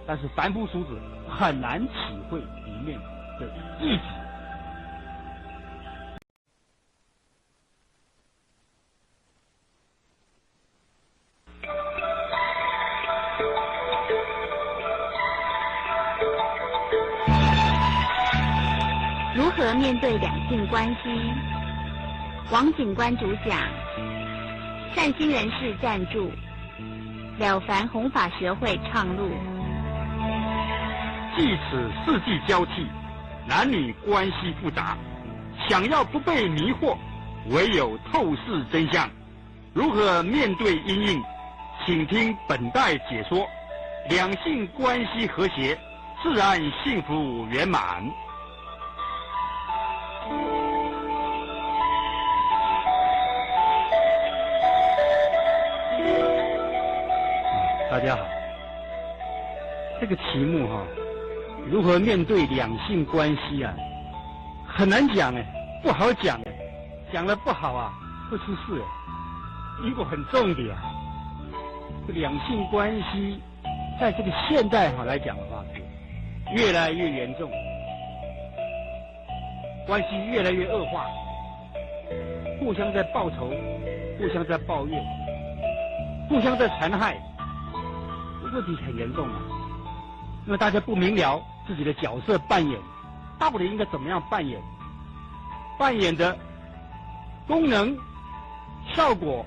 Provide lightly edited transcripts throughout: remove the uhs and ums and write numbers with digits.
但是凡夫俗子很难体会里面的意旨。如何面对两性关系？王警官主讲，善心人士赞助，了凡弘法学会倡录。即此世纪交替，男女关系复杂，想要不被迷惑，唯有透视真相。如何面对因应？请听本代解说。两性关系和谐，自然幸福圆满。大家好，这个题目如何面对两性关系啊，很难讲不好讲讲了不好啊，会出事因果很重的啊。这两性关系在这个现代来讲的话，是越来越严重，关系越来越恶化，互相在报仇，互相在抱怨，互相在残害，问题很严重啊。因为大家不明了自己的角色扮演，到底应该怎么样扮演，扮演的功能、效果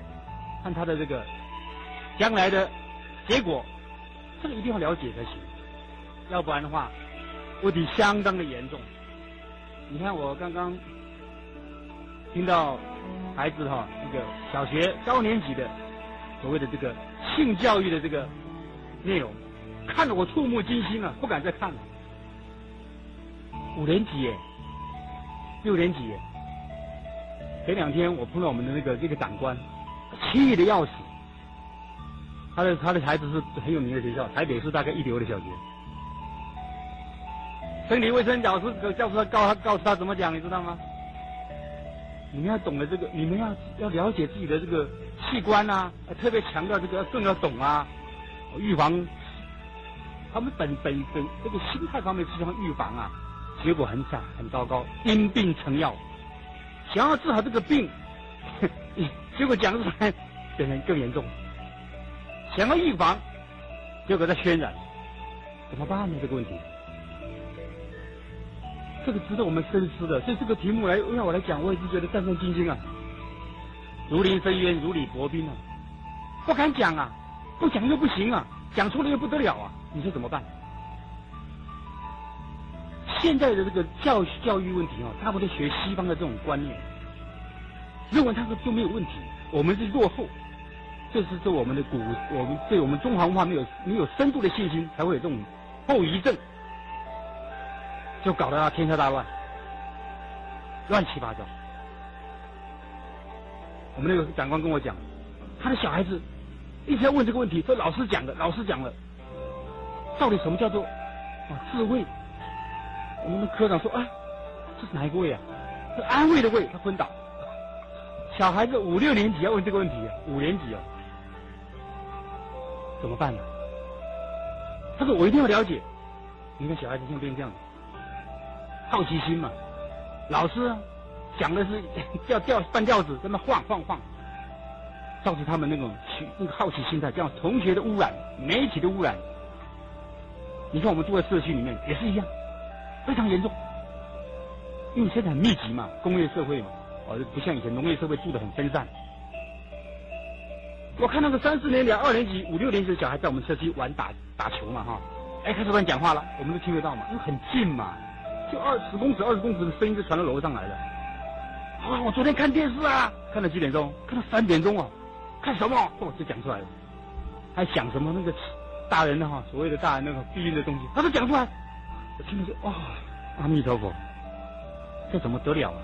和他的这个将来的结果，这个一定要了解才行，要不然的话问题相当的严重。你看我刚刚听到孩子这个小学高年级的所谓的这个性教育的这个内容，看得我触目惊心啊，不敢再看了。5年级6年级前2天我碰到我们的这个长官，气得要死。他的孩子是很有名的学校，台北市大概一流的小学。生理卫生教师告诉他怎么讲，你知道吗？你们要懂得这个，你们要了解自己的这个器官啊，特别强调这个更要懂啊，预防。他们本这个心态方面是想预防啊，结果很惨很糟糕，因病成药。想要治好这个病，结果讲出来变成更严重。想要预防，结果在渲染，怎么办呢？这个问题，这个值得我们深思的。所以这个题目要我来讲，我也是觉得战战兢兢啊，如临深渊，如履薄冰啊，不敢讲啊，不讲又不行啊，讲出来又不得了啊，你说怎么办？现在的这个教育问题大部分都学西方的这种观念，认为他们就没有问题，我们是落后。这是对我们的我们对我们中华文化没有深度的信心，才会有这种后遗症，就搞得天下大乱，乱七八糟。我们那个长官跟我讲，他的小孩子一直在问这个问题，说老师讲的，到底什么叫做智慧？我们的科长说这是哪一个位啊？是安慰的慰，他昏倒。小孩子5、6年级要问这个问题5年级怎么办呢？他说我一定要了解。你看小孩子现在变这样，好奇心嘛，老师讲的是半吊子，在那晃，造成他们那个好奇心态，这样同学的污染、媒体的污染。你看我们住在社区里面也是一样，非常严重。因为现在很密集嘛，工业社会嘛，不像以前农业社会住得很分散。我看那个3、4年级、2年级、5、6年级的小孩在我们社区玩打球嘛开始乱讲话了，我们都听得到嘛，因为很近嘛，就10公尺、20公尺的声音就传到楼上来了。我昨天看电视啊，看到几点钟？看到3点钟看什么？就讲出来了。还讲什么那个大人所谓的大人那个避孕的东西，他都讲出来。我听了就阿弥陀佛，这怎么得了啊？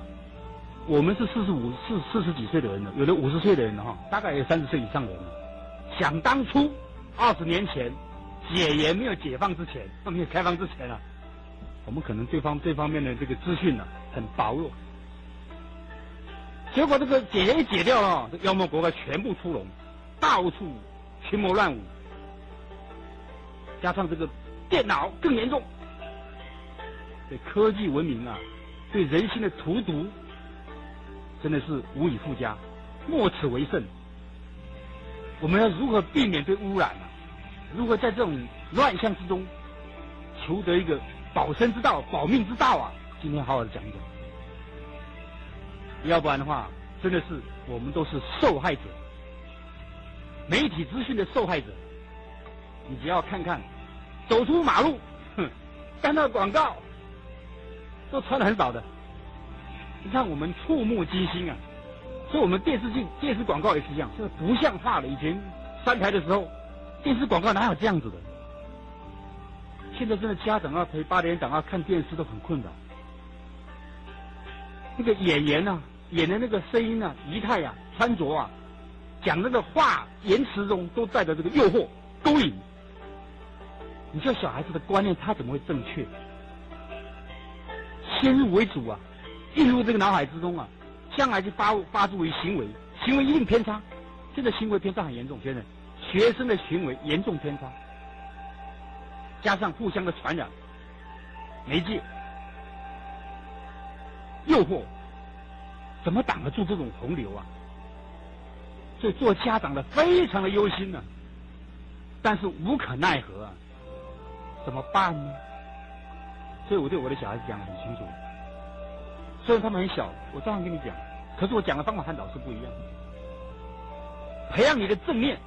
我们是40几岁的人了，有的50岁的人了大概有30岁以上的人了。想当初20年前，解严没有解放之前，没有开放之前我们可能这方面的这个资讯很薄弱。结果这个解严一解掉了，这妖魔鬼怪全部出笼，到处群魔乱舞，加上这个电脑更严重。对科技文明啊，对人心的荼毒，真的是无以复加，莫此为甚。我们要如何避免对污染啊？如何在这种乱象之中求得一个保身之道、保命之道啊？今天好好的讲一讲，要不然的话，真的是我们都是受害者，媒体资讯的受害者。你只要看看，走出马路，看到广告，都穿得很少的。你看我们触目惊心啊！所以我们电视广告也是一样，这个不像话的。以前3台的时候，电视广告哪有这样子的？现在真的家长要陪8点档看电视都很困扰。那个演员啊，演的那个声音啊、仪态啊、穿着啊，讲那个话言辞中都带着这个诱惑、勾引。你叫小孩子的观念，他怎么会正确？先入为主啊，进入这个脑海之中啊，将来就发诸于行为，行为一定偏差。现在行为偏差很严重，现在学生的行为严重偏差，加上互相的传染、媒介、诱惑，怎么挡得住这种洪流啊？所以做家长的非常的忧心啊，但是无可奈何啊，怎么办呢？所以我对我的小孩子讲得很清楚，虽然他们很小，我照样跟你讲，可是我讲的方法和老师不一样。培养你的正念，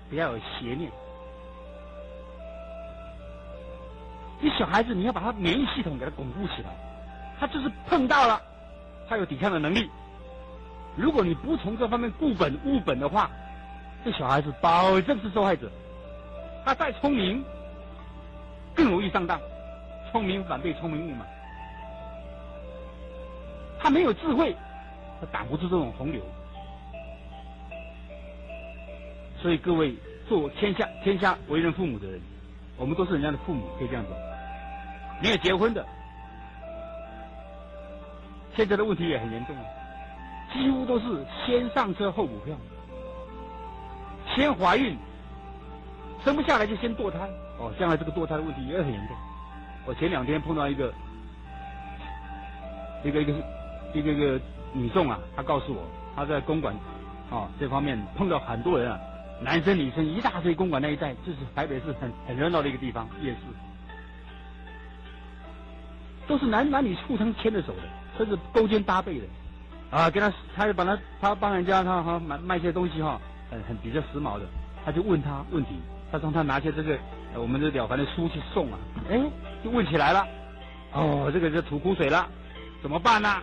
不要有邪念。你小孩子你要把他免疫系统给他巩固起来，他就是碰到了，他有抵抗的能力。如果你不从这方面固本务本的话，这小孩子保证是受害者。他再聪明，更容易上当。聪明反被聪明误嘛。他没有智慧，他挡不住这种洪流。所以各位做天下为人父母的人，我们都是人家的父母，可以这样讲。没有结婚的，现在的问题也很严重，几乎都是先上车后补票，先怀孕，生不下来就先堕胎。将来这个堕胎的问题也很严重。我前2天碰到一个女众啊，她告诉我，她在公馆这方面碰到很多人啊，男生女生一大堆，公馆那一带就是台北市很热闹的一个地方，夜市，都是男女互相牵着手的，甚至勾肩搭背的啊，跟他就把他帮人家他卖些东西很比较时髦的，他就问他问题，他说他拿些这个我们的了凡的书去送啊，就问起来了，这个就吐苦水了，怎么办呢？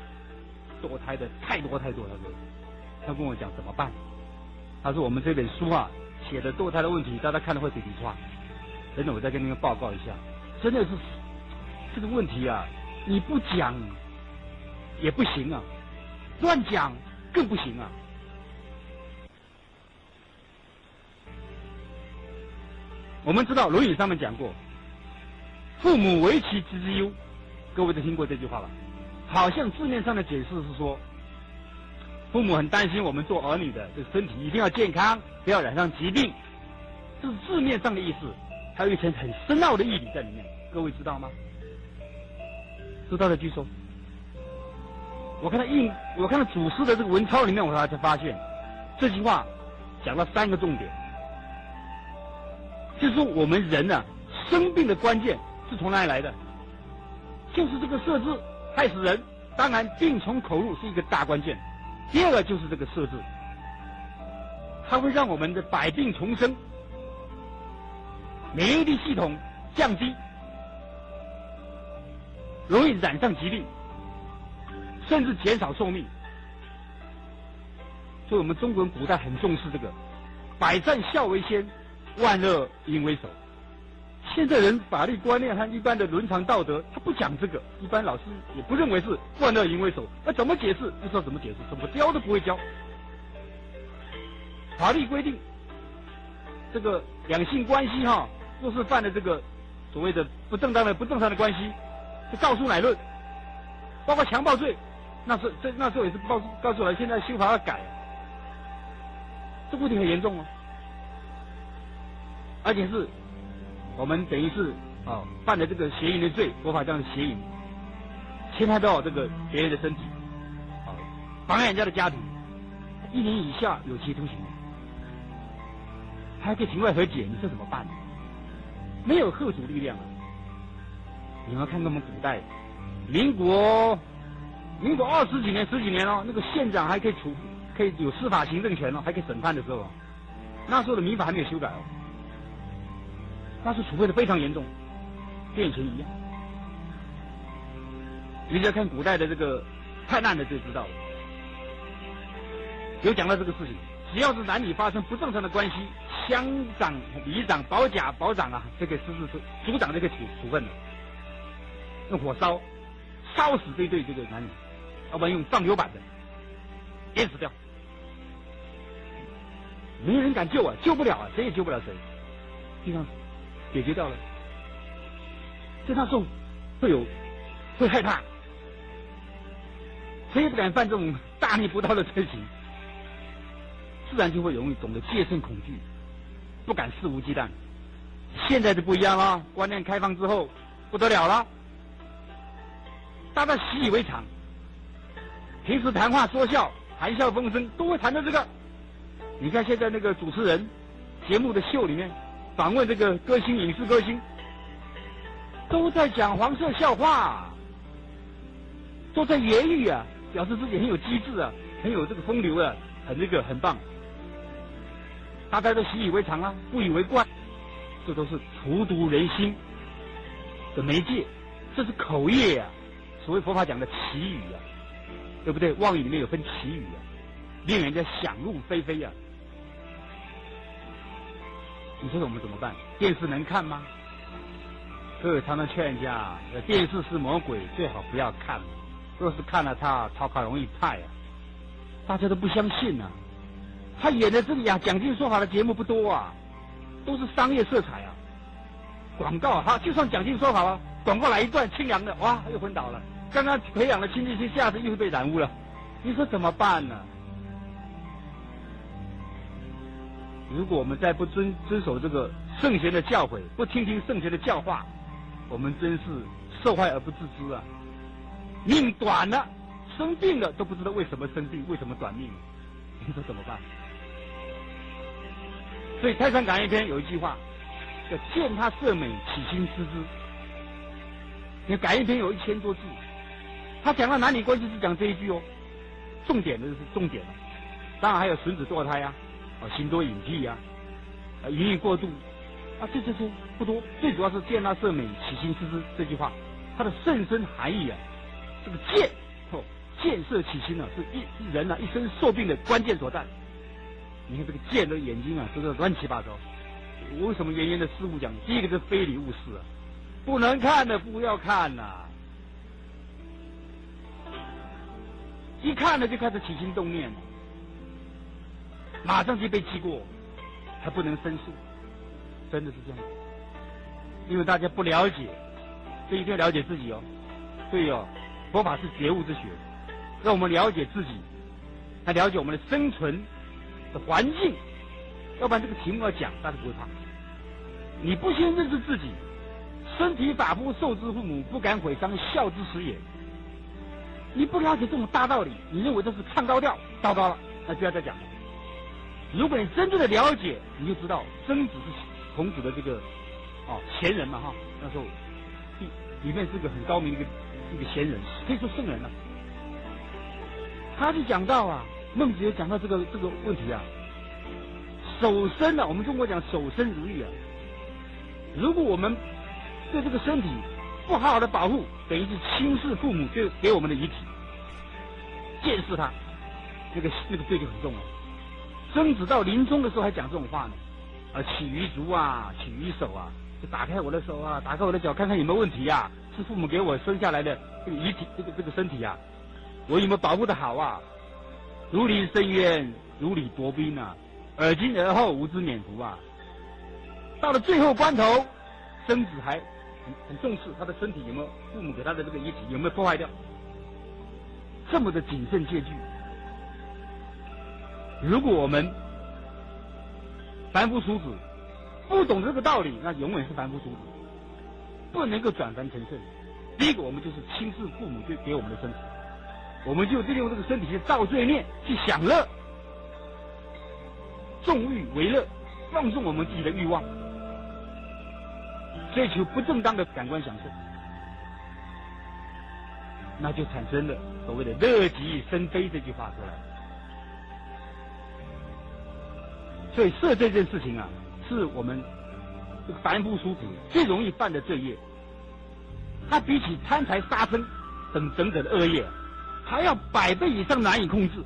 堕胎的太多，他跟我讲怎么办？他说我们这本书啊写的堕胎的问题，大家看了会嘴皮刷。真的，我再跟你们报告一下，真的是这个问题啊，你不讲也不行啊，乱讲更不行啊。我们知道《论语》上面讲过，父母为其子之忧，各位都听过这句话吧？好像字面上的解释是说，父母很担心我们做儿女的这个身体一定要健康，不要染上疾病，这是字面上的意思，还有一层很深奥的义理在里面，各位知道吗？知道的举手。我看到祖师的这个文钞里面，我才发现这句话讲了3个重点，就是说我们人啊生病的关键是从哪里来的？就是这个色字害死人，当然病从口入是一个大关键。第2个就是这个色字，它会让我们的百病丛生，免疫力系统降低，容易染上疾病，甚至减少寿命。所以我们中国人古代很重视这个百善孝为先，万恶淫为首。现在人法律观念和一般的伦常道德，他不讲这个，一般老师也不认为是万恶淫为首。那怎么解释？不知道怎么解释，怎么教都不会教。法律规定，这个两性关系若是犯了这个所谓的不正当的关系，就告诉乃论，包括强暴罪，那时候也是告诉来，现在刑法要改，这问题很严重哦，而且是我们等于是犯了这个邪淫的罪，佛法这样的邪淫，侵害到这个别人的身体，妨碍人家的家庭，1年以下有期徒刑，还可以庭外和解，你说怎么办？没有吓阻力量啊！你要看看我们古代，民国20几年、10几年哦，那个县长还可以可以有司法行政权哦，还可以审判的时候，那时候的民法还没有修改哦，那是处分的非常严重，跟以前一样。你只要看古代的这个判案的就知道了，有讲到这个事情，只要是男女发生不正常的关系，乡长、里长、保长啊，这个组长就可以处分了，用火烧死这对这个男女，要不然用放牛板的淹死掉，没人敢救啊，救不了啊，谁也救不了谁，就这样解决掉了。所以那时候会害怕，谁也不敢犯这种大逆不道的罪行，自然就会容易懂得戒慎恐惧，不敢肆无忌惮。现在就不一样了，观念开放之后不得了了，大家习以为常，平时谈话说笑、谈笑风生都会谈到这个。你看现在那个主持人节目的秀里面访问这个歌星、影视歌星，都在讲黄色笑话，都在言语啊，表示自己很有机智啊，很有这个风流啊，很棒。大家都习以为常啊，不以为怪，这都是荼毒人心的媒介，这是口业啊，所谓佛法讲的绮语啊，对不对？妄语里面有分绮语啊，令人家想入非非啊。你说我们怎么办？电视能看吗？所以常常劝人家，电视是魔鬼，最好不要看。若是看了它，超考容易派啊。大家都不相信啊。他演的这个讲经说法的节目不多啊，都是商业色彩啊，广告哈，就算讲经说法了，广告来一段清凉的，哇，又昏倒了。刚刚培养的亲近心，下次又会被染污了。你说怎么办呢？如果我们再不遵守这个圣贤的教诲，不听听圣贤的教化，我们真是受害而不自知啊！命短了，生病了都不知道为什么生病，为什么短命，你说怎么办？所以《太上感应篇》有一句话，叫“见他色美，起心思之”。你看《感应篇》有1000多字，他讲到男女关系是讲这一句哦，重点的是重点了。当然还有吮指堕胎啊。行多隐僻啊，淫欲过度啊，这不多，最主要是见他色美，起心思之这句话，它的甚深含义啊，这个见色起心啊，是一人啊一生受病的关键所在。你看这个见的眼睛啊，这个乱七八糟。为什么圆圆的师父讲，第一个是非礼勿视啊，不能看的不要看呐，一看了就开始起心动念。马上就被记过，还不能申诉，真的是这样。因为大家不了解，所以一定要了解自己哦。对哦，佛法是觉悟之学，让我们了解自己，来了解我们的生存的环境。要不然这个题目要讲，大家不会怕。你不先认识自己，身体发肤受之父母，不敢毁伤，孝之始也。你不了解这种大道理，你认为这是唱高调，糟糕了，那不要再讲了。如果你真正的了解，你就知道曾子是孔子的这个贤人嘛哈，那时候里面是个很高明的一个贤人，可以说圣人了。他就讲到啊，孟子也讲到这个问题啊，守身啊，我们中国讲守身如玉啊。如果我们对这个身体不好好的保护，等于是轻视父母给我们的遗体，见识他，那个罪就很重了。曾子到临终的时候还讲这种话呢，起于足啊，起于手啊，就打开我的手啊，打开我的脚，看看有没有问题啊，是父母给我生下来的这个遗体，这个身体啊，我有没有保护的好啊？如临深渊，如履薄冰啊，尔今而后无之免服啊。到了最后关头，曾子还很重视他的身体有没有父母给他的这个遗体有没有破坏掉，这么的谨慎戒惧。如果我们凡夫俗子不懂这个道理，那永远是凡夫俗子。不能够转凡成圣。第一个，我们就是轻视父母给我们的身体，我们就利用这个身体去造罪孽，去享乐，纵欲为乐，放纵我们自己的欲望，追求不正当的感官享受，那就产生了所谓的乐极生悲这句话出来。所以色这件事情啊，是我们这个凡夫俗子最容易犯的罪业，它比起贪财杀生等的恶业还要100倍以上难以控制，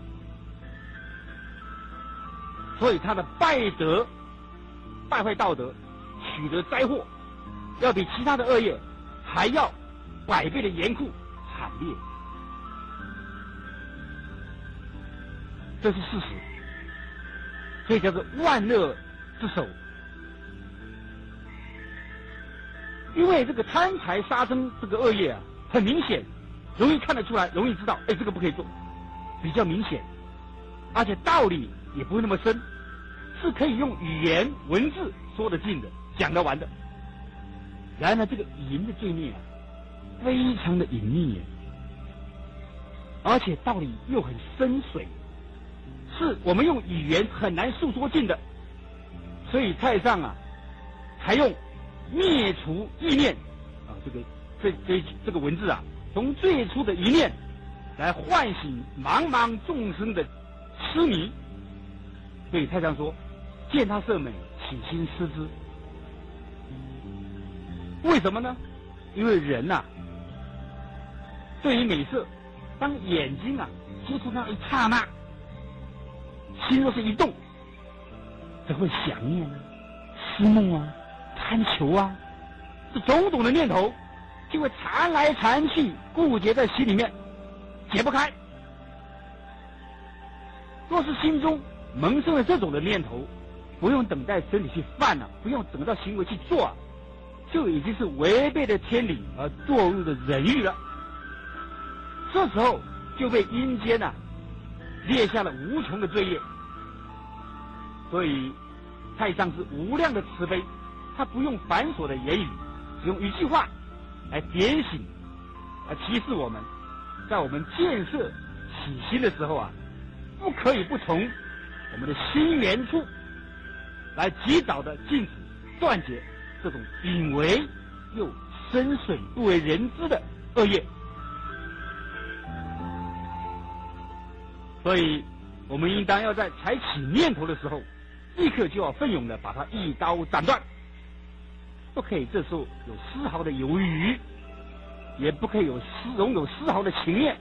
所以它的败德、败坏道德、取得灾祸，要比其他的恶业还要100倍的严酷惨烈，这是事实，所以叫做万恶之首。因为这个贪财杀生这个恶业啊，很明显，容易看得出来，容易知道，这个不可以做，比较明显，而且道理也不会那么深，是可以用语言文字说得尽的，讲得完的。然而这个淫的罪孽啊，非常的隐秘，而且道理又很深邃，是我们用语言很难诉说尽的。所以太上啊，还用灭除意念啊，这个文字啊，从最初的一念来唤醒茫茫众生的痴迷。所以太上说，见他色美，起心思之。为什么呢？因为人啊，对于美色，当眼睛啊接触那一刹那，心若是一动，就会想念啊、思梦啊、贪求啊，这种种的念头就会缠来缠去，固结在心里面，解不开。若是心中萌生了这种的念头，不用等待身体去犯了，不用等到行为去做，就已经是违背了天理而堕入的人欲了。这时候就被阴间列下了无穷的罪业。所以太上是无量的慈悲，他不用繁琐的言语，只用一句话来点醒来提示我们，在我们建设起心的时候啊，不可以不从我们的心源处来及早的禁止断绝这种隐微又深邃不为人知的恶业。所以我们应当要在才起念头的时候，立刻就要奋勇的把它一刀斩断，不可以这时候有丝毫的犹豫，也不可以拥有丝毫的情念，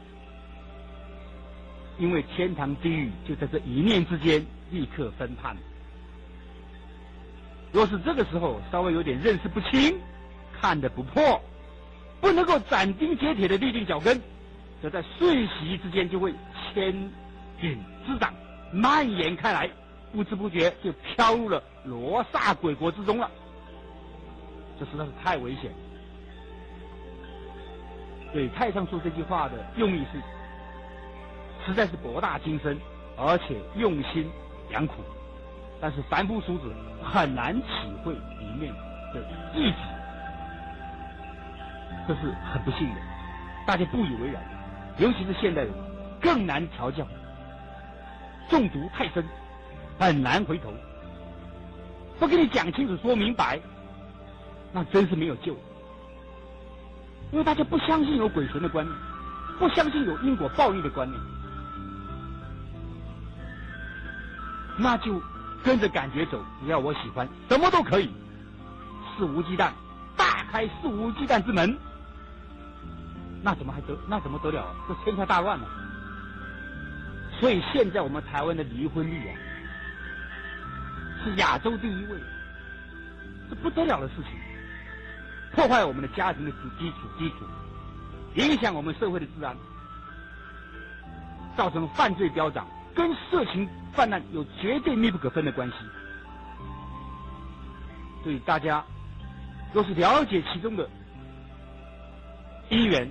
因为天堂地狱就在这一念之间立刻分判。若是这个时候稍微有点认识不清，看得不破，不能够斩钉截铁的立定脚跟，则在瞬息之间就会牵引滋长，蔓延开来，不知不觉就飘入了罗刹鬼国之中了。这实在是太危险。所以太上说这句话的用意是，实在是博大精深，而且用心良苦，但是凡夫俗子很难体会里面的意旨，这是很不幸的，大家不以为然，尤其是现代人更难调教，中毒太深，很难回头，不给你讲清楚说明白，那真是没有救。因为大家不相信有鬼神的观念，不相信有因果报应的观念，那就跟着感觉走，只要我喜欢，什么都可以，肆无忌惮，大开肆无忌惮之门，那怎么得了啊？这天下大乱了。所以现在我们台湾的离婚率啊，是亚洲第一位，这不得了的事情，破坏我们的家庭的基础，影响我们社会的治安，造成犯罪飙涨，跟色情泛滥有绝对密不可分的关系。所以大家若是了解其中的因缘，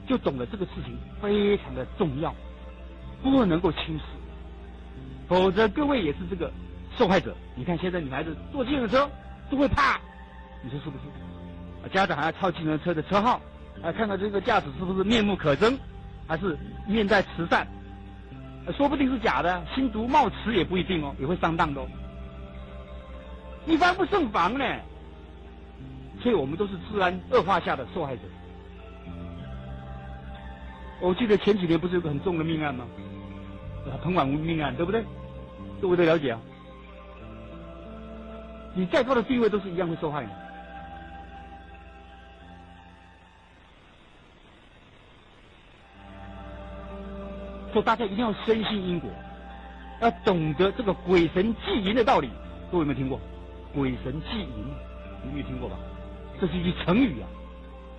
就懂得这个事情非常的重要，不能够轻视，否则各位也是这个受害者。你看现在女孩子坐计程车都会怕，你说是不是？家长还要抄计程车的车号，看看这个驾驶是不是面目可憎，还是面带慈善，说不定是假的，心毒冒词也不一定哦，也会上当的哦。一防不胜防呢，所以我们都是治安恶化下的受害者。我记得前几年不是有个很重的命案吗？彭婉如命案，对不对？各位都了解啊。你再高的地位都是一样会受害的。所以大家一定要深信因果，要懂得这个鬼神祭淫的道理。各位有没有听过？鬼神祭淫，你没有听过吧？这是一句成语啊。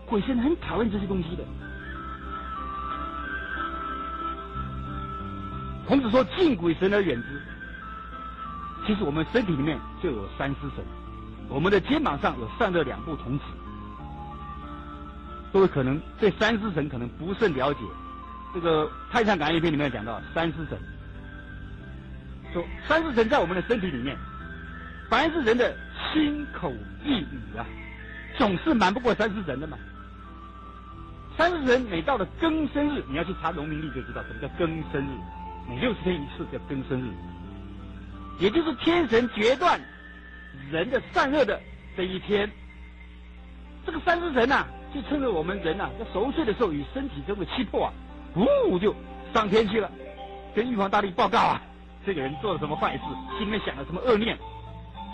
鬼神很讨厌这些东西的。孔子说：“敬鬼神而远之。”其实我们身体里面就有三尸神，我们的肩膀上有善恶两部童子。各位可能对三尸神可能不甚了解。这个《太上感应篇》里面讲到三尸神，说三尸神在我们的身体里面，凡是人的心口意语啊，总是瞒不过三尸神的嘛。三尸神每到了庚申日，你要去查农民历就知道什么叫庚申日，每60天一次叫庚申日，也就是天神决断人的善恶的这一天。这个三尸神啊，就趁着我们人啊在熟睡的时候，与身体中的气魄啊，就上天去了，跟玉皇大帝报告啊，这个人做了什么坏事，心里面想了什么恶念，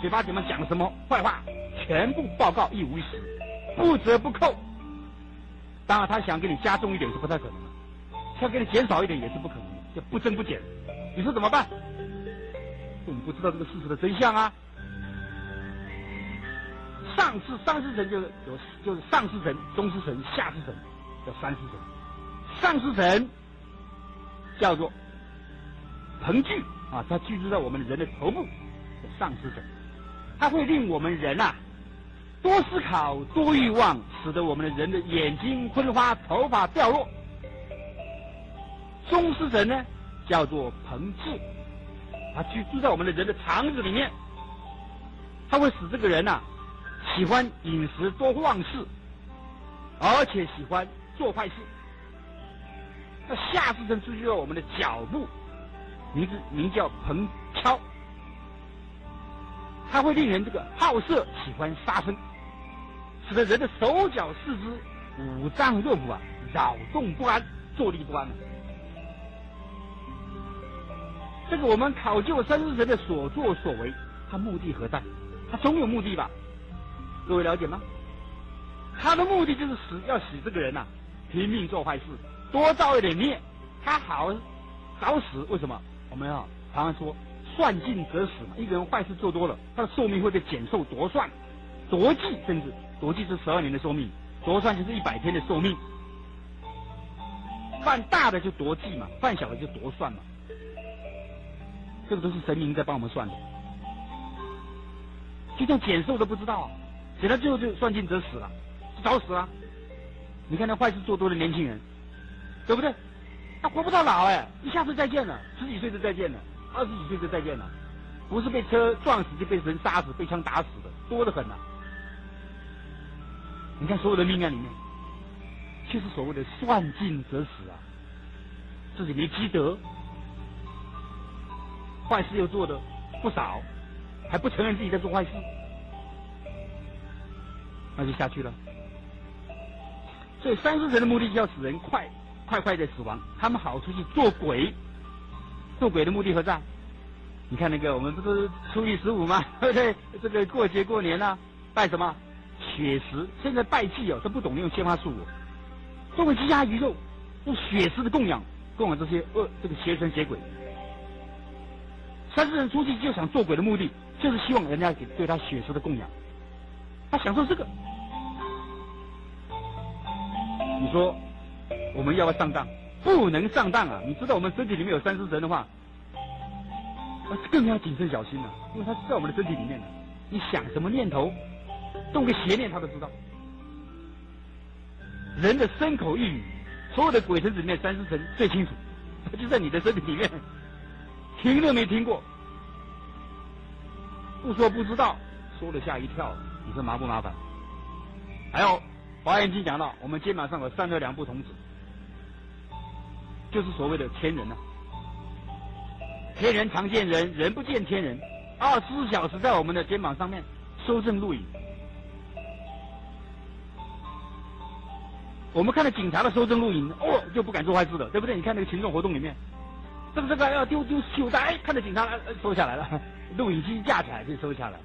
嘴巴怎么讲了什么坏话，全部报告一五一十，不折不扣。当然他想给你加重一点是不太可能的，想给你减少一点也是不可能的，就不增不减。你说怎么办？我们不知道这个事实的真相啊。上尸神就是上尸神、中尸神、下尸神，叫三尸神。上尸神叫做彭巨啊，它居住在我们人的头部，叫上尸神。它会令我们人啊多思考、多欲望，使得我们的人的眼睛昏花、头发掉落。中尸神呢叫做彭志，它居住在我们的人的肠子里面，它会使这个人啊喜欢饮食多忘事，而且喜欢做坏事。那下尸神居住在我们的脚部，名叫彭敲，它会令人这个好色，喜欢杀生，使得人的手脚四肢、五脏六腑啊扰动不安，坐立不安。这个我们考究三尸神的所作所为，他目的何在？他总有目的吧？各位了解吗？他的目的就是要使这个人啊拼命做坏事，多造一点孽，他好早死。为什么？我们常常说算尽则死嘛。一个人坏事做多了，他的寿命会被减寿夺算、夺计，甚至夺计是12年的寿命，夺算就是100天的寿命。犯大的就夺计嘛，犯小的就夺算嘛。这个都是神明在帮我们算的，就像减寿都不知道啊，减到最后就算尽则死了，就早死了。你看那坏事做多的年轻人，对不对？他活不到老一下子再见了，10几岁就再见了，20几岁就再见了，不是被车撞死就被人杀死、被枪打死的，多得很啊。你看所有的命案里面，就是所谓的算尽则死啊，自己没积德，坏事又做的不少，还不承认自己在做坏事，那就下去了。所以三尸神的目的是要使人快的死亡，他们好出去做鬼。做鬼的目的何在？你看那个我们不是初一15嘛，对不对？这个过节过年啊，拜什么血食？现在拜祭都不懂用鲜花素作为鸡鸭鱼肉，用血食的供养这些这个邪神邪鬼。三尸神出去就想做鬼的目的，就是希望人家对他血食的供养，他享受这个。你说我们要不要上当？不能上当啊！你知道我们身体里面有三尸神的话，更要谨慎小心了，因为它是在我们的身体里面的。你想什么念头，动个邪念，他都知道。人的身口意语，所有的鬼神子里面，三尸神最清楚，他就在你的身体里面，听都没听过，不说不知道，说了吓一跳，你说麻不麻烦？还有《华严经》讲到，我们肩膀上有3颗2部童子，就是所谓的天人啊。天人常见人，人不见天人，24小时在我们的肩膀上面收证录影。我们看到警察的收证录影，就不敢做坏事了，对不对？你看那个群众活动里面，这个要丢手袋，看着警察收下来了，录影机架起来就收下来，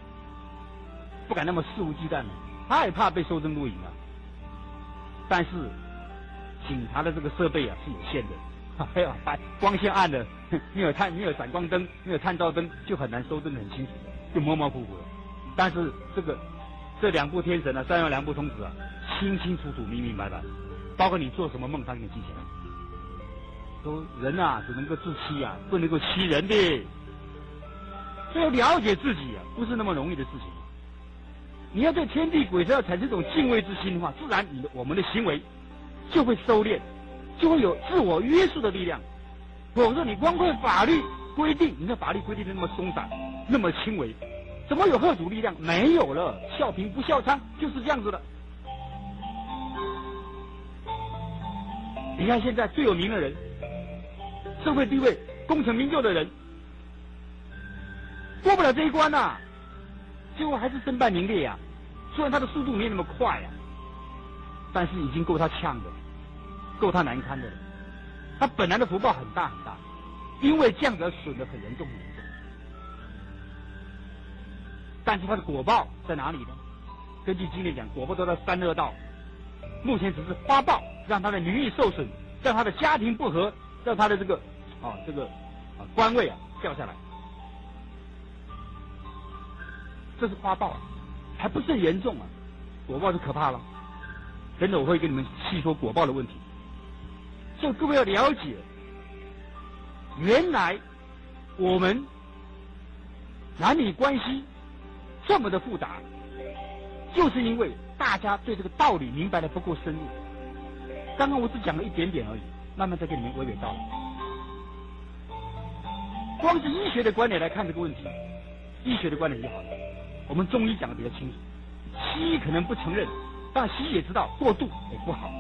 不敢那么肆无忌惮了，害怕被收证录影了。但是警察的这个设备啊是有限的，还有光线暗的，没有闪光灯，没有探照灯，就很难收证得很清楚，就模模糊糊了。但是这2部天神啊，32部童子啊，清清楚楚、明明白白，包括你做什么梦，他给你记起来。说人啊，只能够自欺啊，不能够欺人的。所以了解自己啊，不是那么容易的事情。你要对天地鬼神要产生一种敬畏之心的话，自然我们的行为就会收敛，就会有自我约束的力量。否则你光看法律规定，你看法律规定的那么松散，那么轻微，怎么有吓阻力量？没有了，笑贫不笑娼就是这样子的。你看现在最有名的人，社会地位功成名就的人，过不了这一关呐，最后还是身败名裂呀。虽然他的速度没那么快呀，但是已经够他呛的，够他难堪的了。他本来的福报很大很大，因为这样子而损得很严重很严重。但是他的果报在哪里呢？根据经典讲，果报都在3恶道。目前只是花报，让他的名誉受损，让他的家庭不和，让他的这个官位啊掉下来，这是花报啊，还不是很严重啊，果报就可怕了。等等我会跟你们细说果报的问题。所以各位要了解，原来我们男女关系这么的复杂，就是因为大家对这个道理明白的不够深入。刚刚我只讲了一点点而已，慢慢再给你们娓娓道来。光是医学的观点来看这个问题，医学的观点就好了。我们中医讲的比较清楚，西医可能不承认，但西医也知道过度也不好。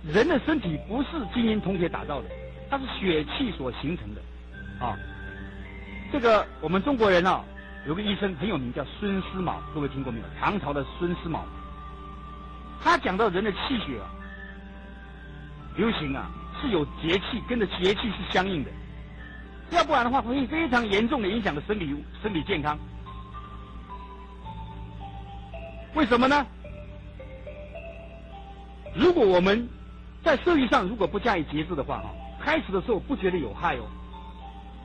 人的身体不是金银铜铁打造的，它是血气所形成的啊。这个我们中国人啊，有个医生很有名，叫孙思邈，各位听过没有？唐朝的孙思邈，他讲到人的气血啊，流行啊是有节气，跟着节气是相应的，要不然的话会非常严重的影响了生理健康。为什么呢？如果我们在社会上如果不加以节制的话啊，开始的时候不觉得有害哦，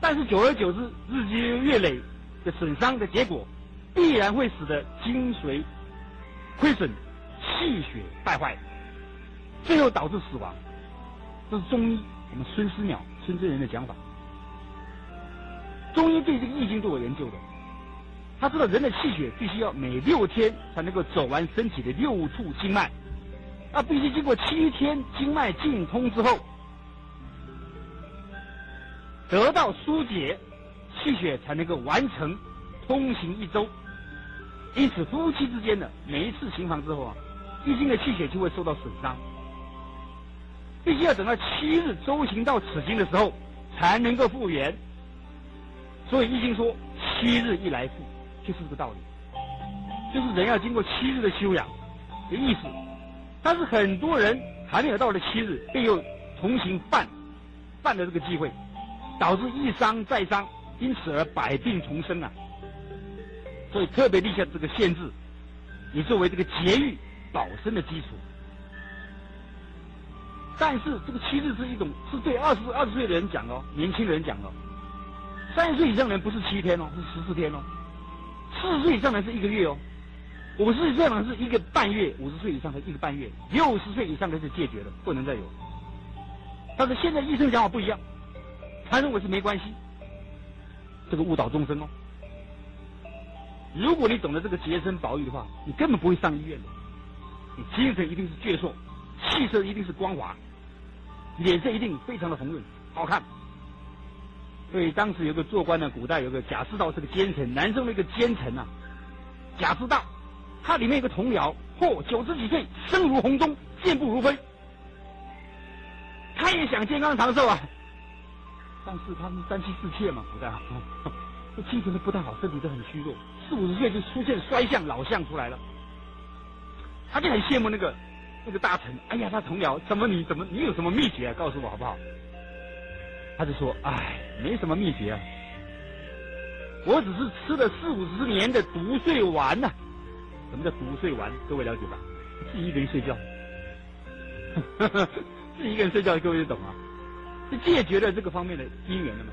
但是久而久之，日积月累的损伤的结果，必然会使得精髓亏损，气血败坏，最后导致死亡。这是中医我们孙思邈孙真人的讲法。中医对这个易经都有研究的，他知道人的气血必须要每6天才能够走完身体的6处经脉，必须经过7天经脉尽通之后，得到疏解，气血才能够完成通行1周。因此夫妻之间的每一次行房之后啊，易经的气血就会受到损伤，必须要等到7日周行到此经的时候才能够复原。所以易经说7日一来复，就是这个道理，就是人要经过7日的休养的意思。但是很多人还没有到了7日，便又重新犯的这个机会，导致一伤再伤，因此而百病重生啊。所以特别立下这个限制，以作为这个节欲保身的基础。但是这个7日是对20岁的人讲哦，年轻人讲哦。30岁以上的人不是7天哦，是14天哦。40岁以上的人是1个月哦。50岁以上的人是1个半月，50岁以上才1个半月，60岁以上的是戒绝的，不能再有。但是现在医生讲法不一样，他认为是没关系，这个误导众生哦。如果你懂得这个洁身保育的话，你根本不会上医院的。你精神一定是矍铄，气色一定是光滑，脸色一定非常的红润好看。所以当时有个做官的，古代有个贾似道是个奸臣，南宋的一个奸臣啊，贾似道，他里面有个同僚或90几岁，声如洪钟，健步如飞。他也想健康长寿啊，但是他们3妻4妾嘛，不太好，精神都不太好，身体都很虚弱，40、50岁就出现衰相、老相出来了。他就很羡慕那个大臣，哎呀，他同僚，你有什么秘诀啊？告诉我好不好？他就说，哎，没什么秘诀啊，我只是吃了40、50年的独睡丸呐。什么叫独睡丸？各位了解吧？自己一个人睡觉，自己一个人睡觉，各位就懂啊。是解决了这个方面的因缘了嘛？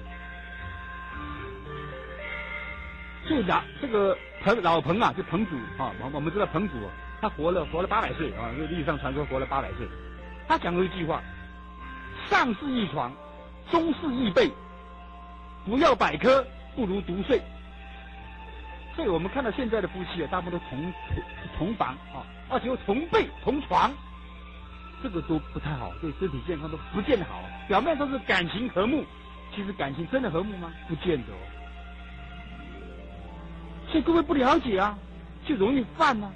所以这个老彭啊，就彭祖啊，我们知道彭祖啊，他活了800岁啊，因为历史上传说活了800岁。他讲过一句话：上是一床，中是一被，不要百科，不如独睡。所以我们看到现在的夫妻啊，大部分都同房啊，而且又同被同床，这个都不太好，对身体健康都不见得好。表面都是感情和睦，其实感情真的和睦吗？不见得哦。所以各位不了解啊，就容易犯啊，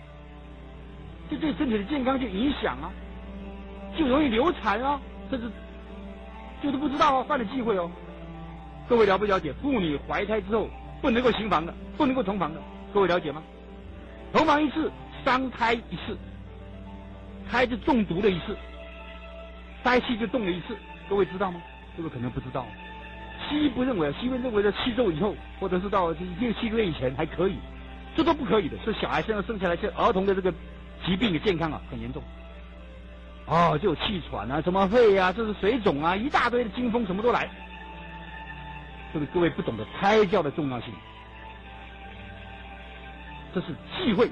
就对身体的健康就影响啊，就容易流产啊，甚至就是不知道哦，犯了忌讳哦。各位了不了解？妇女怀胎之后不能够行房的，不能够同房的，各位了解吗？同房一次，伤胎一次，胎就中毒了一次，胎气就动了一次，各位知道吗？各位可能不知道。西医不认为，西医认为在7周以后，或者是到6-7个月以前还可以，这都不可以的。所以小孩现在生下来，这儿童的这个疾病的健康啊很严重。哦，就有气喘啊，什么肺啊，这是水肿啊，一大堆的惊风什么都来。这个各位不懂得胎教的重要性，这是忌讳，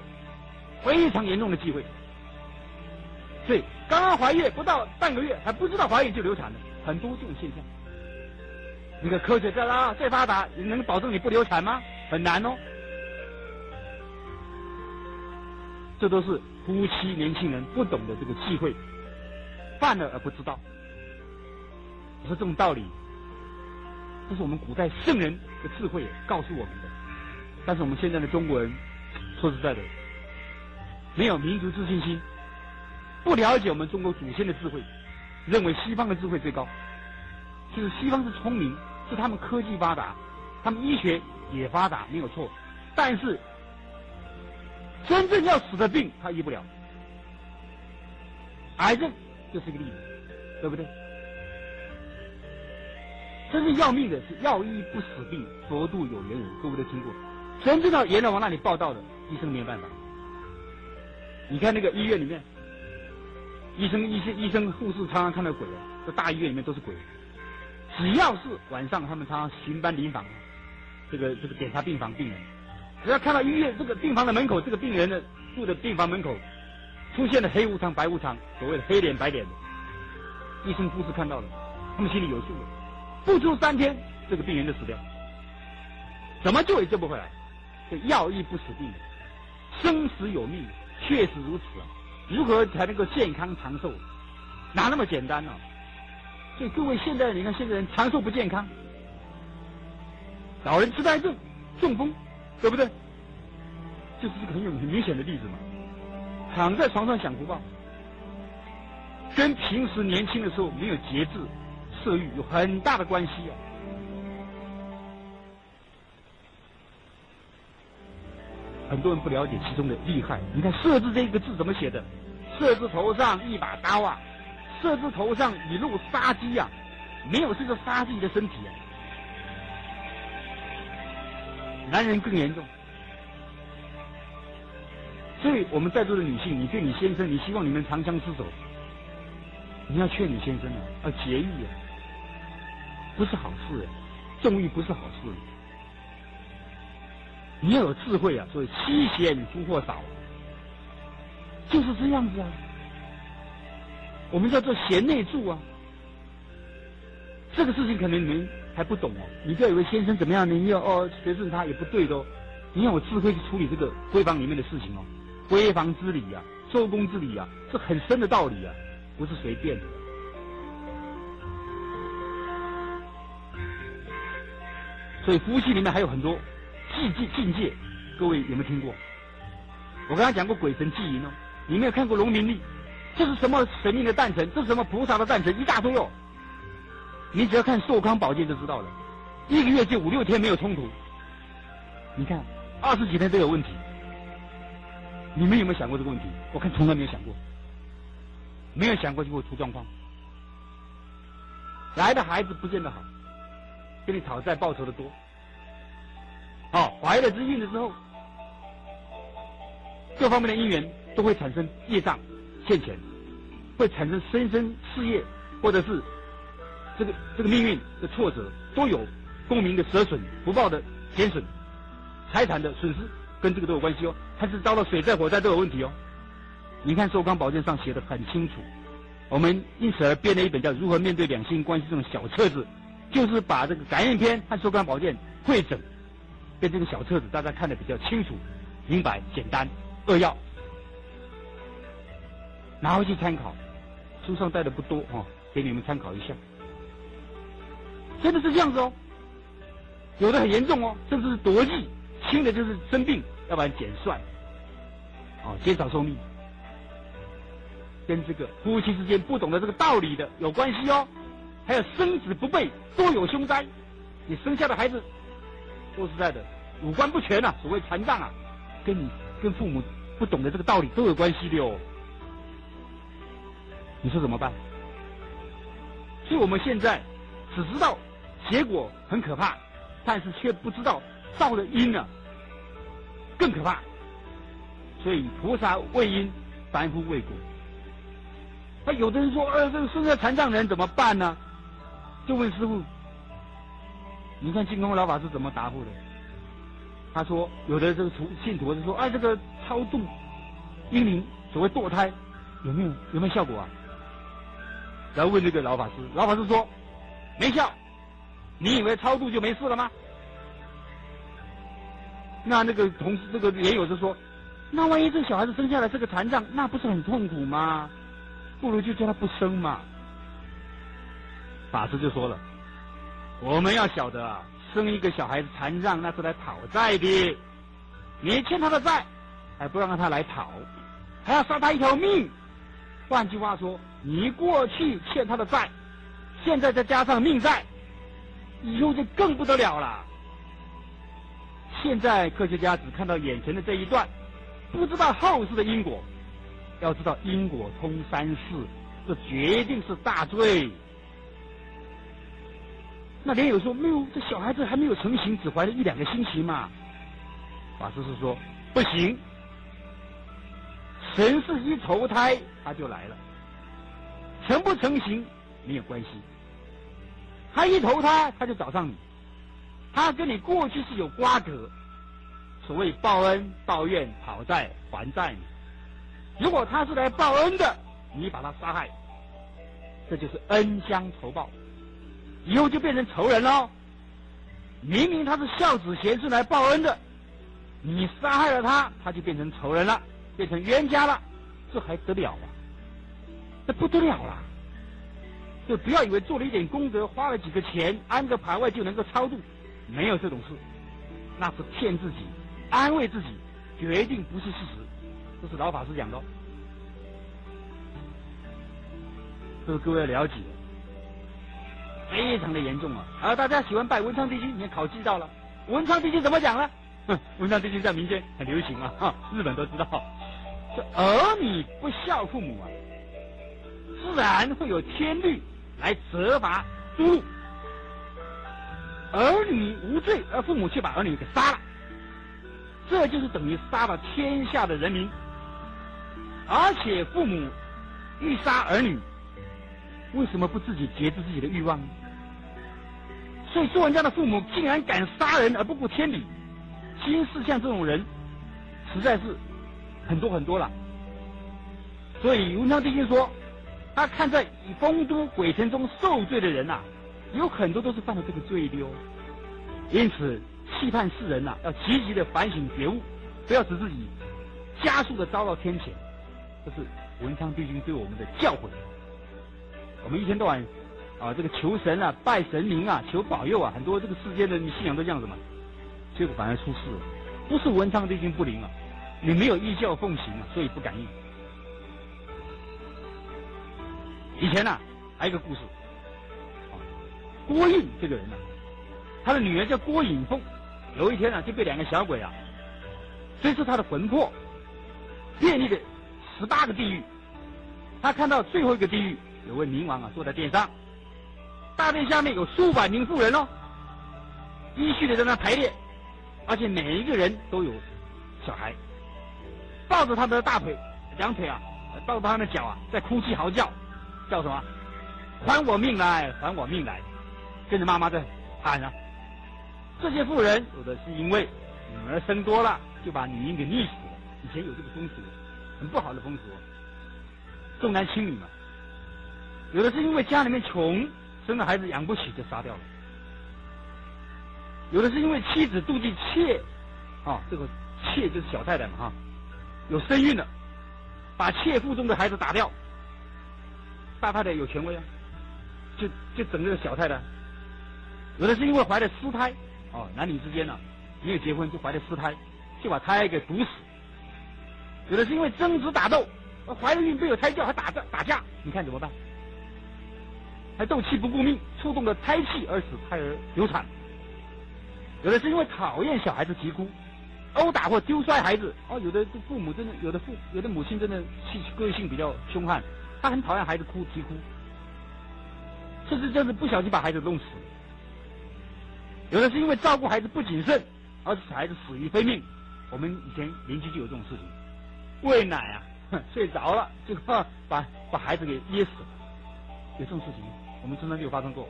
非常严重的忌讳。所以刚刚怀孕不到半个月还不知道怀孕就流产了，很多这种现象。那个科学再发达，能保证你不流产吗？很难哦。这都是夫妻年轻人不懂的这个忌讳，犯了而不知道。我说这种道理，这是我们古代圣人的智慧告诉我们的。但是我们现在的中国人，说实在的，没有民族自信心，不了解我们中国祖先的智慧，认为西方的智慧最高。其实西方是聪明，是他们科技发达，他们医学也发达，没有错。但是真正要死的病，他医不了。癌症就是一个例子，对不对？真正要命的是药医不死病，佛度有缘人，各位都听过。真正到阎罗王那里报道的，医生没有办法。你看那个医院里面，医生、护士常常看到鬼啊，这大医院里面都是鬼。只要是晚上，他们常常巡班临访，这个检查病房病人，只要看到医院这个病房的门口，这个病人的住的病房门口出现了黑无常、白无常，所谓的黑脸白脸的，医生护士看到了，他们心里有数了，不出3天，这个病人就死掉，怎么救也救不回来。这药医不死病，生死有命，确实如此啊！如何才能够健康长寿？哪那么简单呢？所以各位现在你看，现在人长寿不健康，老人痴呆症、中风，对不对？就是这个很明显的例子嘛。躺在床上享福报，跟平时年轻的时候没有节制、色欲有很大的关系啊。很多人不了解其中的厉害。你看“色”字这一个字怎么写的？“色”字头上一把刀啊，“色”字头上一路杀机啊，没有这个杀自己的身体啊。男人更严重。所以我们在座的女性，你对你先生，你希望你们长相厮守，你要劝你先生啊，要节欲啊，不是好事啊，纵欲不是好事。你要有智慧啊，所以妻贤夫祸少，就是这样子啊。我们叫做贤内助啊。这个事情可能你们还不懂哦，你不要以为先生怎么样，你要随顺他也不对的哦。你要有智慧去处理这个闺房里面的事情哦。闺房之礼啊，周公之礼啊，是很深的道理啊，不是随便的。所以夫妻里面还有很多境界，各位有没有听过？我刚才讲过鬼神祭淫哦，你没有看过农民历，这是什么神明的诞辰，这是什么菩萨的诞辰，一大堆哦。你只要看寿康宝鉴就知道了，一个月就5、6天没有冲突。你看20几天都有问题，你们有没有想过这个问题？我看从来没有想过，没有想过就会出状况。来的孩子不见得好，跟你讨债报酬的多。怀了之孕了之后，各方面的因缘都会产生业障现前，会产生生事业或者是这个命运的挫折，都有功名的折损、福报的减损、财产的损失，跟这个都有关系哦。还是遭到水灾、火灾都有问题哦。你看寿康宝鉴上写的很清楚，我们因此而编了一本叫《如何面对两性关系》这种小册子，就是把这个感应篇和寿康宝鉴汇整，跟这个小册子大家看得比较清楚、明白、简单扼要，拿回去参考。书上带的不多给你们参考一下。真的是这样子哦，有的很严重哦，甚至是夺义，轻的就是生病，要不然减帅，减少寿命，跟这个夫妻之间不懂得这个道理的有关系哦。还有生子不备，多有凶灾，你生下的孩子，说实在的，五官不全啊，所谓残障啊，跟父母不懂得这个道理都有关系的哦。你说怎么办？所以我们现在只知道结果很可怕，但是却不知道造的因呢更可怕。所以菩萨为因，凡夫为果。那有的人说，这个生下残障人怎么办呢？就问师父，你看净空老法师怎么答复的？他说，有的这个信徒是说，这个超度婴灵，所谓堕胎，有没有效果啊？然后问这个老法师，老法师说没效。你以为超度就没事了吗？那个同事这个也有就说，那万一这小孩子生下来是个残障，那不是很痛苦吗？不如就叫他不生嘛。法师就说了，我们要晓得啊，生一个小孩子残障，那是来讨债的，你欠他的债，还不让他来讨，还要杀他一条命。换句话说，你过去欠他的债，现在再加上命债，以后就更不得了了。现在科学家只看到眼前的这一段，不知道后世的因果。要知道因果通三世，这决定是大罪。那莲友说，没有，这小孩子还没有成型，只怀了1、2个星期嘛。法师是说不行，神是一投胎他就来了，成不成型没有关系，他一投胎他就找上你，他跟你过去是有瓜葛，所谓报恩报怨讨债还债。如果他是来报恩的，你把他杀害，这就是恩将仇报，以后就变成仇人了。明明他是孝子贤孙来报恩的，你杀害了他，他就变成仇人了，变成冤家了，这还得了啊？这不得了了！就不要以为做了一点功德，花了几个钱，安个牌位就能够超度，没有这种事，那是骗自己，安慰自己，决定不是事实。这是老法师讲的，这个各位要了解，非常的严重啊！大家喜欢拜文昌帝君，你看考记到了，文昌帝君怎么讲呢？文昌帝君在民间很流行啊，日本都知道，这儿女不孝父母自然会有天律来责罚诸路。儿女无罪，而父母却把儿女给杀了，这就是等于杀了天下的人民。而且父母欲杀儿女，为什么不自己节制自己的欲望呢？所以做人家的父母竟然敢杀人而不顾天理，今世像这种人实在是很多很多了。所以文昌帝君说，他看在以丰都鬼城中受罪的人有很多都是犯了这个罪的哦。因此期盼世人要积极的反省觉悟，不要使自己加速的遭到天谴。这是文昌帝君对我们的教诲。我们一天到晚这个求神拜神明求保佑很多这个世间的信仰都这样子嘛，结果反而出事了。不是文昌帝君不灵你没有依教奉行所以不感应。以前呢，还有一个故事，郭印这个人呢，他的女儿叫郭颖凤，有一天呢就被2个小鬼追出他的魂魄，遍历了18个地狱。他看到最后一个地狱，有位冥王坐在殿上，大殿下面有数百名妇人依序的在那排列，而且每一个人都有小孩，抱着他们的大腿、2腿抱着他们的脚在哭泣嚎叫，叫什么？还我命来，还我命来！跟着妈妈在喊这些妇人有的是因为女儿生多了，就把女婴给溺死了。以前有这个风俗，很不好的风俗，重男轻女嘛。有的是因为家里面穷，生了孩子养不起就杀掉了。有的是因为妻子妒忌妾，这个妾就是小太太嘛有身孕了，把妾腹中的孩子打掉。大太太有权威就整这个小太太。有的是因为怀了私胎，男女之间没有结婚就怀了私胎，就把胎给毒死。有的是因为争执打斗，怀了孕没有胎教还打架，你看怎么办？还斗气不顾命，触动了胎气而使胎儿流产。有的是因为讨厌小孩子啼哭，殴打或丢摔孩子。有的父母真的，有的母亲真的个性比较凶悍，她很讨厌孩子啼哭，甚至就是不小心把孩子弄死。有的是因为照顾孩子不谨慎，而使孩子死于非命。我们以前邻居就有这种事情，喂奶睡着了就把孩子给噎死了，有这种事情，我们身上就有发生过。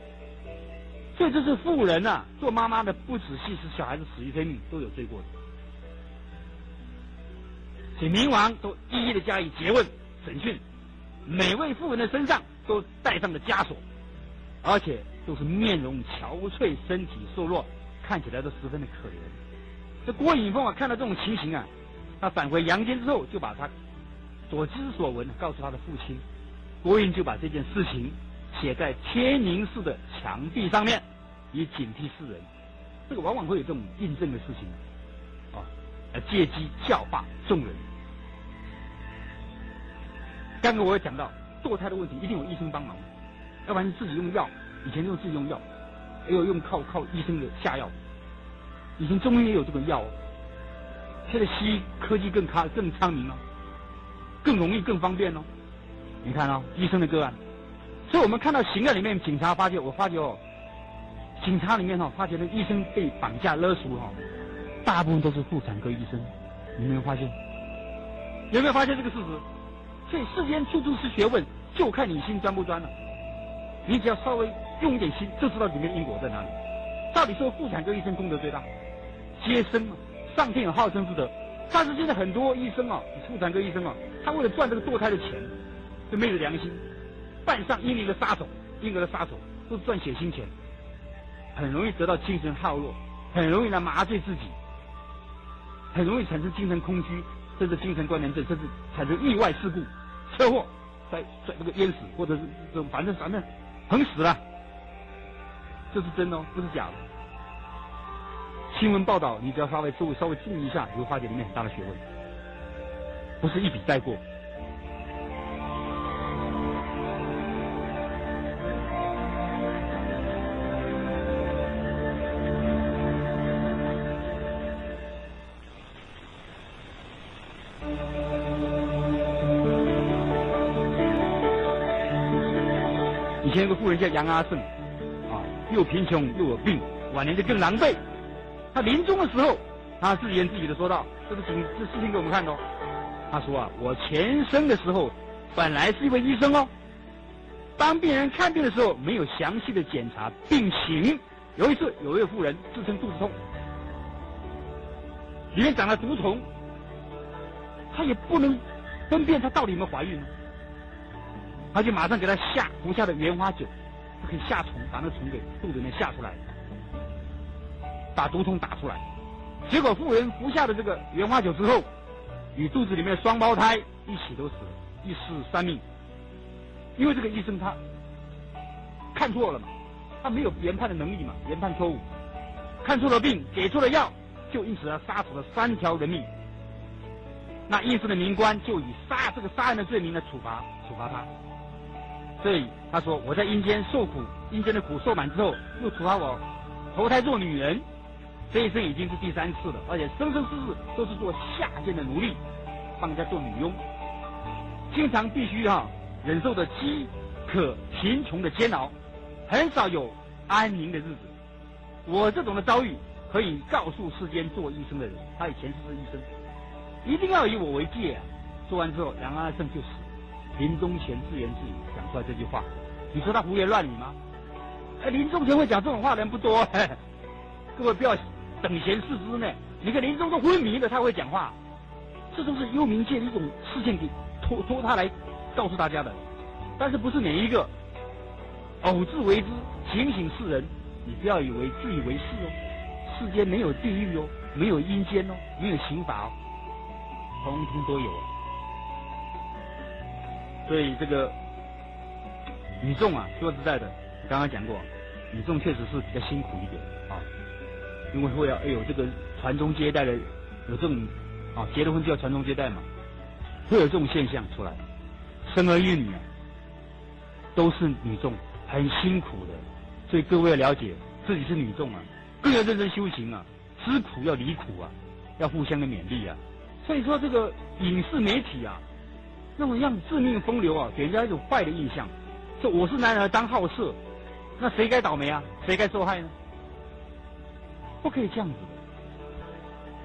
所以这是妇人做妈妈的不仔细，使小孩子死于非命，都有罪过的。所以冥王都一一的加以诘问审讯，每位妇人的身上都带上了枷锁，而且都是面容憔悴，身体瘦弱，看起来都十分的可怜。这郭颖凤看到这种情形他返回阳间之后，就把他所知所闻告诉他的父亲。郭印就把这件事情写在天宁寺的墙壁上面，以警惕世人。这个往往会有这种印证的事情来借机教化众人。刚刚我也讲到堕胎的问题，一定有医生帮忙，要不然自己用药。以前自己用药，也有用靠医生的下药。以前中医也有这个药现在西医科技更昌明更容易更方便你看医生的个案。所以我们看到刑案里面，警察发觉警察里面发觉那医生被绑架勒索大部分都是妇产科医生。你有没有发现？有没有发现这个事实？所以世间处处是学问，就看你心专不专了。你只要稍微用一点心，就知道里面的因果在哪里。到底说妇产科医生功德最大，接生上天有好生之德。但是现在很多医生妇产科医生他为了赚这个堕胎的钱，就昧着良心，扮上婴儿的杀手，都是赚血腥钱，很容易得到精神耗弱，很容易来麻醉自己，很容易产生精神空虚，甚至精神关联症，甚至产生意外事故、车祸，在这个淹死，或者是这种反正横死了。这是真不是假的。新闻报道你只要稍微注意一下，你会发觉里面很大的学问，不是一笔带过。以前有个妇人叫杨阿胜又贫穷又有病，晚年就更狼狈。他临终的时候，他自言自语的说道：“这是事情给我们看的他说我前生的时候本来是一位医生当病人看病的时候没有详细的检查病情。有一次，有一位妇人自称肚子痛，里面长了毒虫，他也不能分辨他到底有没有怀孕他就马上给他服下的原花酒。就可以下虫，把那个虫给肚子里面下出来，把毒虫打出来。结果妇人服下的这个原花酒之后，与肚子里面的双胞胎一起都死了，一尸三命。因为这个医生他看错了嘛，他没有研判的能力嘛，研判错误，看错了病，给错了药，就因此杀死了3条人命。那应试的民官就以杀人的罪名来处罚他。所以他说我在阴间受苦，阴间的苦受满之后，又处罚我投胎做女人，这一生已经是第3次了，而且生生世世都是做下贱的奴隶，帮人家做女佣，经常必须忍受着饥渴贫穷的煎熬，很少有安宁的日子。我这种的遭遇可以告诉世间做医生的人，他以前是医生，一定要以我为戒啊！说完之后，杨阿胜就死，临终前自言自语讲出来这句话。你说他胡言乱语吗？临终前会讲这种话的人不多，各位不要等闲视之呢。你看临终都昏迷了，他会讲话，这都是幽冥界的一种事情，给托他来告诉大家的。但是不是每一个偶自为之，警醒世人。你不要以为自以为是哦，世间没有地狱哦，没有阴间哦，没有刑罚哦，通通都有。所以这个女众啊，说实在的，刚刚讲过，女众确实是比较辛苦一点啊，因为会有这个传宗接代的，有这种结了婚就要传宗接代嘛，会有这种现象出来。生儿育女啊，都是女众，很辛苦的。所以各位要了解自己是女众啊，更要认真修行啊，知苦要离苦啊，要互相的勉励啊。所以说这个影视媒体啊，那种让致命风流啊，给人家一种坏的印象，说我是男儿当好色，那谁该倒霉啊？谁该受害呢？不可以这样子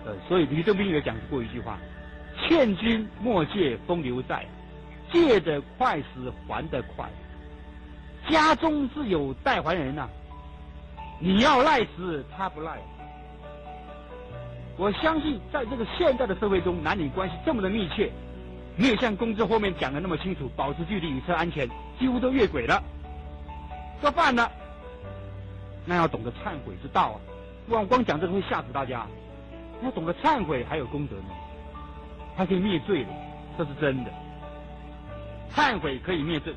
的。所以吕洞宾有讲过一句话：劝君莫借风流债，借得快时还得快。家中自有代还人呐，你要赖时他不赖。我相信在这个现代的社会中，男女关系这么的密切，没有像公知后面讲的那么清楚，保持距离与车安全，几乎都越轨了。怎么办呢？那要懂得忏悔之道啊！光讲这个会吓死大家。要懂得忏悔还有功德呢，还可以灭罪的，这是真的。忏悔可以灭罪。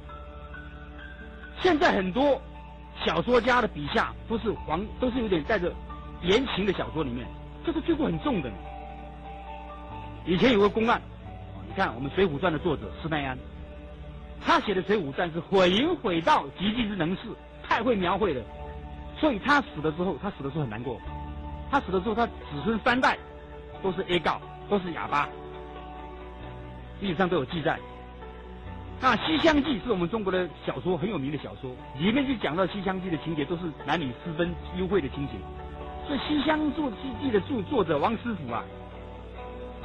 现在很多小说家的笔下都是有点带着言情的小说里面，这是罪过很重的。以前有个公案，你看我们《水浒传》的作者施耐庵，他写的《水浒传》是毁淫毁盗，极尽之能事，太会描绘了。所以他死的时候很难过。他死的时候，他子孙3代都是 A 告，都是哑巴，历史上都有记载。那《西厢记》是我们中国的小说，很有名的小说，里面就讲到《西厢记》的情节都是男女私奔幽会的情形。所以《西厢记》的作者王师傅啊，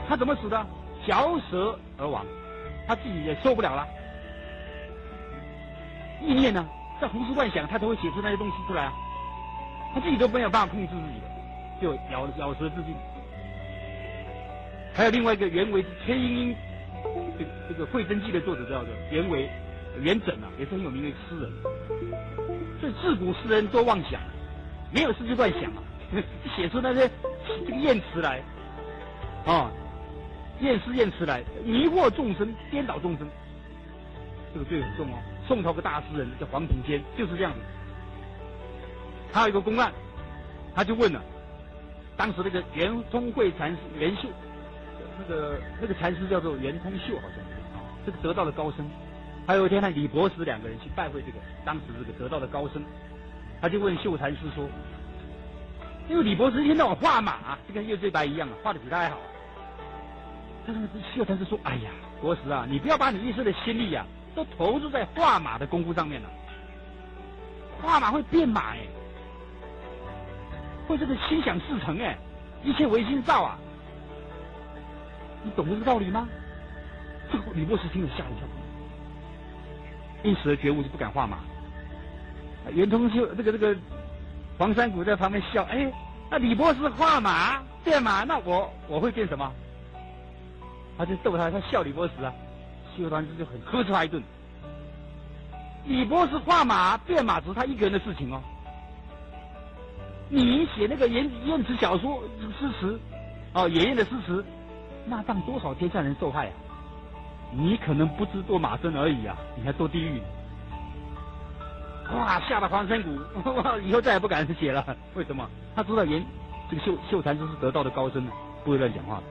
他怎么死的？嚼舌而亡，他自己也受不了了。意念呢，在胡思乱想，他都会写出那些东西出来啊，他自己都没有办法控制自己的，就咬舌自尽。还有另外一个袁维之崔莺莺。这个《会真记》的作者叫做元稹啊，也是很有名的诗人。所以自古诗人多妄想，没有事就乱想啊，写出那些这个艳词来，艳诗艳词来，迷惑众生，颠倒众生，这个罪很重哦。宋朝个大诗人叫黄庭坚，就是这样子。还有一个公案，他就问了，当时那个圆通会禅师袁秀。那个禅师叫做袁通秀，好像这个得道的高僧。还有一天呢，李博士2个人去拜会这个当时这个得道的高僧，他就问秀禅师说：“因为李博士一天到晚画马，就跟月醉白一样啊，画的比他还好。”但是秀禅师说：“哎呀，博士啊，你不要把你一生的心力啊，都投入在画马的功夫上面了。画马会变马哎，会这个心想事成哎，一切唯心造啊。你懂这个道理吗？”这个李博士听了吓一跳，一时的觉悟是不敢画马。袁通秀这个黄山谷在旁边笑，那李博士画马变马，那我会变什么？他就逗他笑李博士啊。秀禅师就很呵斥他一顿。李博士画马变马只是他一个人的事情哦。你写那个言辞小说诗词，演绎的诗词。那让多少天下人受害啊！你可能不知堕马身而已啊，你还堕地狱。哇，吓得黄山谷，以后再也不敢写了。为什么？他知道这个秀禅师是得道的高僧，不会乱讲话的，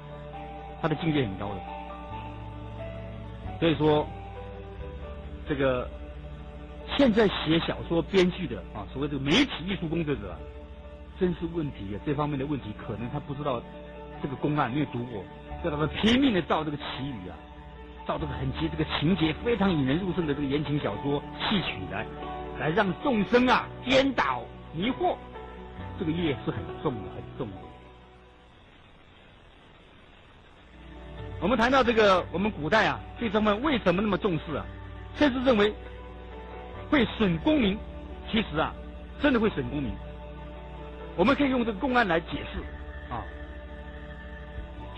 他的境界很高的。所以说，这个现在写小说编剧的啊，所谓这个媒体艺术工作者，真是问题啊！这方面的问题，可能他不知道这个公案，没有读过，叫他们拼命的造这个奇语啊，造这个这个情节非常引人入胜的这个言情小说戏曲来让众生啊颠倒迷惑，这个业是很重的，很重的。我们谈到这个，我们古代啊，对他们为什么那么重视啊？甚至认为会损功名，其实啊，真的会损功名。我们可以用这个公案来解释啊。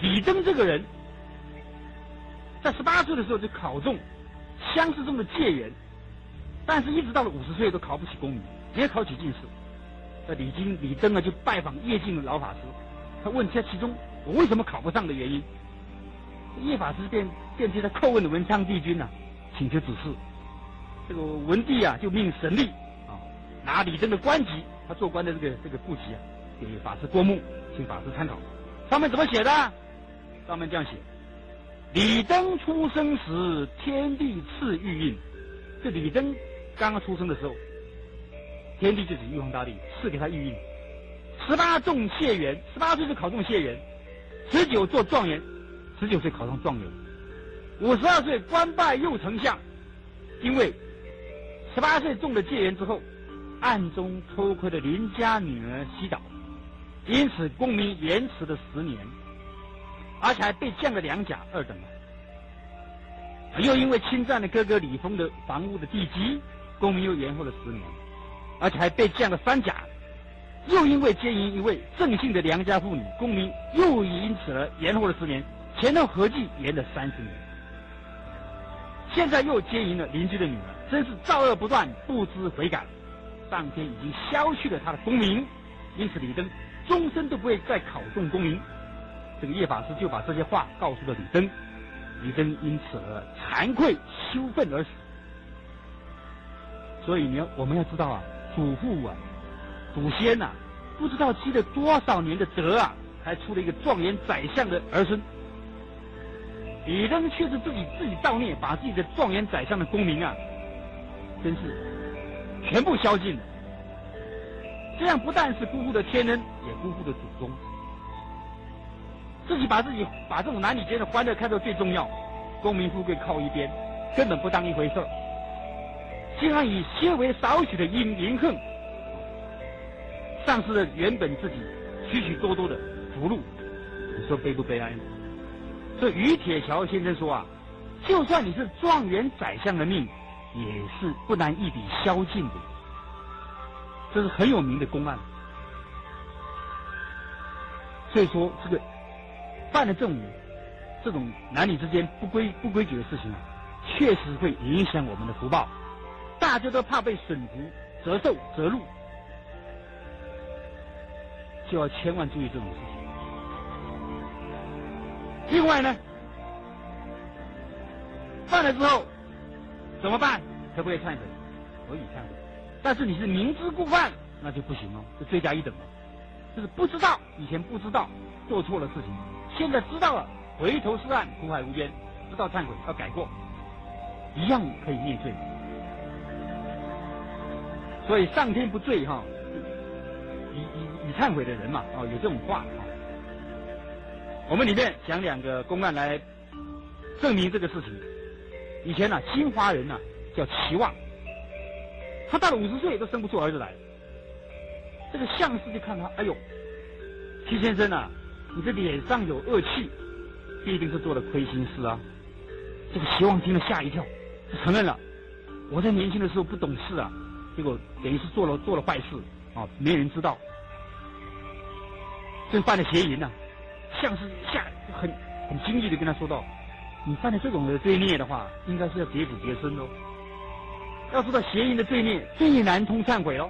李登这个人，在18岁的时候就考中乡试中的解元，但是一直到了50岁都考不起功名，也考起进士。那李登啊，就拜访叶净老法师，他问他其中我为什么考不上的原因。叶法师便替他叩问了文昌帝君啊，请求指示。这个文帝啊，就命神力啊，拿李登的官籍，他做官的这个户籍啊，给法师过目，请法师参考。上面怎么写的？上面这样写：李登出生时，天地赐玉印。这李登刚刚出生的时候，天地就是玉皇大帝赐给他玉印。18中解元，18岁就考中解元，19做状元，19岁考上状元，52岁官拜右丞相。因为18岁中了解元之后，暗中偷窥了邻家女儿西岛，因此功名延迟了10年，而且还被降了2甲2等。又因为侵占了哥哥李丰的房屋的地基，功名又延后了10年，而且还被降了3甲。又因为奸淫一位郑姓的良家妇女，功名又因此而延后了10年，前后合计延了30年。现在又奸淫了邻居的女儿，真是造恶不断，不知悔改。上天已经消去了他的功名，因此李登终身都不会再考中功名。这个叶法师就把这些话告诉了李登，李登因此而惭愧羞愤而死。所以我们要知道啊，祖父啊、祖先啊，不知道积了多少年的德啊，才出了一个状元宰相的儿孙。李登却是自己造孽，把自己的状元宰相的功名啊，真是全部消尽了。这样不但是辜负了天恩，也辜负了祖宗。自己把这种男女间的欢乐看作最重要，功名富贵靠一边，根本不当一回事，竟然以些微少许的淫恨，丧失了原本自己许许多多的福禄，你说悲不悲哀呢？所以于铁桥先生说啊，就算你是状元宰相的命，也是不难一笔消尽的。这是很有名的公案。所以说，这个犯了这种男女之间不规矩的事情啊，确实会影响我们的福报。大家都怕被损福、折寿、折禄，就要千万注意这种事情。另外呢，犯了之后怎么办？可不可以忏悔？可以忏悔。但是你是明知故犯，那就不行了，是罪加一等了。就是不知道，以前不知道做错了事情，现在知道了，回头是岸，苦海无边，知道忏悔要改过，一样可以灭罪。所以上天不罪哈，以忏悔的人嘛，有这种话啊。我们里面讲2个公案来证明这个事情。以前金华人叫齐望，他到了50岁都生不出儿子来。这个相士就看他，哎呦，齐先生你这脸上有恶气，必定是做了亏心事啊。这个齐望听了吓一跳，就承认了，我在年轻的时候不懂事啊，结果等于是做了坏事啊，没人知道，真犯了邪淫啊。相士很惊异的跟他说道，你犯了这种的罪孽的话，应该是要劫子劫孙喽。要知道邪淫的罪孽最难通忏悔喽，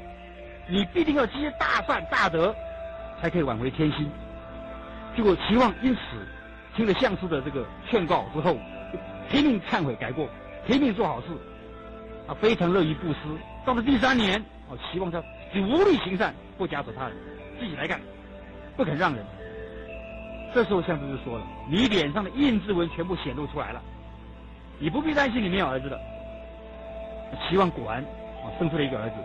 你必定要积大善大德，才可以挽回天心。结果齐望因此听了相士的这个劝告之后，拼命忏悔改过，拼命做好事，非常乐于布施。到了第3年，齐望他独立行善，不假手他人，自己来干，不肯让人。这时候相士就说了，你脸上的印字纹全部显露出来了，你不必担心你没有儿子了。齐望果然生出了一个儿子，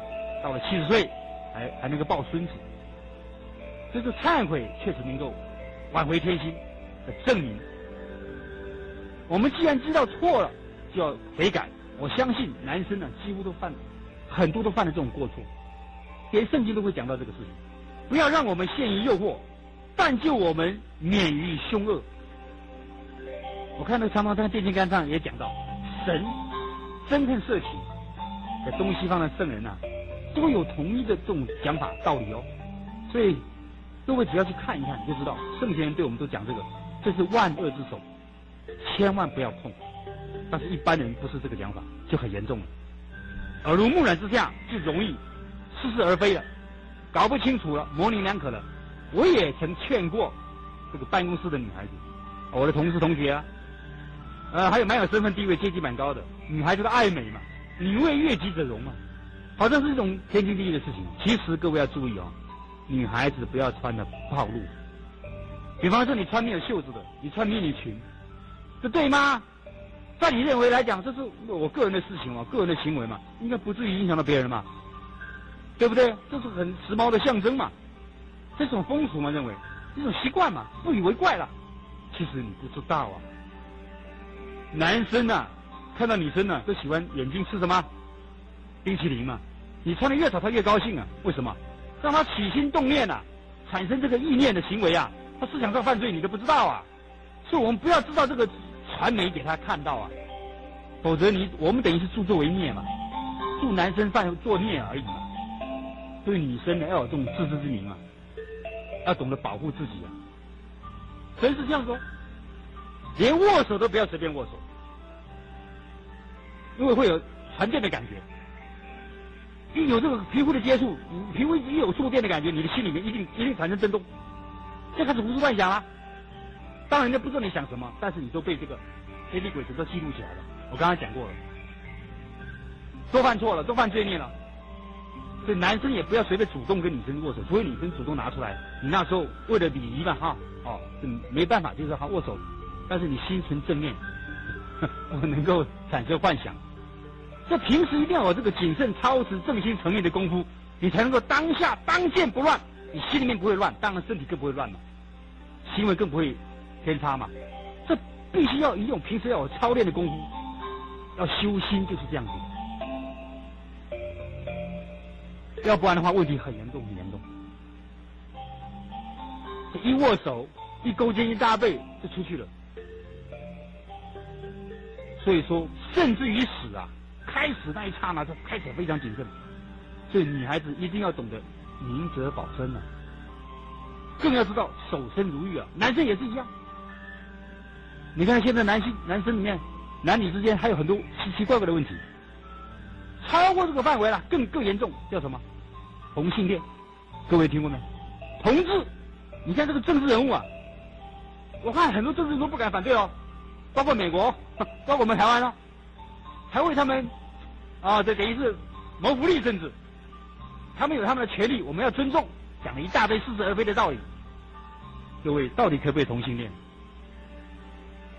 到了70岁还能够抱孙子，所以说忏悔确实能够挽回天心的证明。我们既然知道错了，就要悔改。我相信男生呢，几乎很多都犯了这种过错，连圣经都会讲到这个事情。不要让我们陷于诱惑，但救我们免于凶恶。我看到常常在电线杆上也讲到，神憎恨色情，在东西方的圣人啊，都有同一的这种讲法道理哦。所以各位只要去看一看，你就知道圣贤人对我们都讲这是万恶之首，千万不要碰。但是一般人不是这个讲法，就很严重了。耳濡目染之下，就容易似是而非了，搞不清楚了，模棱两可了。我也曾劝过这个办公室的女孩子，我的同事同学啊，还有蛮有身份地位、阶级蛮高的女孩子的爱美嘛，女为悦己者容嘛，好像是一种天经地义的事情。其实各位要注意哦，女孩子不要穿的暴露。比方说你穿没有袖子的，你穿迷你裙，这对吗？在你认为来讲，这是我个人的事情嘛，个人的行为嘛，应该不至于影响到别人嘛，对不对？这是很时髦的象征嘛，这种风俗嘛，认为这种习惯嘛，不以为怪了。其实你不知道啊，男生啊，看到女生啊，都喜欢眼睛吃什么冰淇淋嘛。你穿的越少，他越高兴啊。为什么？让他起心动念啊，产生这个意念的行为啊，他思想上犯罪，你都不知道啊。所以我们不要知道这个传媒给他看到啊，否则我们等于是助纣为虐嘛，助男生作孽而已嘛。对女生呢要有这种自知之明嘛，要懂得保护自己啊。神是这样说，连握手都不要随便握手，因为会有传电的感觉。一有这个皮肤的接触，皮肤一有触电的感觉，你的心里面一定产生震动，就开始胡思乱想了。当然人家不知道你想什么，但是你都被这个黑厉鬼神都记录起来了。我刚才讲过了，都犯错了，都犯罪孽了。所以男生也不要随便主动跟女生握手，除非女生主动拿出来，你那时候为了礼仪嘛没办法，就是握手，但是你心存正念，不能够产生幻想。这平时一定要有这个谨慎、操持、正心诚意的功夫，你才能够当下当见不乱，你心里面不会乱，当然身体更不会乱嘛，行为更不会偏差嘛。这必须要一种平时要有操练的功夫，要修心，就是这样子。要不然的话，问题很严重，很严重。一握手，一勾肩，一搭背就出去了。所以说，甚至于死啊，开始那一刹那，就开始非常谨慎。所以女孩子一定要懂得明哲保身啊，更要知道守身如玉啊。男生也是一样。你看现在男生里面，男女之间还有很多奇奇怪怪的问题。超过这个范围了，更严重，叫什么？同性恋。各位听过没？同志，你看这个政治人物啊，我看很多政治人都不敢反对哦，包括美国，包括我们台湾哦，还为他们这等于是谋福利政治。他们有他们的权利，我们要尊重，讲了一大堆似是而非的道理。各位，到底可不可以同性恋？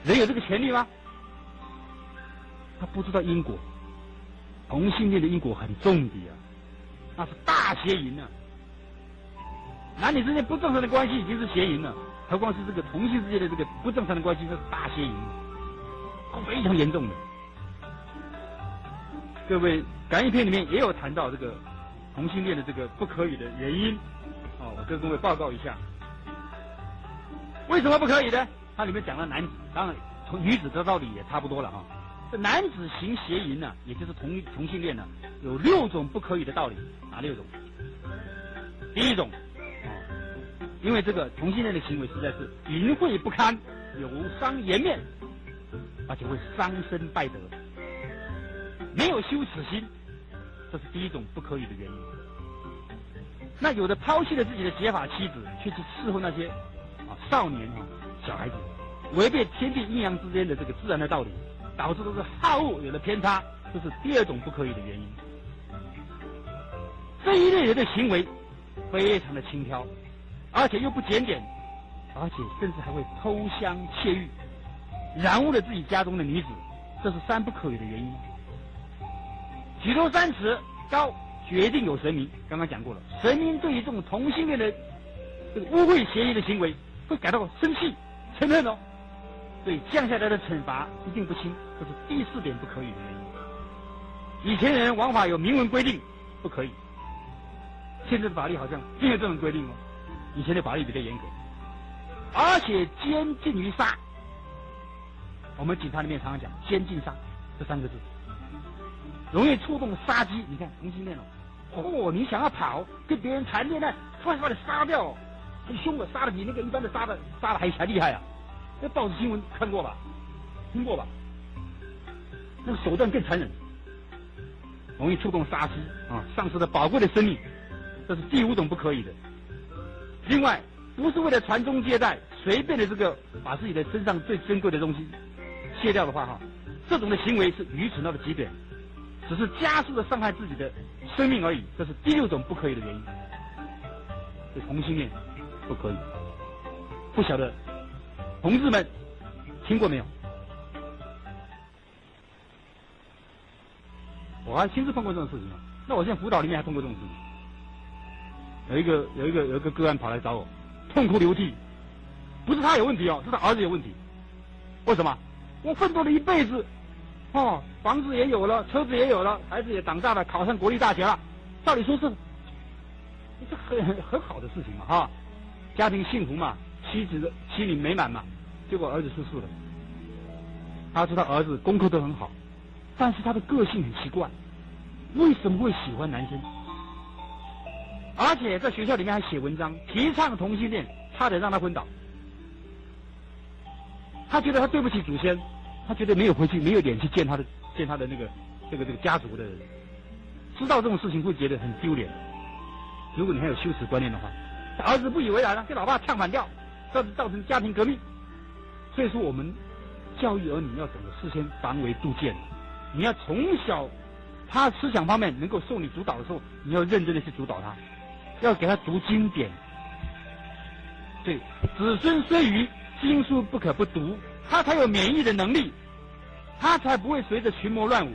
人有这个权利吗？他不知道因果。同性恋的因果很重的啊，那是大邪淫啊！男女之间不正常的关系已经是邪淫了，何况是这个同性之间的这个不正常的关系，那是大邪淫，非常严重的。各位，感应篇里面也有谈到这个同性恋的这个不可以的原因，我跟各位报告一下，为什么不可以呢？它里面讲了男子，当然女子的道理也差不多了哈。这男子行邪淫呢，也就是同性恋呢，有6种不可以的道理，哪6种？第一种，因为这个同性恋的行为实在是淫秽不堪，有伤颜面，而且会伤身败德，没有羞耻心，这是第一种不可以的原因。那有的抛弃了自己的结发妻子，却去伺候那些少年小孩子，违背天地阴阳之间的这个自然的道理，导致都是好恶有了偏差，这是第2种不可以的原因。这一类人的行为非常的轻佻，而且又不检点，而且甚至还会偷香窃玉，染污了自己家中的女子，这是3不可以的原因。举头三尺高，决定有神明。刚刚讲过了，神明对于这种同性恋的这个污秽邪淫的行为，会感到生气、嗔恨哦。所以降下来的惩罚一定不轻，这是第4点不可以的原因。以前人王法有明文规定不可以，现在的法律好像没有这种规定哦。以前的法律比较严格，而且监禁于杀。我们警察里面常常讲监禁杀这3个字，容易触动杀机。你看同性恋哦，你想要跑跟别人谈恋爱，突然把你杀掉哦，很凶的，杀的比那个一般的杀的还厉害啊！那报纸新闻看过吧？听过吧？那个手段更残忍，容易触动杀机啊，丧失了宝贵的生命，这是第5种不可以的。另外，不是为了传宗接代，随便的这个把自己的身上最珍贵的东西卸掉的话哈，这种的行为是愚蠢到了极点，只是加速的伤害自己的生命而已，这是第6种不可以的原因。这同性恋不可以，不晓得同志们听过没有？我还亲自碰过这种事情啊。那我现在辅导里面还碰过这种事情。有一个个案跑来找我，痛哭流涕，不是他有问题哦，是他儿子有问题。为什么？我奋斗了一辈子，哦，房子也有了，车子也有了，孩子也长大了，考上国立大学了，照理说是，这很好的事情嘛，哈，家庭幸福嘛，妻女美满嘛。结果儿子出事了。他说他儿子功课都很好，但是他的个性很奇怪，为什么会喜欢男生？而且在学校里面还写文章提倡同性恋，差点让他昏倒。他觉得他对不起祖先，他觉得没有回去，没有脸去见他的那个这个家族的人，知道这种事情会觉得很丢脸。如果你还有羞耻观念的话，他儿子不以为然了，跟老爸唱反调，造成家庭革命。所以说我们教育儿女要懂得事先防微杜渐，你要从小他思想方面能够受你主导的时候，你要认真的去主导他，要给他读经典。对，子孙虽愚，经书不可不读，他才有免疫的能力，他才不会随着群魔乱舞，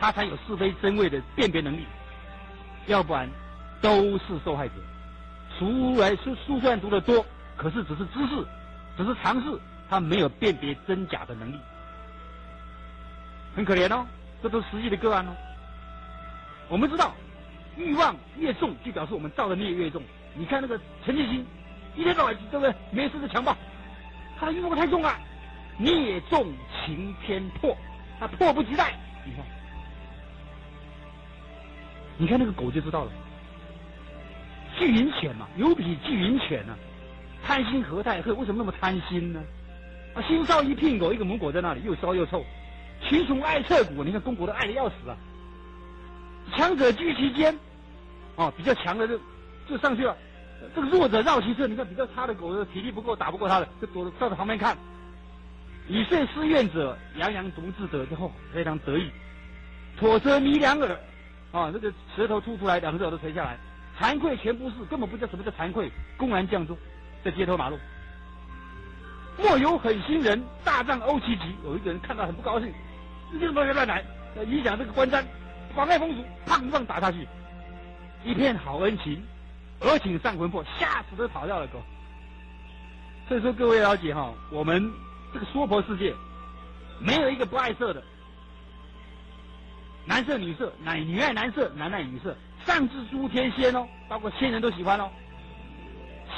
他才有是非真伪的辨别能力，要不然都是受害者。书虽然读得多，可是只是知识，只是常识，他没有辨别真假的能力，很可怜哦。这都是实际的个案哦。我们知道，欲望越重，就表示我们造的孽越重。你看那个陈继兴，一天到晚对不对？没事就强暴，他的欲望太重了，孽重情偏迫，他迫不及待。你看那个狗就知道了，巨灵犬嘛，有比巨灵犬啊，贪心何太赫？为什么那么贪心呢？啊，心烧一聘狗，一个母狗在那里，又烧又臭。群雄爱彻骨，你看公狗都爱得要死啊！强者居其间，哦，比较强的就上去了。这个弱者绕其侧，你看比较差的狗体力不够，打不过他的，就躲到旁边看。以遂思愿者，洋洋独自得之后，非常得意。妥舌迷两耳，啊，这个舌头吐出来，两只耳朵垂下来，惭愧全不是，根本不知道什么叫惭愧，公然降坐在街头马路。莫有狠心人，大杖殴其脊。有一个人看到很不高兴，你怎么乱来？影响这个观瞻，妨碍风俗，胖棒打下去。一片好恩情，俄请上魂魄，吓死都跑掉了狗。所以说各位了解哈，我们这个娑婆世界没有一个不爱色的，男色女色，女爱男色，男爱女色，上至诸天仙哦，包括仙人都喜欢哦，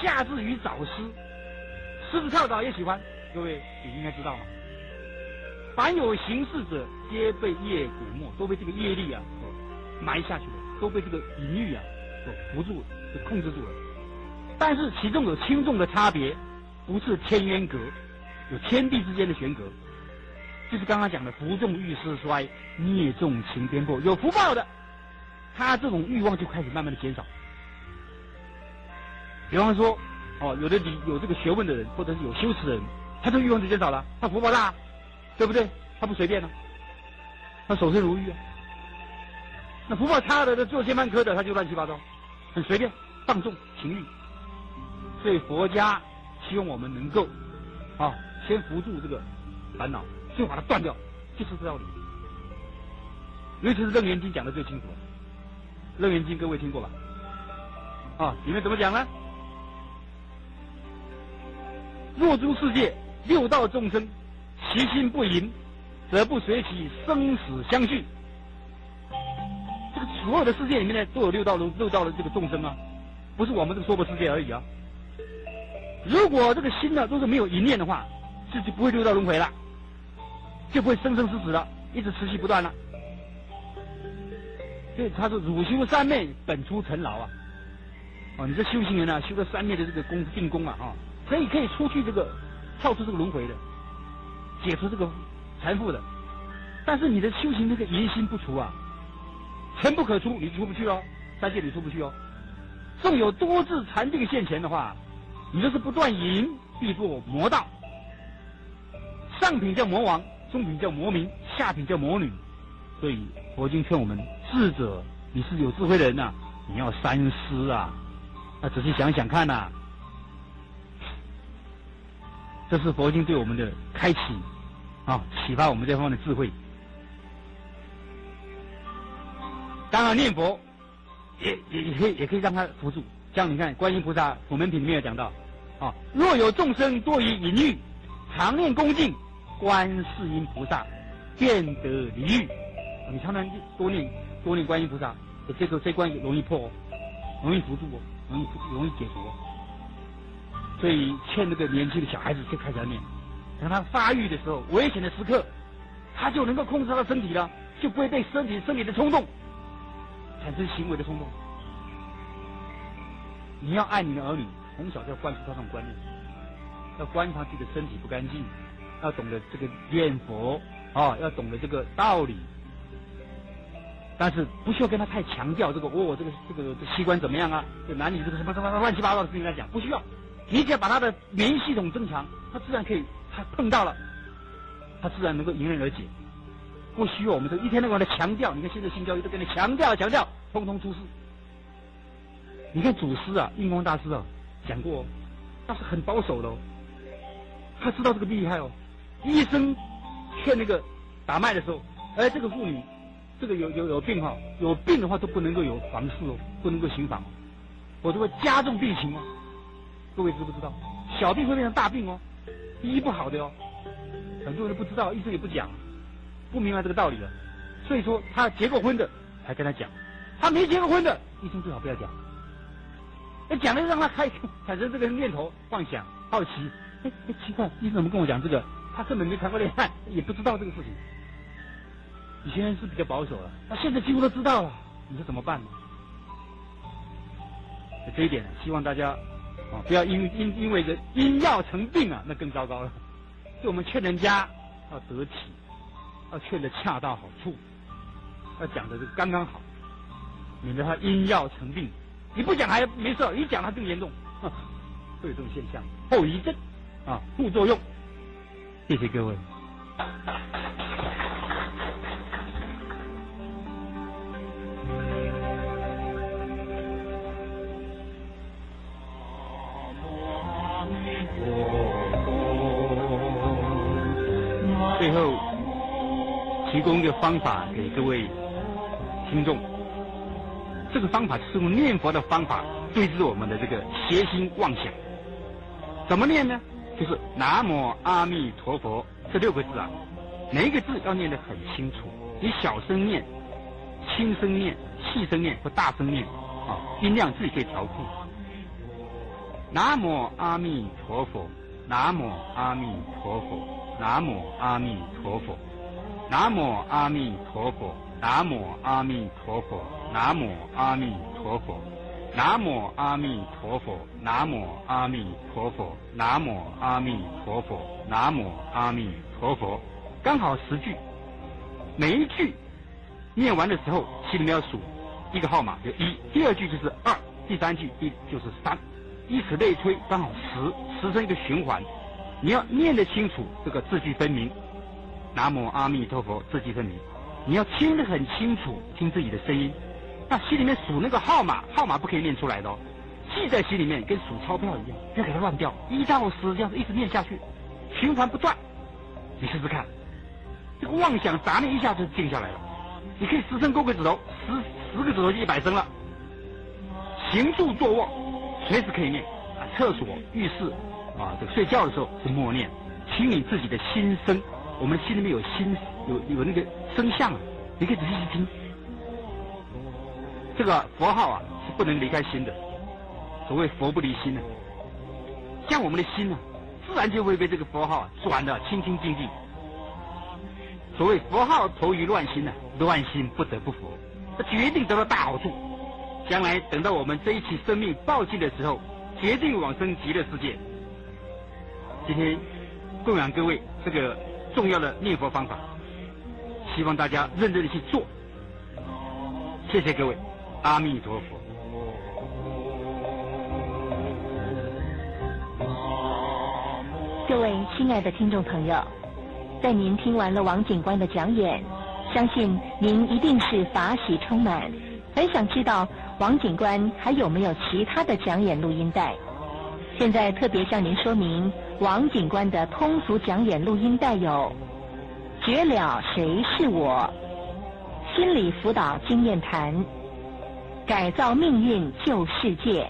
下至于藻丝。狮子跳蚤也喜欢，各位也应该知道嘛。凡有行事者，皆被业蛊没，都被这个业力啊埋下去了，都被这个淫欲啊所扶住、所控制住了。但是其中有轻重的差别，不是天渊隔，有天地之间的悬隔。就是刚刚讲的福重欲失衰，孽重情偏迫。有福报的，他这种欲望就开始慢慢的减少。比方说，哦，有这个学问的人，或者是有修持的人，他这欲望就减少了，他福报大，对不对？他不随便了，他守身如玉啊。那福报差的，做仙班科的，他就乱七八糟，很随便，放纵情欲。所以佛家希望我们能够先扶住这个烦恼，就把它断掉，就是这道理。尤其是《楞严经》讲的最清楚了，《楞严经》各位听过吧？里面怎么讲呢？若诸世界六道众生，其心不淫，则不随其生死相续。这个所有的世界里面呢，都有六道的这个众生啊，不是我们这个娑婆世界而已啊。如果这个心呢都是没有淫念的话，就不会六道轮回了，就不会生生死死了，一直持续不断了。所以他说汝修三昧，本出尘劳啊。你这修行人啊，修了三昧的这个功夫定功啊，可以出去跳出这个轮回的，解除这个缠缚的。但是你的修行这个淫心不除啊，尘不可出，你出不去哦，三界里出不去哦。纵有多智禅定现前的话，你就是不断淫，必堕魔道。上品叫魔王，中品叫魔民，下品叫魔女。所以佛经劝我们，智者，你是有智慧的人啊，你要三思啊，仔细想想看啊。这是佛经对我们的开启启发我们这方面的智慧。当然念佛也可以让他辅助。像你看观音菩萨普门品里面有讲到若有众生多于淫欲，常念恭敬观世音菩萨，便得离欲。你常常多念观音菩萨，这关容易破容易辅助容易解除所以劝这个年轻的小孩子就开始要念，等他发育的时候，危险的时刻，他就能够控制他的身体了，就不会被身体的冲动产生行为的冲动。你要爱你的儿女，从小就要灌输他这种观念，要观察自己的身体不干净，要懂得这个念佛要懂得这个道理。但是不需要跟他太强调这个这个器官怎么样啊，这男女这个什么乱七八糟的事情来讲，不需要。你只要把他的免疫系统增强，他自然可以，他碰到了，他自然能够迎刃而解。不需要我们一天到晚的强调。你看现在性教育都跟你强调，通通出事。你看祖师印光大师讲过他是很保守的他知道这个厉害医生劝那个打脉的时候，这个妇女这个有病有病的话都不能够有房事不能够行房否则会加重病情各位知不知道？小病会变成大病医不好的很多人都不知道，医生也不讲，不明白这个道理了。所以说他结过婚的才跟他讲，他没结过婚的医生最好不要讲。讲了让他产生这个念头幻想好奇，奇怪，医生怎么跟我讲这个？他根本没谈过恋爱，也不知道这个事情。以前是比较保守了，那现在几乎都知道了，你说怎么办呢？这一点希望大家不要因为这因药成病那更糟糕了。所以我们劝人家要得体，要劝得恰到好处，要讲的这个刚刚好，免得他因药成病。你不讲还没事，一讲它更严重，会有这种现象，后遗症副作用。谢谢各位。最后提供一个方法给各位听众。这个方法是用念佛的方法对治我们的这个邪心妄想。怎么念呢？就是南无阿弥陀佛这6个字每一个字要念得很清楚，你小声念、轻声念、细声念或大声念音量自己可以调控。南无阿弥陀佛，南无阿弥陀佛，南无阿弥陀佛，南无阿弥陀佛，南无阿弥陀佛，南无阿弥陀佛，南无阿弥陀佛，南无阿弥陀佛，南无阿弥陀佛，南无阿弥陀佛，刚好10句。每一句念完的时候，心里面要数一个号码，就1，第2句就是2，第3句就是3，以此类推，刚好10成一个循环。你要念得清楚，这个字句分明。南无阿弥陀佛，字句分明。你要听得很清楚，听自己的声音。那心里面数那个号码不可以念出来的记在心里面，跟数钞票一样，不要给它乱掉。1到10这样子一直念下去，循环不断。你试试看，这个妄想杂念一下就静下来了。你可以10声勾鬼指头，10个指头就100声了。行住坐卧，随时可以念啊。厕所、浴室啊，这个睡觉的时候是默念，听你自己的心声。我们心里面有心，有那个声相啊，你可以仔细去听。这个佛号啊是不能离开心的，所谓佛不离心呢。像我们的心呢，自然就会被这个佛号转得清清净净。所谓佛号投于乱心呢，乱心不得不佛，这决定得到大好处。将来等到我们这一期生命报尽的时候，决定往生极乐世界。今天供养各位这个重要的念佛方法，希望大家认真的去做。谢谢各位，阿弥陀佛。各位亲爱的听众朋友，在您听完了王警官的讲演，相信您一定是法喜充满，很想知道王警官还有没有其他的讲演录音带。现在特别向您说明，王警官的通俗讲演录音带有绝了谁是我、心理辅导经验谈、改造命运救世界、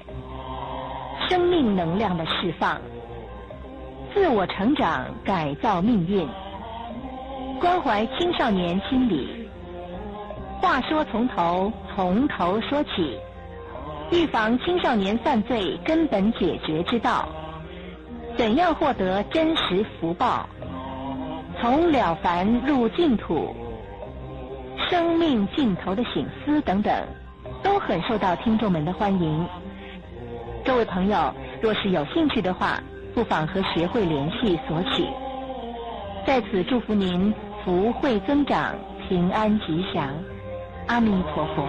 生命能量的释放、自我成长改造命运、关怀青少年心理、话说从头说起、预防青少年犯罪根本解决之道、怎样获得真实福报、从了凡入净土、生命尽头的省思等等，都很受到听众们的欢迎。各位朋友，若是有兴趣的话，不妨和学会联系索取。在此祝福您福慧增长，平安吉祥，阿弥陀佛。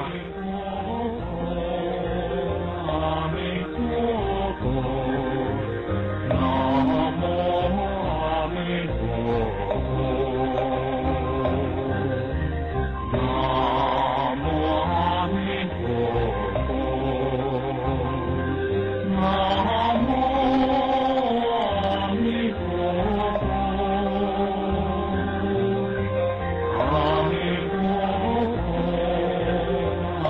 阿弥陀佛，南无阿弥陀佛，南无阿弥陀佛，南无阿弥陀佛，阿弥陀佛，阿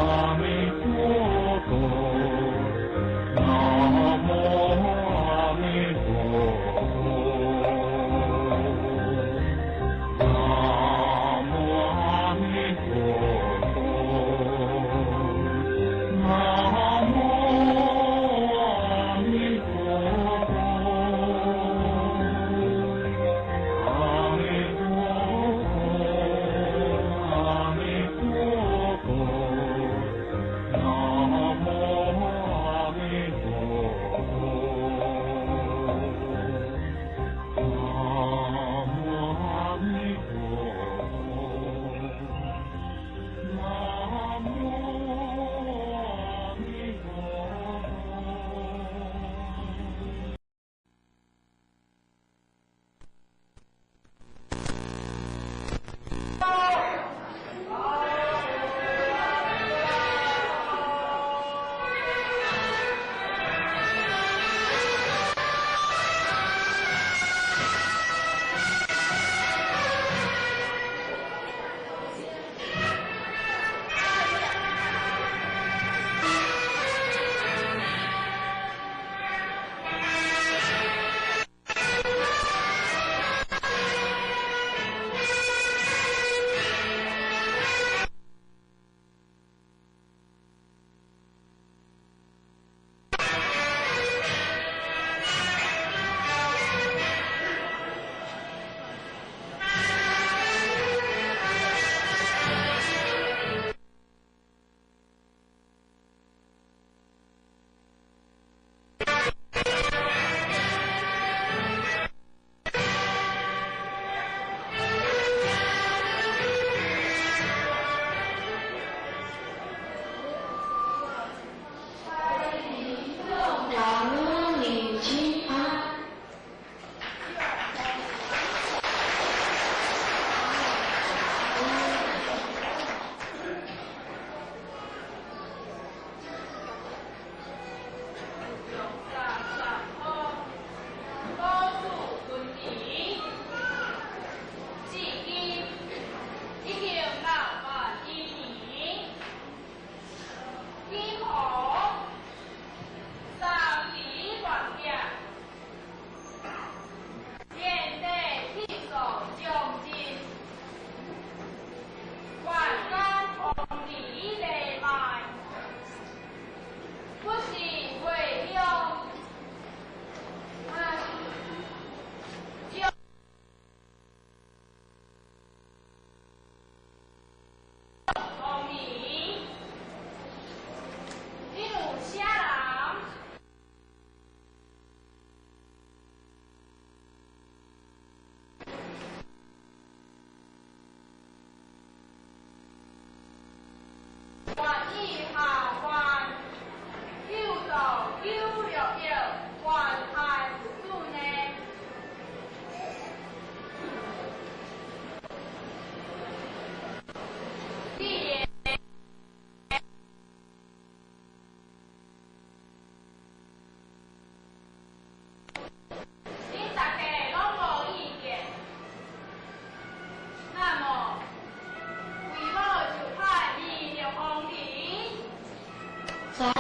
三。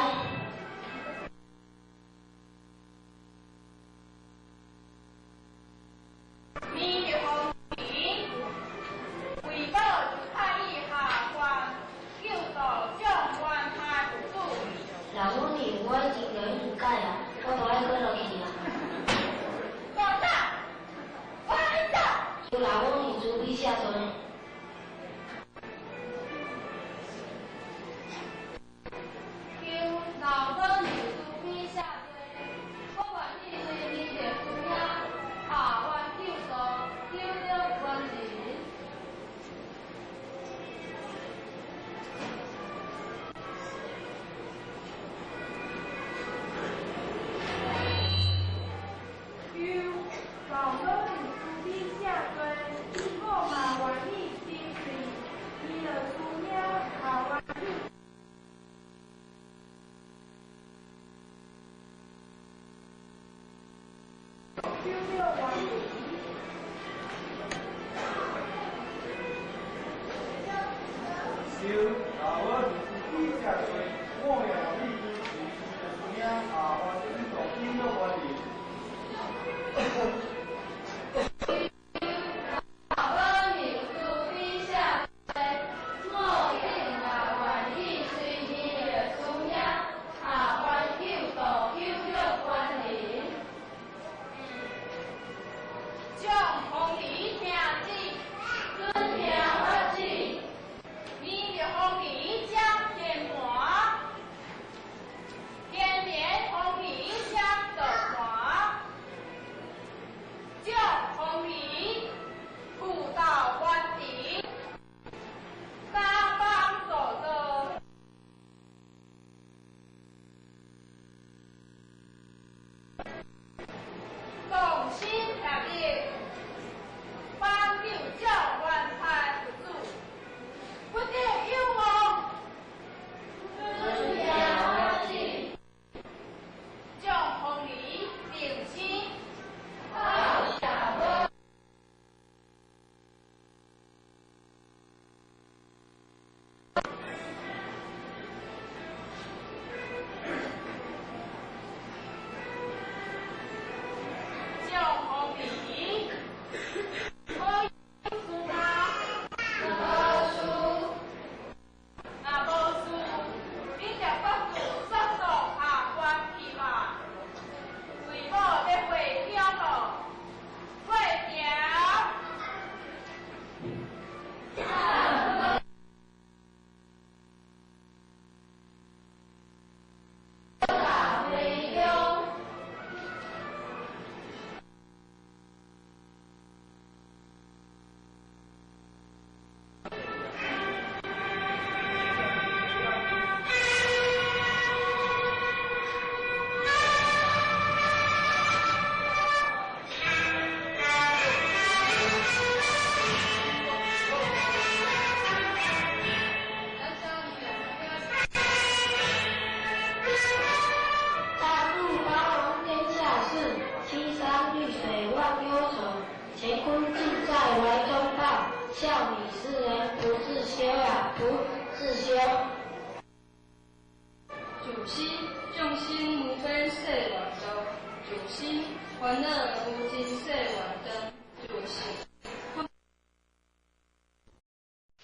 明日风平，为保就太医下官，救到状元太府主。老母你我已经有意改啊，我都爱过落去啊。老大，我爱走。有老母你准备下船。老母你准备下船，我愿意随你的主呀，下官救到救了官人。老母你准备下船，我嘛愿意跟随你的主呀，下官救。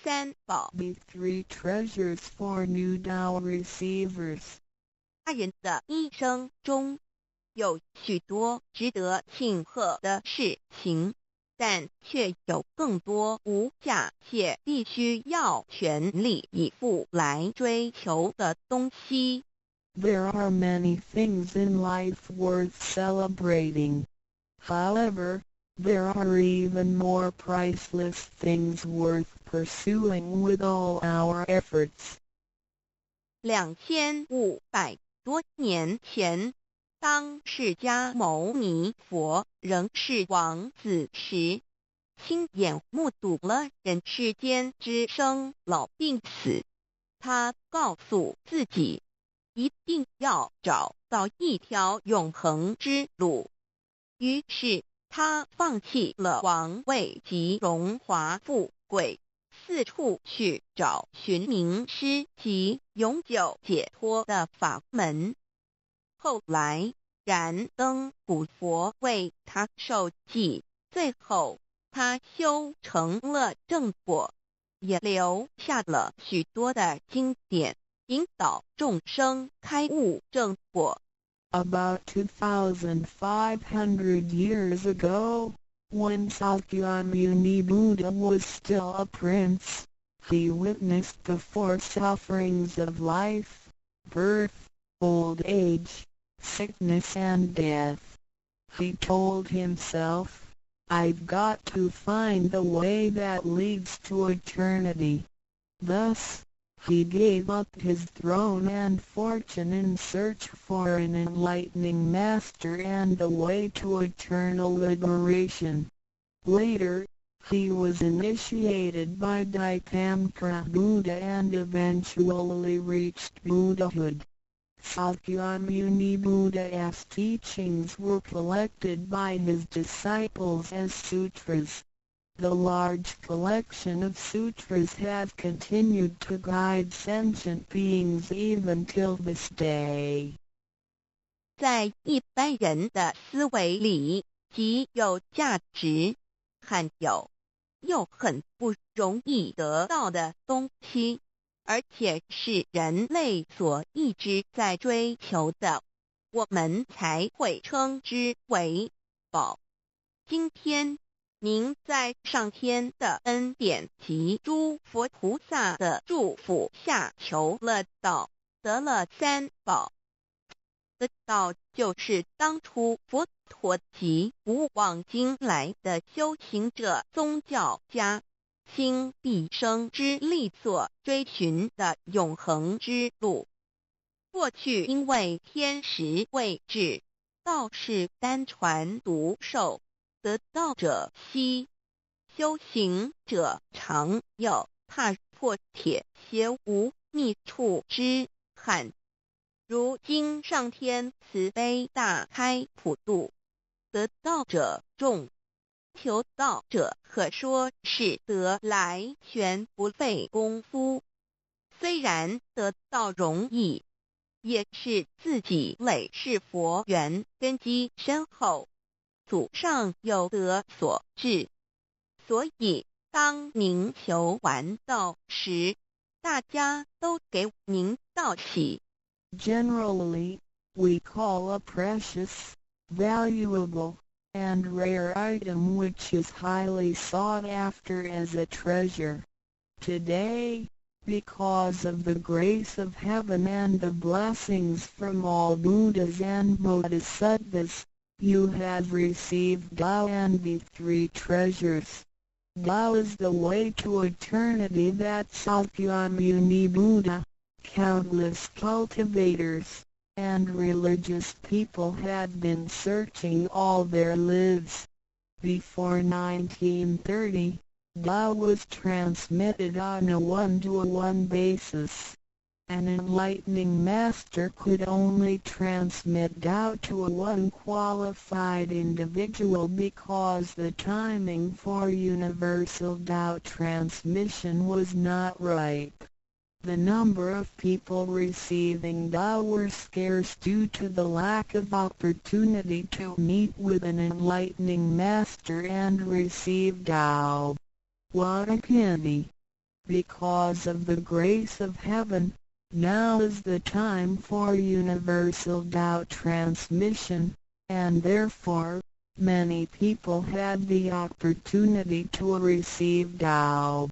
三宝 Three treasures for new doll receivers。大人的一生中有许多值得庆贺的事情，但却有更多无价且必须要全力以赴来追求的东西。There are many things in life worth celebrating. However, there are even more priceless things worth pursuing with all our efforts. 2500多年前，当释迦牟尼佛仍是王子时，亲眼目睹了人世间之生老病死。他告诉自己，一定要找到一条永恒之路。于是他放弃了王位及荣华富贵，四处去找寻名师及永久解脱的法门。后来燃灯古佛为他受记，最后他修成了正果，也留下了许多的经典，引导众生开悟正果。About 2,500 years ago, when Sakyamuni Buddha was still a prince, he witnessed the four sufferings of life: birth, old age, sickness and death. He told himself, "I've got to find the way that leads to eternity." Thus, he gave up his throne and fortune in search for an enlightening master and a way to eternal liberation. Later, he was initiated by Daikamkara Buddha and eventually reached Buddhahood. Sakyamuni Buddha's teachings were collected by his disciples as sutras. The large collection of sutras has continued to guide sentient beings even till this day. 在一般人的思维里，极有价值、罕有又很不容易得到的东西，而且是人类所一直在追求的，我们才会称之为宝。今天您在上天的恩典及诸佛菩萨的祝福下求了道，得了三宝。这道就是当初佛陀及古往今来的修行者、宗教家倾毕生之力所追寻的永恒之路。过去因为天时未至，道是单传独授，得道者稀，修行者常有，踏破铁鞋无觅处之憾。如今上天慈悲大开普渡，得道者众，求道者可说是得来全不费功夫。虽然得道容易，也是自己累世佛缘根基深厚，祖上有德所致。所以当您求完道时，大家都给您道喜。Generally, we call a precious, valuable, and rare item which is highly sought after as a treasure. Today, because of the grace of heaven and the blessings from all Buddhas and Bodhisattvas, you have received Tao and the three treasures. Tao is the way to eternity that Sakyamuni Buddha, countless cultivators, and religious people had been searching all their lives. Before 1930, Tao was transmitted on a one-to-one basis. An enlightening master could only transmit Tao to a one qualified individual because the timing for universal Tao transmission was not ripe. The number of people receiving Tao were scarce due to the lack of opportunity to meet with an enlightening master and receive Tao. What a pity! Because of the grace of heaven, now is the time for universal Tao transmission, and therefore, many people had the opportunity to receive Tao.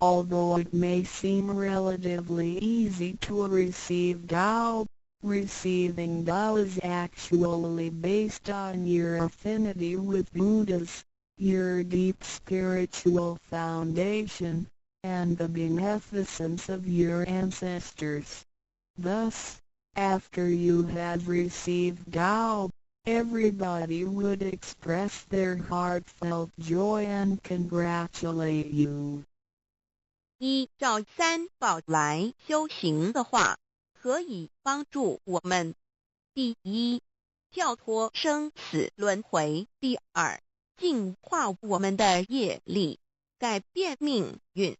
Although it may seem relatively easy to receive Tao, receiving Tao is actually based on your affinity with Buddhas, your deep spiritual foundation, and the beneficence of your ancestors. Thus, after you had received Tao, everybody would express their heartfelt joy and congratulate you. 依照三宝来修行的话，可以帮助我们：第一，跳脱生死轮回；第二，净化我们的业力，改变命运；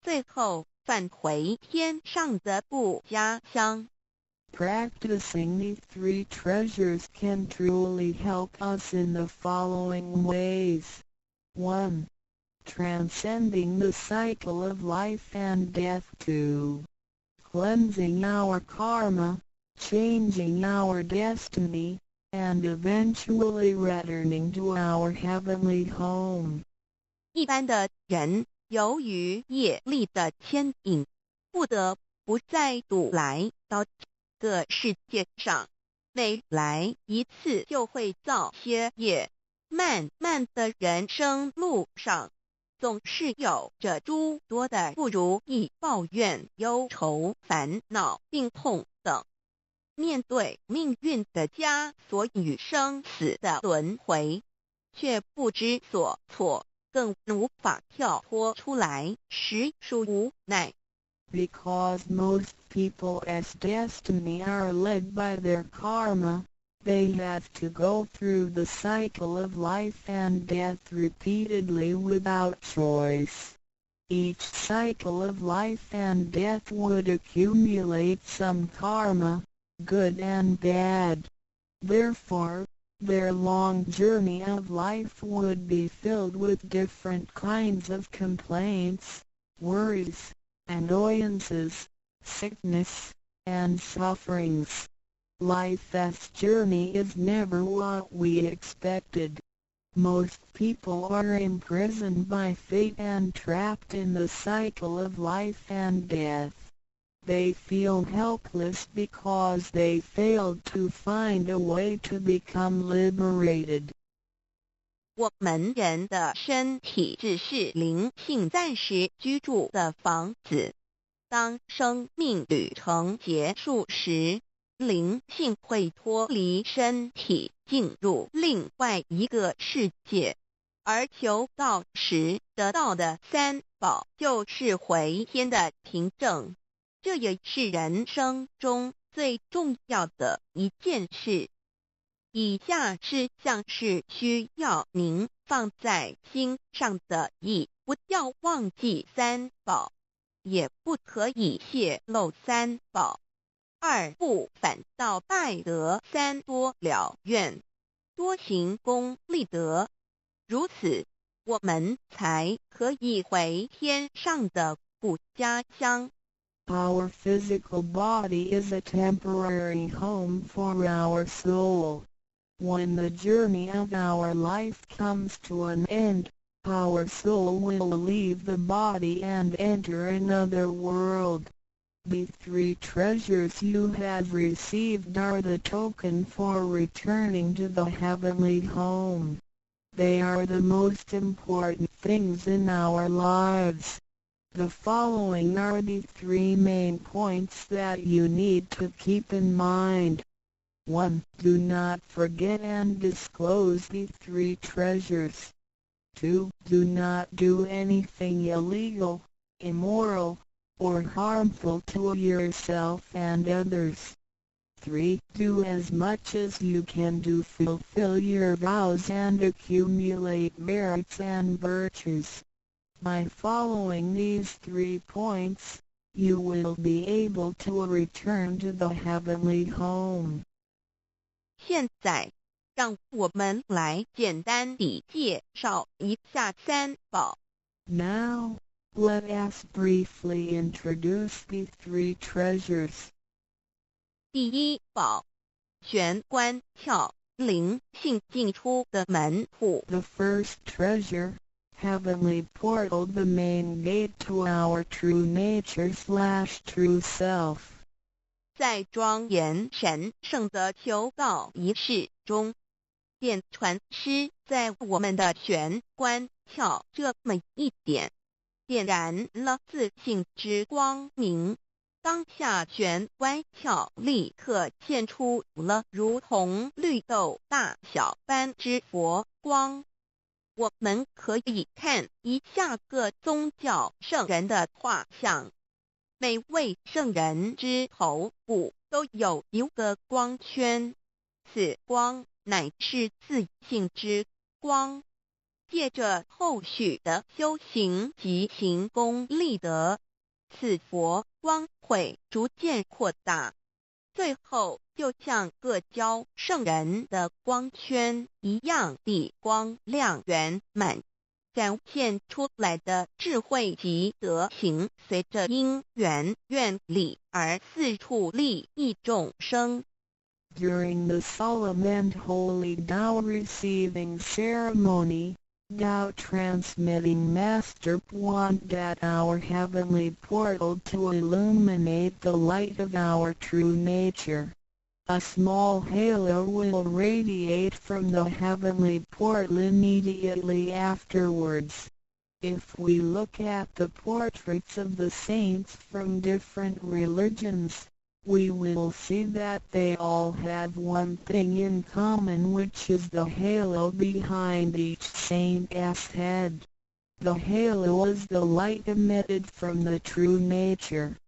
最后返回天上的故家乡。Practicing these three treasures can truly help us in the following ways. 1. Transcending the cycle of life and death. 2. Cleansing our karma, changing our destiny, and eventually returning to our heavenly home. 一般的人由于业力的牵引，不得不再度来到这个世界上，每来一次就会造些业，漫漫的人生路上，总是有着诸多的不如意、抱怨、忧愁、烦恼、病痛等。面对命运的枷锁与生死的轮回，却不知所措，更无法跳脱出来，实属无奈。Because most people as destiny are led by their karma, they have to go through the cycle of life and death repeatedly without choice. Each cycle of life and death would accumulate some karma, good and bad. Therefore, their long journey of life would be filled with different kinds of complaints, worries, annoyances, sickness, and sufferings. Life's journey is never what we expected. Most people are imprisoned by fate and trapped in the cycle of life and death. They feel helpless because they failed to find a way to become liberated. 我们人的身体只是灵性暂时居住的房子，当生命旅程结束时，灵性会脱离身体，进入另外一个世界，而求道时得到的三宝就是回天的凭证。这也是人生中最重要的一件事。以下是像是需要您放在心上的意，不要忘记三宝，也不可以泄露三宝。2不反倒败德，3多了愿，多行功立德，如此我们才可以回天上的故家乡。Our physical body is a temporary home for our soul. When the journey of our life comes to an end, our soul will leave the body and enter another world. The three treasures you have received are the token for returning to the heavenly home. They are the most important things in our lives. The following are the three main points that you need to keep in mind. 1. Do not forget and disclose the three treasures. 2. Do not do anything illegal, immoral, or harmful to yourself and others. 3. Do as much as you can to fulfill your vows and accumulate merits and virtues. By following these 3 points, you will be able to return to the heavenly home. 现在，让我们来简单地介绍一下三宝。Now, let us briefly introduce the 3 treasures. 第一宝，玄关窍，灵性进出的门户。The first treasure, heavenly portal, the main gate to our true nature/true self. 在庄严神圣的求道仪式中，电传师在我们的玄关窍这么一点，点燃了自信之光明。当下玄关窍立刻现出了如同绿豆大小般之佛光。我们可以看一下各宗教圣人的画像，每位圣人之头部都有一个光圈，此光乃是自信之光。借着后续的修行及行功立德，此佛光会逐渐扩大，最后就像各教圣人的光圈一样地光亮圆满，展现出来的智慧及德行，随着因缘愿力而四处利益众生。During the solemn and holy Tao receiving ceremony, Tao transmitting Master pointed at our heavenly portal to illuminate the light of our true nature. A small halo will radiate from the heavenly portal immediately afterwards. If we look at the portraits of the saints from different religions, we will see that they all have one thing in common, which is the halo behind each saint's head. The halo is the light emitted from the true nature.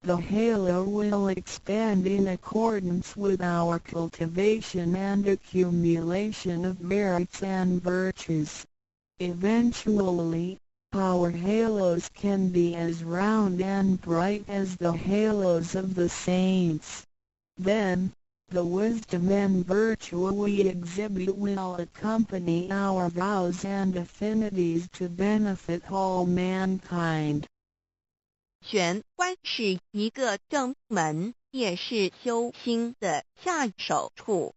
The halo will expand in accordance with our cultivation and accumulation of merits and virtues. Eventually, our halos can be as round and bright as the halos of the saints. Then, the wisdom and virtue we exhibit will accompany our vows and affinities to benefit all mankind. 玄关是一个正门，也是修心的下手处。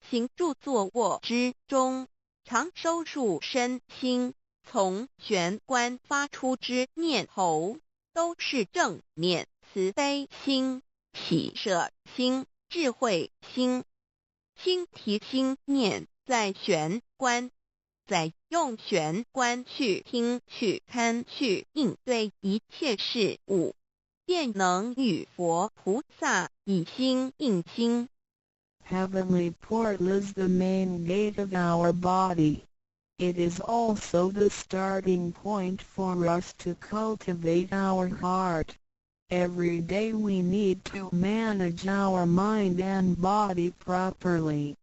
行住坐卧之中，常收束身心，从玄关发出之念头，都是正念、慈悲心、喜舍心、智慧心。心提心念在玄关，再用玄关去听、去看、去应对一切事物，便能与佛菩萨以心应心。Heavenly portal is the main gate of our body. It is also the starting point for us to cultivate our heart. Every day we need to manage our mind and body properly.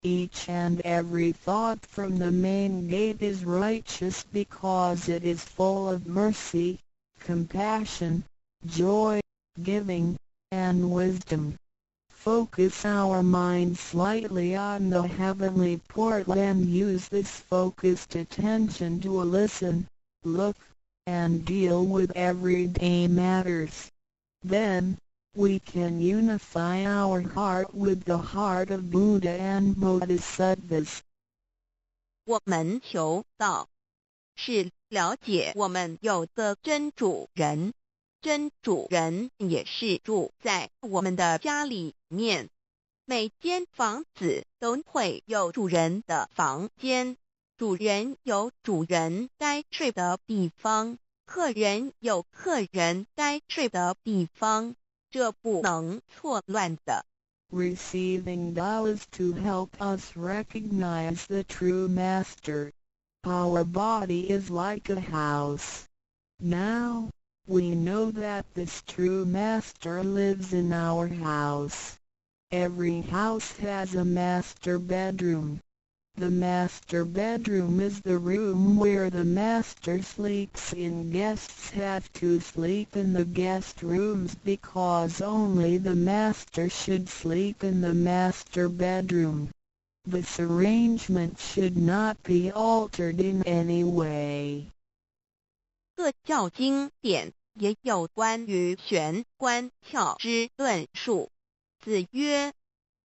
Each and every thought from the main gate is righteous because it is full of mercy, compassion, joy, giving, and wisdom. Focus our mind slightly on the heavenly portal and use this focused attention to listen, look, and deal with everyday matters. Then, we can unify our heart with the heart of Buddha and Bodhisattvas. 我们求道，是了解我们有个真主人，真主人也是住在我们的家里面。每间房子都会有主人的房间，主人有主人该睡的地方，客人有客人该睡的地方，这不能错乱的。Receiving Tao is to help us recognize the true Master. Our body is like a house. Now, we know that this true Master lives in our house. Every house has a master bedroom. The master bedroom is the room where the master sleeps in. Guests have to sleep in the guest rooms because only the master should sleep in the master bedroom. This arrangement should not be altered in any way. 各教经典也有关于玄关窍之论述。子曰：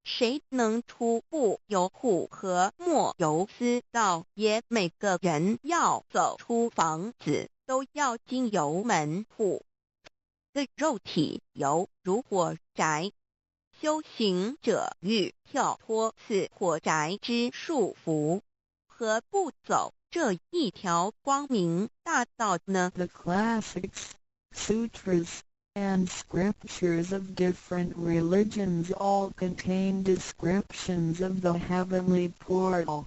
谁能出不由户和莫由私道也？每个人要走出房子，都要经由门户。的肉体犹如火宅，修行者欲跳脱此火宅之束缚，何不走这一条光明大道呢？ The classics, sutras, and scriptures of different religions all contain descriptions of the heavenly portal.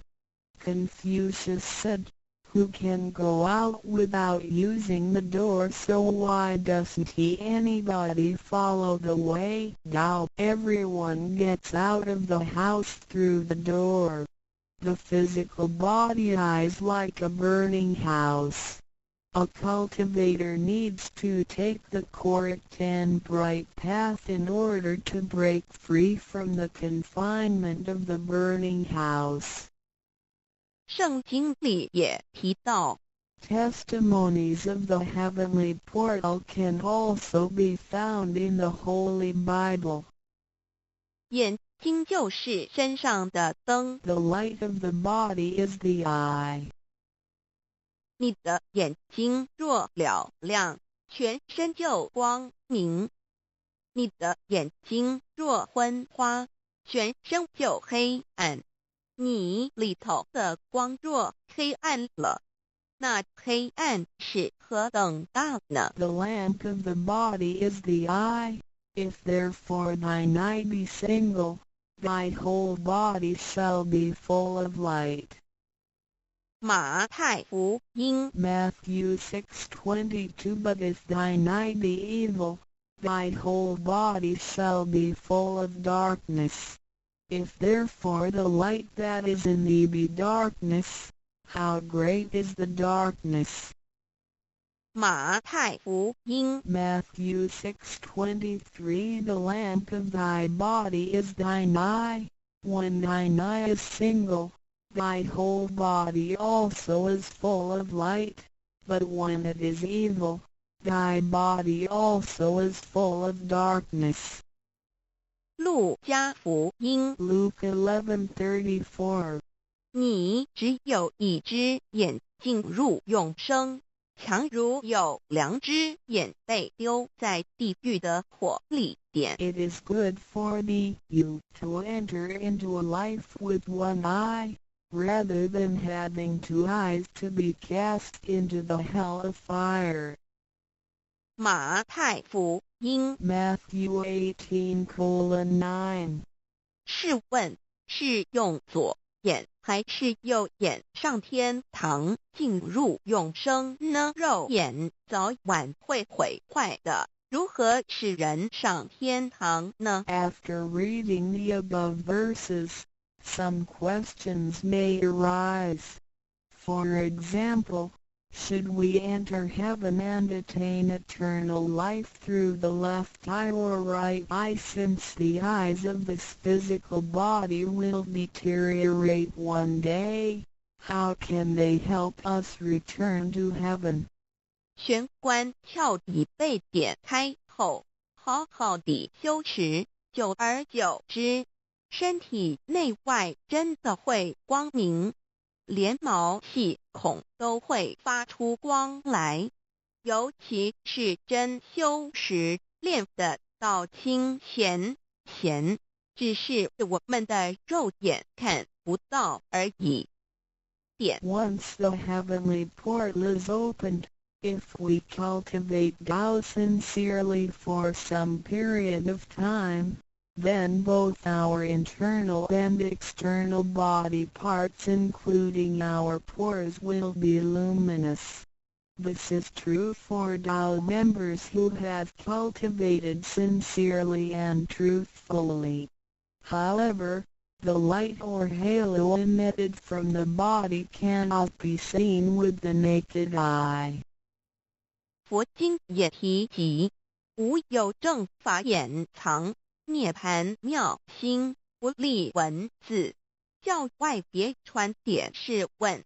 Confucius said, "Who can go out without using the door, so why doesn't anybody follow the way? Now everyone gets out of the house through the door." The physical body is like a burning house. A cultivator needs to take the correct and bright path in order to break free from the confinement of the burning house. 圣经里也提到， Testimonies of the heavenly portal can also be found in the Holy Bible. 眼睛就是身上的灯， The light of the body is the eye. 你的眼睛若嘹亮，全身就光明；你的眼睛若昏花，全身就黑暗。你里头的光若黑暗了，那黑暗是何等大呢？ The lamp of the body is the eye. If therefore thine eye be single, thy whole body shall be full of light. 马太福音 Matthew 6:22 But if thine eye be evil, thy whole body shall be full of darkness. If therefore the light that is in thee be darkness, how great is the darkness? 马太福音 Matthew 6:23 The lamp of thy body is thine eye. When thine eye is single, thy whole body also is full of light. But when it is evil, thy body also is full of darkness. 路加福音 Luke 11:34你只有一只眼进入永生，强如有两只眼被丢在地狱的火里点。 It is good for thee, you, to enter into a life with one eye, rather than having two eyes to be cast into the hell of fire. 马太福音 Matthew 18:9试问是用左眼还是右眼上天堂进入永生呢？肉眼早晚会毁坏的，如何使人上天堂呢？ After reading the above verses, some questions may arise. For example, should we enter heaven and attain eternal life through the left eye or right eye, since the eyes of this physical body will deteriorate one day? How can they help us return to heaven? 玄关窍已被点开后，好好地修持，久而久之，身体内外真的会光明，连毛细孔都会发出光来。尤其是真修持练的到清闲，只是我们的肉眼看不到而已。点 Once the heavenly portal is opened, if we cultivate Tao sincerely for some period of time, then both our internal and external body parts including our pores will be luminous. This is true for Tao members who have cultivated sincerely and truthfully. However, the light or halo emitted from the body cannot be seen with the naked eye. 佛经也提及，无有正法掩藏，涅盘妙心，不立文字，教外别传点是问。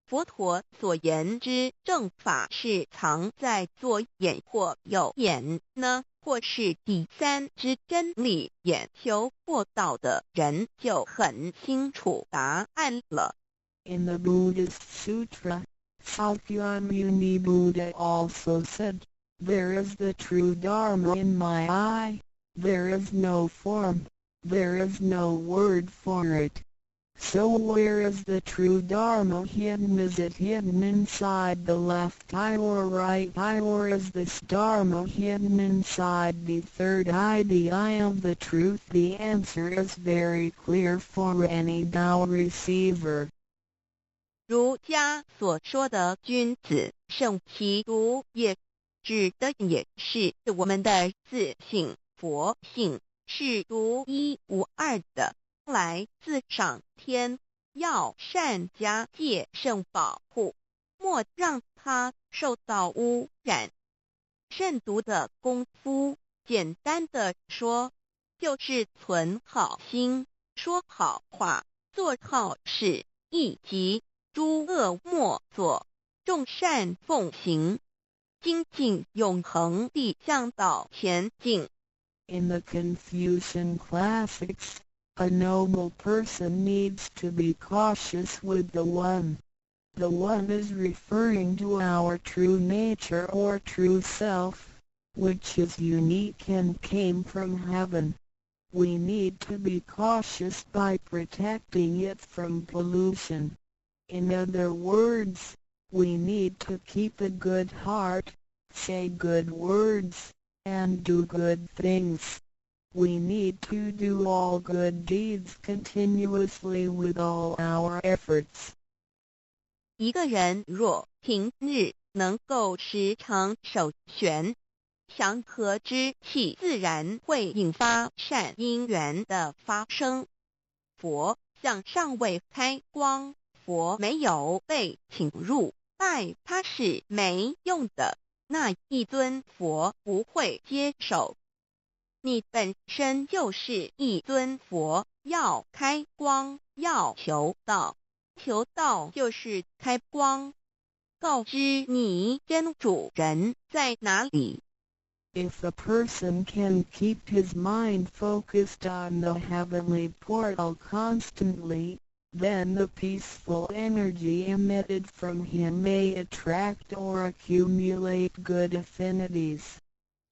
佛陀所言之正法是藏在左眼或右眼呢，或是第三之真理？眼求过道的人就很清楚答案了。In the Buddhist Sutra, Sakyamuni Buddha also said, "There is the true Dharma in my eye, there is no form, there is no word for it. So where is the true Dharma hidden? Is it hidden inside the left eye or right eye, or is this Dharma hidden inside the third eye, the eye of the truth?" The answer is very clear for any Tao receiver. 儒家所说的君子圣其独也，指的也是我们的自性佛性，是独一无二的，来自上天，要善加戒慎保护，莫让它受到污染。慎独的功夫，简单的说，就是存好心，说好话，做好事，以及诸恶莫作，众善奉行，精进永恒地向导前进。In the Confucian classics, a noble person needs to be cautious with the One. The One is referring to our true nature or true self, which is unique and came from heaven. We need to be cautious by protecting it from pollution. In other words, we need to keep a good heart, say good words, and do good things. We need to do all good deeds continuously with all our efforts. 一个人若平日能够时常守玄，祥和之气自然会引发善因缘的发生。佛像尚未开光，佛没有被请入，拜他是没用的，那一尊佛不会接受。你本身就是一尊佛，要开光，要求道，求道就是开光，告知你真主人在哪里。If a person can keep his mind focused on the heavenly portal constantly, then the peaceful energy emitted from him may attract or accumulate good affinities.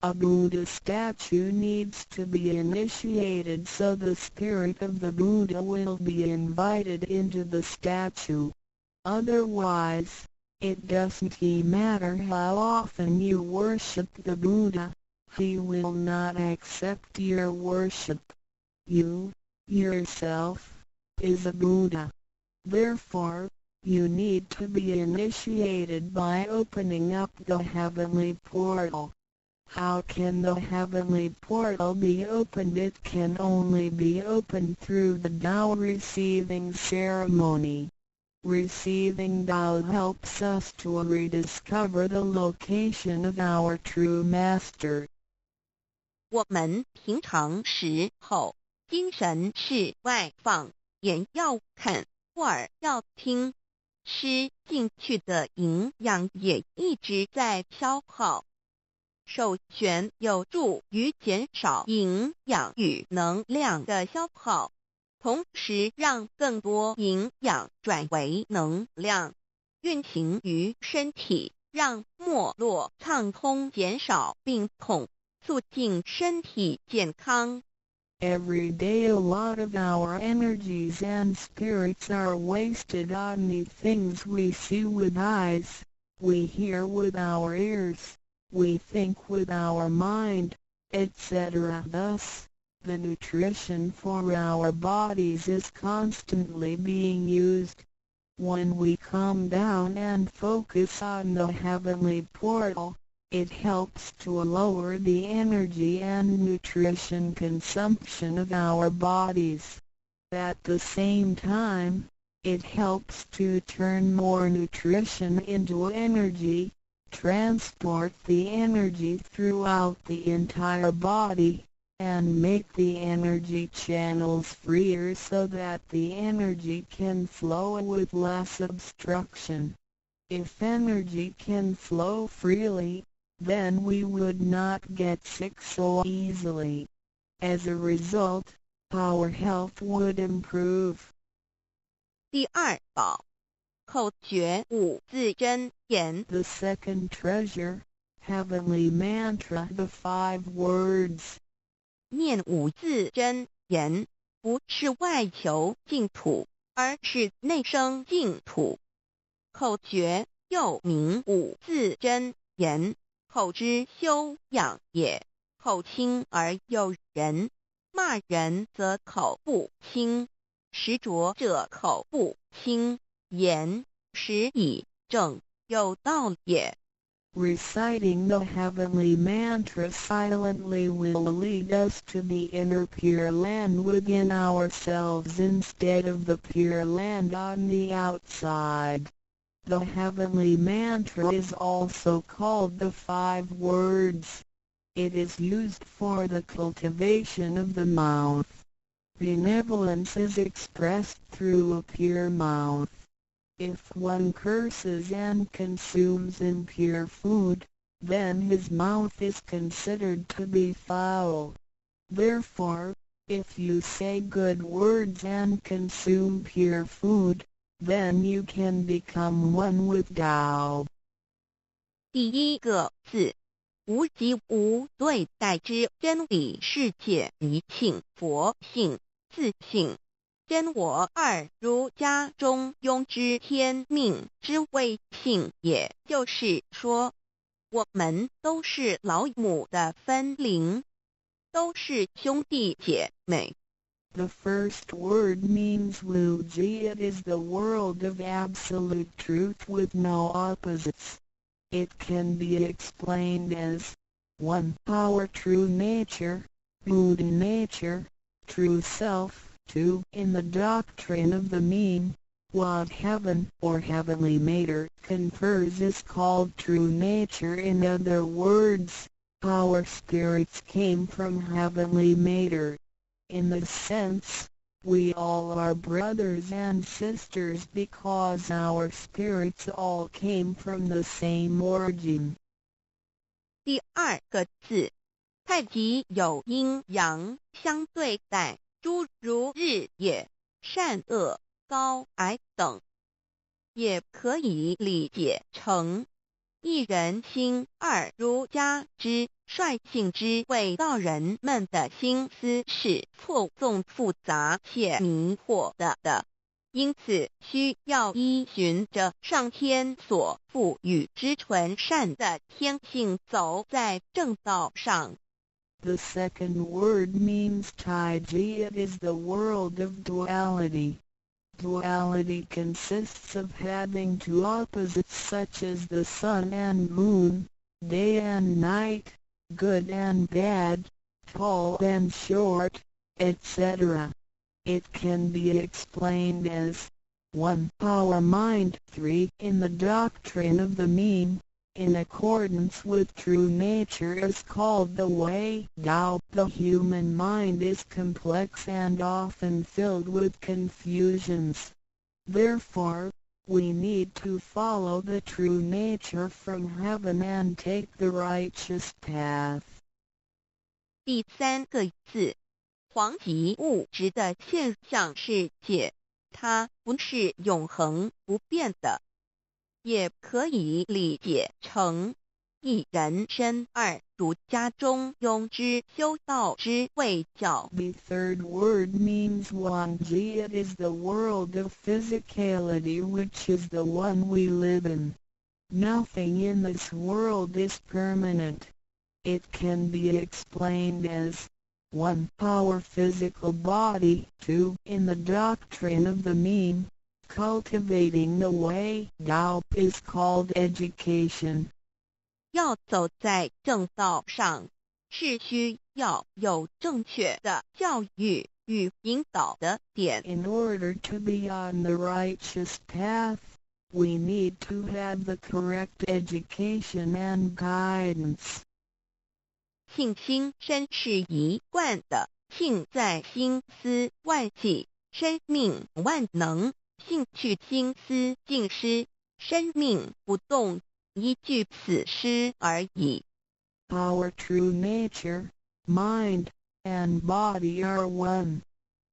A Buddha statue needs to be initiated so the spirit of the Buddha will be invited into the statue. Otherwise, it doesn't matter how often you worship the Buddha, he will not accept your worship. You, yourself, is a Buddha. Therefore, you need to be initiated by opening up the heavenly portal. How can the heavenly portal be opened? It can only be opened through the Tao receiving ceremony. Receiving Tao helps us to rediscover the location of our true master. 我们平常时候，精神是外放，眼要看，耳要听，吃进去的营养也一直在消耗。守玄有助于减少营养与能量的消耗，同时让更多营养转为能量，运行于身体，让脉络畅通，减少病痛，促进身体健康。Every day a lot of our energies and spirits are wasted on the things we see with eyes, we hear with our ears, we think with our mind, etc. Thus, the nutrition for our bodies is constantly being used. When we calm down and focus on the heavenly portal, it helps to lower the energy and nutrition consumption of our bodies. At the same time, it helps to turn more nutrition into energy, transport the energy throughout the entire body, and make the energy channels freer so that the energy can flow with less obstruction. If energy can flow freely, then we would not get sick so easily. As a result, our health would improve. 第二宝，口诀五字真言。 The second treasure, heavenly mantra, the 5 words. 念五字真言，不是外求净土，而是内生净土。口诀又名五字真言，口之修养也。口轻而诱人，骂人则口不清，实着者口不清，言实以正，有道也。Reciting the heavenly mantra silently will lead us to the inner Pure Land within ourselves instead of the Pure Land on the outside. The heavenly mantra is also called the 5 words. It is used for the cultivation of the mouth. Benevolence is expressed through a pure mouth. If one curses and consumes impure food, then his mouth is considered to be foul. Therefore, if you say good words and consume pure food, then you can become one with Tao. 第一个字，无即无，对待之真理世界一性佛性自性。真我二儒家中庸之天命之谓性，也就是说，我们都是老母的分灵，都是兄弟姐妹。The first word means Wuji. It is the world of absolute truth with no opposites. It can be explained as 1. Our true nature, Buddha nature, true self. 2. In the doctrine of the mean, what heaven or heavenly matter confers is called true nature. In other words, our spirits came from heavenly matter. In this sense, we all are brothers and sisters because our spirits all came from the same origin. 第二个字，太极有阴阳相对待，诸如日也、善恶、高矮等，也可以理解成一人心二儒家之率性之谓道人们的心思是错综复杂且迷惑的，因此需要依循着上天所赋予之纯善的天性走在正道上。The second word means Taiji. It is the world of duality. Duality consists of having 2 opposites such as the sun and moon, day and night, good and bad, tall and short, etc. It can be explained as 1. Our mind. 3. In the doctrine of the mean, in accordance with true nature is called the way Tao. The human mind is complex and often filled with confusions. Therefore, we need to follow the true nature from heaven and take the righteous path. 第三个字，黄极物质的现象世界，它不是永恒不变的。也可以理解成一人身二儒家中庸之修道之谓教。 The third word means Wangji. It is the world of physicality, which is the one we live in. Nothing in this world is permanent. It can be explained as 1. Our physical body. 2. In the doctrine of the mean, cultivating the way Tao is called education. 要走在正道上，是需要有正确的教育与引导的点。 In order to be on the righteous path, we need to have the correct education and guidance. 性心身是一贯的，性在心思万计，生命万能。性去心思尽失，生命不动，一具死尸而已。 Our true nature, mind, and body are one.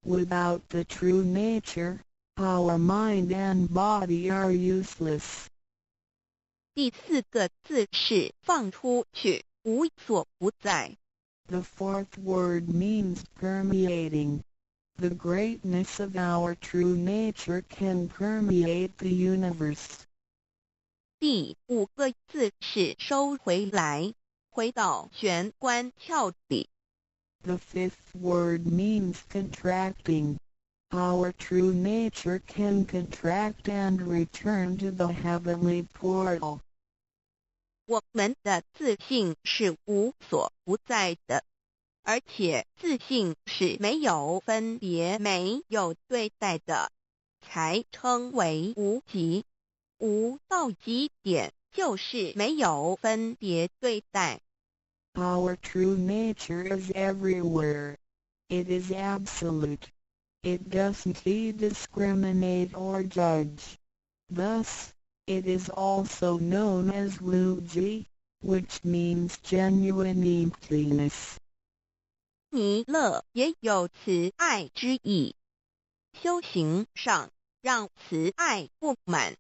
Without the true nature, our mind and body are useless. 第四个字是放出去，无所不在。 The fourth word means permeating. The greatness of our true nature can permeate the universe. 第五个字是收回来，回到玄关窍里。 The fifth word means contracting. Our true nature can contract and return to the heavenly portal. 我们的自信是无所不在的，而且自信是没有分别、没有对待的，才称为无极。无到极点就是没有分别对待。Our true nature is everywhere. It is absolute. It doesn't discriminate or judge. Thus, it is also known as Wuji, which means genuine emptiness. 弥勒也有慈爱之意，修行上让慈爱布满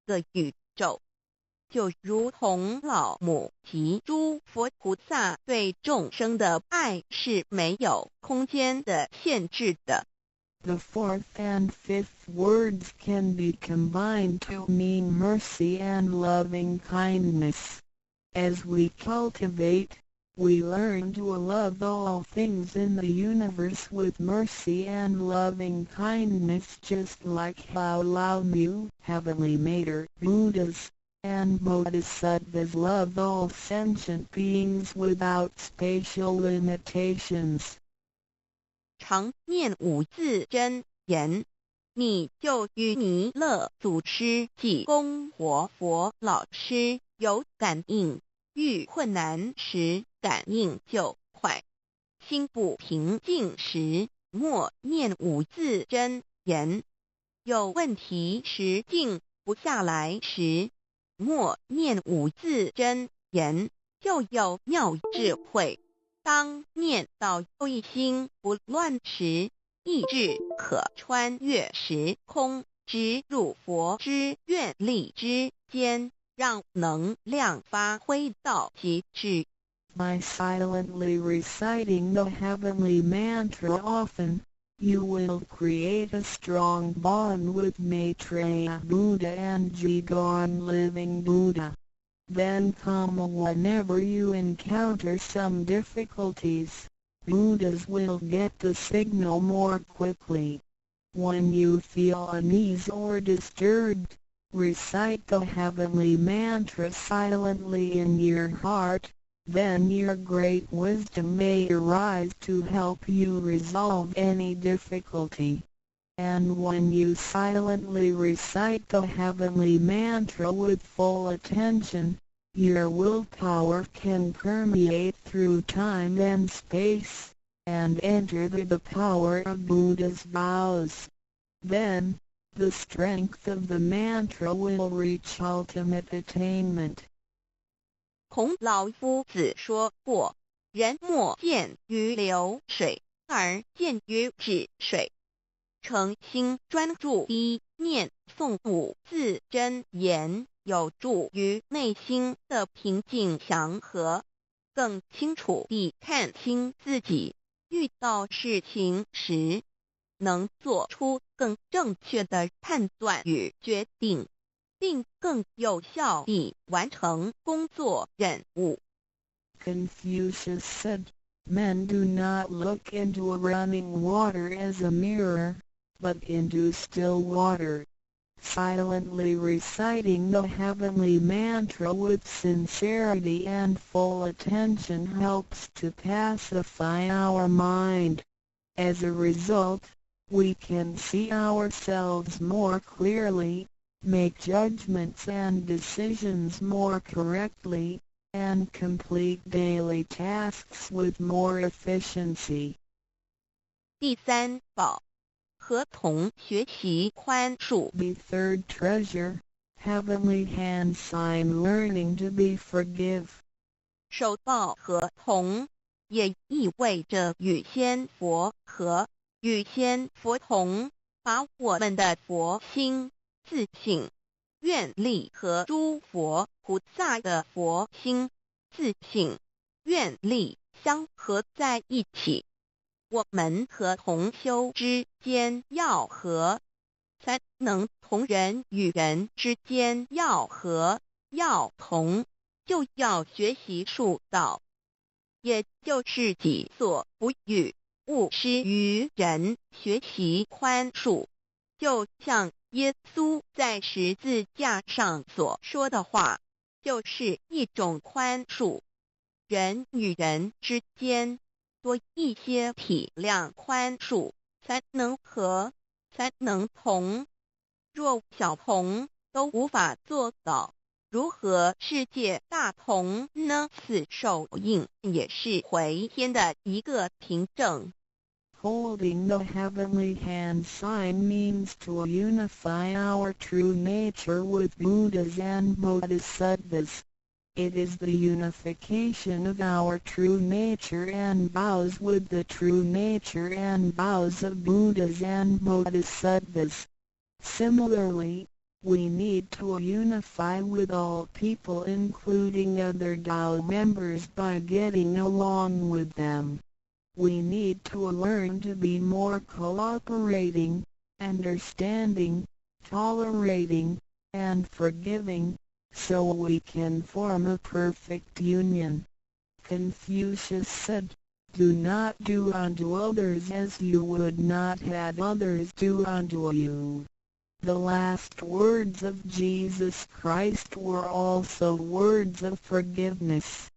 个宇宙，就如同老母及诸佛菩萨对众生的爱是没有空间的限制的。The fourth and fifth words can be combined to mean mercy and loving kindness. As we cultivate, we learn to love all things in the universe with mercy and loving kindness, just like how Lao Mu, Heavenly Mater, Buddhas, and Bodhisattvas love all sentient beings without spatial limitations. 常念五字真言，你就与弥勒祖师及供活佛老师有感应，遇困难时感应就快，心不平静时默念五字真言，有问题时静不下来时默念五字真言，就有妙智慧。当念到一心不乱时，意志可穿越时空，直入佛之愿力之间，让能量发挥到极致。By silently reciting the heavenly mantra often, you will create a strong bond with Maitreya Buddha and Jigon Living Buddha. Then come whenever you encounter some difficulties, Buddhas will get the signal more quickly. When you feel uneasy or disturbed, recite the heavenly mantra silently in your heart, then your great wisdom may arise to help you resolve any difficulty. And when you silently recite the heavenly mantra with full attention, your willpower can permeate through time and space, and enter the power of Buddha's vows. Then, the strength of the mantra will reach ultimate attainment. 孔老夫子说过，人莫见于流水，而见于止水。诚心专注一念诵五字真言，有助于内心的平静祥和，更清楚地看清自己，遇到事情时能做出更正确的判断与决定，并更有效地完成工作任务。Confucius said, "Men do not look into running water as a mirror, but into still water." Silently reciting the heavenly mantra with sincerity and full attention helps to pacify our mind. As a result, we can see ourselves more clearly, make judgments and decisions more correctly, and complete daily tasks with more efficiency. 第三宝，合同学习宽恕。 The third treasure, heavenly hand sign learning to be forgive. 手抱合同也意味着与仙佛合，与仙佛同，把我们的佛心、自信、愿力和诸佛菩萨的佛心、自信、愿力相合在一起。我们和同修之间要和，才能同人与人之间要和要同，就要学习恕道，也就是己所不欲，勿施于人，学习宽恕。就像耶稣在十字架上所说的话，就是一种宽恕。人与人之间多一些体谅宽恕，才能和，才能同。若小同都无法做到，如何世界大同呢？此手印也是回天的一个凭证。Holding the heavenly hand sign means to unify our true nature with Buddhas and Bodhisattvas. It is the unification of our true nature and vows with the true nature and vows of Buddhas and Bodhisattvas. Similarly, we need to unify with all people including other Tao members by getting along with them. We need to learn to be more cooperating, understanding, tolerating, and forgiving, so we can form a perfect union. Confucius said, "Do not do unto others as you would not have others do unto you." The last words of Jesus Christ were also words of forgiveness.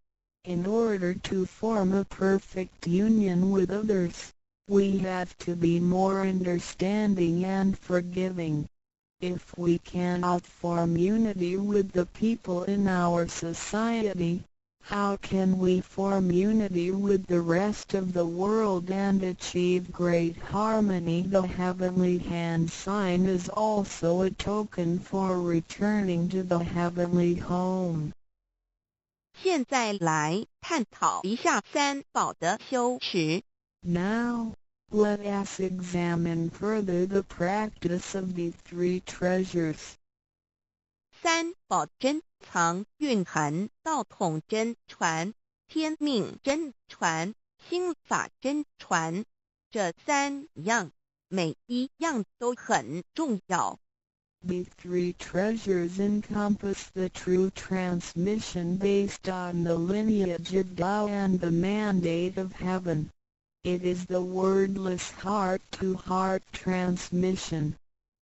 In order to form a perfect union with others, we have to be more understanding and forgiving. If we cannot form unity with the people in our society, how can we form unity with the rest of the world and achieve great harmony? The heavenly hand sign is also a token for returning to the heavenly home. 现在来探讨一下三宝的修持。Now, let us examine further the practice of the three treasures. 三宝珍藏蕴含道统真传、天命真传、心法真传，这三样每一样都很重要。The three treasures encompass the true transmission based on the lineage of Tao and the mandate of heaven. It is the wordless heart-to-heart transmission.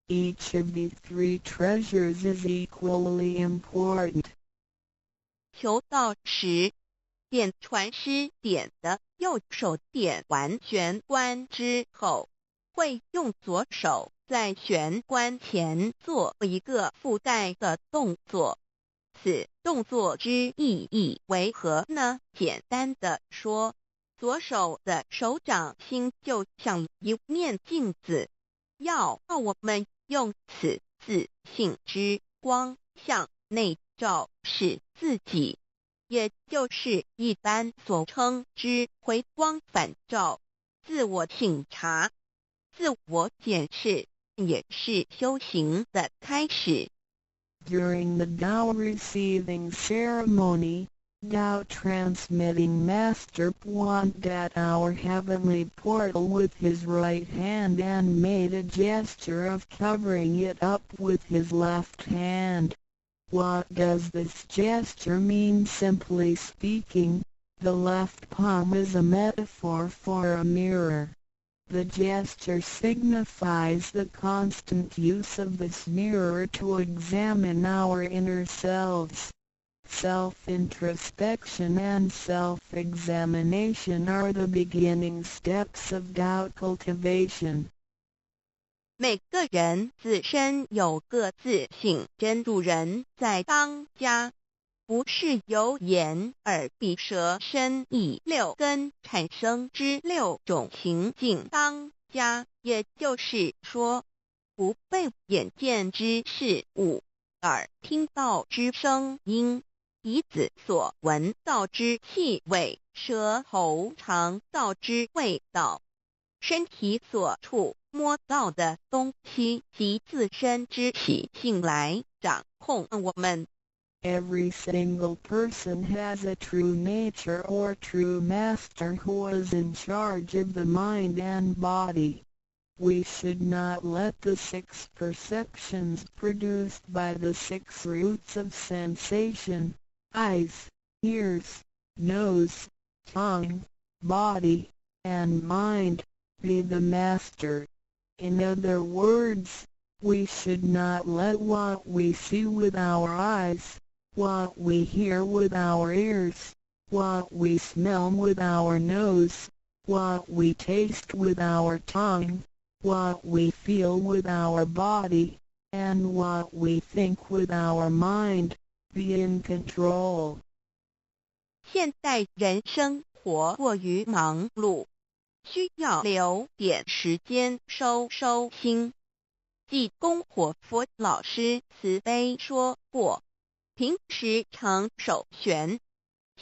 Each of the three treasures is equally important. 求道时，点传师点的右手点完玄关之后，会用左手在玄关前做一个附带的动作。此动作之意义为何呢？简单的说，左手的手掌心就像一面镜子，要我们用此自信之光向内照视自己，也就是一般所称之回光返照，自我省察、自我检视，也是修行的开始。During the Tao receiving ceremony, Tao transmitting Master pointed at our heavenly portal with his right hand and made a gesture of covering it up with his left hand. What does this gesture mean? Simply speaking, the left palm is a metaphor for a mirror. The gesture signifies the constant use of this mirror to examine our inner selves. Self-introspection and self-examination are the beginning steps of Tao cultivation. 每个人自身有个自性真主人在当家，不是由眼、耳、鼻、舌、身、意六根产生之六种情境当家，也就是说，不被眼见之事物、耳听到之声音、鼻子所闻到之气味、舌头尝到之味道、身体所触摸到的东西及自身之习性来掌控我们。Every single person has a true nature or true master who is in charge of the mind and body. We should not let the six perceptions produced by the six roots of sensation, eyes, ears, nose, tongue, body, and mind, be the master. In other words, we should not let what we see with our eyes, what we hear with our ears, what we smell with our nose, what we taste with our tongue, what we feel with our body, and what we think with our mind. Be in control. 现代人生活过于忙碌，需要留点时间收心。济公活佛老师慈悲说过，平时常手旋，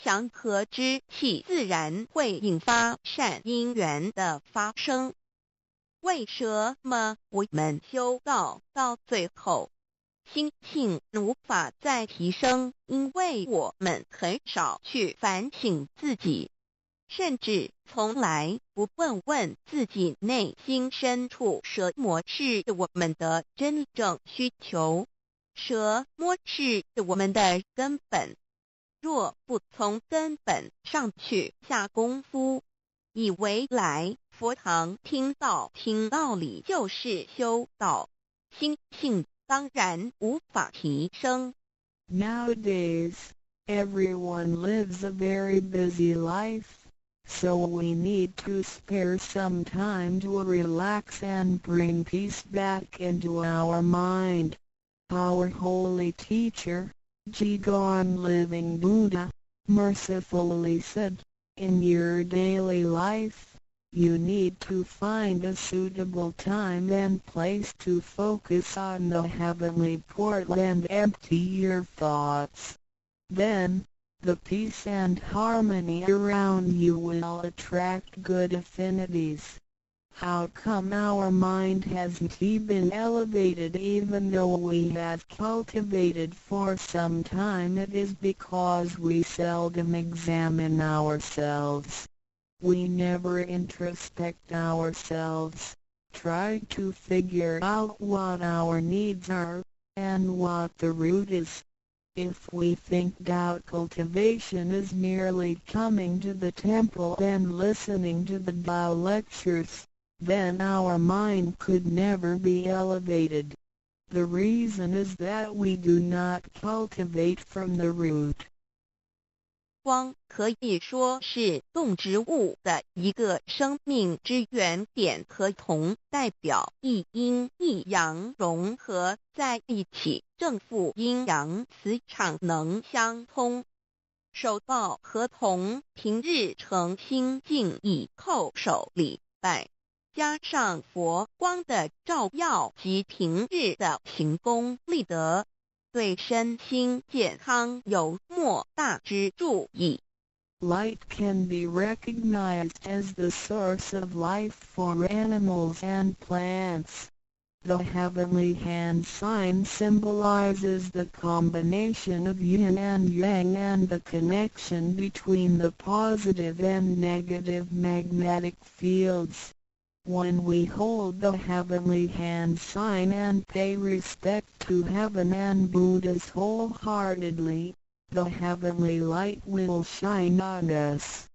祥和之气自然会引发善因缘的发生。为什么我们修道到最后，心性无法再提升？因为我们很少去反省自己，甚至从来不问自己内心深处什么是我们的真正需求，什么是我们的根本。若不从根本上去下功夫，以为来佛堂听道理就是修道，心性当然无法提升。Nowadays, everyone lives a very busy life, so we need to spare some time to relax and bring peace back into our mind. Our holy teacher, Jigon Living Buddha, mercifully said, in your daily life, you need to find a suitable time and place to focus on the heavenly portal and empty your thoughts. Then, the peace and harmony around you will attract good affinities. How come our mind hasn't been elevated even though we have cultivated for some time? It is because we seldom examine ourselves. We never introspect ourselves, try to figure out what our needs are, and what the root is. If we think doubt cultivation is merely coming to the temple and listening to the Tao lectures, then our mind could never be elevated. The reason is that we do not cultivate from the root. 光可以说是动植物的一个生命之原点和铜代表一阴一阳融合在一起，正负阴阳磁场能相通。手抱和铜平日诚心敬意叩首礼拜，加上佛光的照耀及平日的行功立德，对身心健康有莫大之助益。Light can be recognized as the source of life for animals and plants. The heavenly hand sign symbolizes the combination of yin and yang and the connection between the positive and negative magnetic fields. When we hold the heavenly hand sign and pay respect to heaven and Buddhas wholeheartedly, the heavenly light will shine on us.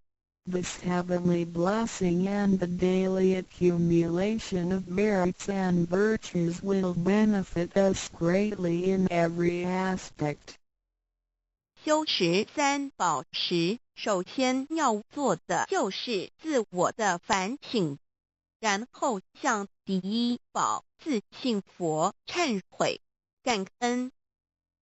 This heavenly blessing and the daily accumulation of merits and virtues will benefit us greatly in every aspect. 修持三宝时，首先要做的就是自我的反省，然后向第一宝自信佛忏悔感恩。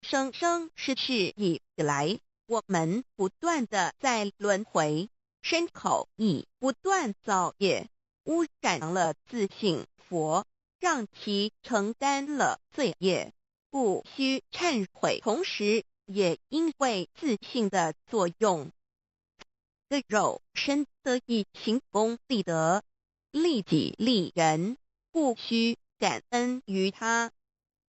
生生世世以来，我们不断地在轮回，身口意不断造业，污染了自信佛，让其承担了罪业，故需忏悔。同时也因为自信的作用，个肉身得以行功立德，利己利人，故需感恩于他。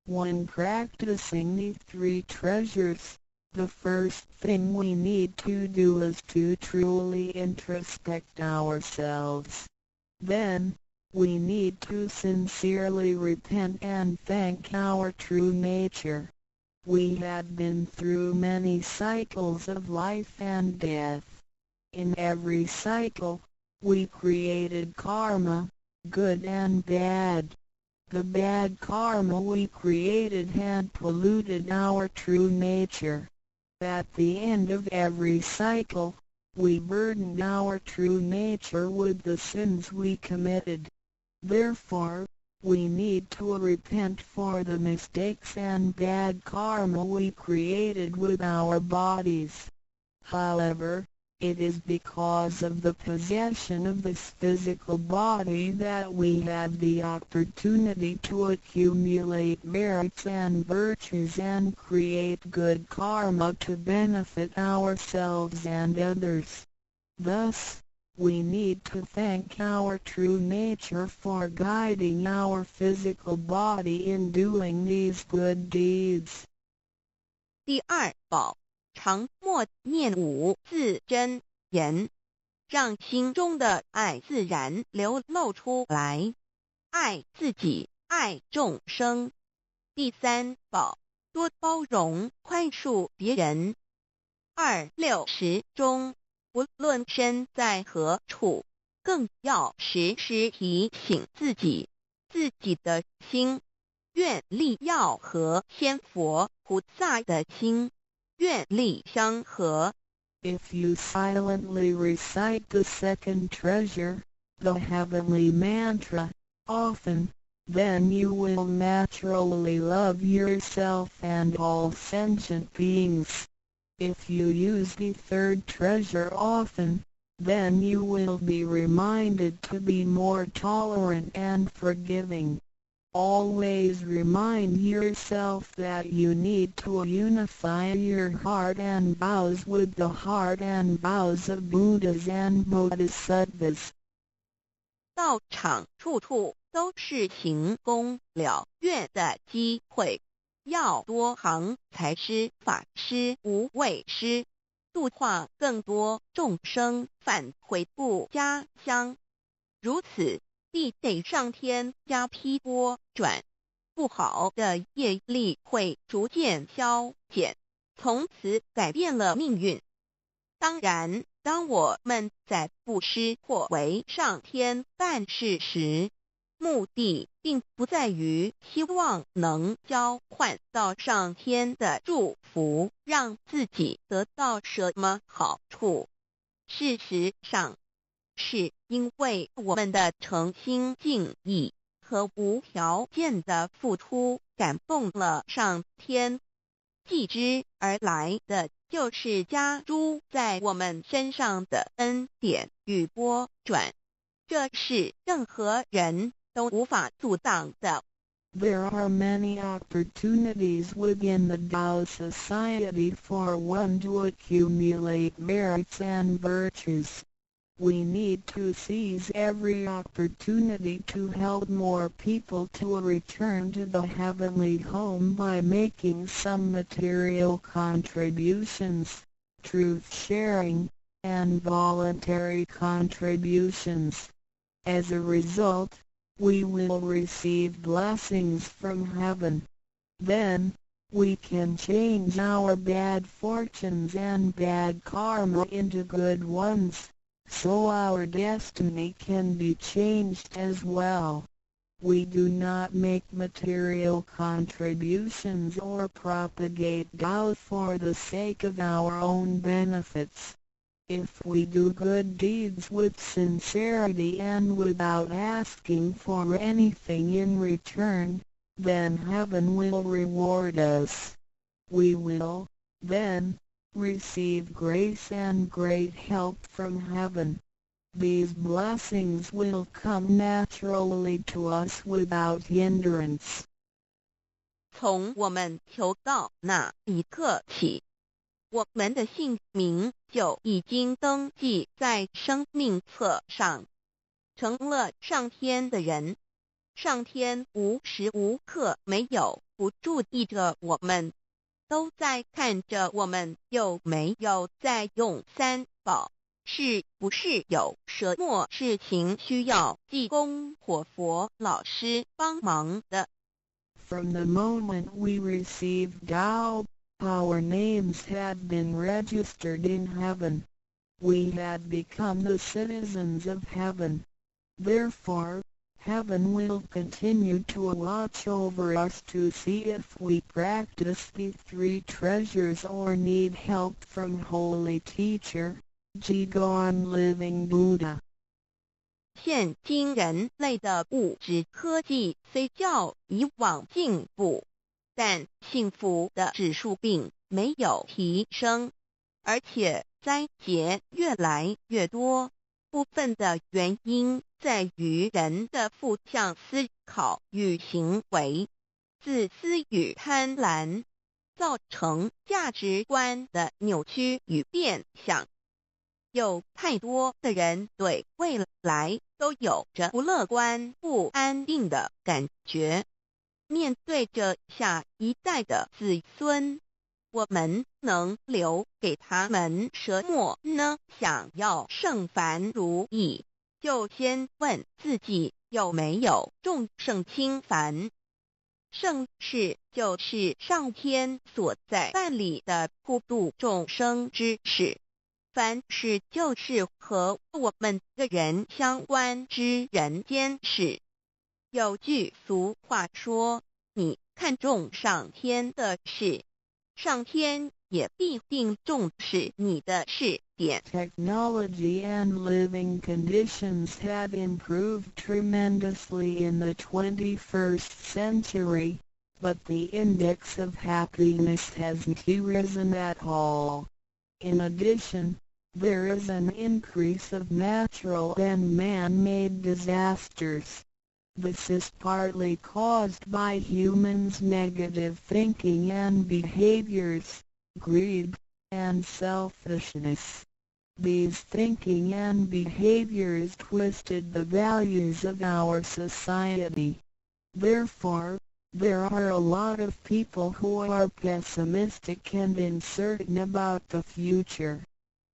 When practicing these three treasures, the first thing we need to do is to truly introspect ourselves. Then, we need to sincerely repent and thank our true nature. We had been through many cycles of life and death. In every cycle, we created karma, good and bad. The bad karma we created had polluted our true nature. At the end of every cycle, we burdened our true nature with the sins we committed. Therefore, we need to repent for the mistakes and bad karma we created with our bodies. However, it is because of the possession of this physical body that we have the opportunity to accumulate merits and virtues and create good karma to benefit ourselves and others. Thus, we need to thank our true nature for guiding our physical body in doing these good deeds. 第二宝，常默念五字真言，让心中的爱自然流露出来，爱自己，爱众生。第三宝，多包容宽恕别人。260中，无论身在何处，更要时时提醒自己的心，愿力要和仙佛菩萨的心愿力相合。 If you silently recite the second treasure, the heavenly mantra, often, then you will naturally love yourself and all sentient beings. If you use the third treasure often, then you will be reminded to be more tolerant and forgiving. Always remind yourself that you need to unify your heart and vows with the heart and vows of Buddhas and Bodhisattvas. 道场处处都是行功了愿的机会，要多行财师、法师、无畏师，度化更多众生返回不家乡。如此，必得上天加批拨转，不好的业力会逐渐消减，从此改变了命运。当然，当我们在布施或为上天办事时，目的并不在于希望能交换到上天的祝福，让自己得到什么好处。事实上，是因为我们的诚心敬意和无条件的付出感动了上天，继之而来的就是加诸在我们身上的恩典与拨转，这是任何人都无法阻挡的。 There are many opportunities within the Tao society for one to accumulate merits and virtues. We need to seize every opportunity to help more people to return to the heavenly home by making some material contributions, truth sharing, and voluntary contributions. As a result, we will receive blessings from heaven. Then, we can change our bad fortunes and bad karma into good ones, so our destiny can be changed as well. We do not make material contributions or propagate Tao for the sake of our own benefits. If we do good deeds with sincerity and without asking for anything in return, then heaven will reward us. We will, then, receive grace and great help from heaven. These blessings will come naturally to us without hindrance. 从我们求道那一刻起，我们的姓名就已经登记在生命册上，成了上天的人。上天无时无刻没有不注意着我们，都在看着我们有没有在用三宝，是不是有什么事情需要济公或佛老师帮忙的。 From the moment we received Tao, our names had been registered in heaven. We had become the citizens of heaven. Therefore, Heaven will continue to watch over us to see if we practice the three treasures or need help from Holy Teacher, Jigon Living Buddha. 现今人类的物质科技虽较以往进步，但幸福的指数并没有提升，而且灾劫越来越多。部分的原因在于人的负向思考与行为、自私与贪婪，造成价值观的扭曲与变相。有太多的人对未来都有着不乐观、不安定的感觉。面对着下一代的子孙，我们能留给他们什么呢？想要圣凡如意，就先问自己有没有众圣轻凡。圣事就是上天所在办理的普度众生之事，凡事就是和我们个人相关之人间事。有句俗话说，你看重上天的事，上天也必定重视你的事点。 Technology and living conditions have improved tremendously in the 21st century, but the index of happiness hasn't risen at all. In addition, there is an increase of natural and man-made disasters. This is partly caused by humans' negative thinking and behaviors, greed, and selfishness. These thinking and behaviors twisted the values of our society. Therefore, there are a lot of people who are pessimistic and uncertain about the future.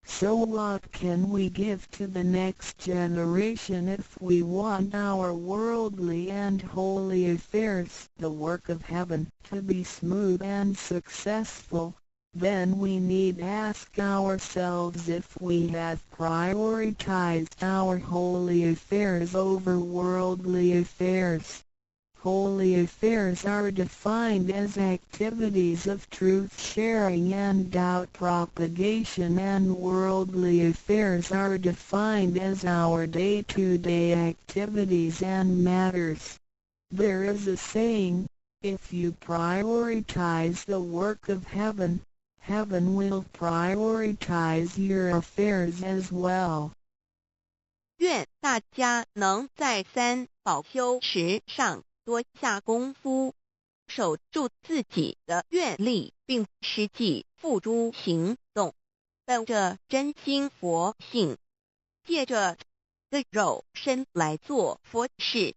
So what can we give to the next generation if we want our worldly and holy affairs, the work of heaven, to be smooth and successful? Then we need ask ourselves if we have prioritized our holy affairs over worldly affairs. Holy affairs are defined as activities of truth-sharing and doubt propagation, and worldly affairs are defined as our day-to-day activities and matters. There is a saying, if you prioritize the work of heaven, heaven will prioritize your affairs as well. 愿大家能在三宝修持上多下功夫，守住自己的愿力，并实际付诸行动，本着真心佛性，借着的肉身来做佛事，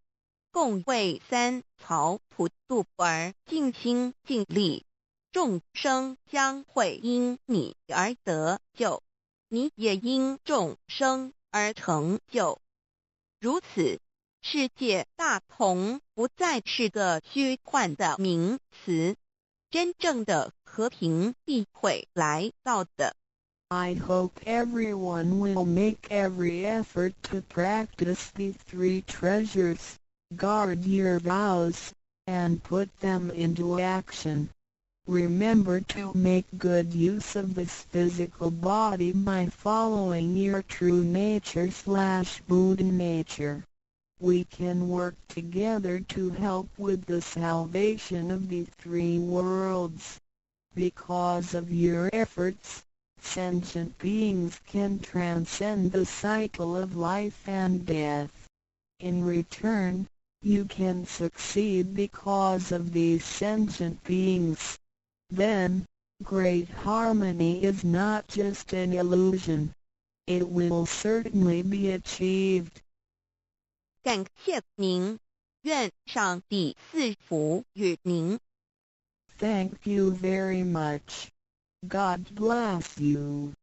共为三曹普度而尽心尽力，众生将会因你而得救，你也因众生而成就。如此，世界大同不再是个虚幻的名词，真正的和平必会来到的。I hope everyone will make every effort to practice the three treasures, guard your vows, and put them into action. Remember to make good use of this physical body by following your true nature/Buddha nature. We can work together to help with the salvation of the three worlds. Because of your efforts, sentient beings can transcend the cycle of life and death. In return, you can succeed because of these sentient beings. Then, great harmony is not just an illusion. It will certainly be achieved. 感谢您，愿上帝赐福与您。Thank you very much. God bless you.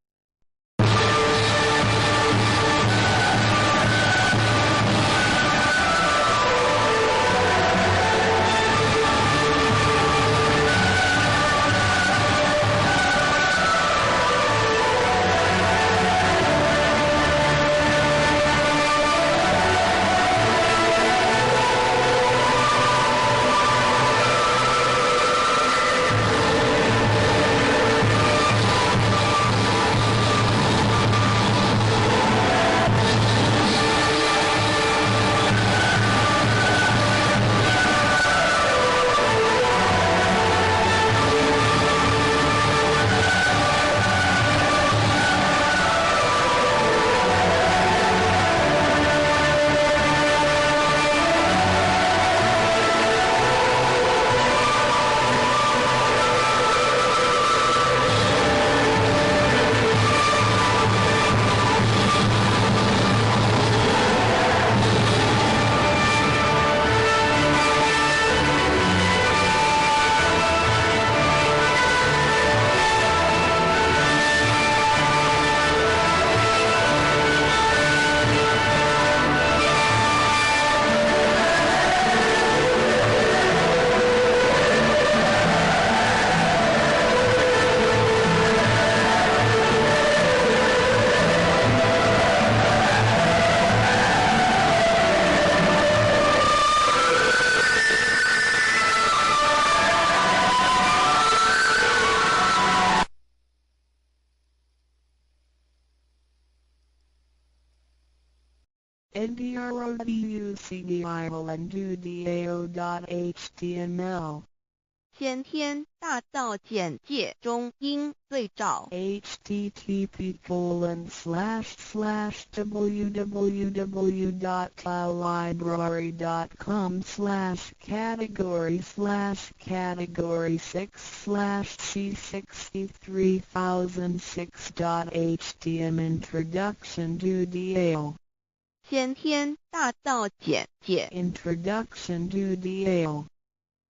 NDRODUCDIOLANDUDIAO.html 先天大道简介中应对照 http://www.cloudlibrary.com/category/category6/c63006.htm Introduction to DAO 先天大道简介 Introduction to DAO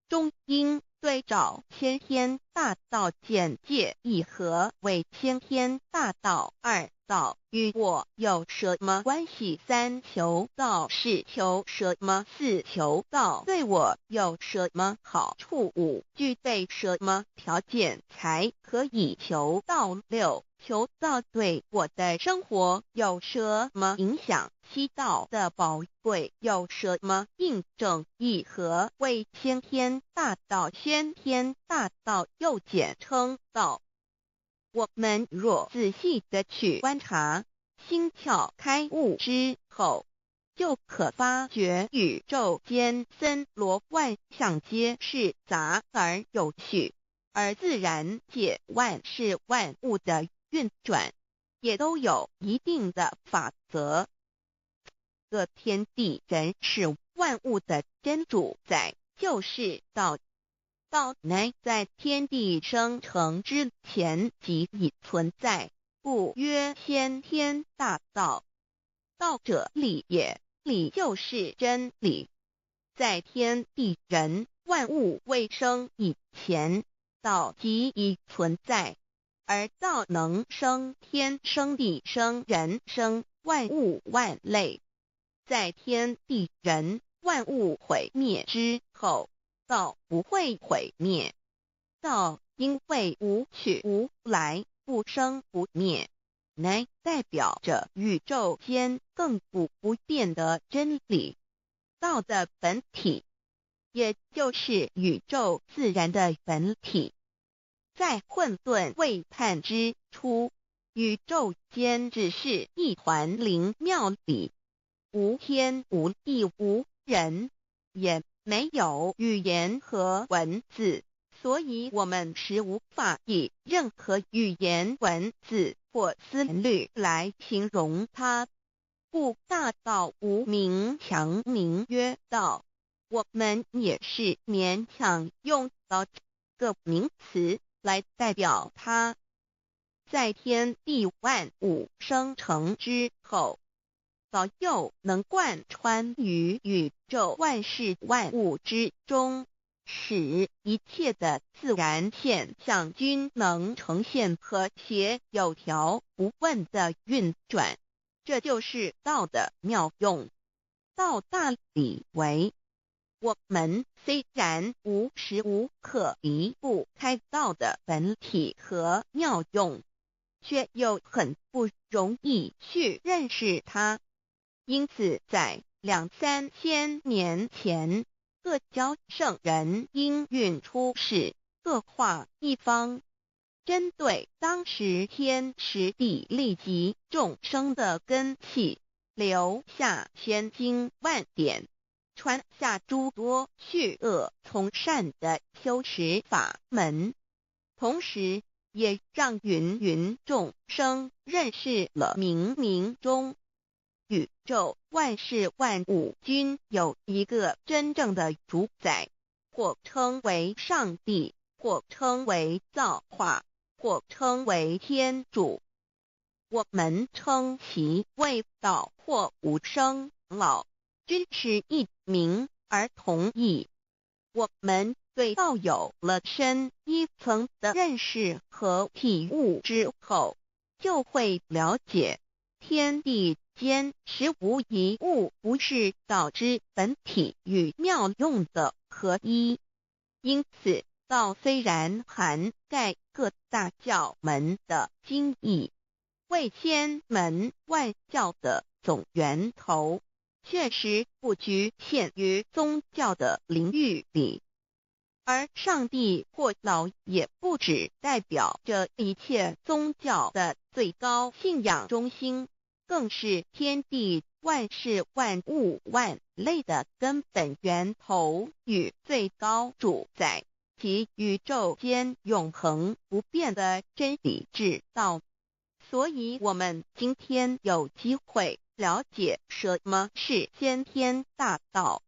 中应对照先天大道简介一和为先天大道二道与我有什么关系？三求道是求什么？四求道对我有什么好处？五具备什么条件才可以求道？六求道对我的生活有什么影响？七道的宝贵有什么印证？一和为先天大道，先天大道又简称道。我们若仔细地去观察，心窍开悟之后，就可发觉宇宙间森罗万象皆是杂而有序，而自然界万事万物的运转也都有一定的法则。这天地人是万物的真主宰，就是道。道乃在天地生成之前即已存在，故曰先天大道。道者理也，理就是真理。在天地人万物未生以前，道即已存在，而道能生天、生地、生人、生万物万类。在天地人万物毁灭之后，道不会毁灭。道因为无去无来，不生不灭，乃代表着宇宙间亘古不变的真理。道的本体，也就是宇宙自然的本体。在混沌未判之初，宇宙间只是一团灵妙理，无天无地无人，也没有语言和文字，所以我们实无法以任何语言、文字或思虑来形容它。故大道无名强名曰道，我们也是勉强用到这个名词来代表它。在天地万物生成之后，道又能贯穿于宇宙万事万物之中，使一切的自然现象均能呈现和谐有条不紊的运转。这就是道的妙用。道大理为，我们虽然无时无刻离不开道的本体和妙用，却又很不容易去认识它。因此在2-3千年前，各教圣人应运出世，各化一方，针对当时天时地利及众生的根器，留下千经万典，传下诸多去恶从善的修持法门，同时也让芸芸众生认识了冥冥中宇宙万事万物均有一个真正的主宰，或称为上帝，或称为造化，或称为天主。我们称其为道或无生老，均是一名而同义。我们对道有了深一层的认识和体悟之后，就会了解天地间实无一物不是道之本体与妙用的合一。因此道虽然涵盖各大教门的经义，为千门万教的总源头，确实不局限于宗教的领域里。而上帝或老也不只代表着一切宗教的最高信仰中心，更是天地万事万物万类的根本源头与最高主宰及宇宙间永恒不变的真理之道。所以我们今天有机会了解什么是先天大道，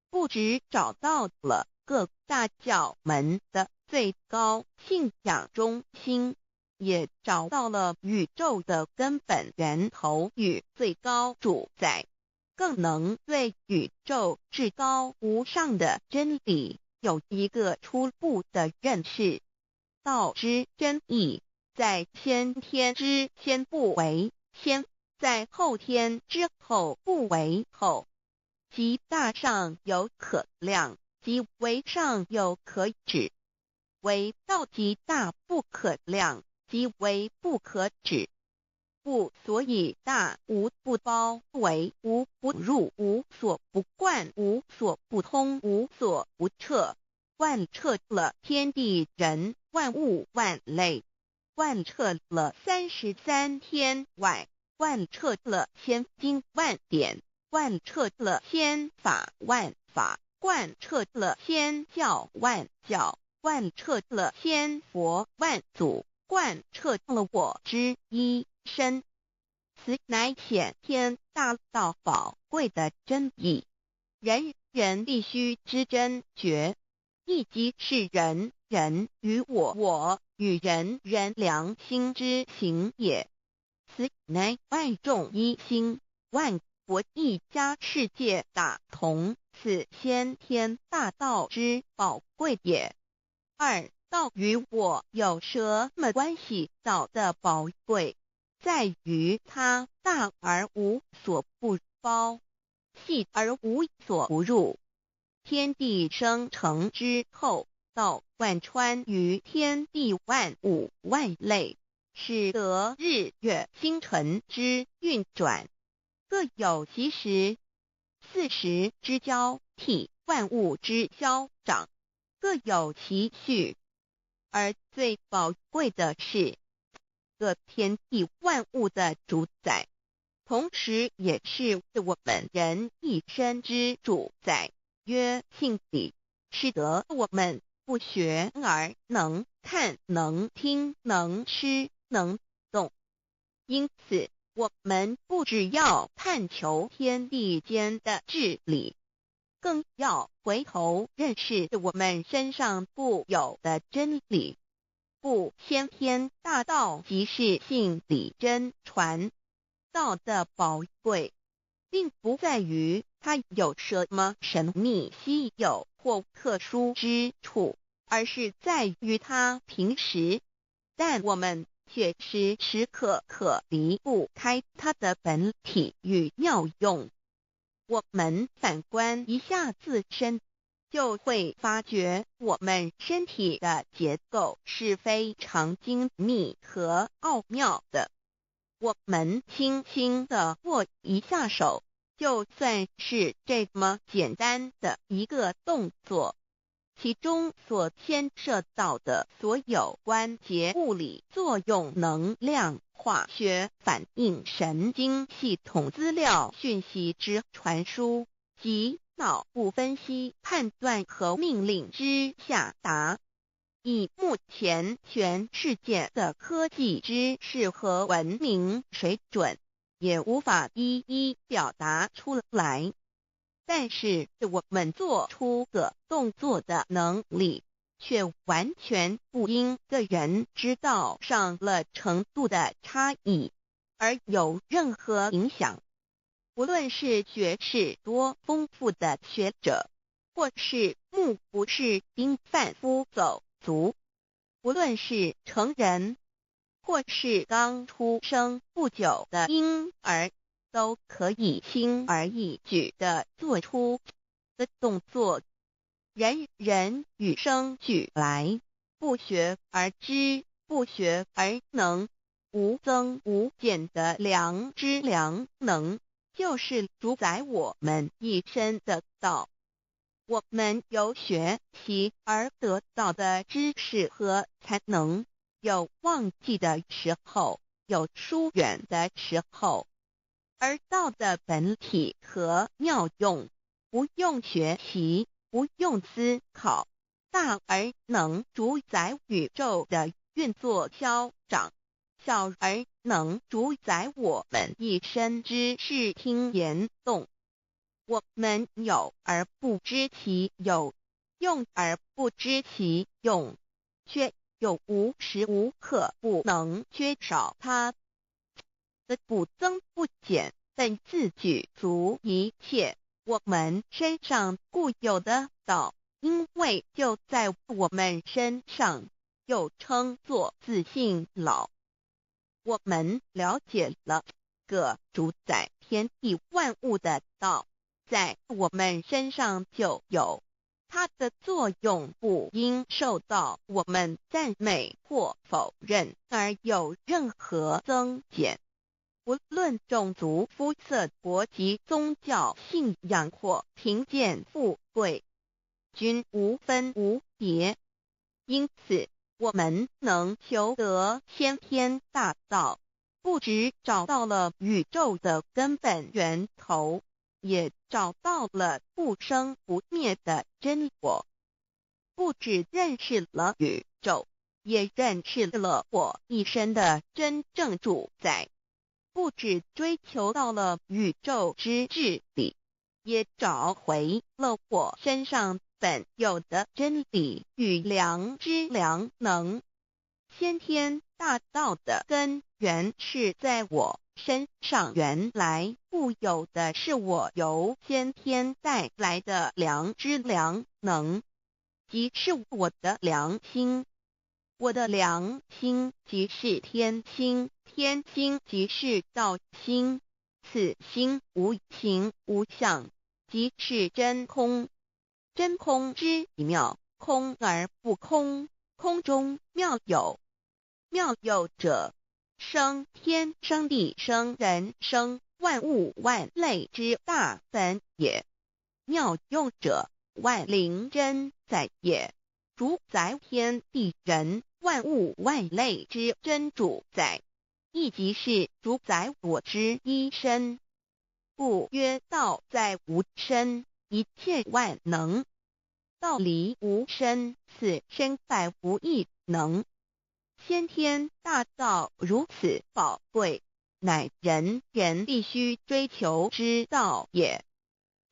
不只找到了各大教门的最高信仰中心，也找到了宇宙的根本源头与最高主宰，更能对宇宙至高无上的真理有一个初步的认识。道之真义，在先天之先不为先，在后天之后不为后，即大上有可量，即为上有可止，为道即大不可量，即为不可止。不所以大无不包，为无不入，无所不贯，无所不通，无所不彻，贯彻了天地人万物万类，贯彻了33天外，贯彻了千经万典，贯彻了千法万法，贯彻了千教万教，贯彻了千佛万祖，贯彻了我之一身。此乃显天大道宝贵的真义，人人必须知真觉，亦即是人人与我与人人良心之行也。此乃万众一心，万国一家，世界大同，此先天大道之宝贵也。二，道与我有什么关系？道的宝贵在于它大而无所不包，细而无所不入。天地生成之后，道贯穿于天地万物万类，使得日月星辰之运转各有其时，4时之交替，万物之消长各有其序。而最宝贵的是各天地万物的主宰，同时也是我们人一生之主宰，曰性理，使得我们不学而能看，能听，能吃，能动。因此我们不只要探求天地间的治理，更要回头认识我们身上固有的真理。不，先天大道即是性理真传。道的宝贵并不在于它有什么神秘稀有或特殊之处，而是在于它平时，但我们却时时刻刻离不开它的本体与妙用。我们反观一下自身，就会发觉我们身体的结构是非常精密和奥妙的。我们轻轻地握一下手，就算是这么简单的一个动作，其中所牵涉到的所有关节物理作用、能量、化学反应、神经系统资料讯息之传输及脑部分析、判断和命令之下达，以目前全世界的科技知识和文明水准，也无法一一表达出来。但是我们做出个动作的能力，却完全不因个人知道上了程度的差异而有任何影响。无论是学识多丰富的学者，或是目不识丁贩夫走卒，无论是成人，或是刚出生不久的婴儿，都可以轻而易举地做出的动作。人人与生俱来，不学而知，不学而能，无增无减的良知良能，就是主宰我们一生的道。我们有学习而得到的知识和才能，有忘记的时候，有疏远的时候，而道的本体和妙用，不用学习，不用思考，大而能主宰宇宙的运作消长，小而能主宰我们一生之视听言动。我们有而不知其有，用而不知其用，却又无时无刻不能缺少它的不增不减，本自具足一切我们身上固有的道，因为就在我们身上，又称作自性老。我们了解了个主宰天地万物的道，在我们身上就有，它的作用不应受到我们赞美或否认而有任何增减。无论种族、肤色、国籍、宗教、信仰或贫贱富贵，均无分无别。因此，我们能求得先天大道，不只找到了宇宙的根本源头，也找到了不生不灭的真我。不只认识了宇宙，也认识了我一生的真正主宰。不只追求到了宇宙之治理，也找回了我身上本有的真理与良知良能。先天大道的根源是在我身上，原来固有的是我由先天带来的良知良能，即是我的良心。我的良心即是天心，天心即是道心，此心无形无相，即是真空。真空之妙，空而不空，空中妙有。妙有者，生天生地生人生万物万类之大本也。妙用者，万灵真在也，主宰天地人万物万类之真主宰，亦即是主宰我之一身。故曰道在无身，一切万能。道离无身，此身在无一能。先天大道如此宝贵，乃人人必须追求之道也。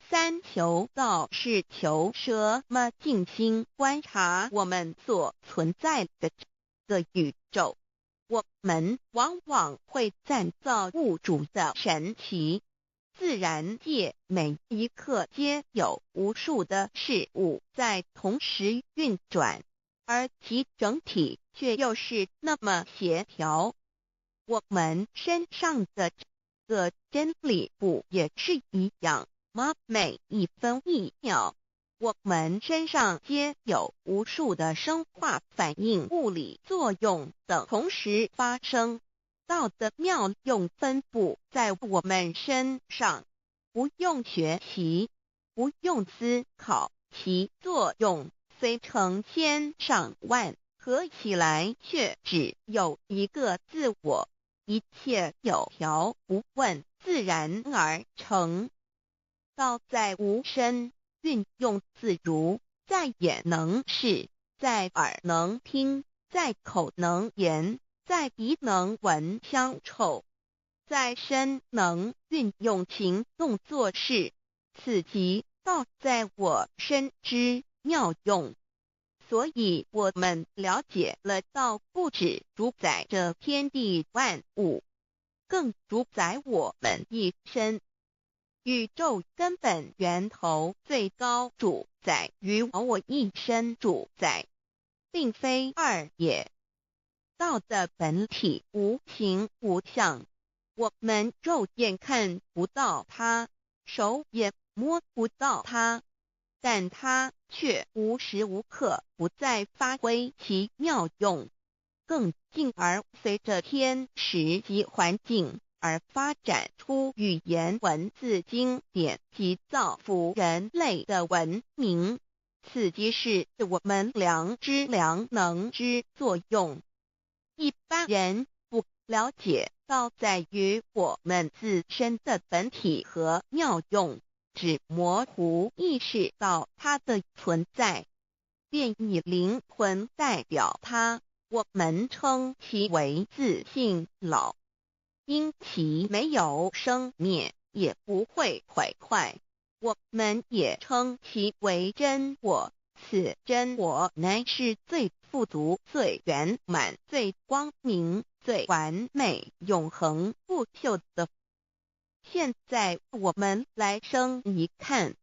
三求道是求什么？静心观察我们所存在的这个宇宙，我们往往会赞造物主的神奇。自然界每一刻皆有无数的事物在同时运转，而其整体却又是那么协调。我们身上的这个真理不也是一样吗？每一分一秒，我们身上皆有无数的生化反应、物理作用等同时发生。道的妙用分布在我们身上，不用学习，不用思考，其作用虽成千上万，合起来却只有一个自我，一切有条不紊，自然而成。道在无身，运用自如，在眼能视，在耳能听，在口能言，在鼻能闻香臭，在身能运用行动做事，此即道在我身之妙用。所以我们了解了道不只主宰着天地万物，更主宰我们一生。宇宙根本源头最高主宰与我一生主宰，并非二也。道的本体无形无相，我们肉眼看不到它，手也摸不到它，但它却无时无刻不在发挥其妙用，更进而随着天时及环境而发展出语言文字经典及造福人类的文明，此即是我们良知良能之作用。一般人不了解道在于我们自身的本体和妙用，只模糊意识到它的存在，便以灵魂代表它。我们称其为自性老，因其没有生灭，也不会毁坏。我们也称其为真我，此真我乃是最富足、最圆满、最光明、最完美、永恒不朽的。现在我们来生一看，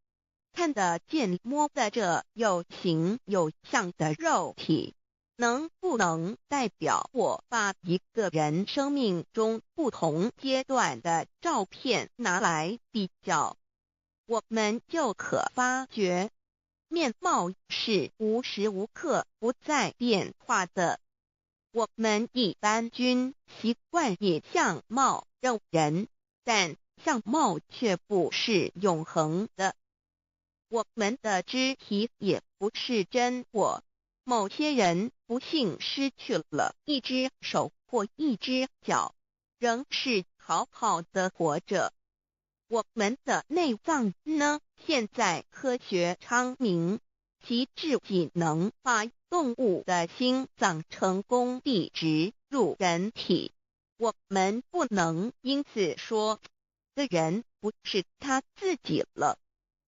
看得见摸得着有形有相的肉体，能不能代表我把一个人生命中不同阶段的照片拿来比较，我们就可发觉，面貌是无时无刻不在变化的。我们一般均习惯以相貌认人，但相貌却不是永恒的。我们的肢体也不是真我，某些人不幸失去了一只手或一只脚，仍是好好的活着。我们的内脏呢？现在科学昌明，其自己能把动物的心脏成功地植入人体。我们不能因此说这人不是他自己了。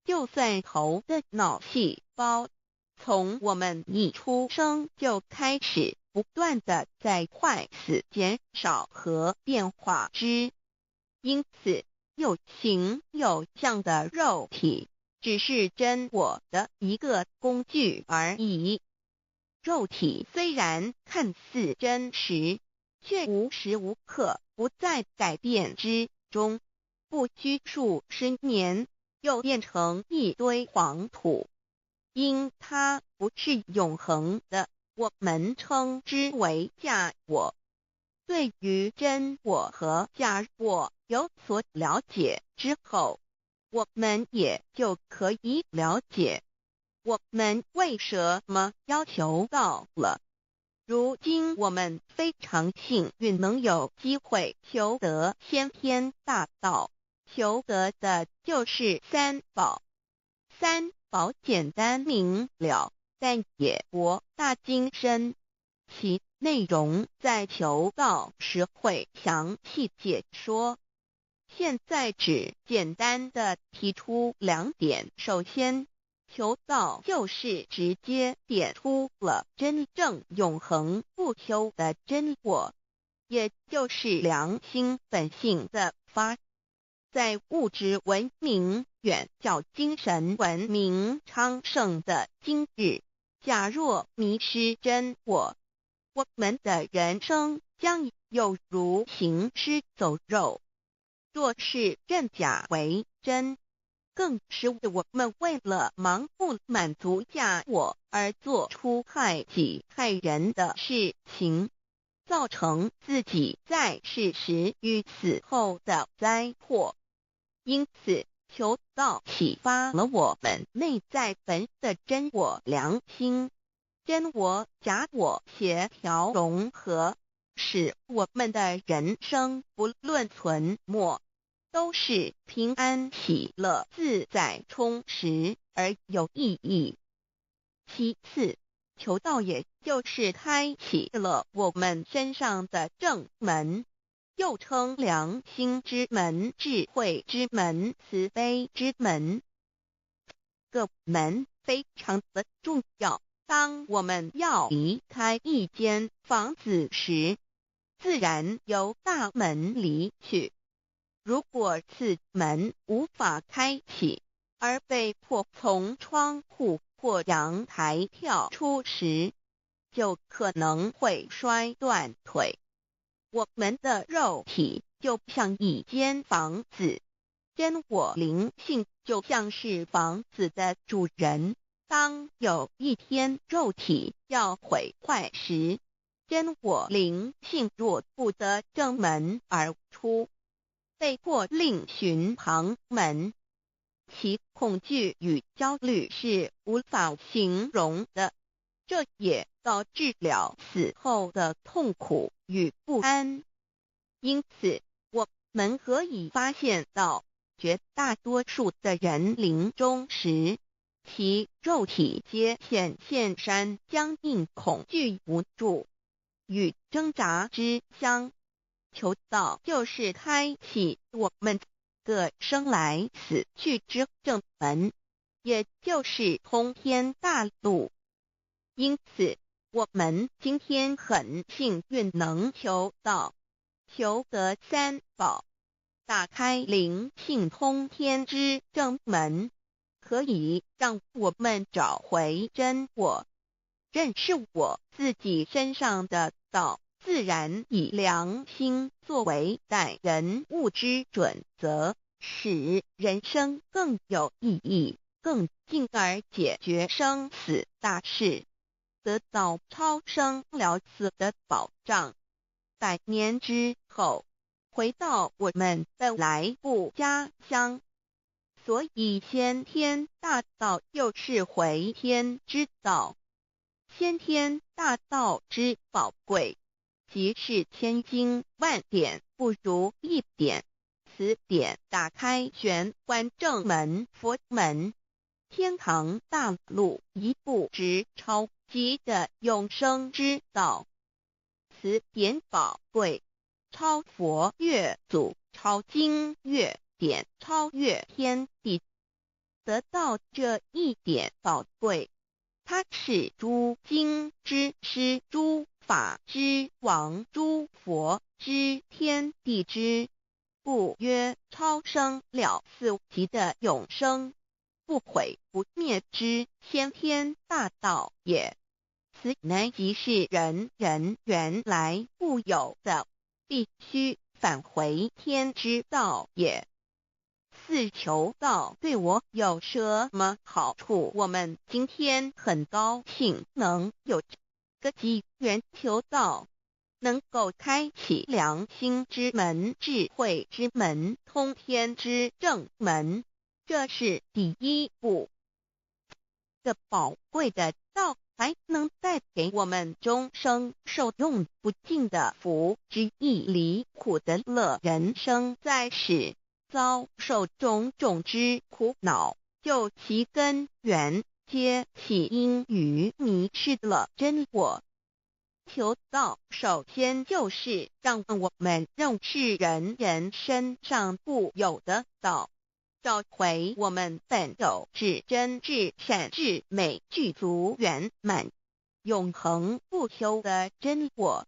就算头的脑细胞从我们一出生就开始不断的在坏死、减少和变化之，因此有形有相的肉体只是真我的一个工具而已。肉体虽然看似真实，却无时无刻不在改变之中，不需数十年又变成一堆黄土。因它不是永恒的，我们称之为假我。对于真我和假我有所了解之后，我们也就可以了解我们为什么要求到了。如今我们非常幸运能有机会求得先天大道，求得的就是三宝。三宝简单明了，但也博大精深，其内容在求道时会详细解说。现在只简单的提出两点。首先，求道就是直接点出了真正永恒不朽的真我，也就是良心本性的发。在物质文明远较精神文明昌盛的今日，假若迷失真我，我们的人生将有如行尸走肉。若是认假为真，更是我们为了盲目满足假我而做出害己害人的事情，造成自己在世时与死后的灾祸。因此，求道启发了我们内在本的真我良心，真我假我协调融合，使我们的人生不论存没，都是平安喜乐自在充实而有意义。其次，求道也就是开启了我们身上的正门，又称良心之门、智慧之门、慈悲之门。这个门非常的重要。当我们要离开一间房子时，自然由大门离去。如果此门无法开启，而被迫从窗户或阳台跳出时，就可能会摔断腿。我们的肉体就像一间房子，真我灵性就像是房子的主人。当有一天肉体要毁坏时，真我灵性若不得正门而出，被迫另寻旁门，其恐惧与焦虑是无法形容的，这也导致了死后的痛苦与不安。因此，我们可以发现到，绝大多数的人临终时，其肉体皆显现山僵硬、恐惧、无助与挣扎之相。求道就是开启我们的生来死去之正门，也就是通天大路。因此，我们今天很幸运能求道，求得三宝，打开灵性通天之正门，可以让我们找回真我，认识我自己身上的道，自然以良心作为待人物之准则，使人生更有意义，更进而解决生死大事，得到超生了死的保障。100年之后，回到我们的来故家乡。所以先天大道又是回天之道。先天大道之宝贵，即是千经万典不如一点。此点打开玄关正门佛门，天堂大路一步直超级的永生之道。此点宝贵，超佛越祖，超经越典，超越天地。得到这一点宝贵，它是诸经之师，诸法之王，诸佛之天地之故曰超生了死级的永生，不毁不灭之先天大道也。此乃即是人人原来固有的，必须返回天之道也。四求道对我有什么好处？我们今天很高兴能有这个机缘求道，能够开启良心之门、智慧之门、通天之正门，这是第一步。这宝贵的道还能带给我们终生受用不尽的福之益，离苦的乐。人生在世，遭受种种之苦恼，就其根源皆起因于迷失了真我。求道首先就是让我们认识人人身上固有的道，找回我们本有至真至善至美具足圆满永恒不朽的真我，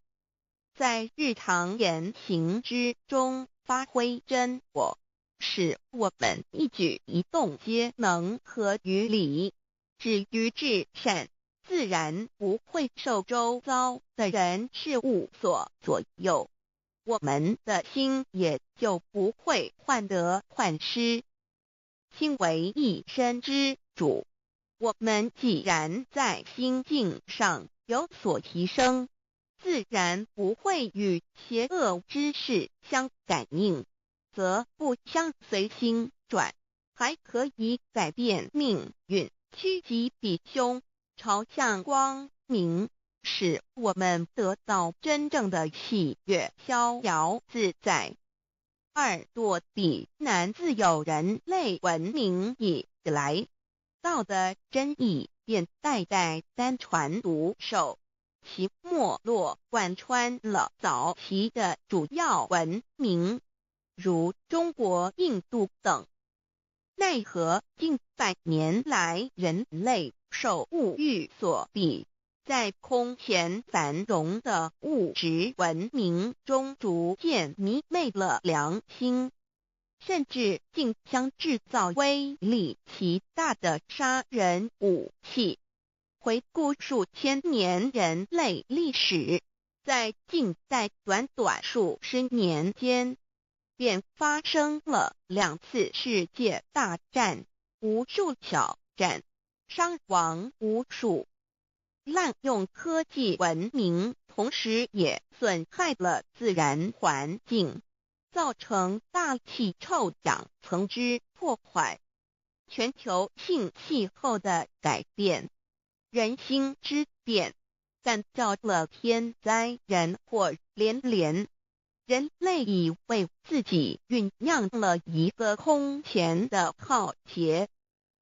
在日常言行之中发挥真我，使我们一举一动皆能合于理，止于至善，自然不会受周遭的人事物所左右，我们的心也就不会患得患失。心为一身之主，我们既然在心境上有所提升，自然不会与邪恶之事相感应，则不相随心转，还可以改变命运，趋吉避凶，朝向光明，使我们得到真正的喜悦，逍遥自在。2堕地难，自有人类文明以来，道的真意便代代单传独授，其没落贯穿了早期的主要文明，如中国、印度等。奈何近100年来，人类受物欲所逼，在空前繁荣的物质文明中逐渐迷昧了良心，甚至竟将制造威力极大的杀人武器。回顾数千年人类历史，在近代短短数十年间，便发生了2次世界大战，无数小战，伤亡无数。滥用科技文明，同时也损害了自然环境，造成大气臭氧层之破坏，全球性气候的改变，人心之变，干造了天灾人祸连连。人类已为自己酝酿了一个空前的浩劫，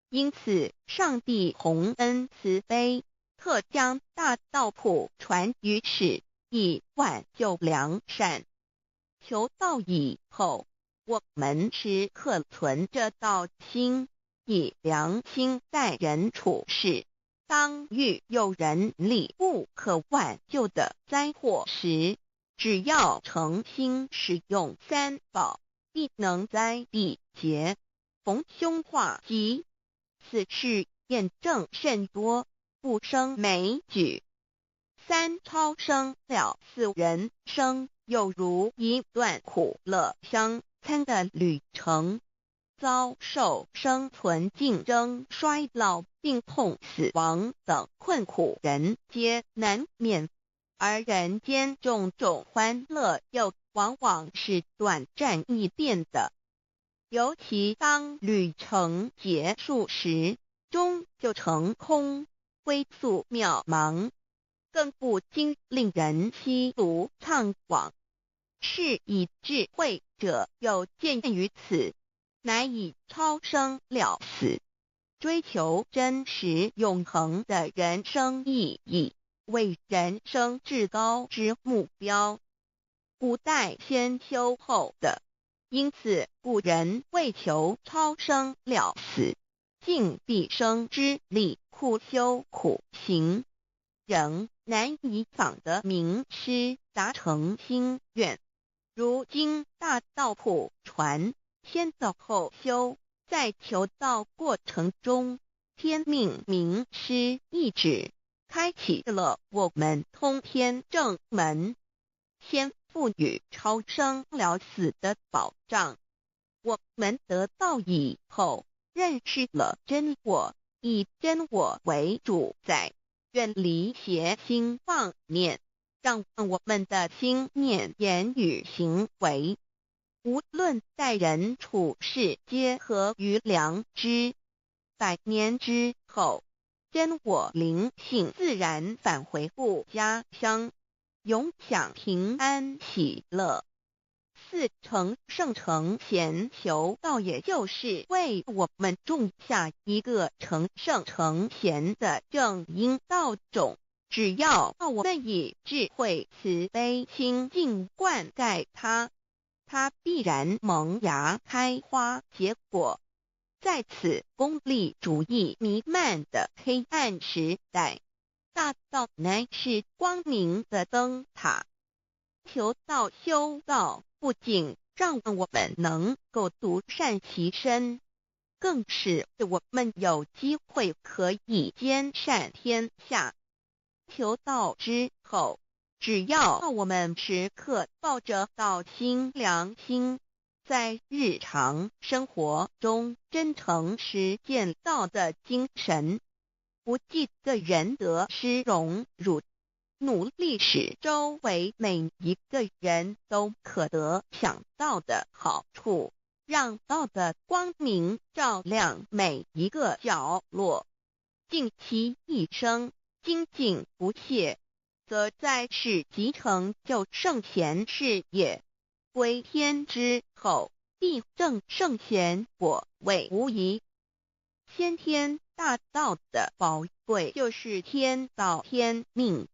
因此上帝洪恩慈悲，特将大道谱传于世，以挽救良善。求道以后，我们时刻存着道心，以良心待人处事。当遇有人力不可挽救的灾祸时，只要诚心使用三宝，必能灾必劫，逢凶化吉。此事验证甚多，不胜枚举。三超生了四人生，有如一段苦乐相参的旅程，遭受生存竞争、衰老、病痛、死亡等困苦，人皆难免。而人间种种欢乐，又往往是短暂易变的。尤其当旅程结束时，终究成空，归宿渺茫，更不禁令人凄独怅惘。是以智慧者有见于此，乃以超生了死，追求真实永恒的人生意义为人生至高之目标。古代先修后的，因此古人为求超生了死，尽毕生之力苦修苦行，仍难以访得名师达成心愿。如今大道谱传，先道后修，在求道过程中，天命名师一指，开启了我们通天正门，先赋予超生了死的保障。我们得道以后，认识了真我，以真我为主宰，远离邪心妄念，让我们的心念、言语、行为，无论待人处事，皆合于良知。100年之后，真我灵性自然返回故家乡，永享平安喜乐。4成圣成贤求道，也就是为我们种下一个成圣成贤的正因道种。只要我们以智慧慈悲心境灌溉它，它必然萌芽开花结果。在此功利主义弥漫的黑暗时代，大道乃是光明的灯塔。求道修道，不仅让我们能够独善其身，更使我们有机会可以兼善天下。求道之后，只要我们时刻抱着道心良心，在日常生活中真诚实践道的精神，不计个人得失荣辱，努力使周围每一个人都可得享道的好处，让道的光明照亮每一个角落，尽其一生精进不懈，则在世即成就圣贤事业，归天之后，必证圣贤果位无疑。先天大道的宝贵就是天道天命，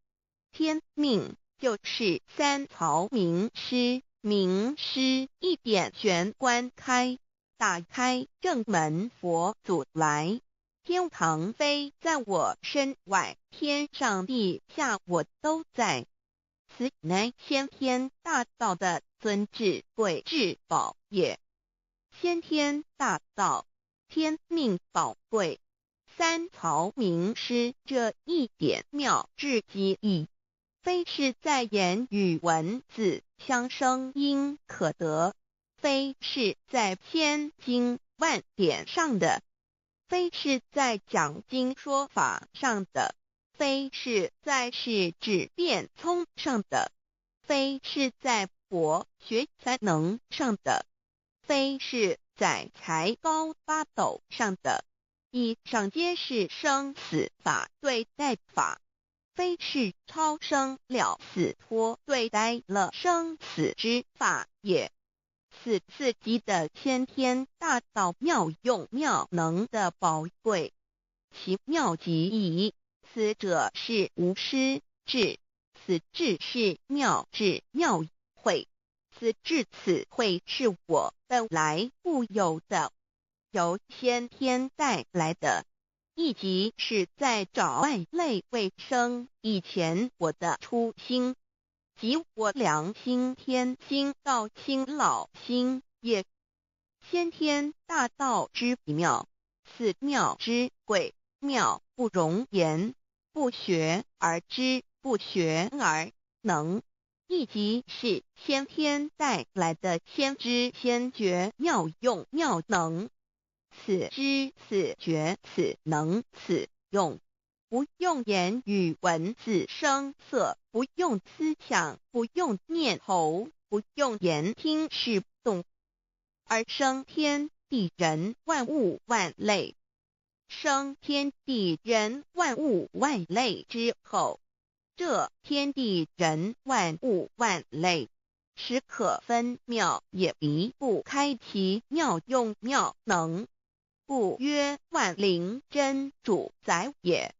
天命就是三曹名师，名师一点玄关开，打开正门佛祖来。天堂非在我身外，天上地下我都在。此乃先天大道的尊至贵至宝也。先天大道，天命宝贵，三曹名师这一点妙至极意，非是在言语文字相声音可得，非是在千经万典上的，非是在讲经说法上的，非是在是智辩聪上的，非是在博学才能上的，非是在才高八斗上的。以上皆是生死法对待法，非是超生了死脱对待了生死之法也。此自己的先天大道妙用妙能的宝贵，其妙极矣。此者是无师智，此智是妙智妙慧，此智此慧是我本来固有的，由先天带来的，亦即是在找外类未生以前我的初心，即我良心天心道心老心也。先天大道之妙，此妙之贵，妙不容言，不学而知，不学而能，亦即是先天带来的先知先觉妙用妙能。此知此觉此能此用，不用言语文字声色，不用思想，不用念头，不用言听是动，而生天地人万物万类。生天地人万物万类之后，这天地人万物万类实可分妙，也离不开其妙用妙能，故曰万灵真主宰也。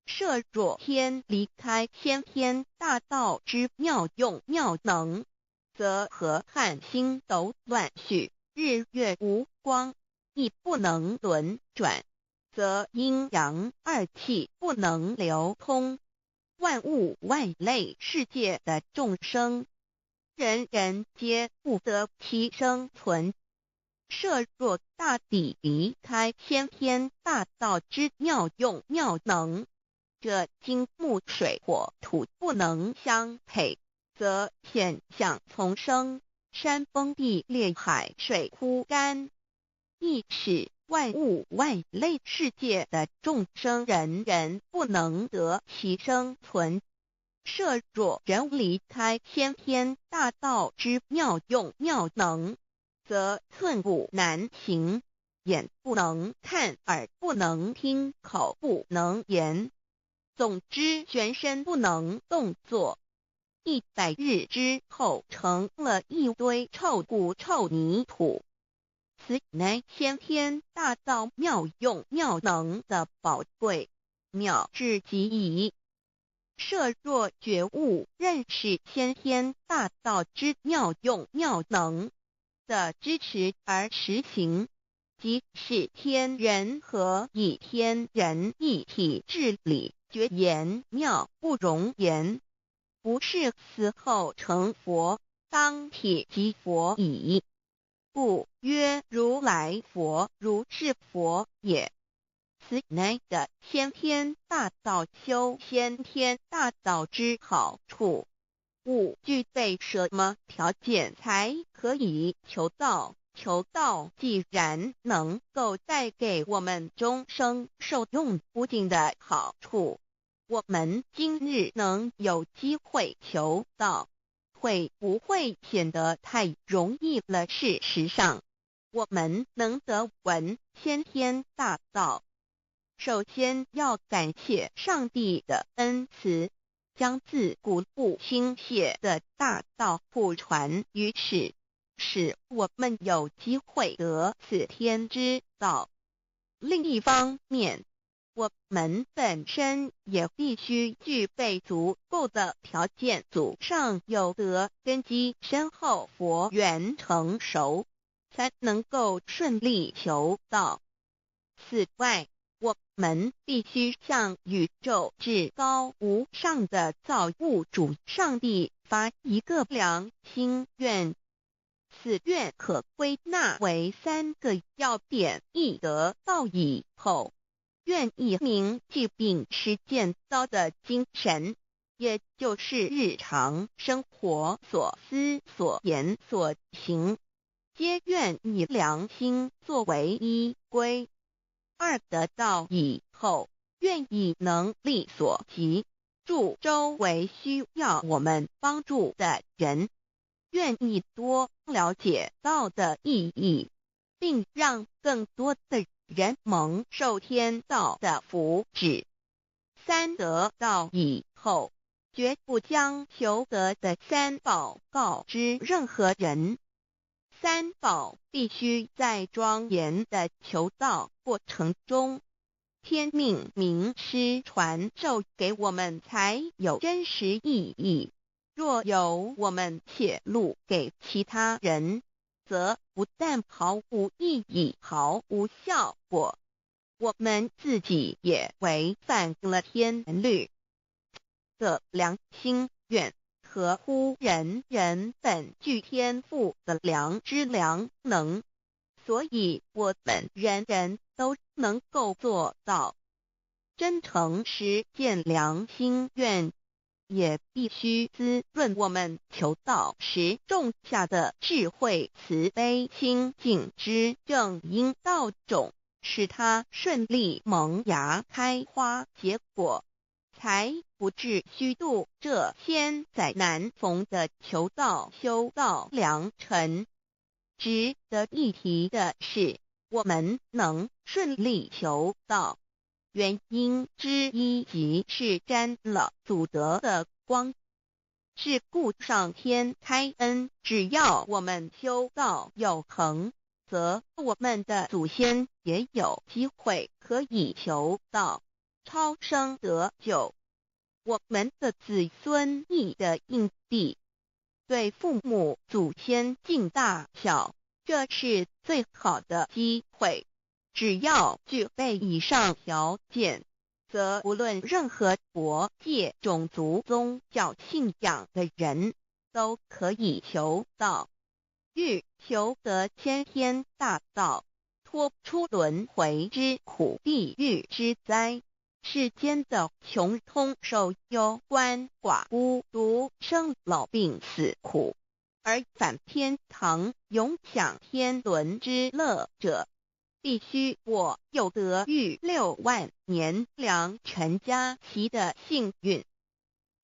设若天离开先天大道之妙用妙能，则河汉星斗乱序，日月无光，亦不能轮转，则阴阳二气不能流通，万物万类世界的众生，人人皆不得其生存。设若大地离开先天大道之妙用妙能，这金木水火土不能相配，则现象丛生，山崩地裂，海水枯干，亦使万物万类世界的众生人人不能得其生存。设若人离开先天大道之妙用妙能，则寸步难行，眼不能看，耳不能听，口不能言，总之全身不能动作。100日之后，成了一堆臭骨臭泥土。此乃先天大道妙用妙能的宝贵，妙至极矣。设若觉悟认识先天大道之妙用妙能的支持而实行，即是天人合一，天人一体治理，绝言妙不容言，不是死后成佛，当体即佛矣。故曰如来佛，如是佛也。此乃的先天大道修先天大道之好处。勿具备什么条件才可以求道？求道既然能够带给我们终生受用不尽的好处，我们今日能有机会求道，会不会显得太容易了？事实上，我们能得闻先天大道，首先要感谢上帝的恩慈，将自古不倾泻的大道普传于世，使我们有机会得此天之道。另一方面，我们本身也必须具备足够的条件，祖上有德，根基深厚，佛缘成熟，才能够顺利求道。此外，我们必须向宇宙至高无上的造物主上帝发一个良心愿，此愿可归纳为3个要点：一得道以后，愿以明记并实践道的精神，也就是日常生活所思所言所行，皆愿以良心作为依归。2得道以后，愿以能力所及，助周围需要我们帮助的人，愿意多了解道的意义，并让更多的人蒙受天道的福祉。三得到以后，绝不将求得的三宝告知任何人。三宝必须在庄严的求道过程中，天命名师传授给我们才有真实意义。若由我们泄露给其他人，则不但毫无意义、毫无效果，我们自己也违反了天律的良心愿，合乎人人本具天赋的良知良能。所以我们人人都能够做到真诚实践良心愿，也必须滋润我们求道时种下的智慧、慈悲、清净之正因道种，使它顺利萌芽、开花结果，才不致虚度这千载难逢的求道修道良辰。值得一提的是，我们能顺利求道，原因之一即是沾了祖德的光，是故上天开恩，只要我们修道有恒，则我们的祖先也有机会可以求道超生得救。我们的子孙亦的印地，对父母祖先尽大孝，这是最好的机会。只要具备以上条件，则无论任何国界、种族、宗教信仰的人都可以求道，欲求得先天大道，脱出轮回之苦、地狱之灾，世间的穷通受忧、鳏寡孤独、生老病死苦，而返天堂永享天伦之乐者，必须我有得遇6万年良辰佳期的幸运。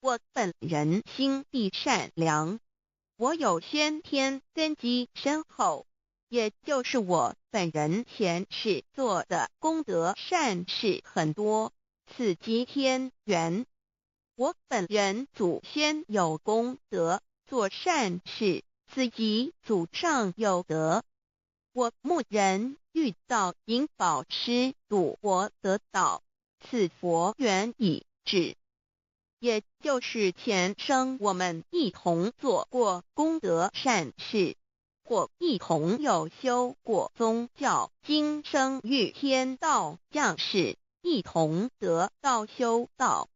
我本人心地善良，我有先天根基深厚，也就是我本人前世做的功德善事很多，此即天缘。我本人祖先有功德，做善事，此即祖上有德。我牧人遇到引导师度我得道，此佛缘已至，也就是前生我们一同做过功德善事，或一同有修过宗教，今生遇天道降世，一同得道修道，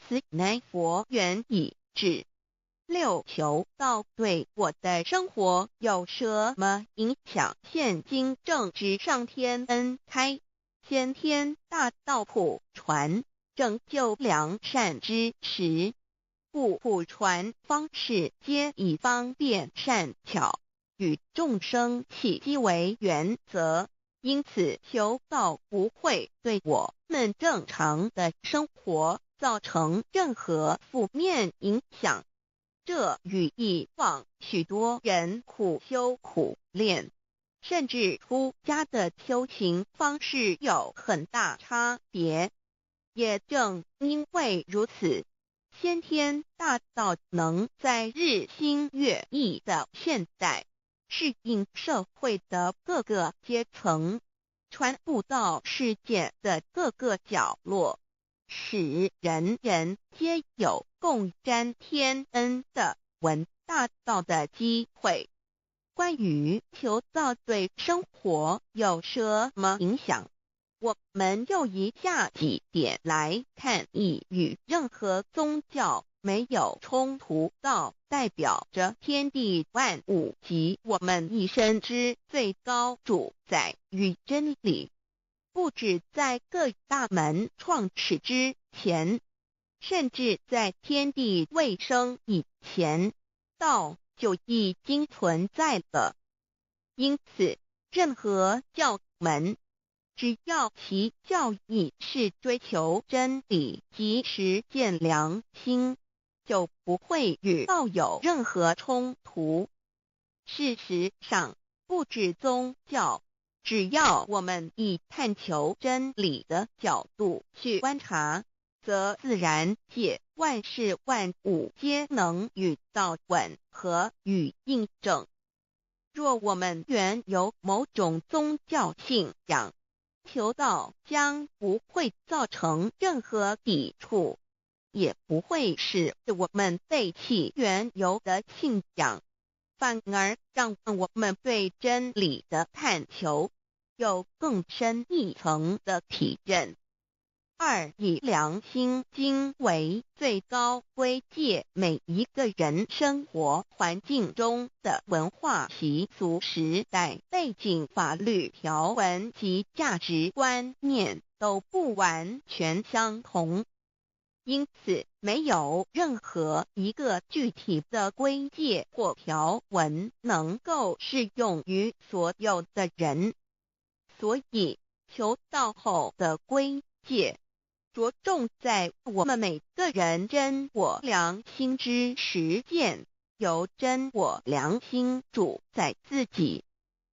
此乃佛缘已至。6求道对我的生活有什么影响？现今正值上天恩开，先天大道普传，拯救良善之时，故普传方式皆以方便善巧，与众生契机为原则，因此求道不会对我们正常的生活造成任何负面影响。这与以往许多人苦修苦练，甚至出家的修行方式有很大差别。也正因为如此，先天大道能在日新月异的现代，适应社会的各个阶层，传布到世界的各个角落，使人人皆有共沾天恩的闻大道的机会。关于求道对生活有什么影响，我们就以下几点来看。一、与任何宗教没有冲突，道代表着天地万物及我们一生之最高主宰与真理。不止在各大门创始之前，甚至在天地未生以前，道就已经存在了。因此，任何教门，只要其教义是追求真理及实践良心，就不会与道有任何冲突。事实上，不止宗教，只要我们以探求真理的角度去观察，则自然界万事万物皆能与道吻合与印证。若我们原有某种宗教信仰，求道将不会造成任何抵触，也不会使我们背弃原有的信仰，反而让我们对真理的探求有更深一层的体认。二，以良心经为最高规戒每一个人生活环境中的文化习俗、时代背景、法律条文及价值观念都不完全相同，因此没有任何一个具体的规戒或条文能够适用于所有的人。所以求道后的规戒着重在我们每个人真我良心之实践，由真我良心主宰自己，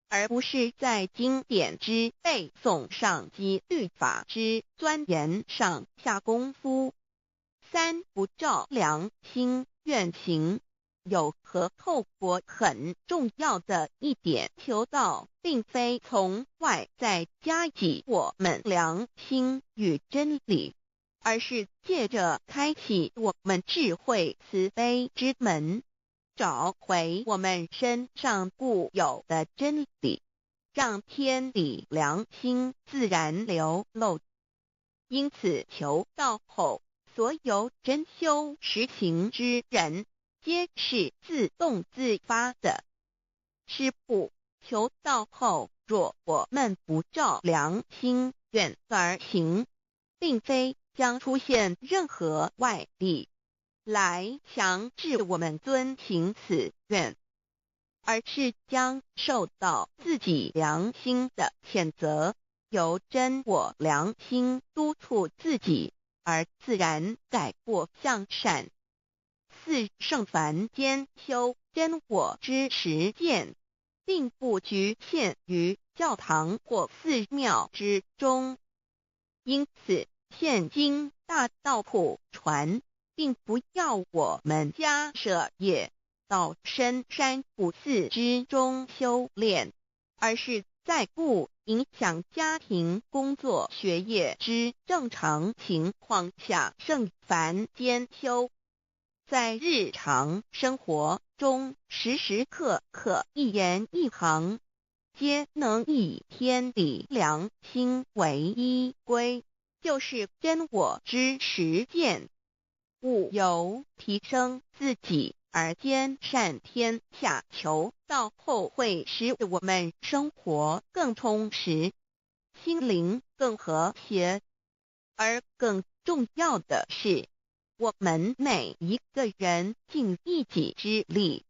而不是在经典之背诵上及律法之钻研上下功夫。三，不照良心愿行。有和透过很重要的一点，求道并非从外在加给我们良心与真理，而是借着开启我们智慧慈悲之门，找回我们身上固有的真理，让天理良心自然流露。因此求道后，所有真修实行之人皆是自动自发的。师父，求道后，若我们不照良心愿而行，并非将出现任何外力来强制我们遵行此愿，而是将受到自己良心的谴责，由真我良心督促自己，而自然改过向善。四，圣凡间修真我之实践，并不局限于教堂或寺庙之中，因此现今大道普传，并不要我们家舍业到深山古寺之中修炼，而是在不影响家庭、工作、学业之正常情况下圣凡间修。在日常生活中，时时刻刻一言一行，皆能以天理良心为依归，就是真我之实践。务由提升自己而兼善天下，求道后会使我们生活更充实，心灵更和谐。而更重要的是，我们每一个人尽一己之力，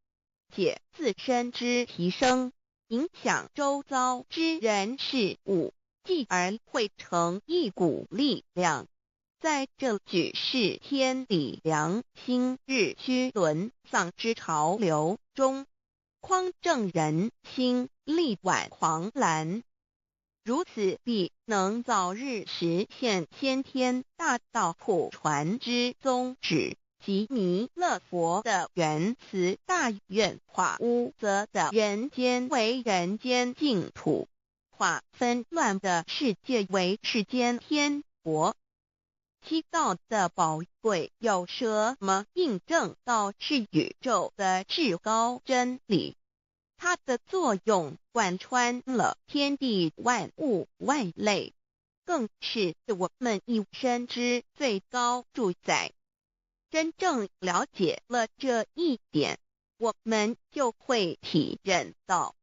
借自身之提升，影响周遭之人事物，继而汇成一股力量，在这举世天理良心日趋沦丧之潮流中，匡正人心，力挽狂澜。如此必能早日实现先天大道普传之宗旨，及弥勒佛的原慈大愿，化污浊的人间为人间净土，化纷乱的世界为世间天国。七道的宝贵有什么印证道是宇宙的至高真理？它的作用贯穿了天地万物万类，更是我们一生之最高主宰。真正了解了这一点，我们就会体认到，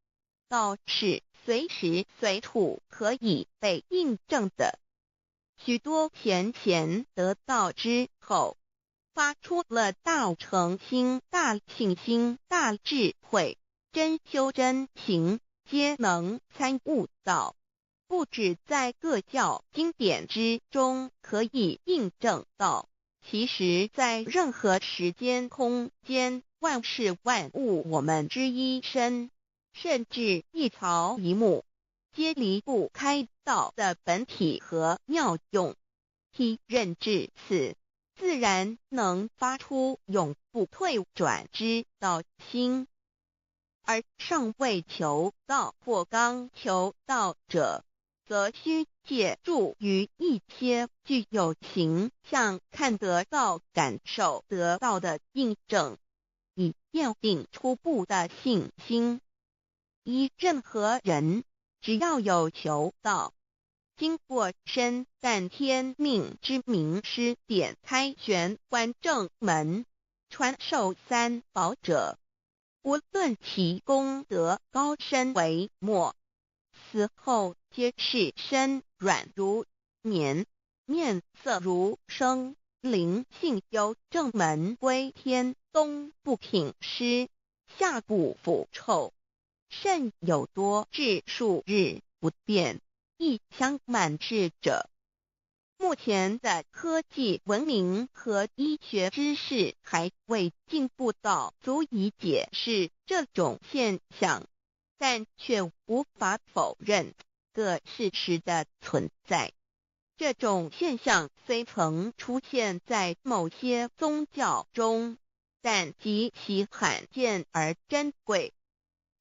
道是随时随处可以被印证的。许多贤贤得道之后，发出了大诚心、大信心、大智慧，真修真行，皆能参悟到，不止在各教经典之中可以印证到，其实在任何时间空间、万事万物我们之一身，甚至一草一木，皆离不开道的本体和妙用。体认至此，自然能发出永不退转之道心。而尚未求道或刚求道者，则需借助于一些具有形象看得到、感受得到的印证，以奠定初步的信心。依任何人，只要有求道，经过身淡天命之名师点开玄关正门，传授三宝者，无论其功德高深为末，死后皆是身软如棉，面色如生，灵性由正门归天，东不品湿，下不腐臭，甚有多至数日不变，亦相满至者。目前的科技文明和医学知识还未进步到足以解释这种现象，但却无法否认个事实的存在。这种现象虽曾出现在某些宗教中，但极其罕见而珍贵，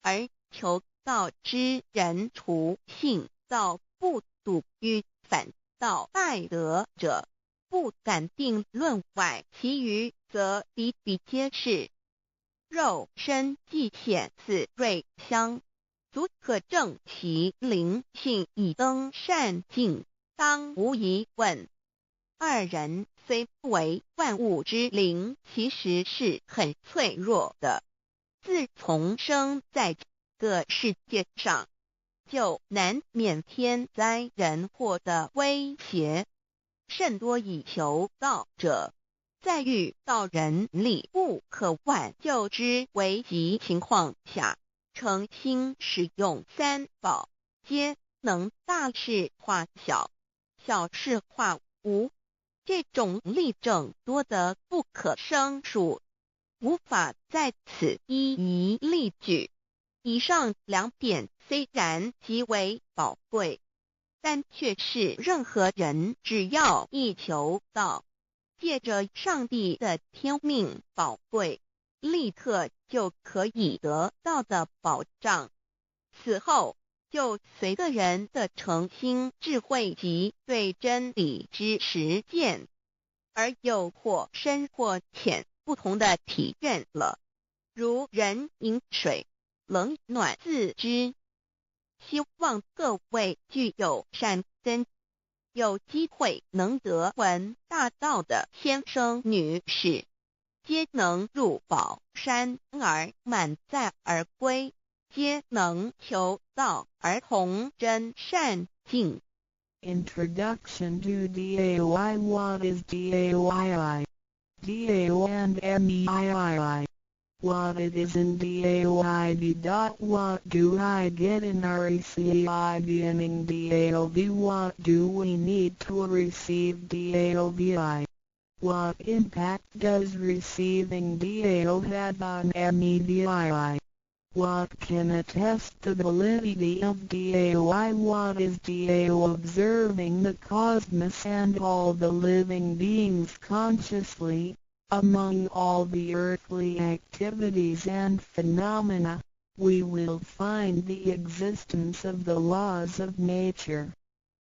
而求道之人除信道不笃于反道拜德者，不敢定论外，其余则比比皆是。肉身既显似瑞香，足可证其灵性已登善境，当无疑问。二人虽不为万物之灵，其实是很脆弱的。自从生在这个世界上，就难免天灾人祸的威胁，甚多以求道者，在遇到人力不可挽救之危急情况下，诚心使用三宝，皆能大事化小，小事化无。这种例证多得不可胜数，无法在此一一例举。以上两点虽然极为宝贵，但却是任何人只要一求道，借着上帝的天命宝贵，立刻就可以得到的保障。此后就随个人的诚心、智慧及对真理之实践，而有或深或浅不同的体认了。如人饮水，冷暖自知。希望各位具有善根，有机会能得闻大道的先生女士，皆能入宝山而满载而归，皆能求道而同真善境。 Introduction to DAOI. What is DAOI? DAO and MEII. What it is in DAOID. What do I get in RECI beginning DAOB? What do we need to receive DAOBI? What impact does receiving DAO have on MEDII? What can attest the validity of DAOI? What is DAO? Observing the cosmos and all the living beings consciously. Among all the earthly activities and phenomena, we will find the existence of the laws of nature.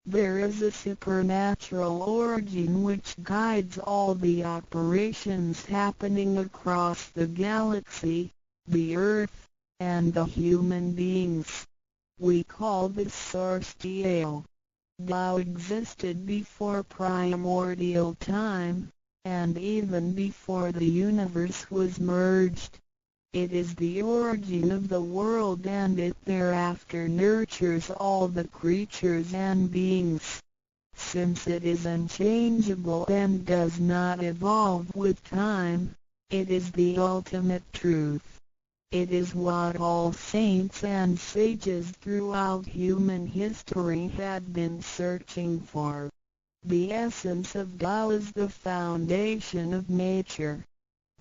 There is a supernatural origin which guides all the operations happening across the galaxy, the earth, and the human beings. We call this source DAO. DAO existed before primordial time, and even before the universe was merged. It is the origin of the world, and it thereafter nurtures all the creatures and beings. Since it is unchangeable and does not evolve with time, it is the ultimate truth. It is what all saints and sages throughout human history had been searching for. The essence of Tao is the foundation of nature.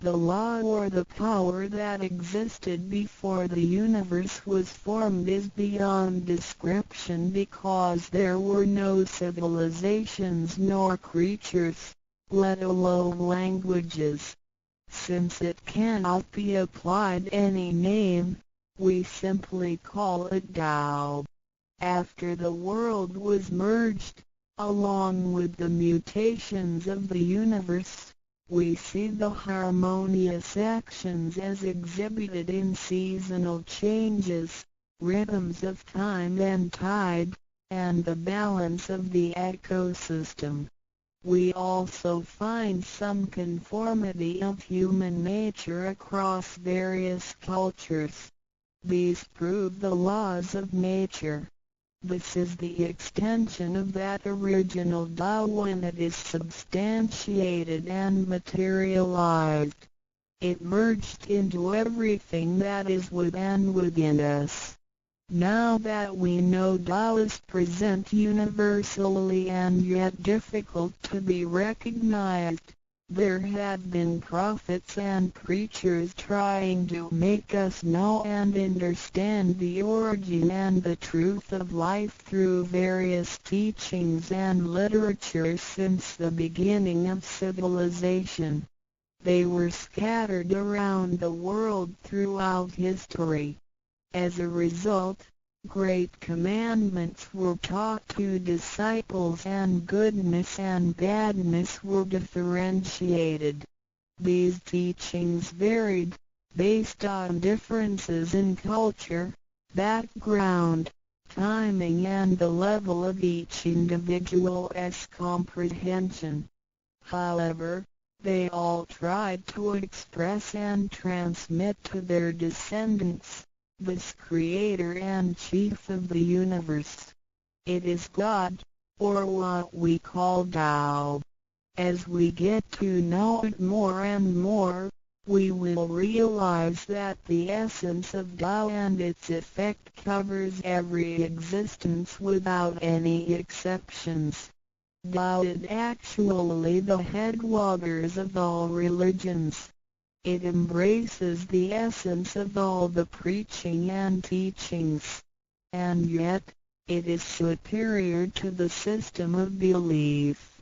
The law or the power that existed before the universe was formed is beyond description because there were no civilizations nor creatures, let alone languages. Since it cannot be applied any name, we simply call it Tao. After the world was merged, along with the mutations of the universe, we see the harmonious actions as exhibited in seasonal changes, rhythms of time and tide, and the balance of the ecosystem. We also find some conformity of human nature across various cultures. These prove the laws of nature. This is the extension of that original Tao when it is substantiated and materialized. It merged into everything that is within us. Now that we know Tao is present universally and yet difficult to be recognized, there have been prophets and preachers trying to make us know and understand the origin and the truth of life through various teachings and literature since the beginning of civilization. They were scattered around the world throughout history. As a result, great commandments were taught to disciples and goodness and badness were differentiated. These teachings varied, based on differences in culture, background, timing and the level of each individual's comprehension. However, they all tried to express and transmit to their descendants this Creator and Chief of the universe. It is God, or what we call Tao. As we get to know it more and more, we will realize that the essence of Tao and its effect covers every existence without any exceptions. Tao is actually the headwaters of all religions. It embraces the essence of all the preaching and teachings. And yet, it is superior to the system of belief.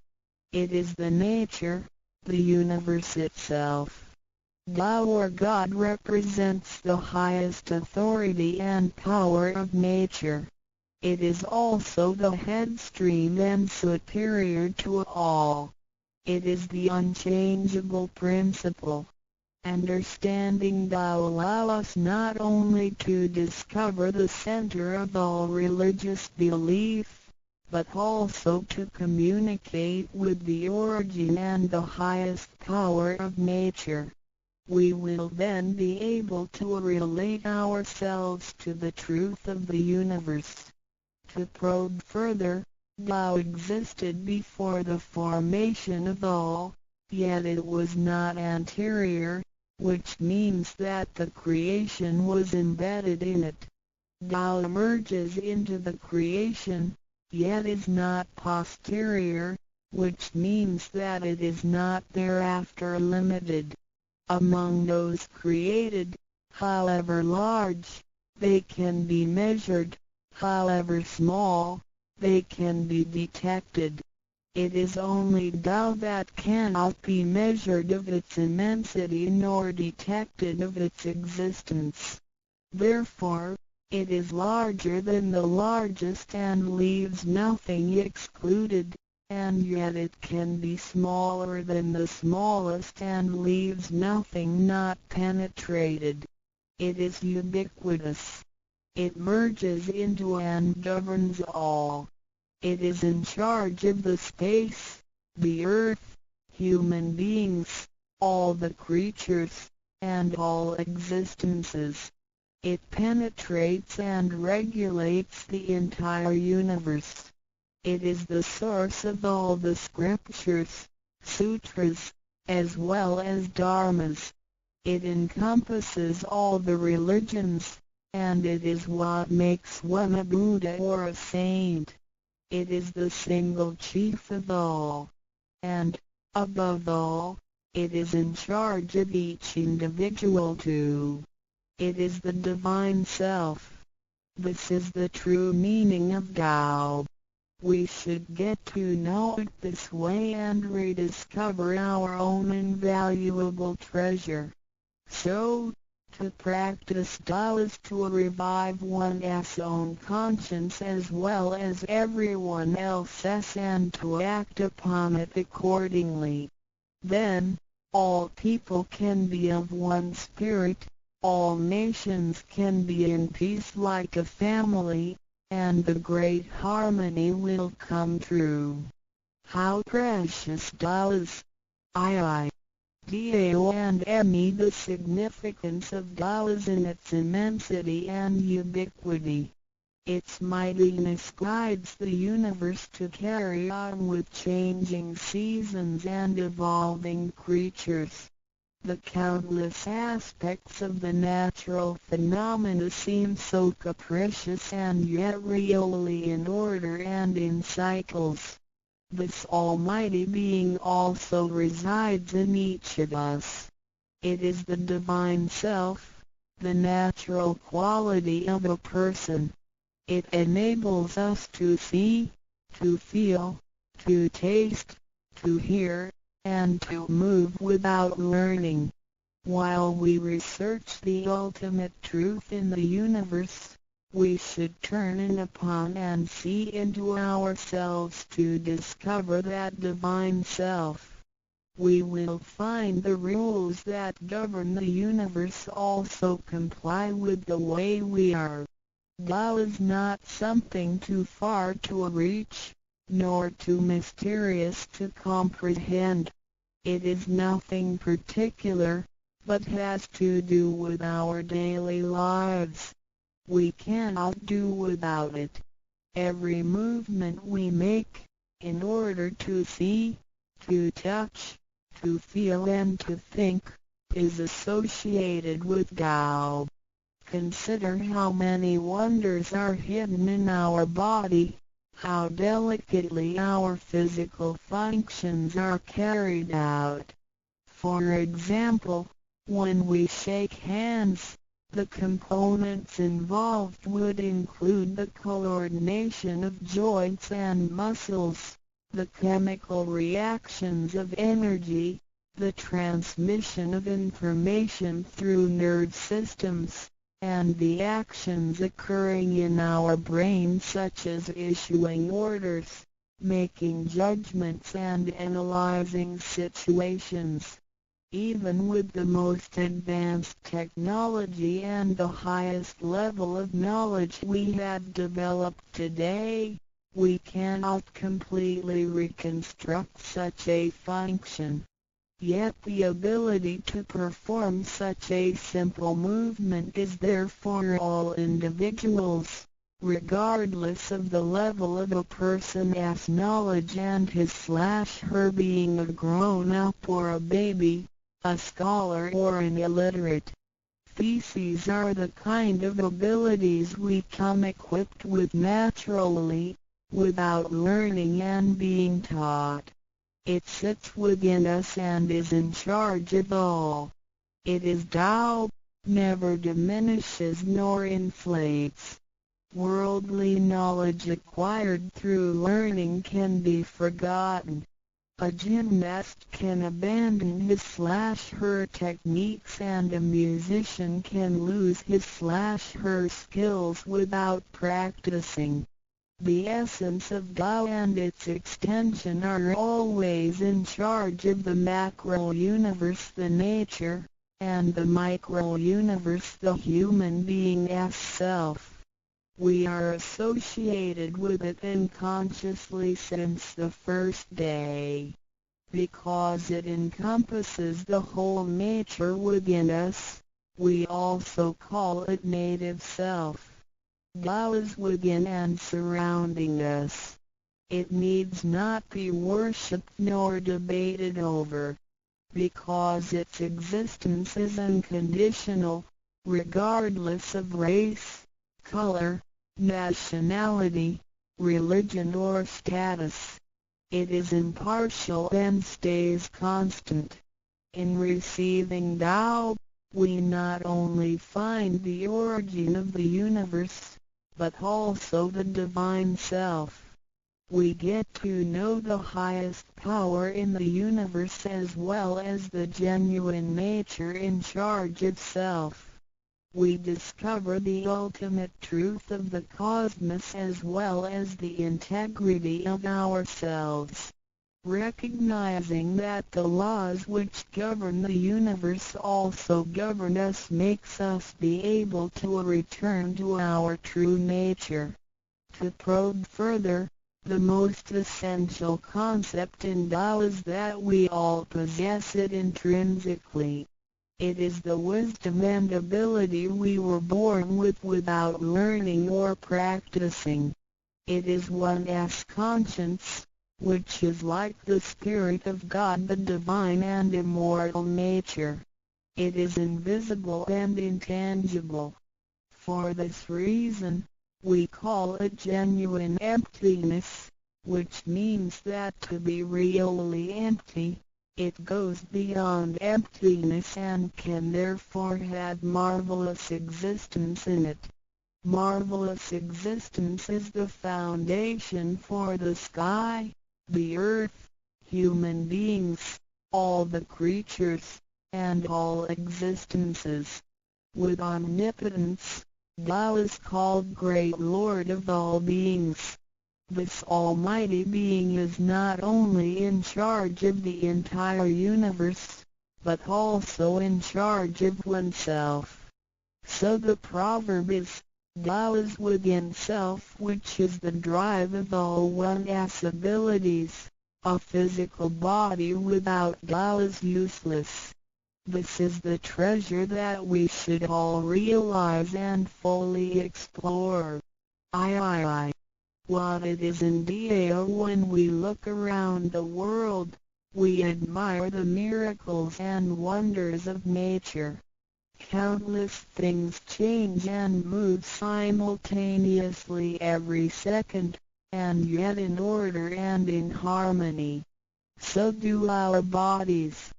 It is the nature, the universe itself. Tao or God represents the highest authority and power of nature. It is also the headstream and superior to all. It is the unchangeable principle. Understanding Tao allows us not only to discover the center of all religious belief, but also to communicate with the origin and the highest power of nature. We will then be able to relate ourselves to the truth of the universe. To probe further, Tao existed before the formation of all, yet it was not anterior, which means that the creation was embedded in it. Tao emerges into the creation, yet is not posterior, which means that it is not thereafter limited. Among those created, however large, they can be measured, however small, they can be detected. It is only Tao that cannot be measured of its immensity nor detected of its existence. Therefore, it is larger than the largest and leaves nothing excluded, and yet it can be smaller than the smallest and leaves nothing not penetrated. It is ubiquitous. It merges into and governs all. It is in charge of the space, the earth, human beings, all the creatures, and all existences. It penetrates and regulates the entire universe. It is the source of all the scriptures, sutras, as well as dharmas. It encompasses all the religions, and it is what makes one a Buddha or a saint. It is the single chief of all. And, above all, It is in charge of each individual too. It is the divine self. This is the true meaning of Tao. We should get to know it this way and rediscover our own invaluable treasure. So, to practice Tao is to revive one's own conscience as well as everyone else's and to act upon it accordingly. Then, all people can be of one spirit, all nations can be in peace like a family, and the great harmony will come true. How precious Tao is! Dao and Me. The significance of Tao is in its immensity and ubiquity. Its mightiness guides the universe to carry on with changing seasons and evolving creatures. The countless aspects of the natural phenomena seem so capricious and yet really in order and in cycles. This almighty being also resides in each of us. It is the divine self, the natural quality of a person. It enables us to see, to feel, to taste, to hear, and to move without learning. While we research the ultimate truth in the universe, we should turn in upon and see into ourselves to discover that divine self. We will find the rules that govern the universe also comply with the way we are. Tao is not something too far to reach, nor too mysterious to comprehend. It is nothing particular, but has to do with our daily lives. We cannot do without it. Every movement we make, in order to see, to touch, to feel and to think, is associated with Tao. Consider how many wonders are hidden in our body, how delicately our physical functions are carried out. For example, when we shake hands, the components involved would include the coordination of joints and muscles, the chemical reactions of energy, the transmission of information through nerve systems, and the actions occurring in our brain such as issuing orders, making judgments and analyzing situations. Even with the most advanced technology and the highest level of knowledge we have developed today, we cannot completely reconstruct such a function. Yet the ability to perform such a simple movement is there for all individuals, regardless of the level of a person's knowledge and his/her being a grown-up or a baby, a scholar or an illiterate. These are the kind of abilities we come equipped with naturally, without learning and being taught. It sits within us and is in charge of all. It is Tao, never diminishes nor inflates. Worldly knowledge acquired through learning can be forgotten. A gymnast can abandon his/her techniques and a musician can lose his/her skills without practicing. The essence of Tao and its extension are always in charge of the macro-universe, the nature, and the micro-universe, the human being's self. We are associated with it unconsciously since the first day. Because it encompasses the whole nature within us, we also call it native self. Tao is within and surrounding us. It needs not be worshipped nor debated over, because its existence is unconditional, regardless of race, color, nationality, religion or status. It is impartial and stays constant. In receiving Tao, we not only find the origin of the universe, but also the divine self. We get to know the highest power in the universe as well as the genuine nature in charge itself. We discover the ultimate truth of the cosmos as well as the integrity of ourselves. Recognizing that the laws which govern the universe also govern us makes us be able to return to our true nature. To probe further, the most essential concept in Tao is that we all possess it intrinsically. It is the wisdom and ability we were born with without learning or practicing. It is one's conscience, which is like the Spirit of God, the divine and immortal nature. It is invisible and intangible. For this reason, we call it genuine emptiness, which means that to be really empty, it goes beyond emptiness and can therefore have marvelous existence in it. Marvelous existence is the foundation for the sky, the earth, human beings, all the creatures, and all existences. With omnipotence, Tao is called Great Lord of all beings. This almighty being is not only in charge of the entire universe, but also in charge of oneself. So the proverb is, Tao is within self, which is the drive of all one's abilities. A physical body without Tao is useless. This is the treasure that we should all realize and fully explore. What it is indeed when we look around the world, we admire the miracles and wonders of nature. Countless things change and move simultaneously every second, and yet in order and in harmony. So do our bodies.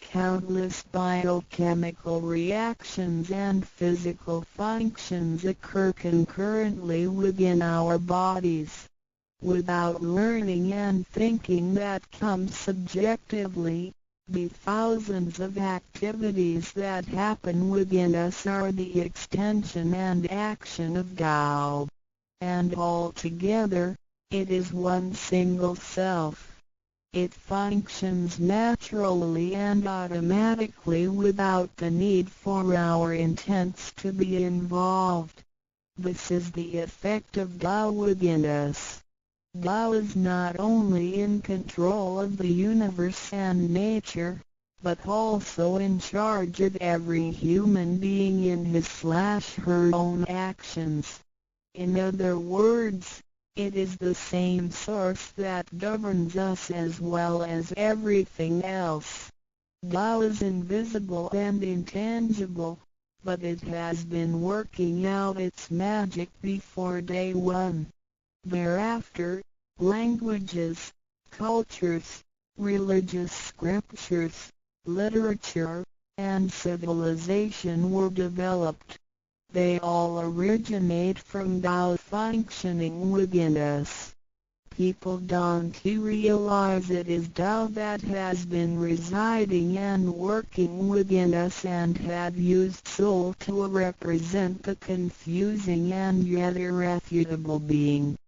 Countless biochemical reactions and physical functions occur concurrently within our bodies. Without learning and thinking that comes subjectively, the thousands of activities that happen within us are the extension and action of Tao. And altogether, it is one single self. It functions naturally and automatically without the need for our intents to be involved. This is the effect of Tao within us. Tao is not only in control of the universe and nature, but also in charge of every human being in his/her own actions. In other words, it is the same source that governs us as well as everything else. Tao is invisible and intangible, but it has been working out its magic before day one. Thereafter, languages, cultures, religious scriptures, literature, and civilization were developed. They all originate from Tao functioning within us. People don't realize it is Tao that has been residing and working within us and have used soul to represent the confusing and yet irrefutable being.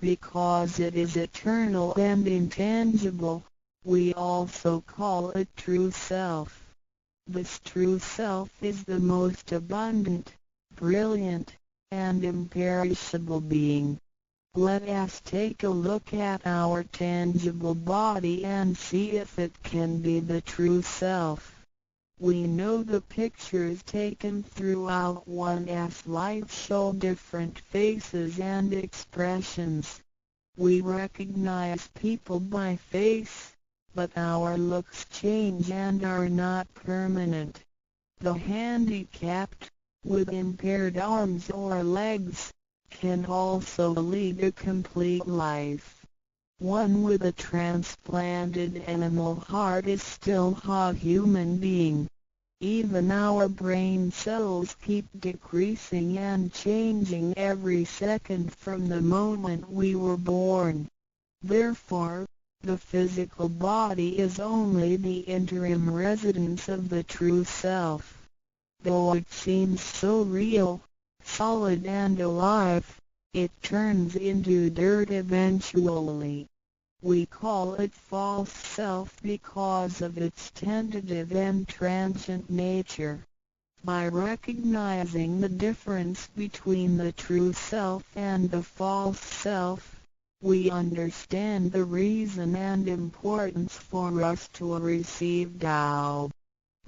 Because it is eternal and intangible, we also call it true self. This true self is the most abundant, brilliant, and imperishable being. Let us take a look at our tangible body and see if it can be the true self. We know the pictures taken throughout one's life show different faces and expressions. We recognize people by face, but our looks change and are not permanent. The handicapped, with impaired arms or legs, can also lead a complete life. One with a transplanted animal heart is still a human being. Even our brain cells keep decreasing and changing every second from the moment we were born. Therefore, the physical body is only the interim residence of the true self. Though it seems so real, solid and alive, it turns into dirt eventually. We call it false self because of its tentative and transient nature. By recognizing the difference between the true self and the false self, we understand the reason and importance for us to receive Tao.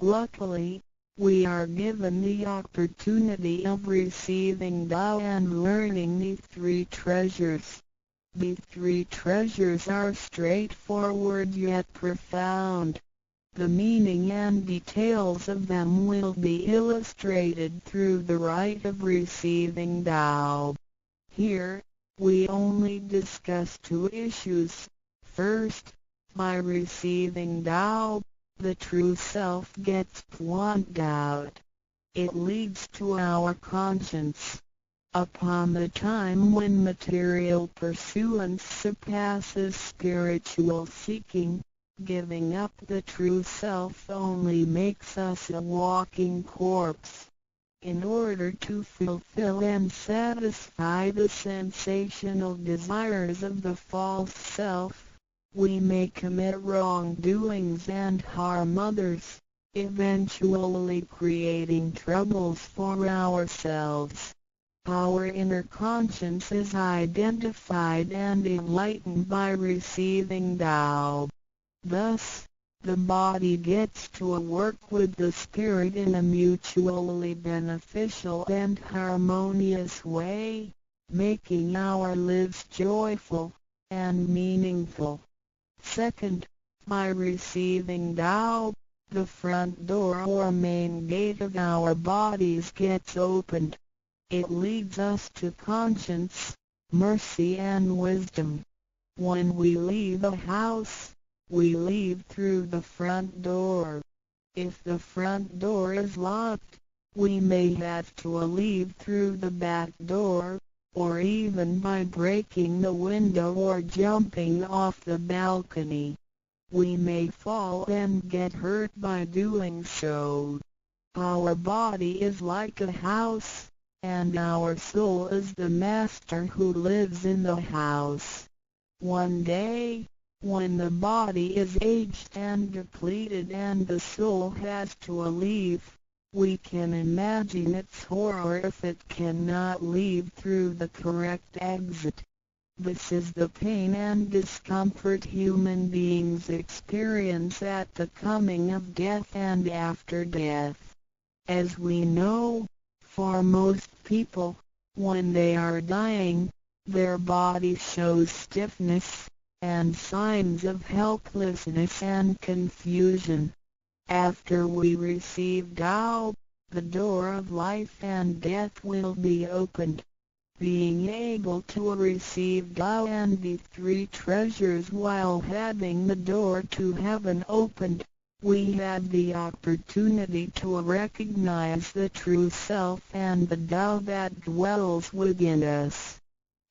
Luckily, we are given the opportunity of receiving Tao and learning the three treasures. The three treasures are straightforward yet profound. The meaning and details of them will be illustrated through the rite of receiving Tao. Here, we only discuss two issues. First, by receiving Tao, the true self gets blotted out. It leads to our conscience. Upon the time when material pursuance surpasses spiritual seeking, giving up the true self only makes us a walking corpse. In order to fulfill and satisfy the sensational desires of the false self, we may commit wrongdoings and harm others, eventually creating troubles for ourselves. Our inner conscience is identified and enlightened by receiving Tao. Thus, the body gets to work with the spirit in a mutually beneficial and harmonious way, making our lives joyful and meaningful. Second, by receiving Tao, the front door or main gate of our bodies gets opened. It leads us to conscience, mercy and wisdom. When we leave a house, we leave through the front door. If the front door is locked, we may have to leave through the back door, or even by breaking the window or jumping off the balcony. We may fall and get hurt by doing so. Our body is like a house, and our soul is the master who lives in the house. One day, when the body is aged and depleted and the soul has to leave, we can imagine its horror if it cannot leave through the correct exit. This is the pain and discomfort human beings experience at the coming of death and after death. As we know, for most people, when they are dying, their body shows stiffness and signs of helplessness and confusion. After we receive Tao, the door of life and death will be opened. Being able to receive Tao and the three treasures while having the door to heaven opened, we have the opportunity to recognize the true self and the Tao that dwells within us.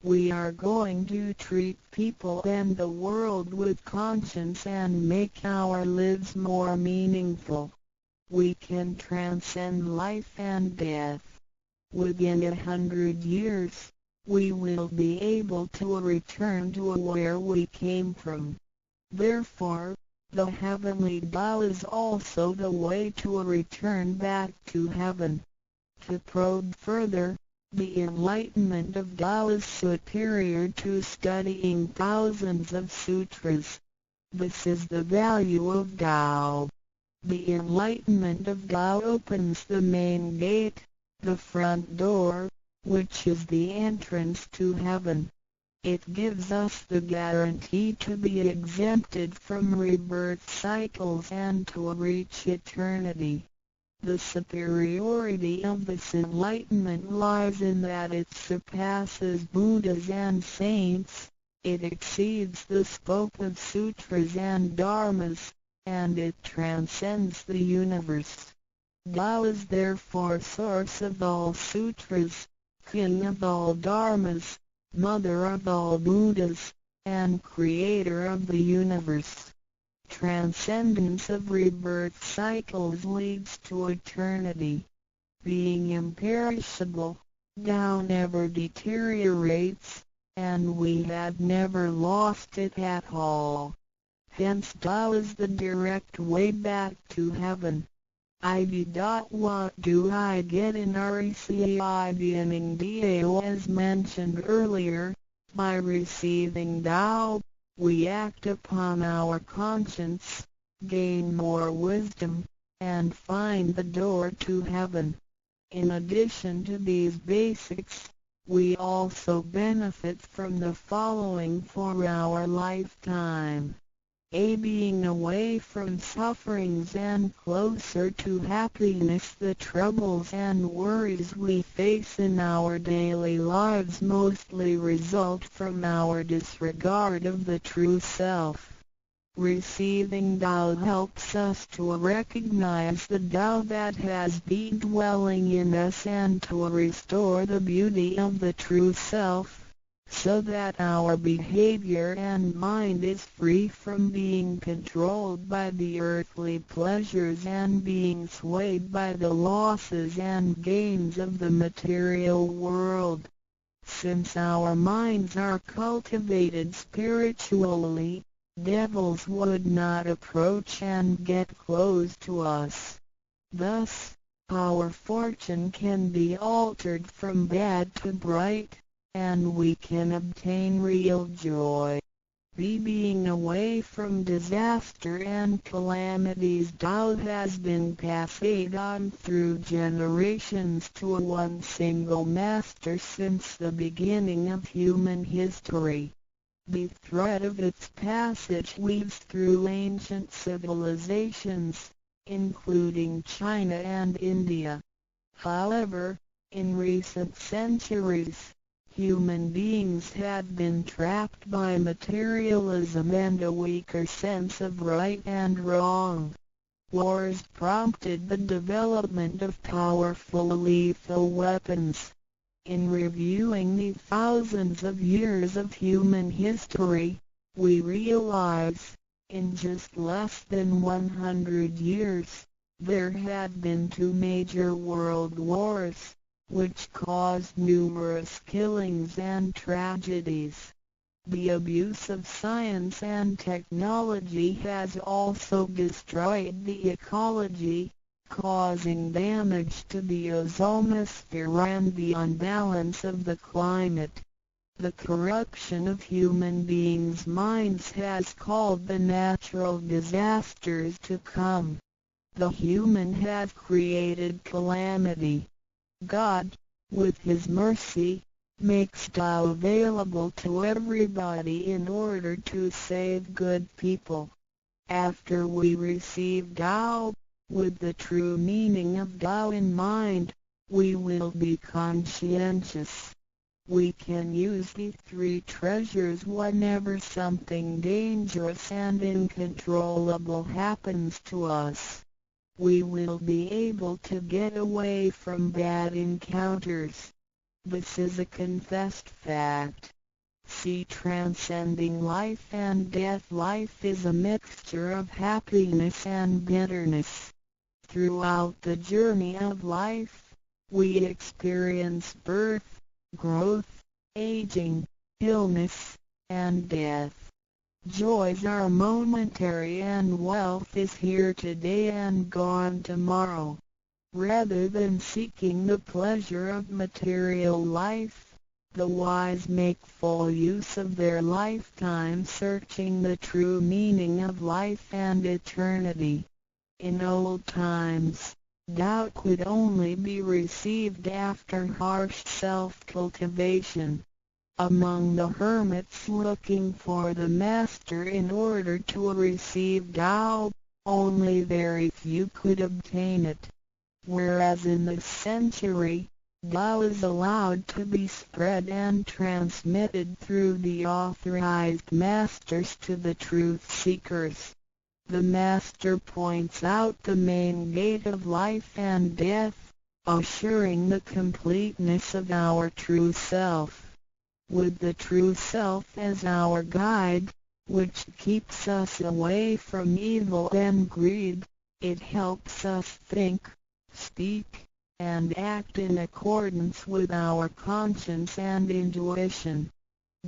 We are going to treat people and the world with conscience and make our lives more meaningful. We can transcend life and death. Within 100 years, we will be able to return to where we came from. Therefore, the heavenly Tao is also the way to return back to heaven. To probe further, the enlightenment of Tao is superior to studying thousands of sutras. This is the value of Tao. The enlightenment of Tao opens the main gate, the front door, which is the entrance to heaven. It gives us the guarantee to be exempted from rebirth cycles and to reach eternity. The superiority of this enlightenment lies in that it surpasses Buddhas and saints, It exceeds the scope of sutras and dharmas, and it transcends the universe. Tao is therefore source of all sutras, king of all dharmas, mother of all Buddhas, and creator of the universe. Transcendence of rebirth cycles leads to eternity. Being imperishable, Tao never deteriorates, and we have never lost it at all. Hence Tao is the direct way back to heaven. What do I get in RECI beginning DAO as mentioned earlier? By receiving Tao, we act upon our conscience, gain more wisdom, and find the door to heaven. In addition to these basics, we also benefit from the following for our lifetime. Being away from sufferings and closer to happiness. The troubles and worries we face in our daily lives mostly result from our disregard of the true self. Receiving Tao helps us to recognize the Tao that has been dwelling in us and to restore the beauty of the true self, so that our behavior and mind is free from being controlled by the earthly pleasures and being swayed by the losses and gains of the material world. Since our minds are cultivated spiritually, devils would not approach and get close to us. Thus, our fortune can be altered from bad to bright, and we can obtain real joy. Being away from disaster and calamities. Tao has been passed on through generations to one single master since the beginning of human history. The thread of its passage weaves through ancient civilizations, including China and India. However, in recent centuries, human beings have been trapped by materialism and a weaker sense of right and wrong. Wars prompted the development of powerful lethal weapons. In reviewing the thousands of years of human history, we realize, in just less than 100 years, there had been 2 major world wars, which caused numerous killings and tragedies. The abuse of science and technology has also destroyed the ecology, causing damage to the ozonosphere and the unbalance of the climate. The corruption of human beings' minds has called the natural disasters to come. The human have created calamity. God, with His mercy, makes Tao available to everybody in order to save good people. After we receive Tao, with the true meaning of Tao in mind, we will be conscientious. We can use the 3 treasures whenever something dangerous and uncontrollable happens to us. We will be able to get away from bad encounters. This is a confessed fact. See, transcending life and death. Life is a mixture of happiness and bitterness. Throughout the journey of life, we experience birth, growth, aging, illness, and death. Joys are momentary and wealth is here today and gone tomorrow. Rather than seeking the pleasure of material life, the wise make full use of their lifetime searching the true meaning of life and eternity. In old times, Tao could only be received after harsh self-cultivation. Among the hermits looking for the master in order to receive Tao, only very few could obtain it. Whereas in this century, Tao is allowed to be spread and transmitted through the authorized masters to the truth seekers. The master points out the main gate of life and death, assuring the completeness of our true self. With the true self as our guide, which keeps us away from evil and greed, it helps us think, speak, and act in accordance with our conscience and intuition.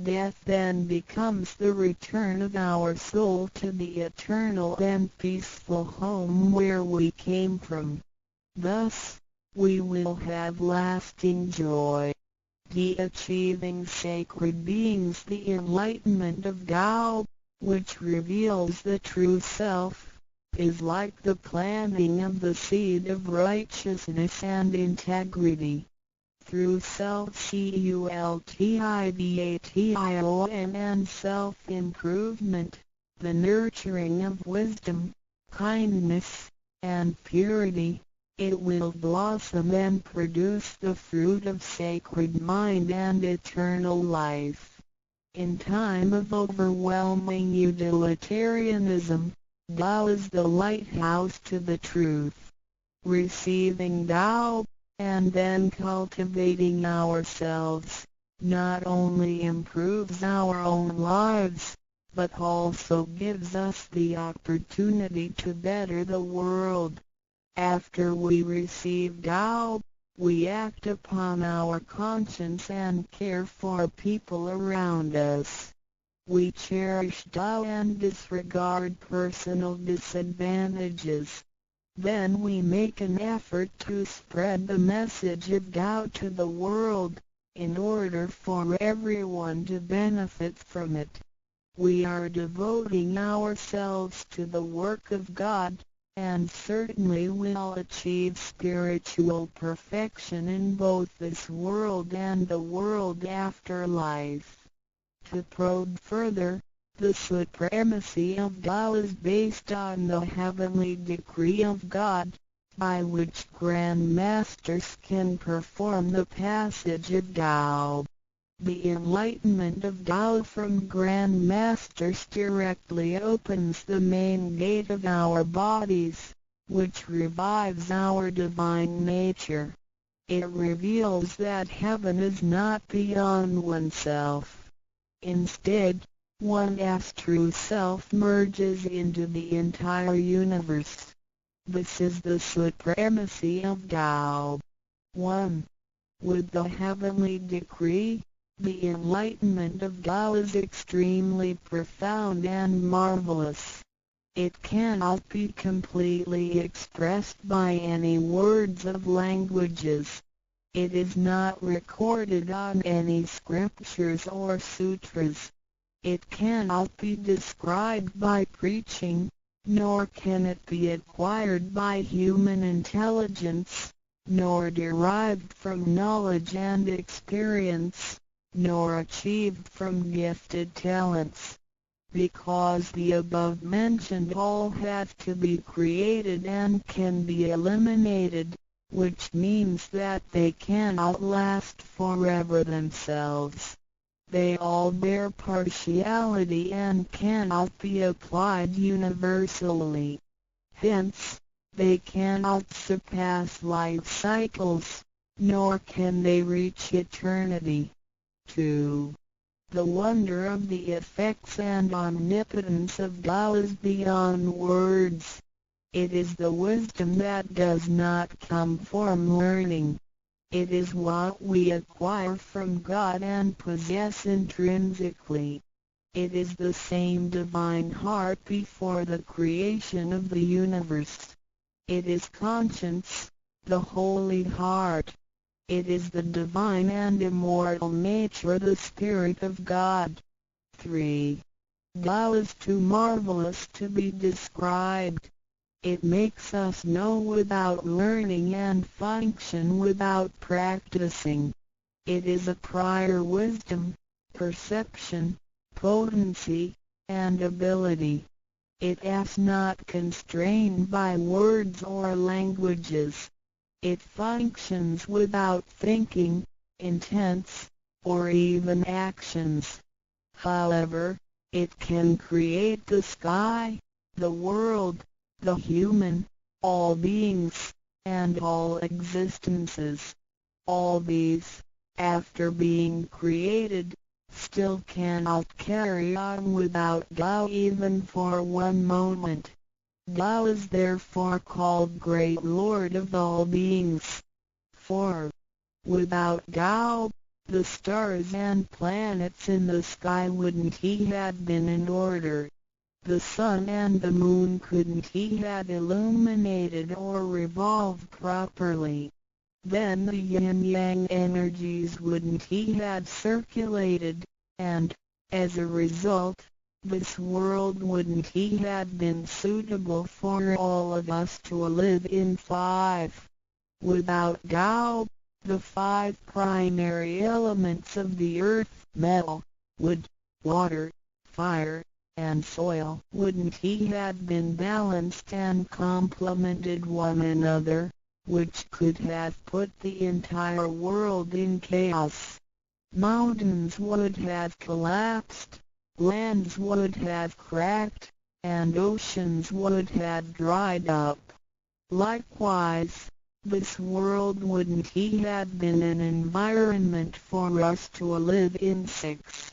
Death then becomes the return of our soul to the eternal and peaceful home where we came from. Thus, we will have lasting joy. The achieving sacred beings the enlightenment of Tao, which reveals the true self, is like the planting of the seed of righteousness and integrity. Through self-cultivation and self-improvement, the nurturing of wisdom, kindness, and purity, it will blossom and produce the fruit of sacred mind and eternal life. In time of overwhelming utilitarianism, Tao is the lighthouse to the truth. Receiving Tao, and then cultivating ourselves, not only improves our own lives, but also gives us the opportunity to better the world. After we receive Tao, we act upon our conscience and care for people around us. We cherish Tao and disregard personal disadvantages. Then we make an effort to spread the message of Tao to the world, in order for everyone to benefit from it. We are devoting ourselves to the work of God, and certainly will achieve spiritual perfection in both this world and the world after life. To probe further, the supremacy of Tao is based on the heavenly decree of God, by which Grand Masters can perform the passage of Tao. The enlightenment of Tao from Grand Masters directly opens the main gate of our bodies, which revives our divine nature. It reveals that heaven is not beyond oneself. Instead, one's true self merges into the entire universe. This is the supremacy of Tao. 1. With the heavenly decree, the enlightenment of Tao is extremely profound and marvelous. It cannot be completely expressed by any words of languages. It is not recorded on any scriptures or sutras. It cannot be described by preaching, nor can it be acquired by human intelligence, nor derived from knowledge and experience, nor achieved from gifted talents. Because the above-mentioned all have to be created and can be eliminated, which means that they cannot last forever themselves. They all bear partiality and cannot be applied universally. Hence, they cannot surpass life cycles, nor can they reach eternity. 2. The wonder of the effects and omnipotence of Tao is beyond words. It is the wisdom that does not come from learning. It is what we acquire from God and possess intrinsically. It is the same divine heart before the creation of the universe. It is conscience, the holy heart. It is the divine and immortal nature, the Spirit of God. 3. Tao is too marvelous to be described. It makes us know without learning and function without practicing. It is a prior wisdom, perception, potency, and ability. It is not constrained by words or languages. It functions without thinking, intents, or even actions. However, it can create the sky, the world, the human, all beings, and all existences. All these, after being created, still cannot carry on without Tao even for one moment. Tao is therefore called Great Lord of all beings. For, without Tao, the stars and planets in the sky wouldn't he had been in order. The sun and the moon couldn't he had illuminated or revolved properly. Then the yin-yang energies wouldn't he had circulated, and, as a result, this world wouldn't he had been suitable for all of us to live in. 5. Without Tao, the 5 primary elements of the earth, metal, wood, water, fire, and soil, wouldn't he had been balanced and complemented one another, which could have put the entire world in chaos. Mountains would have collapsed, lands would have cracked, and oceans would have dried up. Likewise, this world wouldn't he had been an environment for us to live in. 6.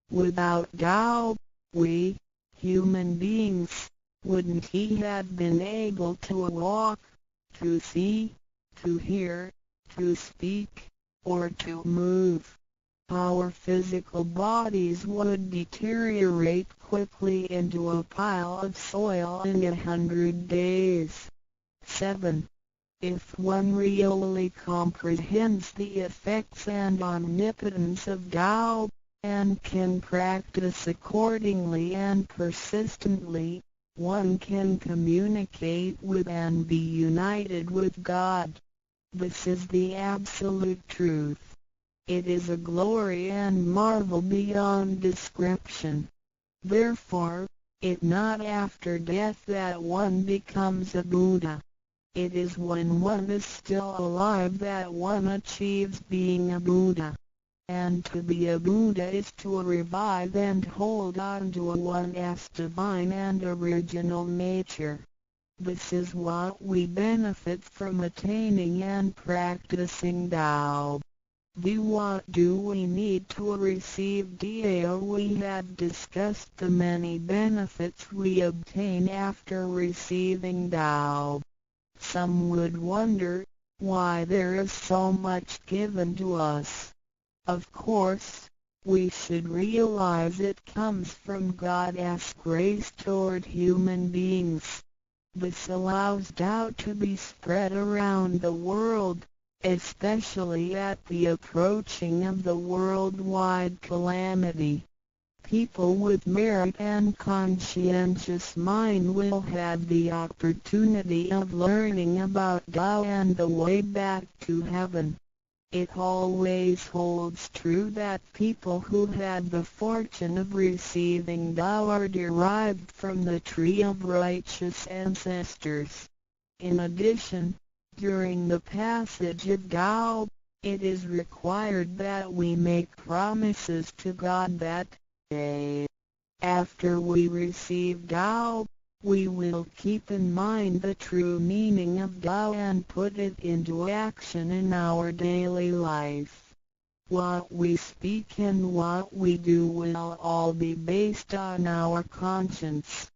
Without Tao, we, human beings, wouldn't he had been able to walk, to see, to hear, to speak, or to move. Our physical bodies would deteriorate quickly into a pile of soil in 100 days. 7. If one really comprehends the effects and omnipotence of Tao, and can practice accordingly and persistently, one can communicate with and be united with God. This is the absolute truth. It is a glory and marvel beyond description. Therefore, it not after death that one becomes a Buddha. It is when one is still alive that one achieves being a Buddha. And to be a Buddha is to revive and hold on to one's divine and original nature. This is what we benefit from attaining and practicing Tao. What do we need to receive Tao? We have discussed the many benefits we obtain after receiving Tao. Some would wonder why there is so much given to us. Of course, we should realize it comes from God's grace toward human beings. This allows Tao to be spread around the world, especially at the approaching of the worldwide calamity. People with merit and conscientious mind will have the opportunity of learning about Tao and the way back to heaven. It always holds true that people who had the fortune of receiving Tao are derived from the tree of righteous ancestors. In addition, during the passage of Tao, it is required that we make promises to God that, after we receive Tao, we will keep in mind the true meaning of Tao and put it into action in our daily life. What we speak and what we do will all be based on our conscience.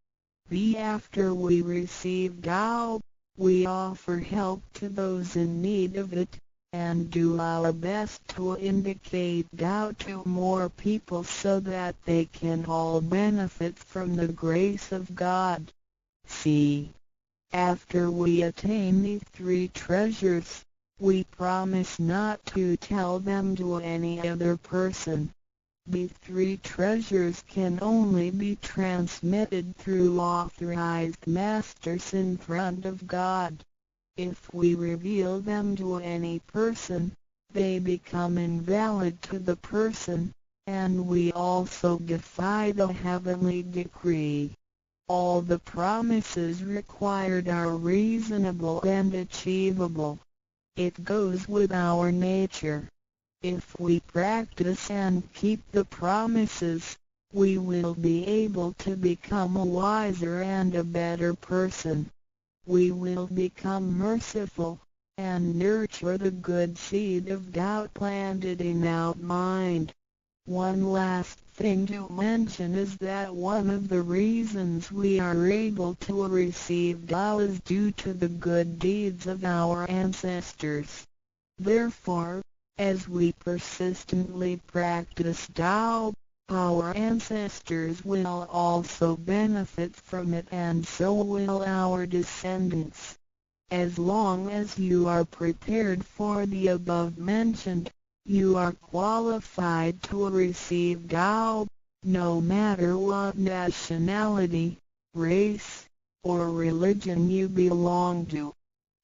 After we receive Tao, we offer help to those in need of it, and do our best to indicate Tao to more people so that they can all benefit from the grace of God. After we attain these 3 treasures, we promise not to tell them to any other person. These 3 treasures can only be transmitted through authorized masters in front of God. If we reveal them to any person, they become invalid to the person, and we also defy the heavenly decree. All the promises required are reasonable and achievable. It goes with our nature. If we practice and keep the promises, we will be able to become a wiser and a better person. We will become merciful, and nurture the good seed of doubt planted in our mind. One last thing to mention is that one of the reasons we are able to receive Tao is due to the good deeds of our ancestors. Therefore, as we persistently practice Tao, our ancestors will also benefit from it, and so will our descendants. As long as you are prepared for the above-mentioned, you are qualified to receive Tao, no matter what nationality, race, or religion you belong to.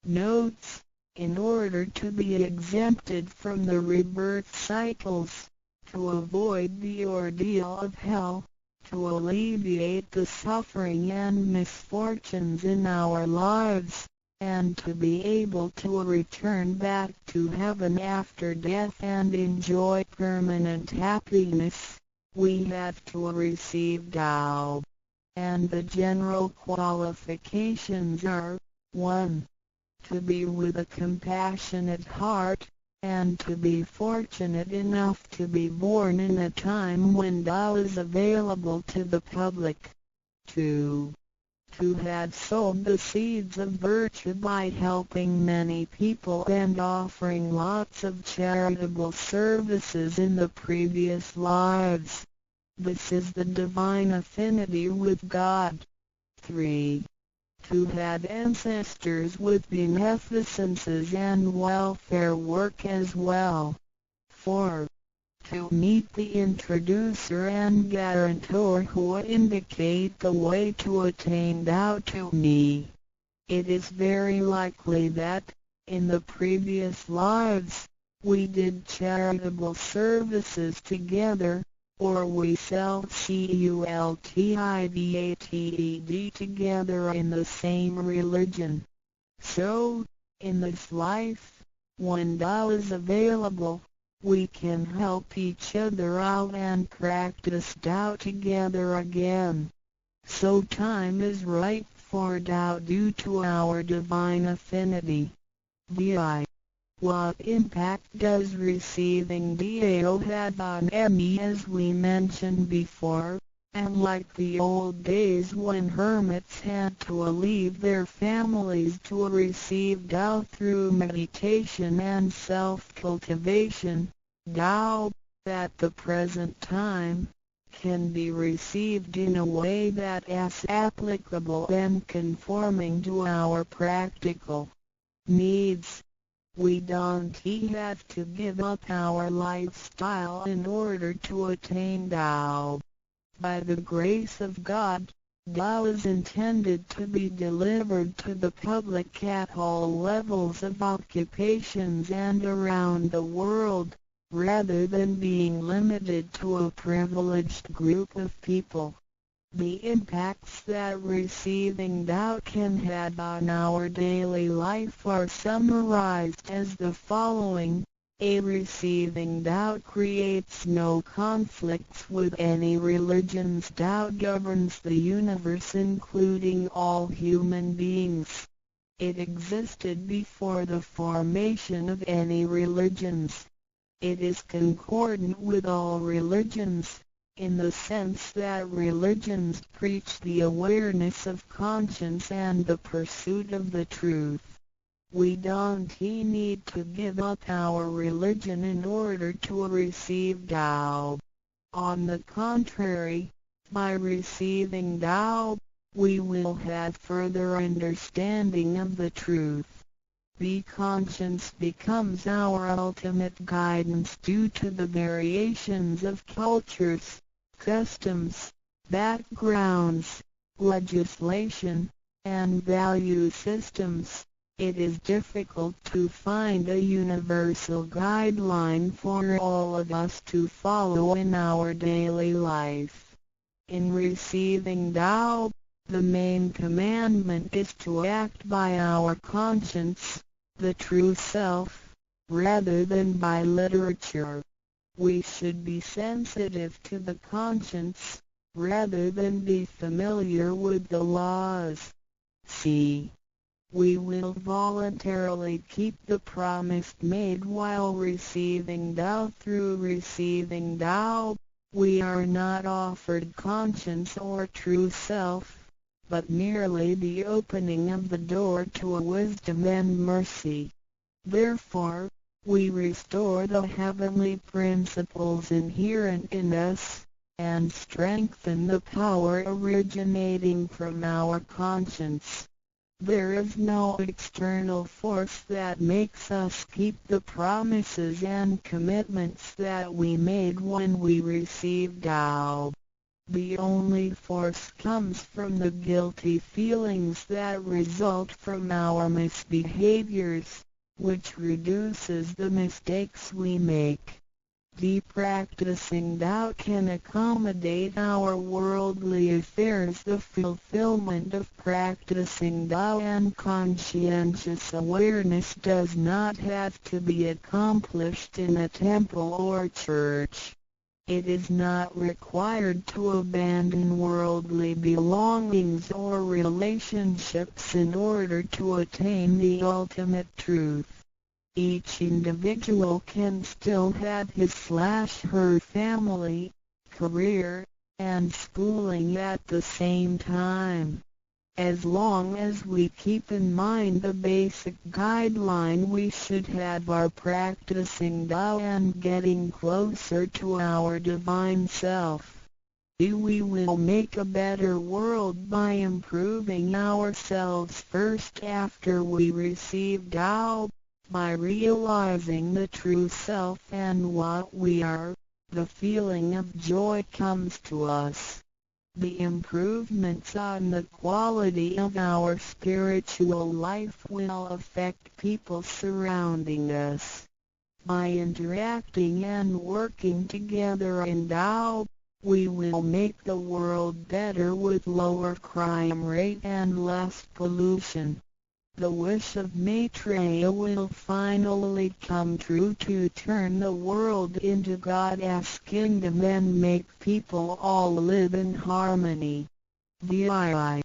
Notes: in order to be exempted from the rebirth cycles, to avoid the ordeal of hell, to alleviate the suffering and misfortunes in our lives, and to be able to return back to heaven after death and enjoy permanent happiness, we have to receive Tao. And the general qualifications are: 1. To be with a compassionate heart, and to be fortunate enough to be born in a time when Tao is available to the public. 2. To have sowed the seeds of virtue by helping many people and offering lots of charitable services in the previous lives. This is the divine affinity with God. 3. To have ancestors with beneficences and welfare work as well. 4. To meet the introducer and guarantor who indicate the way to attain Tao to me. It is very likely that, in the previous lives, we did charitable services together, or we cultivated together in the same religion. So, in this life, when Tao is available, we can help each other out and practice Tao together again. So time is ripe for Tao due to our divine affinity. VI. What impact does receiving Tao have on me? As we mentioned before, and like the old days when hermits had to leave their families to receive Tao through meditation and self-cultivation, Tao, at the present time, can be received in a way that is applicable and conforming to our practical needs. We don't have to give up our lifestyle in order to attain Tao. By the grace of God, Tao is intended to be delivered to the public at all levels of occupations and around the world, rather than being limited to a privileged group of people. The impacts that receiving Tao can have on our daily life are summarized as the following. A. Receiving Tao creates no conflicts with any religions. Tao governs the universe, including all human beings. It existed before the formation of any religions. It is concordant with all religions, in the sense that religions preach the awareness of conscience and the pursuit of the truth. We don't need to give up our religion in order to receive Tao. On the contrary, by receiving Tao, we will have further understanding of the truth. The conscience becomes our ultimate guidance due to the variations of cultures, customs, backgrounds, legislation, and value systems. It is difficult to find a universal guideline for all of us to follow in our daily life. In receiving Tao, the main commandment is to act by our conscience, the true self, rather than by literature. We should be sensitive to the conscience, rather than be familiar with the laws. C. We will voluntarily keep the promise made while receiving Tao. Through receiving Tao, we are not offered conscience or true self, but merely the opening of the door to a wisdom and mercy. Therefore, we restore the heavenly principles inherent in us, and strengthen the power originating from our conscience. There is no external force that makes us keep the promises and commitments that we made when we received Tao. The only force comes from the guilty feelings that result from our misbehaviors, which reduces the mistakes we make. Practicing Tao can accommodate our worldly affairs. The fulfillment of practicing Tao and conscientious awareness does not have to be accomplished in a temple or church. It is not required to abandon worldly belongings or relationships in order to attain the ultimate truth. Each individual can still have his/her family, career, and schooling at the same time. As long as we keep in mind the basic guideline, we should have our practicing Tao and getting closer to our divine self. We will make a better world by improving ourselves first after we receive Tao. By realizing the true self and what we are, the feeling of joy comes to us. The improvements on the quality of our spiritual life will affect people surrounding us. By interacting and working together in Tao, we will make the world better with lower crime rate and less pollution. The wish of Maitreya will finally come true to turn the world into God's kingdom and make people all live in harmony. VII.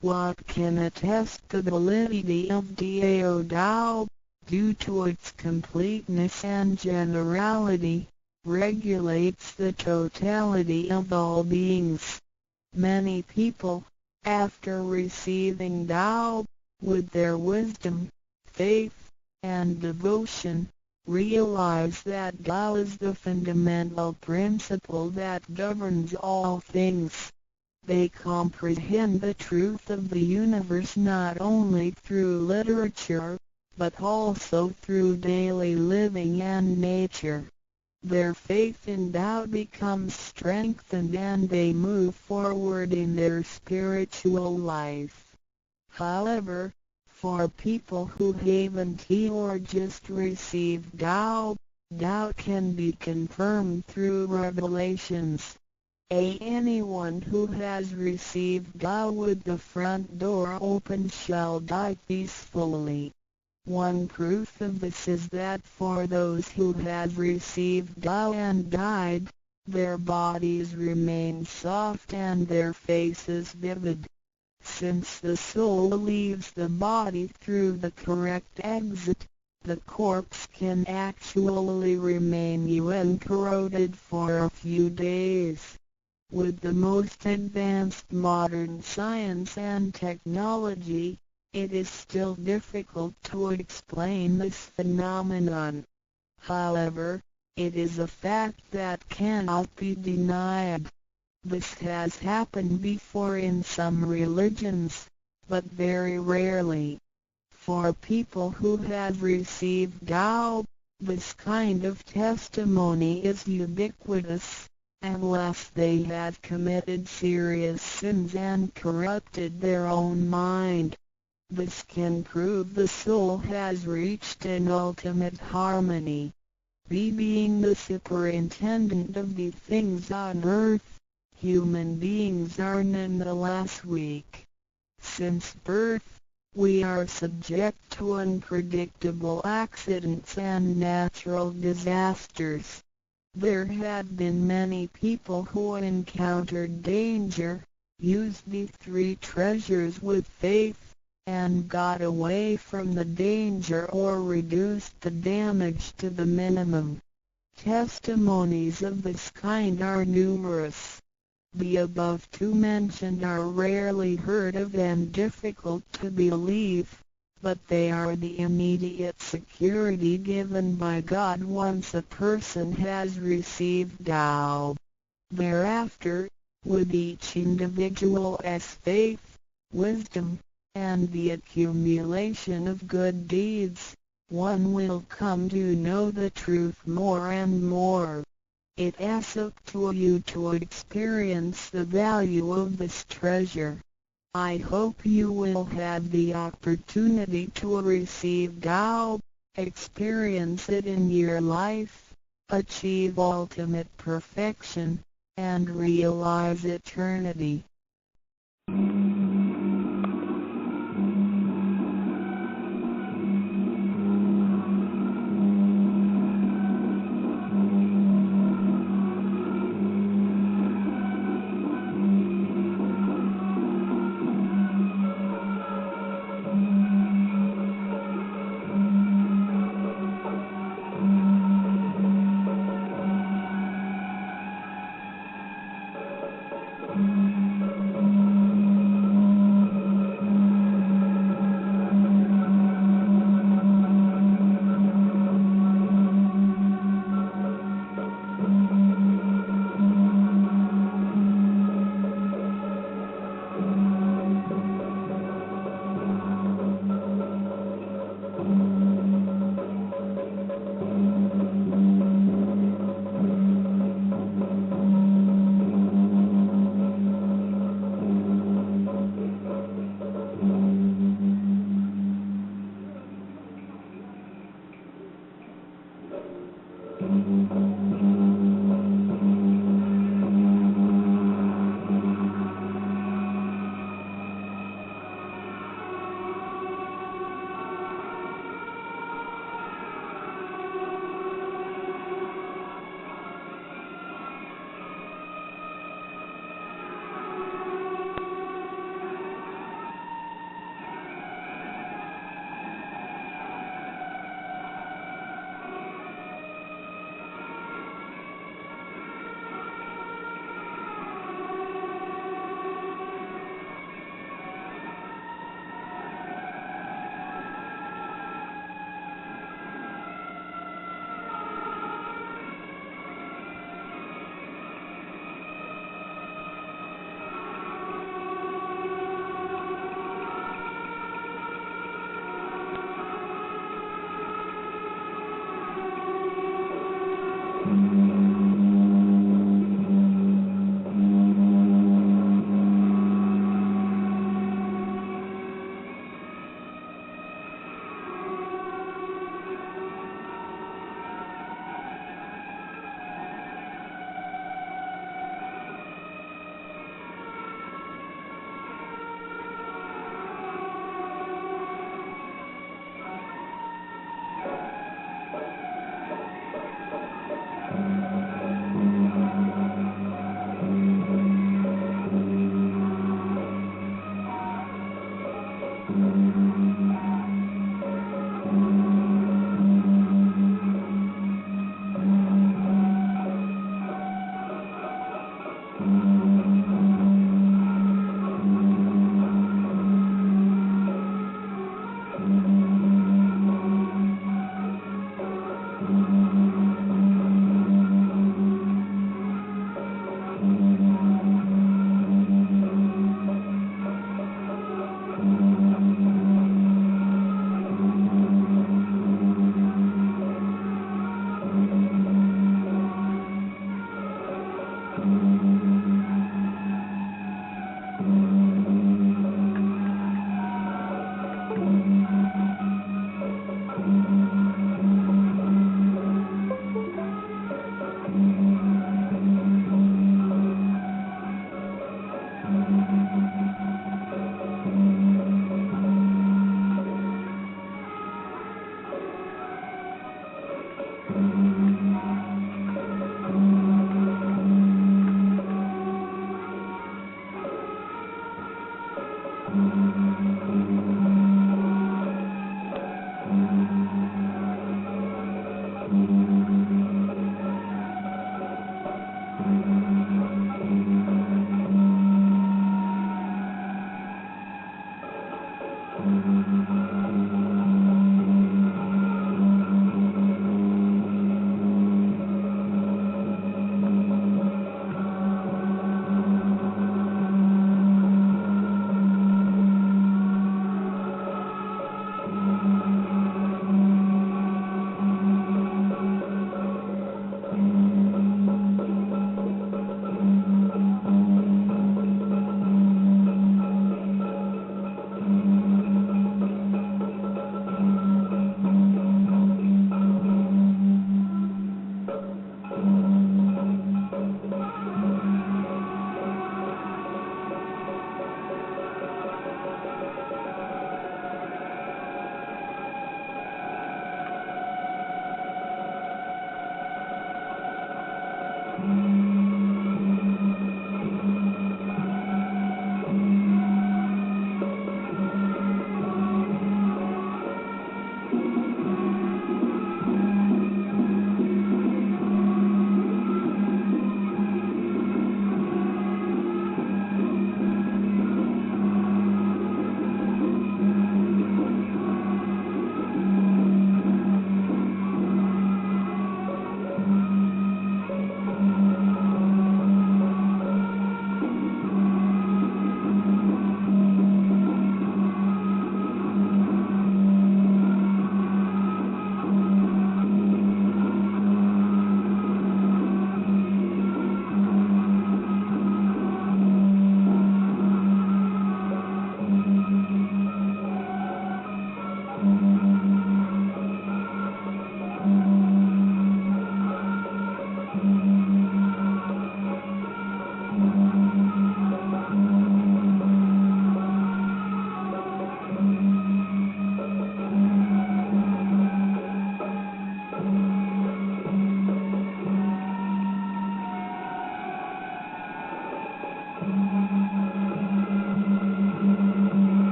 What can attest the validity of Tao Tao, due to its completeness and generality, regulates the totality of all beings. Many people, after receiving Tao, with their wisdom, faith, and devotion, realize that Tao is the fundamental principle that governs all things. They comprehend the truth of the universe not only through literature, but also through daily living and nature. Their faith in Tao becomes strengthened and they move forward in their spiritual life. However, for people who haven't or just received Tao, Tao can be confirmed through revelations. Anyone who has received Tao with the front door open shall die peacefully. One proof of this is that for those who have received Tao and died, their bodies remain soft and their faces vivid. Since the soul leaves the body through the correct exit, the corpse can actually remain uncorroded for a few days. With the most advanced modern science and technology, it is still difficult to explain this phenomenon. However, it is a fact that cannot be denied. This has happened before in some religions, but very rarely. For people who have received Tao, this kind of testimony is ubiquitous, unless they have committed serious sins and corrupted their own mind. This can prove the soul has reached an ultimate harmony. Being the superintendent of the things on earth, human beings are nonetheless weak. Since birth, we are subject to unpredictable accidents and natural disasters. There have been many people who encountered danger, used these three treasures with faith, and got away from the danger or reduced the damage to the minimum. Testimonies of this kind are numerous. The above two mentioned are rarely heard of and difficult to believe, but they are the immediate security given by God once a person has received Tao. Thereafter, with each individual's faith, wisdom, and the accumulation of good deeds, one will come to know the truth more and more. It is up to you to experience the value of this treasure. I hope you will have the opportunity to receive Tao, experience it in your life, achieve ultimate perfection, and realize eternity.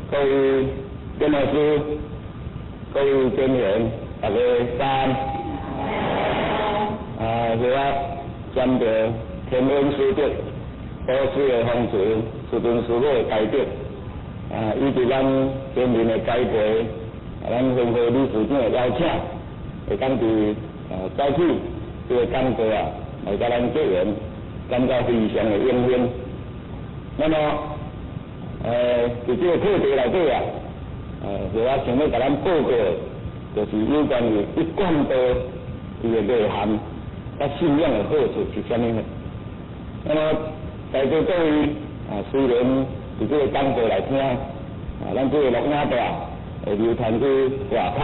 各位丁老师、各位官员，大家三。我针对天恩师德、都市的风水、师尊师母的改革，以及咱人民的栽培，咱丰富理事长的邀请，会当伫早起这个讲座来甲咱结缘，感到非常的荣幸。那么，伫这个课题内底我想要甲咱报告，就是有关于一贯道伊的内涵。甲信仰的好处是啥物呢？那么在座各位虽然伫这个讲座来听，咱这个录影带流传去外口，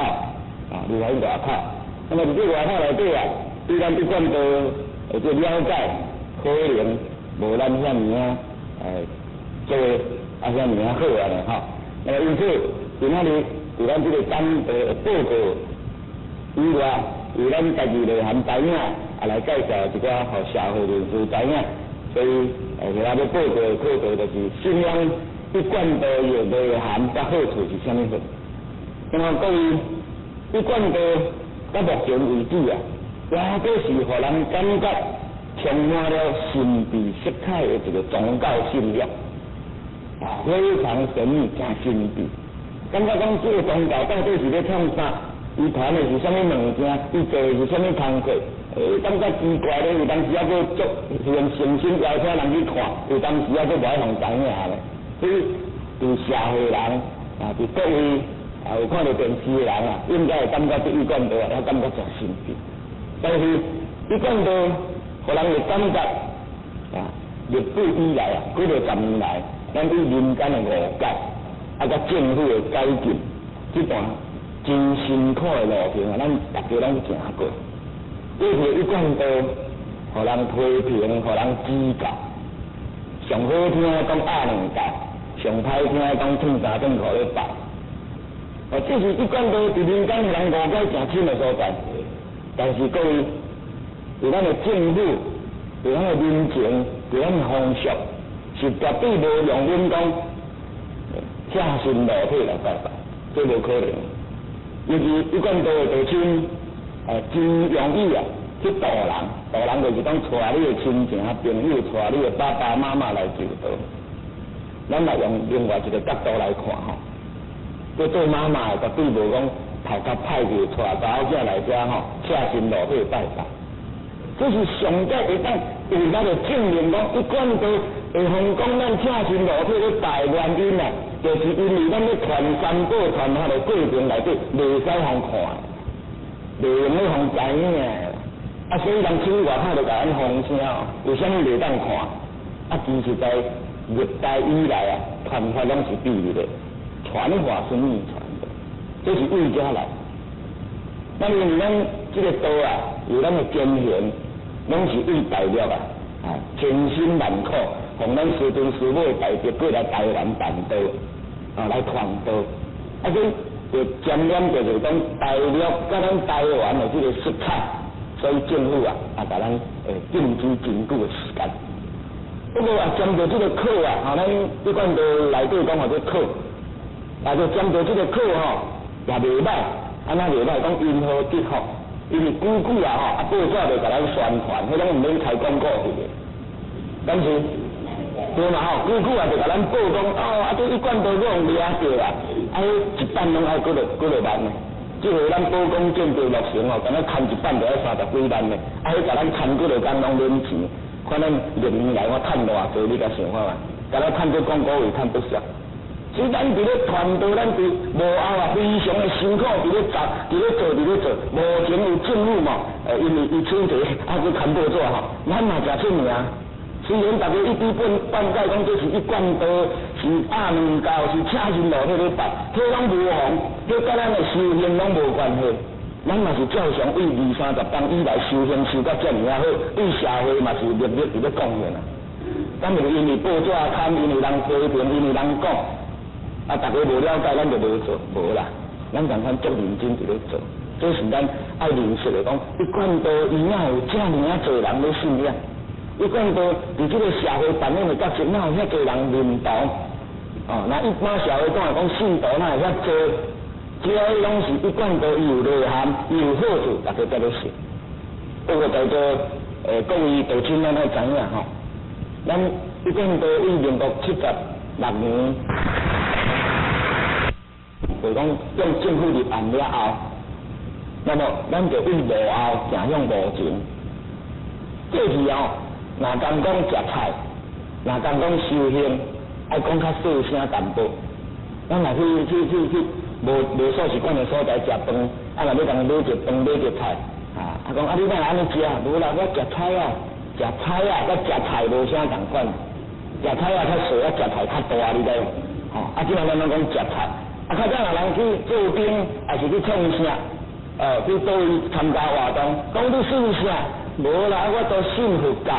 流传去外口。那么伫这外口内底对咱一贯道这了解，可能无咱遐尔做遐尔好安尼吼。那么因此，今仔日伫咱这个讲座的报告以外，由咱家己内涵知影。来介绍一寡互社会人士知影，所以我要报告的课题就是信仰一贯道的内涵甲好处是啥物货。那么各位，一贯道到目前为止也都是互人感觉充满了神秘色彩的一个宗教信仰，非常神秘、真神秘。感觉讲这个宗教到底是咧创啥？伊传的是啥物物件？伊做的是啥物工课？感觉奇怪咧，有当时还佫做，是用诚心邀请人去看，有当时还佫无爱互知影咧。所以，伫社会人伫各位有看到电视的人应该会感觉这一贯道也感觉真神秘。但是一贯道，互人的感觉历史以来几多十年来，咱对民间的误解，甲政府的改进，这段真辛苦的路程咱大家拢行过。过去一贯道，互人批评，互人指教，上好听讲压两道，上歹听讲趁3顿苦咧拜。这是一贯道伫民间互人误解诚深的所在。但是各位，对咱的政府，对咱的民情，对咱的风俗，是绝对无用阮讲车身裸体来拜拜，这无可能。尤其一贯道的道亲。真容易去渡人就是讲带你的亲情朋友，带你的爸爸妈妈来就道。咱来用另外一个角度来看吼，要做妈妈的绝对无讲头壳歹去带查某囝来遮吼，车身裸体拜拜。这是上界会当为咱的证明讲，一贯道会通讲咱车身裸体咧拜原因就是因为咱咧传三宝传下的过程内底袂使互看。袂用咧互知影，所以人出外口就甲咱风声，为啥物袂当看？其实在历代以来传法拢是秘密的，传话是秘传的，这是为家来。那因为咱这个道有咱的经验，拢是为大陆千辛万苦，从咱师尊师母代表过来台湾办道，来传道，所以。就沾染就是讲大陆甲咱台湾的这个色彩，所以政府甲咱定期真久的时间。不过针对这个课咱一贯道内底讲这课，就针对这个课也袂歹，安那袂歹讲因何结合，因为久报纸就甲咱宣传，迄种毋免开广告去的，但是。对嘛久就甲咱报讲这一贯道拢掠着一版拢爱几落万呢？即回咱宝光建筑落成敢若牵一版就要30几万呢，迄甲咱牵几落工拢免钱，看咱历年来我趁偌济，你甲想看嘛？甲咱趁这广告费趁不少。所以咱伫咧传道，咱伫幕后非常的辛苦，伫咧做，目前有政府嘛，因为伊出题去牵报纸咱嘛诚出名。虽然大家一直半解讲这是一贯道，是压两道，是车身裸体咧拜，迄拢无妨，迄甲咱的修行拢无关系。咱嘛是照常为20-30当以来修行修到遮尔好，对社会嘛是历历伫咧贡献咱就因为报纸刊，因为人批评，因为人讲，啊，大家无了解，咱就无做，无啦。咱共款足认真伫咧做，这是咱爱认识的讲，一贯道伊哪有遮尔啊侪人咧信仰？一贯道伫即个社会扮演的角色，哪有遐侪人认同？哦，那一般社会讲信徒哪会遐多？这些拢是一贯道伊有内涵，伊有好处，大家才咧信。不过在座各位道亲咱爱知影吼，咱一贯道于民国76年，就讲用政府立案了后，那么咱就为无后行向无前。过去哦，若讲食菜，若讲修行，爱讲较细声淡薄。咱若去无素食馆的所在食饭，啊，若要共买一饭买一菜，啊讲啊你哪安尼食？无啦，我食菜啊，甲食菜无啥共款，食菜啊较细，啊食菜较大，你知无？吼，啊，即摆咱拢讲食菜，啊，较早若人去做兵，还是去创啥？去倒位参加活动，讲你信啥？无啦，我都信佛教。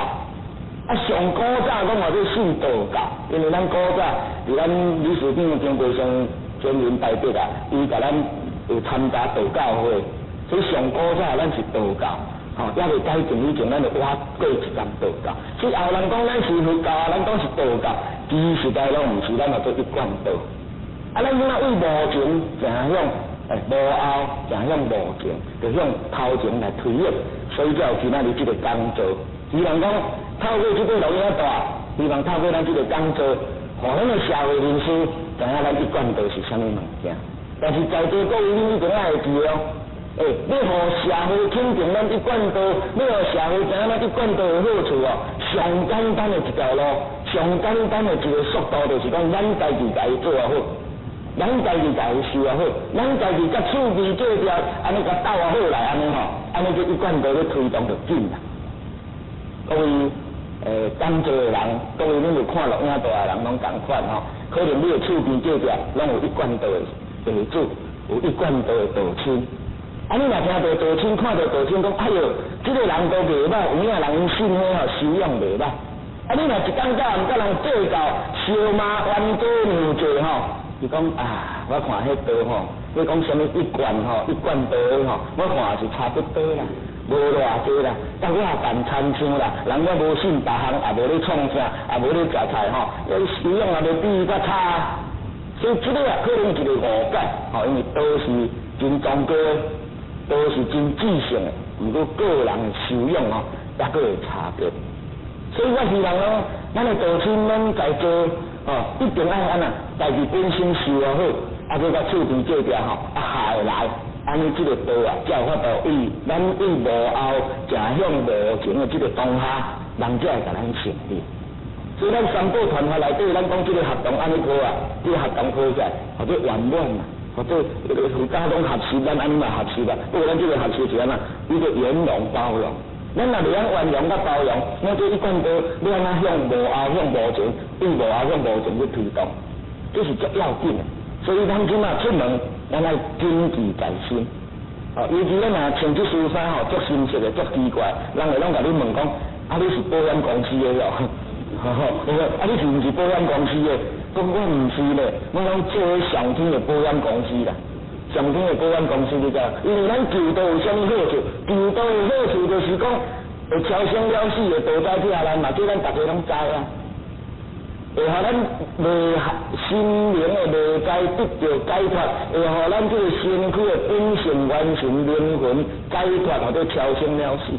啊，上古早讲话你信道教，因为咱古早伫咱理事长张国生前任台北啊，伊甲咱有参加道教会，所以上古早咱是道教，吼，还未改正以前，咱就挖过一间道教。所以后人讲咱是佛教，咱讲是道教，其实在拢毋是，咱叫做一贯道。啊，咱今仔为无情行向无后，行向无情，就向头前来推演，所以才有今仔日这个工作。希望讲透过这个录音带，希望透过咱这个工作，互咱的社会人士知影咱一贯道是啥物物件。但是在座各位你一定要会记哦，要互社会肯定咱一贯道，要互社会知影咱一贯道的好处哦。上简单的一条路，上简单的一个速度，就是讲咱家己家己做啊好，咱家己家己受啊好，咱家己甲厝边做条，安尼甲斗啊好来安尼吼，安尼就一贯道咧推动就紧啦。各位工作的人，各位恁有看录影带的人拢同款吼，可能你的厝边这条拢有一贯道的地主，有一贯道的道亲。啊，你若听到道亲，看到道亲讲，哎哟，这个人都袂歹，有影人信迄吼修养袂歹。啊，你若一讲甲毋甲人做到烧麻烦多牛济吼，伊讲啊，我看迄道吼，你讲什么一贯吼，一贯道吼，我看是差不多啦。无偌济啦，但我也办餐厅啦，人我无信别行，也无咧创啥，也无咧食菜吼，要修养也无比伊较差，所以这个可能一个误解，吼，因为都是真宗教，都是真知性的，毋过个人的修养吼，也佫有差别。所以我希望咯，咱的道亲咱在做，一定爱安那，家己本身修啊好，啊佮厝边这条吼，啊下会来。安尼这个道啊，才有法度为咱为无后行向无情的这个当下，人才会甲咱成立。所以咱三宝团法内底，咱讲这个合同安尼过啊，这个合同过起来，或者圆满嘛，或者附加拢合适，咱安尼嘛合适啦。不过咱这个合适是安那，伊个圆融包容。咱若袂晓圆融甲包容，我这一贯道要安那向无后向无情，为无后向无情去推动，这是足要紧的。所以咱今仔出门。咱爱谨记在心，尤其咱若穿这恤衫吼，足新式的，足奇怪，人会拢甲你问讲，啊你是保险公司的咯？啊你是毋是保险公司的？讲我毋是咧，我讲做上天的保险公司啦，上天的保险公司你知？因为咱求道有啥物好处？求道的好处就是讲会超生了死的道在听咱嘛，这咱大家拢知啊。会互咱内心灵的内在得到解脱，会互咱这个身躯的本性完成灵魂解脱，或者超生了死。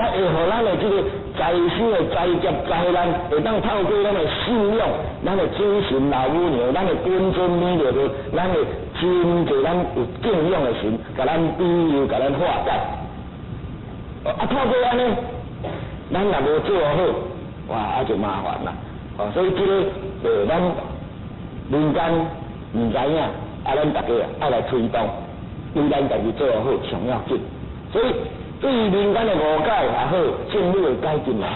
啊，会互咱的这个在世的灾劫灾难，会当透过咱的信仰、咱的主神老母娘、咱的本尊弥勒佛、咱的真济咱有敬仰的神，甲咱庇佑、甲咱化解。啊，透过安尼，咱若无做好，哇，啊就麻烦啦。所以这个咱民间唔知影，咱大家爱来推动，为咱家己做好上要紧。所以对于民间的误解也好，政府的改进也好，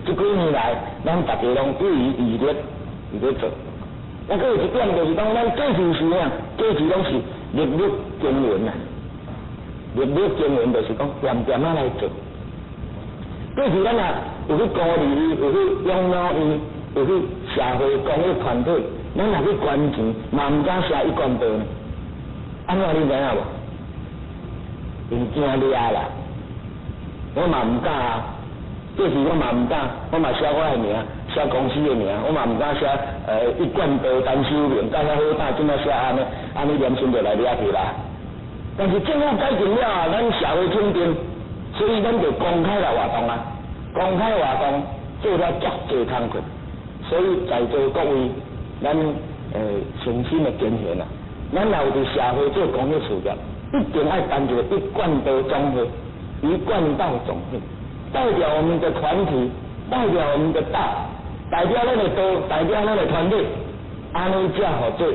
这几年来，咱大家拢对于毅力做。那个有一点就是讲，咱过去是啥？过去拢是日日经营啊，日日经营就是讲点点啊来做。过去咱有去孤儿院，有去养老院，有去社会公益团体，咱若去捐钱，嘛毋敢写1罐刀呢。安怎你知影无？因惊抓啦，我嘛毋敢啊。过去我嘛毋敢，我嘛写我的名，写公司的名，我嘛毋敢写1罐刀单收名，甲遐好大，怎么写安尼良心就来抓去啦。但是政府改进了啊，咱社会肯定，所以咱就公开来活动啊，公开活动做了足济工课，所以在座各位，咱诚心的捐献啊，咱若有伫社会做公益事业，一定爱办一个1罐刀总会，1罐道总会，代表我们的团体，代表我们的道，代表咱的道，代表咱的团队，安尼才好做。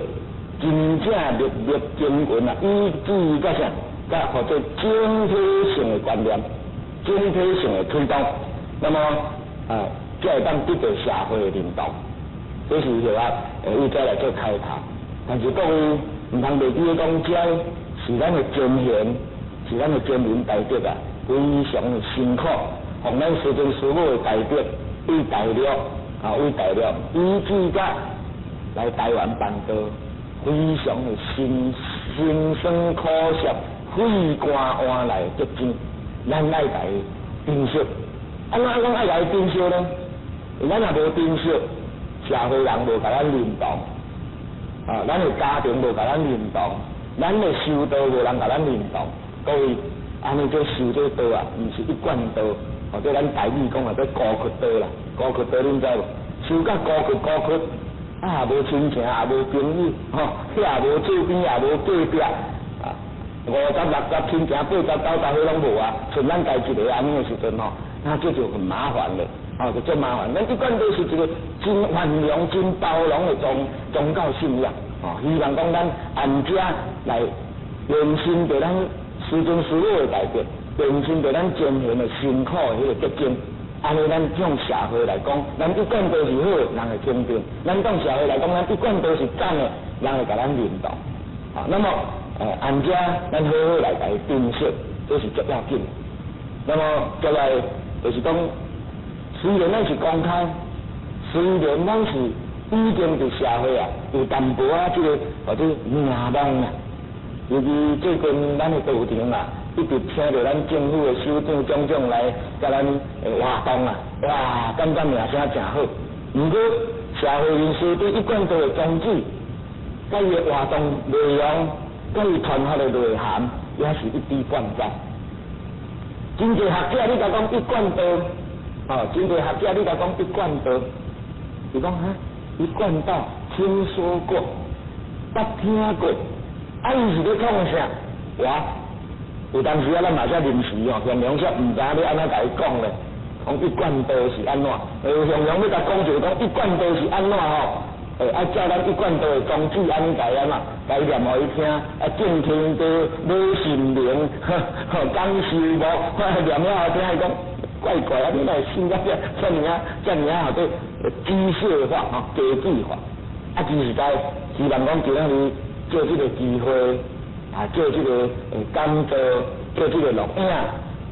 真正粒粒经群啊，以至甲啥，甲或者整体性的观念、整体性的推动，那么才会当得到社会的认同。这是说为这来做开头。但是各位唔通袂记得讲，这是咱的捐献，是咱的捐民代表啊，非常的辛苦，从咱师尊师母的代表为大陆以至甲来台湾办道。非常的辛酸苦涩，肺肝换来结晶，咱爱来珍惜。安怎讲爱来珍惜呢？咱若无珍惜，社会人无甲咱认同，咱的家庭无甲咱认同，咱的修道无人甲咱认同。各位，安尼做修这道啊，毋是1罐刀，或者咱台语讲啊，做高缺刀啦，高缺刀恁知无？修甲高缺。啊，无亲情，也无朋友，也无厝边，也无隔壁，50、60亲情，80、90岁拢无啊，剩咱家一个安尼的时阵那这就很麻烦了，就真麻烦。咱一贯都是一个真宽容、真包容的宗教信仰，希望讲咱安家来用心对咱师尊师母的代表，用心对咱捐献的辛苦的迄个结晶。安尼，咱向社会来讲，咱1贯都是好的，人会肯定；咱向社会来讲，咱1贯都是赞的，人会甲咱认同。那么，安家咱好好来甲伊珍惜，这是足要紧。那么，再来就是讲，虽然咱是公开，虽然咱是已经伫社会啊有淡薄这个或者名望啊，尤其最近咱的道场啊。一直听到咱政府的首长种种来甲咱活动啊，哇，感觉名声真好。不过社会人士对1贯刀的宗旨、甲伊的活动内容、甲伊传发的内涵，也是一知半解。真侪学者你甲讲1贯刀，真侪学者你甲讲1贯刀，伊讲1贯刀听说过，捌听过，伊是咧讲啥？有当时咱嘛才临时向良说，毋知要安怎甲伊讲咧，讲1贯刀是安怎？向良要甲讲就讲1贯刀是安怎照咱1贯刀的宗旨安尼甲伊安怎，甲伊念互伊听，正听刀无心灵，讲修无，念了后听伊讲怪怪你来信甲遮尔后头机械化科技化，其实在希望讲今仔日借这个机会。做这个讲座，做这个录影，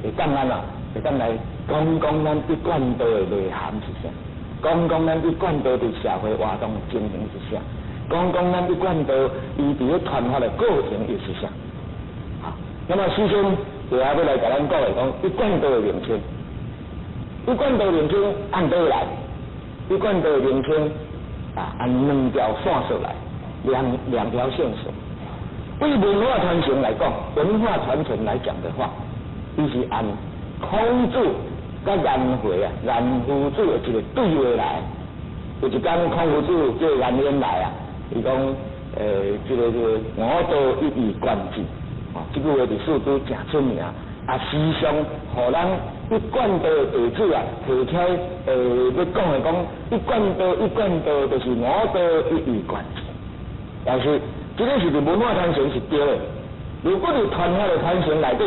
会当咱会当来讲咱1贯刀的内涵是啥？讲咱1贯刀对社会活动的经营是啥？讲咱1贯刀伊伫咧传发的过程又是啥？那么首先就要来甲咱讲来讲1贯刀的名称。1贯刀名称按倒来？1贯刀的名称按2条线索来，两条线索。对文化传承来讲，文化传承来讲的话，伊是按孔子甲颜回颜夫子的一个对话来。有一天孔夫子叫颜渊来伊讲这个我道一以贯之，这句话伫四书真出名。时常互咱1贯刀的弟子提起要讲的讲1贯刀就是我道一以贯之，但是。这个是伫文化传承是对的，如果你传发的传承内底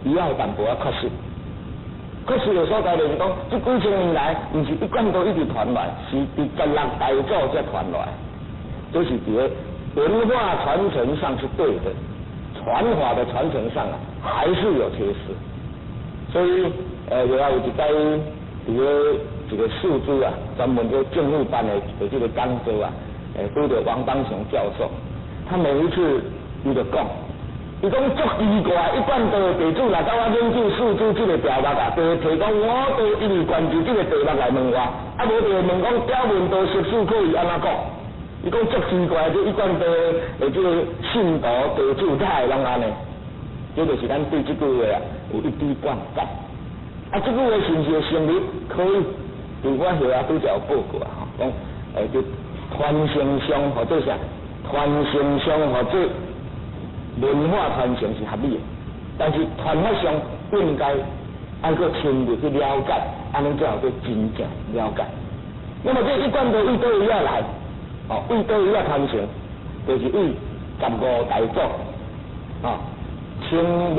伊要有淡薄缺失。缺失的所在就是讲，这几千年来，毋是1贯刀一直传来，是伫16代祖才传来，这是伫文化传承上是对的，传法的传承上还是有缺失。所以，就要有一个伫个一个宿主啊，专门做政务班的这个讲座啊，拄着王邦雄教授，他每一次伊就讲，伊讲足奇怪，一般都地主来到我研究宿主这个条目啊，就提讲我都因为关注这个题目来问我，啊无就问讲表文都实事可以安怎讲？伊讲足奇怪，这一般都这个信徒地主太人安尼，这就是咱对这句话啊有一滴灌溉。啊，这句话是不是成立？可以，如我后啊拄则有报过啊，讲就传承上或者啥，传承上或者文化传承是合理的，但是传法上应该按个深入去了解，安尼才有个真正了解。那么这一贯都为倒位啊来，为倒位啊传承，就是为15大祖清末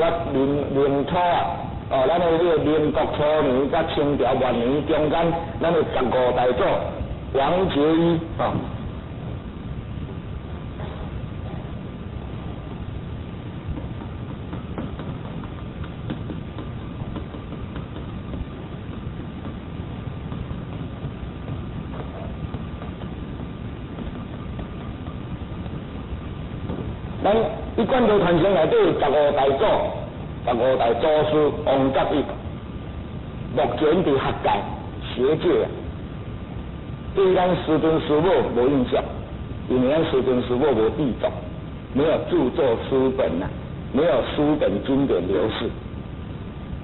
年初啊。咱的这个民国初年甲清朝末年中间，咱的15大祖王杰一咱一贯道传承内底15大祖。15大祖师王觉义，目前伫学界学界对咱师尊师母无印象，因为咱师尊师母无译作，没有著作书本呐，没有书本经典流逝。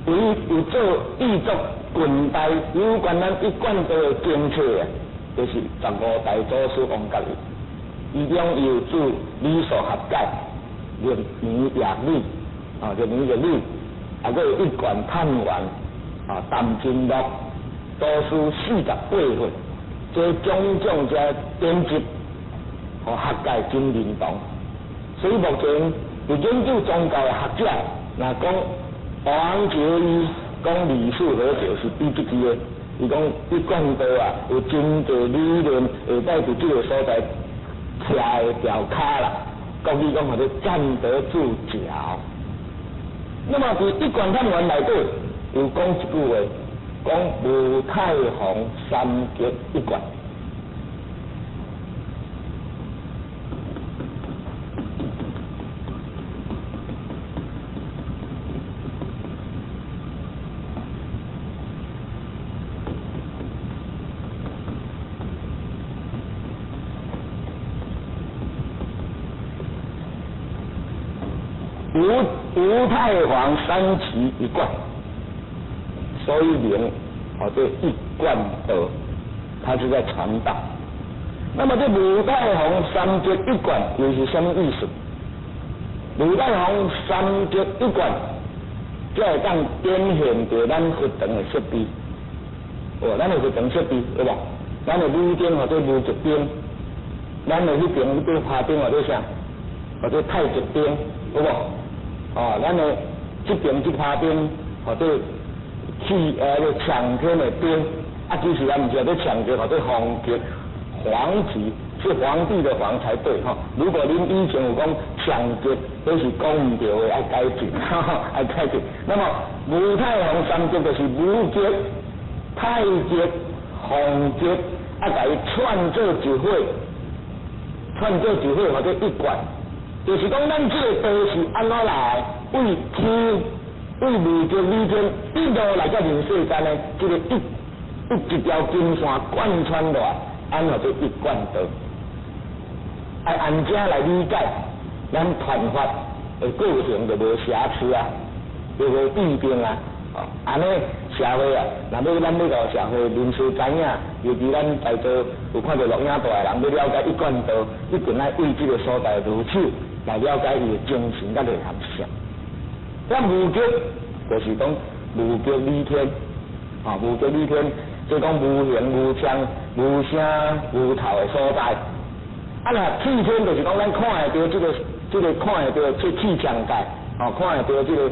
唯一有做译作近代有关咱一贯道的经册啊，就是15大祖师王觉义，其中有注理数合解、历年夜历。历年的历，还佫有一贯探源，谈经录，读书48份，这种种这典籍，和学界真认同。所以目前有研究宗教的学者，若讲王杰义讲历史学就是比这支的，伊讲一贯道啊，有真济理论会带伫这个所在徛的条卡啦，国语讲或者站得住脚。那么伫一贯探源内底有讲一句话，讲吴太洪三绝一贯。吴太皇三奇一贯，所以名这一贯道，它是在传道。那么这吴太皇三绝一贯又是什么意思？吴太皇三绝一贯，才会当展现着咱佛堂的设备。咱的佛堂设备有无？咱的女灯或者武则灯，咱的迄边对花灯或者啥，或者太极灯有无？咱的这边这花灯或者强天的灯，其实咱唔是在强天或者皇极，皇极是皇帝的皇才对如果您以前有讲强极，都是讲唔对的，要改进，要改进。那么吴太皇三绝就是武极、太极、皇极，甲伊串做一会，或者一贯。就是讲，咱这个道是安怎来？为天、为无极理天一路来到人世间呢？这个一条金线贯穿落来，安怎做一贯道？要按正来理解，咱传法的过程就无瑕疵啊，就无弊病啊。安尼社会啊，若要咱要到社会人士知影，尤其咱在座有看到录影带的人要了解一贯道，一定要为这个所在入手。来了解伊的精神甲内涵上，咱无极就是讲无极理天，无极理天，即讲无形无相、无声无头的所在。若气天就是讲咱看会到这个看会到这气象界，看会到这个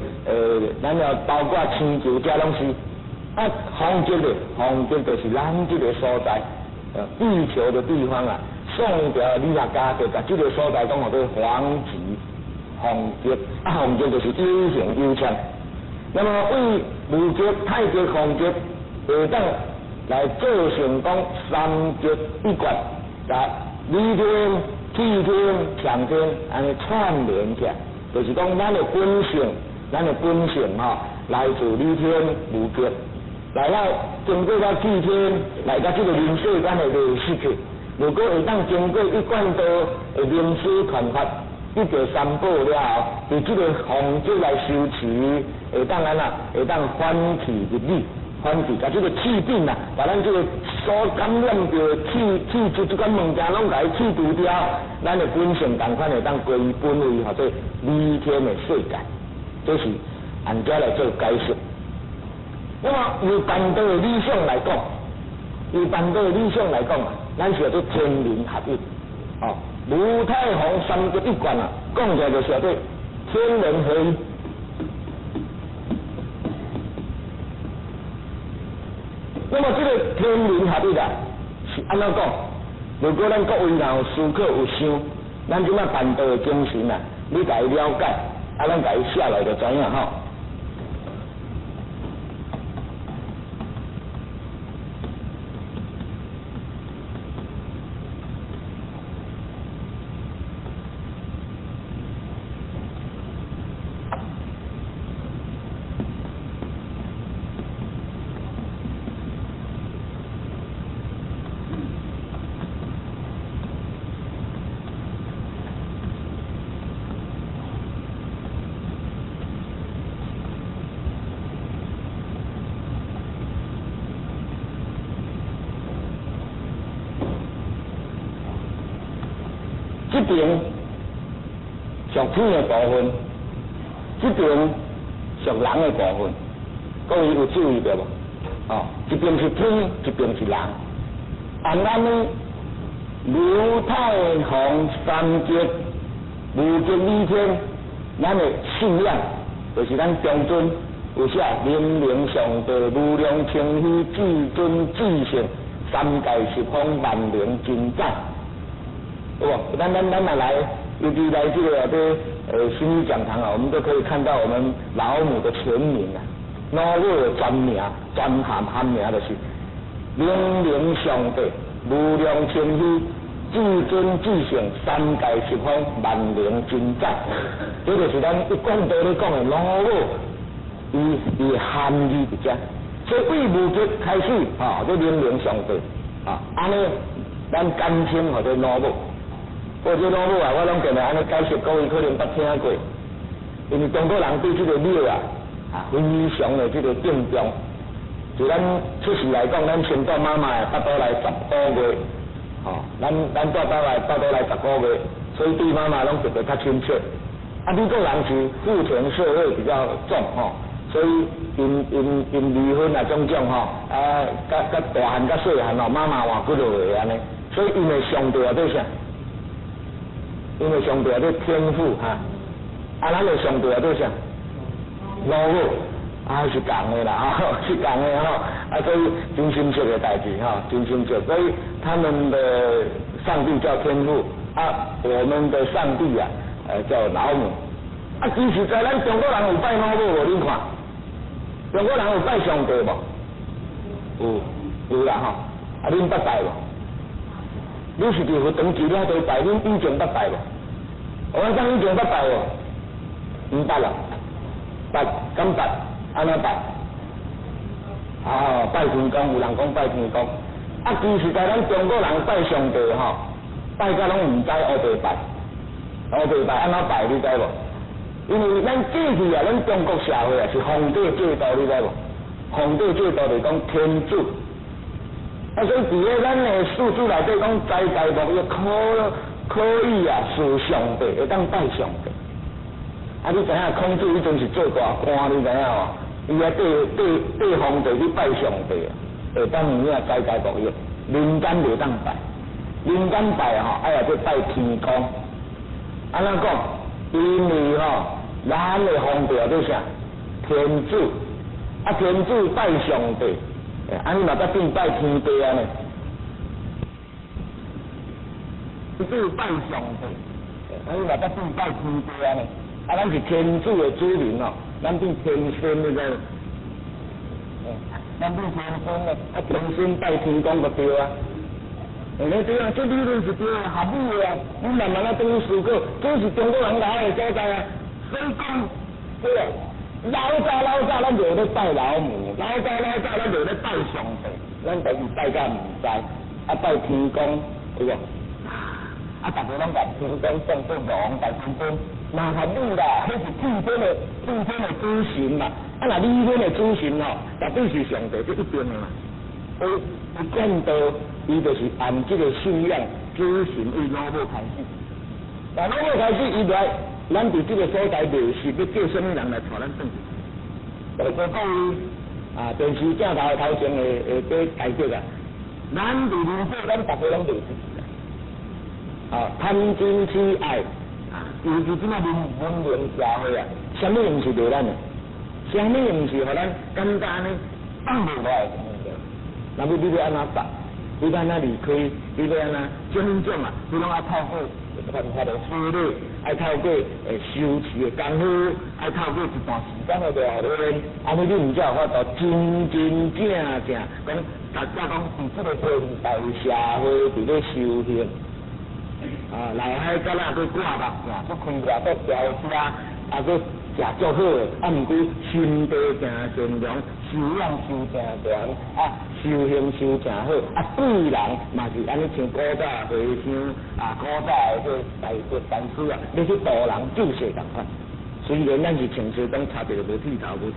咱要包括星球这拢是。皇极咧，皇极就是咱这个所在，地球的地方啊。宋朝理学家就把这个所在讲做皇极、皇极，皇极就是有形有相。那么为无极、太极、皇极会当来做成讲三极一贯，甲理天、气天、强天安尼串联起来，就是讲咱的本性吼，来自理天无极，来到经过到气天，来到这个人世间的历史去，如果会当经过一贯道的名师传法。一条三宝了后，伫这个方式来修持，会当安会当反气入理，反气甲这个气病啊，把咱这个所感染到气质这款物件拢甲伊去除掉，咱的本性同款会当归本位或者理天的世界，这是按照来做解释。那么由办道的理想来讲，啊，咱是要做天人合一，哦。五太皇三极一贯啊，讲起来就是对天人合一。那么这个天人合一啊，是安怎讲？如果咱各位若有思考有想，咱即摆办道的精神啊，你甲伊了解，啊，咱甲伊写来就知影吼。这边属天的部分，这边属人的部分，各位有注意到无？哦，一边是天，一边是人。按咱呢，六太皇三极无极理天，咱的信仰就是咱中尊有写灵灵上道，无量清虚，至尊至圣，三界十方万灵真赞。对不？咱来，尤其来这个心理讲堂啊，我们都可以看到我们老母的全名啊，老母的全名、全含名就是灵灵上帝、无量清虚、至尊至圣、三界十方万灵真赞。这就是咱一贯道咧讲的老母，伊含义伫遮。所以为无极开始啊，这灵灵上帝啊，安尼咱简称或者老母。或者老母啊，我拢定来安尼解释，各位可能捌听过。因为中国人对这个庙啊，非常的这个敬重。就咱出世来讲，咱先到妈妈巴肚来15个月，吼，咱巴肚来15个月，所以对妈妈拢特别较亲切。啊，美国人是父权社会比较重吼，所以因离婚啊种吼，啊，甲大汉甲细汉吼，妈妈换几落个安尼，所以因的上帝啊对啥？因为上帝啊，对天父哈，啊，咱的上帝啊，对啥？老母啊，是共的啦，是共的哈，啊，所以真心切的代志哈，真心切，所以他们的上帝叫天父啊，我们的上帝啊，叫老母。啊，其实在咱中国人有拜老母无？恁看，中国人有拜上帝无？有啦哈，啊，恁捌拜无？你是伫佛堂寺了都拜，恁以前捌拜无？我讲以前捌拜无？唔捌啦，捌敢捌？安怎拜？哦，拜天公，有人讲拜天公。啊，其实在咱中国人拜上帝吼，拜甲拢唔知乌白拜，乌白拜安怎拜你知无？因为咱过去啊，咱中国社会啊是皇帝制度，你知无？皇帝制度就是讲天主。啊，所以伫咧咱的史书内底讲，斋戒沐浴可以啊，事上帝会当拜上帝。啊，你知影孔子以前是做大官，你知影无？伊啊对皇帝去拜上帝啊，会当有影斋戒沐浴，人间袂当拜，人间拜吼，哎呀，去拜天公。安怎讲？因为吼，咱的皇帝啊，对啥？天主，啊天主拜上帝。安尼嘛，甲变拜天地安尼，天主拜上帝，安尼嘛，甲变拜天地安尼。啊，咱是天主的子民哦，咱变天仙那个。咱对天尊咧，天尊拜天公就对啊。你对啊，这理论是对啊，合理的啊。你慢慢啊对于思考，这是中国人来的所在啊。所以讲，对啊，老早咱就咧拜老母，老早咱就咧拜上帝，咱就是拜甲唔知，啊拜天公，对无？啊，大家拢讲天公送送王大天尊，嘛合理啦，迄是天尊的主神嘛。啊，那理论的主神吼，绝对是上帝，这一定的嘛。所以一见到伊就是按这个信仰主神为老母开始。但老母开始以来，咱伫这个所在未是要叫什么人来带咱转去。就说到啊，电视镜头前会俾解决啊。咱伫人世，咱大家拢未知。啊，贪嗔痴爱啊，尤其即马文明社会啊，什么毋是对咱的？什么毋是互咱简单的放袂落来？那么你要安怎办？你要安怎离开？你要安怎种种啊？你拢爱透过办法的思虑，爱透过修持的功夫，爱透过一段时间的磨练，安尼你毋才有法度真正讲大家讲伫这个现代社会伫咧修行。啊，内海甲咱去挂目镜，去开外去调车，啊去食足好的，啊毋过心地诚善良，修养修诚强，啊修行修诚好，啊对人嘛是安尼像古早和尚啊，古早的这大佛禅师啊，你去度人就是共款。虽然咱是穿西装插一个无剃头，无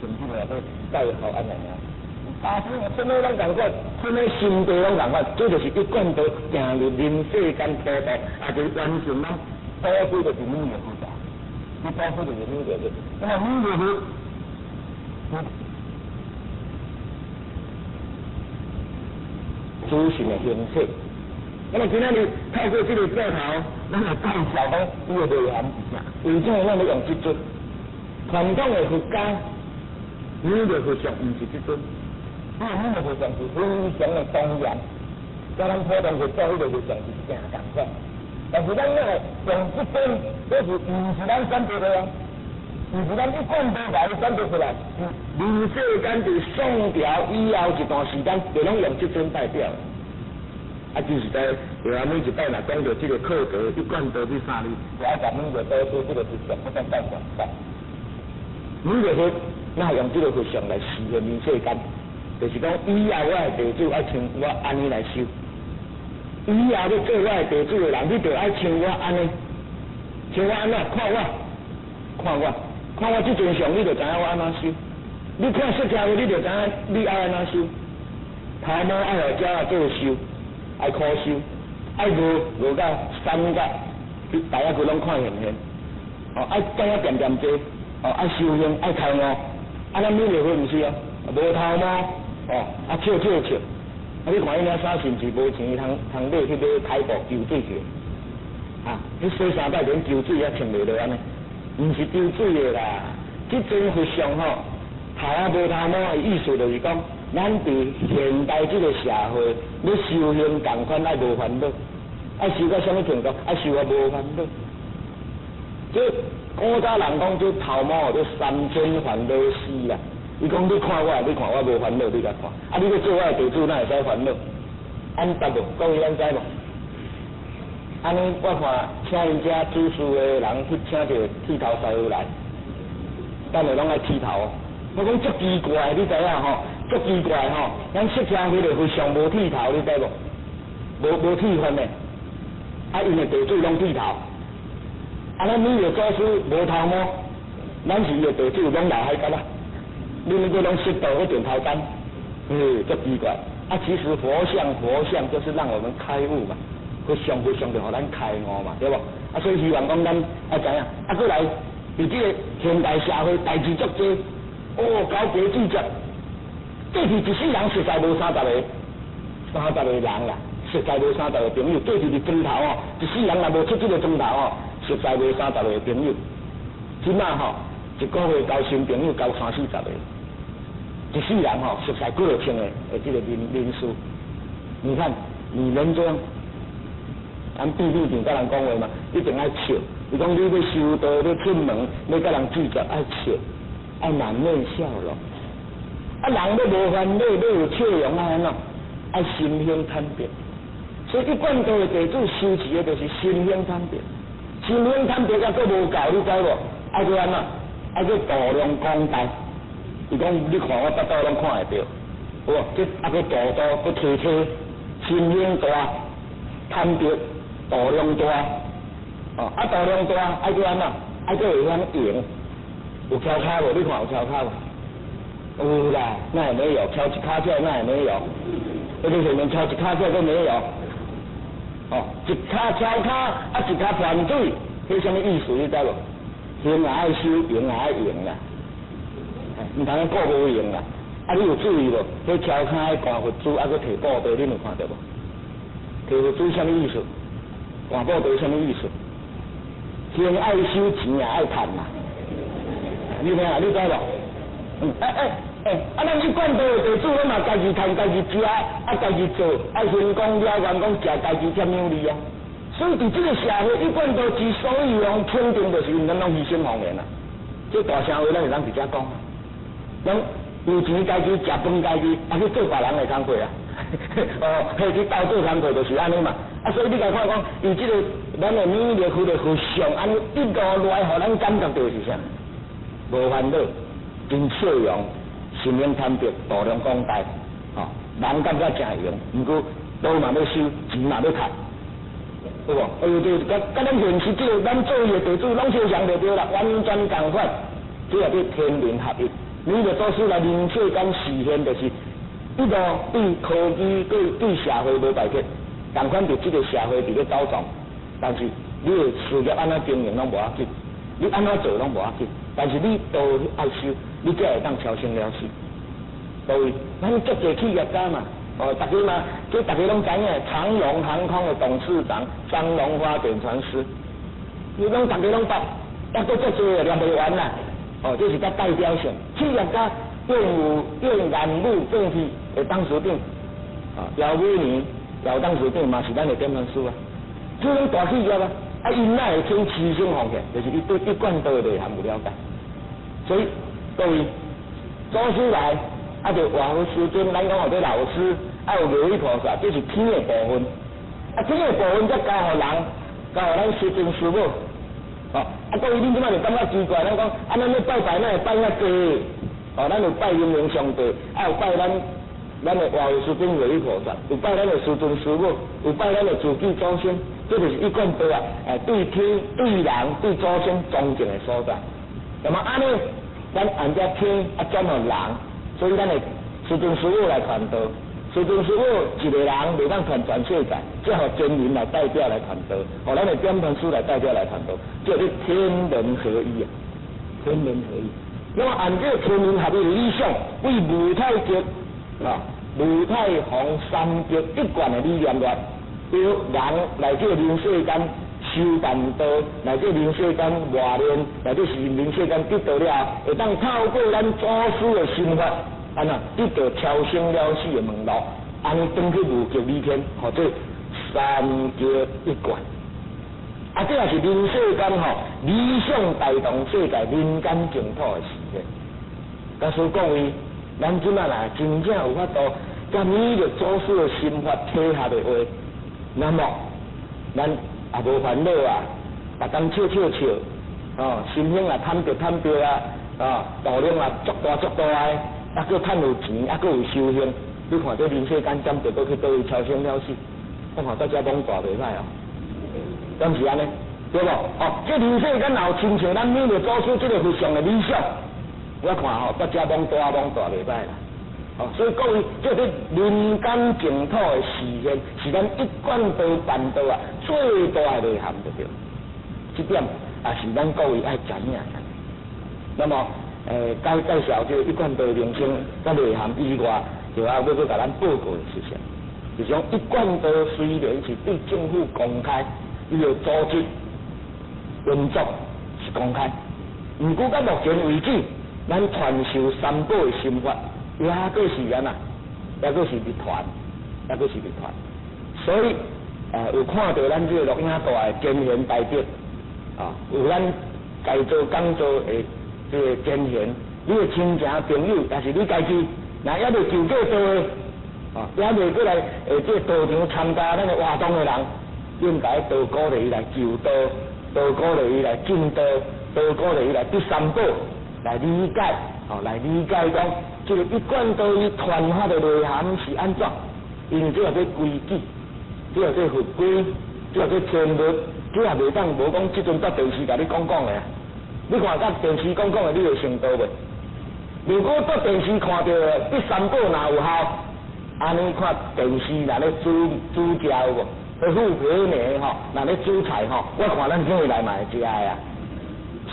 穿这个去戴好安尼啊。啊，什么拢共款，什么心地拢共款，这就是一贯道行入人世间道道，啊，就完成咱多数就是女的负责，你多数就是女的，那么女的是，主神的形式。那么今仔日透过这个镜头，咱来介绍讲伊的内涵是啥？为什么咱要用这尊？传统的佛家，女的佛像毋是这尊。啊，咱个佛像是非常的庄严，甲咱普通佛教迄个佛像是正共款。但是咱呢用这种，这是毋是咱选择的啊？毋是咱一贯都来选择出来，人世间伫宋朝以后一段时间，就拢用这种代表。啊，就是在下每一摆若讲到这个课格一贯都去啥哩，我咱们就多说这个佛像不能再讲晒。女的佛，那用这个佛像来示现人世间。就是讲，以后我的地主爱像我安尼来修，以后要做我的地主的人，你就爱像我安尼，像我安怎看我这尊像，你就知影我安怎修。你看释迦牟，你就知影你爱安怎修。头毛爱互鸟仔做修，爱苦修，爱无到三角，大家佢拢看现现。哦，爱怎样点坐，哦，爱修行，爱开悟，啊，咱女的会毋是哦，无头毛。哦，啊笑，啊你看伊那衫甚至无钱，通买去买海布抽水去，啊，你洗3摆连抽水也穿袂落安尼，毋是抽水的啦，这尊佛像吼，头啊无头毛的意思就是讲，咱伫现代这个社会，要修行共款爱无烦恼，爱修到什么程度？爱修到无烦恼。这古早人讲这头毛这3000烦恼丝啦。伊讲你看我无烦恼，你甲看。啊，你要做我的地主，哪会使烦恼？安答无？各位咱知无？安尼我看请因遮主事的人去请一个剃头师傅来，等下拢爱剃头。我讲足奇怪，你知影吼？足奇怪吼！咱释迦迄个佛像无剃头，你知无？无剃分的。啊，因的地主拢剃头。啊，咱女的祖师无头毛，咱是伊的地主拢留海角啊。你们这拢识到一点头干，足奇怪。啊，其实佛像就是让我们开悟嘛，佛像就互咱开悟嘛，对不？啊，所以希望讲咱啊知影，啊，过来，伫这个现代社会代志足多，哦，交结计较，过去一世人实在无30个人啦，实在无30个朋友，过去是砖头哦，一世人若无出这个砖头哦，实在无30个朋友。即马吼，一个月交新朋友交30-40个。一世人吼，实在几落千的这个人数，你看你能这样？咱闭顶甲人讲话嘛，一定爱笑。伊讲你要修道，要出门，要甲人聚集，爱笑，爱满面笑容。啊，人要无烦恼，要有笑容啊，安怎？爱心胸坦白。所以一贯道的地主修持的就是心胸坦白。心胸坦白还佫无够，你知无？爱去安怎？爱去度量广大。伊讲，你看我巴肚拢看会到，有无？这还佫度，佫提，心胸大，坦白，度量大。哦，啊，度量大，爱去安怎？爱佫会晓用。有翘脚无？你看有翘脚无？有啦，那也没有，翘一脚起来那也没有，而且前面翘一脚起来都没有。哦，一脚翘脚，啊一脚盘水，迄什么意思？你知无？行也爱修，用也爱用啦。唔通顾无用啦。啊，你有注意无？迄翘脚爱挂佛珠，啊，佮摕布袋，你有看到无？摕佛珠什么意思？挂布袋什么意思？行爱修，钱也爱赚嘛。你听啊，你知无？啊！咱一贯道的地主，咱嘛家己赚，家己食，啊家己做，啊成功了，员工食家己添养力啊。所以伫这个社会，一贯道之所以用肯定，就是因咱拢牺牲奉献啊。这大声话，咱会当直接讲啊。咱有钱家己食饭，家己啊去做别人的工课啊。哦，去斗做工课就是安尼嘛。啊，所以你甲看讲，伊这个咱的免疫力、护理和上，安尼一路来，互咱感觉到是啥？无烦恼，真笑容。心胸坦白，度量广大，哦，人感觉真用，不过刀嘛要收，钱嘛要赚，对无？就甲咱现实这个咱做伊的地主，拢相像就对啦，完全共款，这也叫天人合一。你着做出来人世间实现，就是一路对科技、对社会无败欠，共款就这个社会伫咧走动，但是你的事业安怎经营拢无要紧，你安怎做拢无要紧，但是你都爱修。你才会当超生了事，所以咱足侪企业家嘛，哦，大家嘛，这大家拢知影，长荣航空的董事长张荣发典传师，你拢大家拢捌，也都足侪念袂完啦，哦，这是较代表性。企业家燕然木正批的董事长，啊，姚伟年姚董事长嘛是咱的典传师啊，这种大企业啊，啊，因哪会肯牺牲奉献，就是伊对一贯道的内涵有了解，所以。各位，祖师来，啊，就华佛师尊，咱讲有啲老师，啊有如意菩萨，这是天的部分。啊，天的部分才教互人，教互咱师尊师母。哦，啊，各位，恁即摆就感觉奇怪，咱讲，啊，咱咧拜拜，咱会拜遐济，哦，咱有拜阴阳上帝，啊，有拜咱的华佛师尊如意菩萨，有拜咱的师尊师母，有拜咱的祖祭祖先，这就是一贯道啊，对天、对人、对祖先尊敬的所在。那么安尼。咱按照天啊转互人，所以咱的师尊师母来传道。师尊师母一个人袂当传全世界，只互真人来代表来传道，互咱的典传师来代表来传道，叫做天人合一啊！天人合一。那么按照天人合一的理想，为无太极啊、无太洪三极一贯的理念来，由人来这人世间。修办道，乃至人世间磨练，乃至是人世间得到了，会当透过咱祖师的心法，安那得到超生了死的门路，安尼登去无极理天，或者三极一贯。啊，这也是人世间吼理想带动世界人间净土的事件。假使各位，咱即摆啦，真正有法度，甲依着祖师的心法贴合的话，那么咱。也无烦恼啊，逐工笑，哦，心胸也坦白啊，道量也足大的，啊，佮趁有钱，啊，佮有修行。你看这人世间怎着佮去倒位超生了死？我看大家讲大袂歹哦，敢是安尼？对无？哦，这人世间有亲像咱每个祖师这个佛像的理想，我看吼，大家讲大袂歹啦。哦，所以各位，这是人间净土的实现，是咱一贯道办道啊最大的内涵，对不对？这点也是咱各位爱知影的。那么，介绍这一贯道名称甲内涵以外，就要去甲咱报告的事情，就是讲一贯道虽然是对政府公开，伊的组织运作是公开，不过到目前为止，咱传授三宝的心法。也个是安那，也个是密传，所以有看到咱这个录影带的真贤大德啊，有咱该做讲座的这个真贤，你的亲戚朋友，但是你家己那也未求过道的，也未过来这道场参加咱的活动的人，应该多鼓励伊来求道，多鼓励伊来进道，多鼓励伊来得三宝，来理解，来理解讲，这个一贯道伊传法的内涵是安怎？因为这个规矩，这个法规，这个天律，这也袂当无讲即阵在电视甲你讲的啊。你看甲电视讲的，你会成道袂？如果在电视看到这三宝哪有效，安尼看电视哪咧煮食有无？去富皮面哪咧煮菜我看咱今日来嘛会食的啊。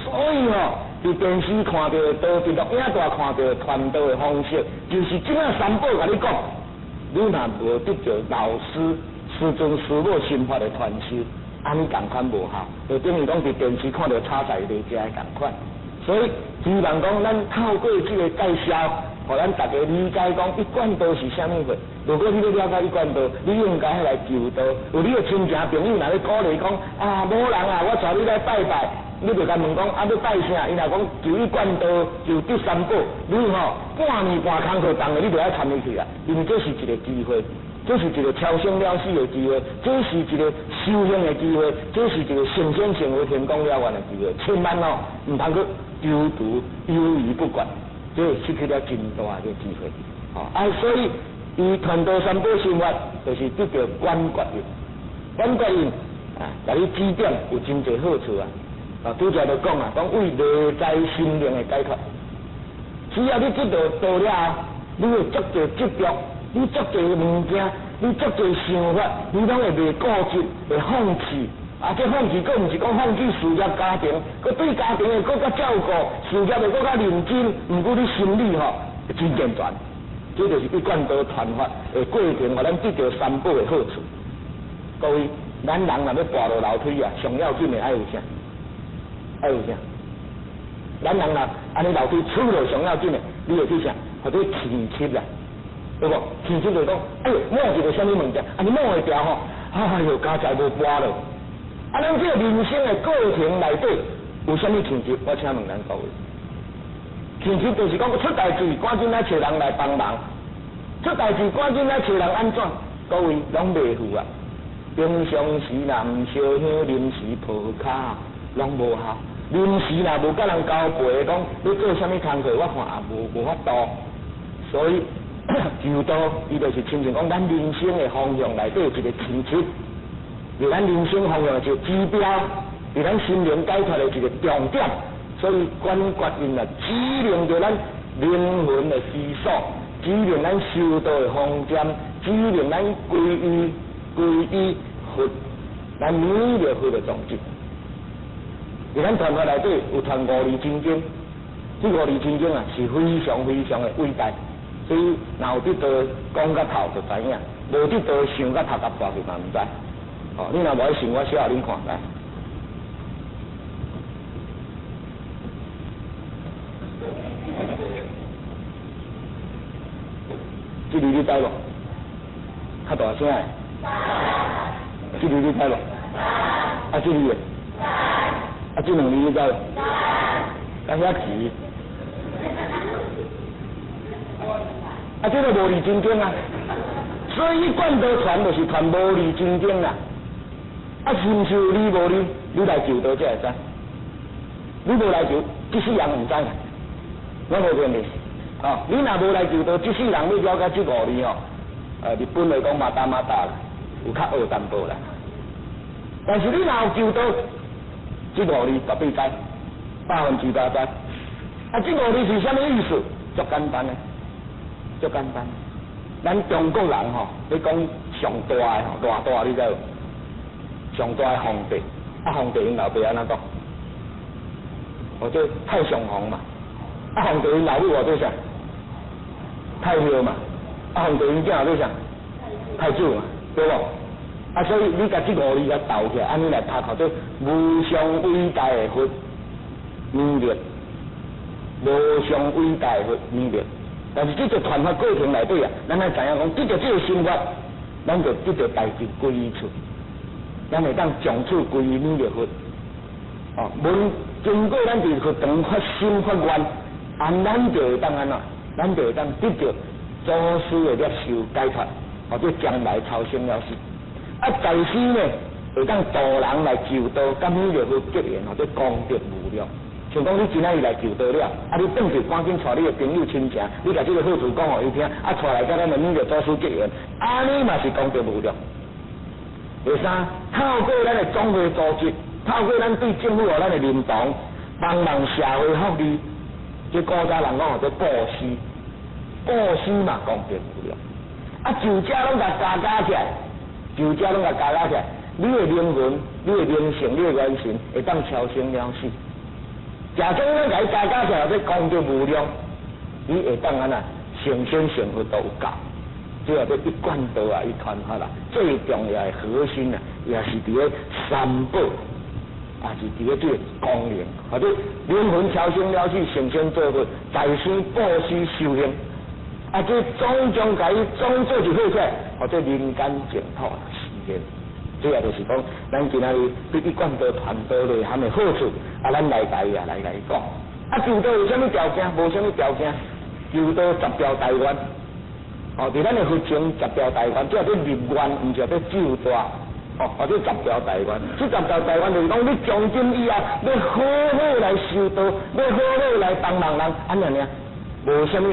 所以伫电视看到道，伫录影带看到传道的方式，就是即啊三宝甲你讲。你若无得到老师、师尊、师母心法的传授，安尼共款无效，就等于讲伫电视看到炒菜类食的共款。所以希望讲咱透过这个介绍，互咱大家理解讲一贯道是啥物货。如果你要了解一贯道，你应该来求道。有你的亲戚朋友若咧鼓励讲某人啊，我带你来拜拜。你就甲问讲要拜啥？伊若讲求一贯道，求得三宝，你半年半工课当的，你就爱参与去啊！因为这是一个机会，这是一个超生了死的机会，这是一个修行的机会，这是一个升仙成为天公了愿的机会。千万唔通去丢毒忧于不管，这失去了真大的机会。所以伊传道三宝心法，就是得到观觉印，观觉印甲你指点有真侪好处啊！拄则就讲讲为内在心灵的解脱。只要你得到道了，你会足侪执着，你足侪物件，你足侪想法，你拢会袂固执，会放弃。这放弃，佫毋是讲放弃事业家庭，佫对家庭的佫较照顾，事业的佫较认真，毋过你心理会真健全。这就是一贯道传法的过程，互咱得到三宝的好处。各位，咱人若要跋落楼梯啊，上要紧的爱有啥？爱有啥？咱人啦，安尼楼梯出落上要紧的，你会去啥？或者气切啦，对无？气切就讲，哎呦，摸一个什么物件，你摸会掉哎呦，家财无跋落。咱这个人生的过程内底有啥物气切？我请问咱各位，气切就是讲出代志，赶紧来找人来帮忙；出代志，赶紧来找人安怎？各位拢袂赴啊！平常时若毋烧香，临时抱骹，拢无效。临时若无甲人交陪，讲你做啥物工课，我看也无法度。所以求道，伊就是亲像讲咱人生的方向内底有一个清晰，伫咱人生方向的一个指标，伫咱心灵解脱的一个重点。所以观觉印啊，指明着咱灵魂的思索，指明咱修道的方针，指明咱皈依佛，咱每着佛的宗旨。伫咱传法内底有传五字真经，这五字真经啊是非常非常的伟大，所以若有得到讲到头就知影，无得到想到头壳大就嘛唔知。你若无爱信，我写互恁看来。这字你知无？较大声的。这字你知无？这字的。这两字你知无？甲遐字。这个无字真经啊，所以一贯道传就是传无字真经啦。是毋是有理无理？你来求道才会知。你无来求，即世人唔知。我无骗你。你若无来求道，即世人要了解这五字日本来讲马达啦，有较学淡薄啦。但是你若有求道，这五字绝对知，8%知。这五字是啥物意思？足简单的，足简单。咱中国人你讲上大的偌大，你知无？上大的皇帝，皇帝因老爸安怎讲？或者太上皇嘛？皇帝因老母或者啥？太后嘛？皇帝因囝做啥？太子嘛？对无？所以你甲这五字甲斗起来，安尼来读，叫做无上伟大的佛能力，无上伟大的佛能力。但是这个传法过程内底啊，咱来知影讲，得到这个心法，咱就得到大智归依处，咱会当从此归依你着佛。无经过咱伫佛堂发心发愿，咱就会当安怎？咱就会当得到祖师的接受解脱，或者将来超生了事。啊，在世呢，会当度人来救道，咁你就去结缘，或者功德无量。像讲你今仔日来救道了，啊，你转去赶紧带你的朋友亲情，你甲这个好处讲互伊听，啊，带来甲咱们就祖师结缘，安尼嘛是功德无量。第三，透过咱的总会组织，透过咱对政府和咱的认同，帮忙社会福利，即古早人讲叫布施，布施嘛功德无量。啊，就这拢甲加起来，就这拢甲加起来，你的灵魂、你的灵性、你的元神会当超生了死。假装咱甲伊加起来，这功德无量，你会当安那成仙成佛都有够。这叫做一贯道啊，一传法啦。最重要的核心啊，也是伫咧三宝，啊是伫咧这个功能，或者灵魂超生了死，成仙做佛，在生布施修行，啊这总将甲伊总做就好起来，或者人间净土实现。这也就是讲，咱今仔日对一贯道传道内涵的好处，啊咱来甲伊啊来讲。啊救道有啥物条件？无啥物条件，救道10条大愿。哦，伫咱的佛经10条大愿，即係啲立愿，唔是啲咒大。哦，或者10条大愿，这10条大愿就是讲，你从今以后要好好来修道，要好好来帮忙人，安尼尔。无啥物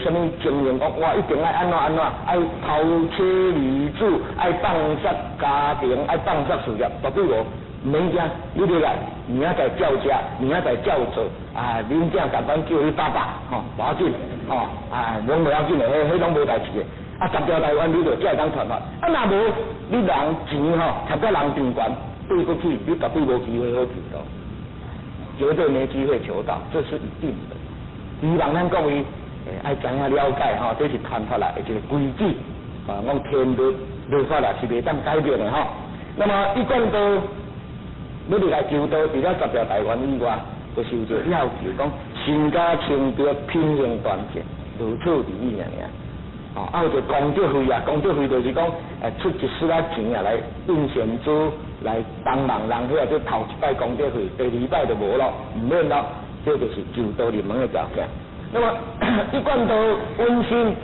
啥物经验讲，我一定爱安怎，爱抛妻离子，爱放弃家庭，爱放弃事业，绝对无。免惊，你入来，明仔载照食，明仔载照做，啊，恁囝共款叫你爸爸，吼，无要紧，吼，啊，拢无要紧的，迄拢无代志的。啊，10条大愿你就才会当传法。啊，若无你人钱吼，贴到人边悬，对不起，你绝对无机会好求到，绝对没机会求到，这是一定的。希望咱各位爱知影了解吼，这是传法来的一个规矩，啊，讲天律律法啦是袂当改变的吼。那么一贯道。你哋来求道，除了10条大愿以外，就是有一个要求，讲身家清白、品行端正、如此如意尔。哦，啊有一个功德费啊，功德费就是讲，出一丝仔钱啊来印善珠，来帮忙人，或者头一摆功德费，第2摆就无咯，唔免咯，这就是求道入门的条件。那么一贯道温馨，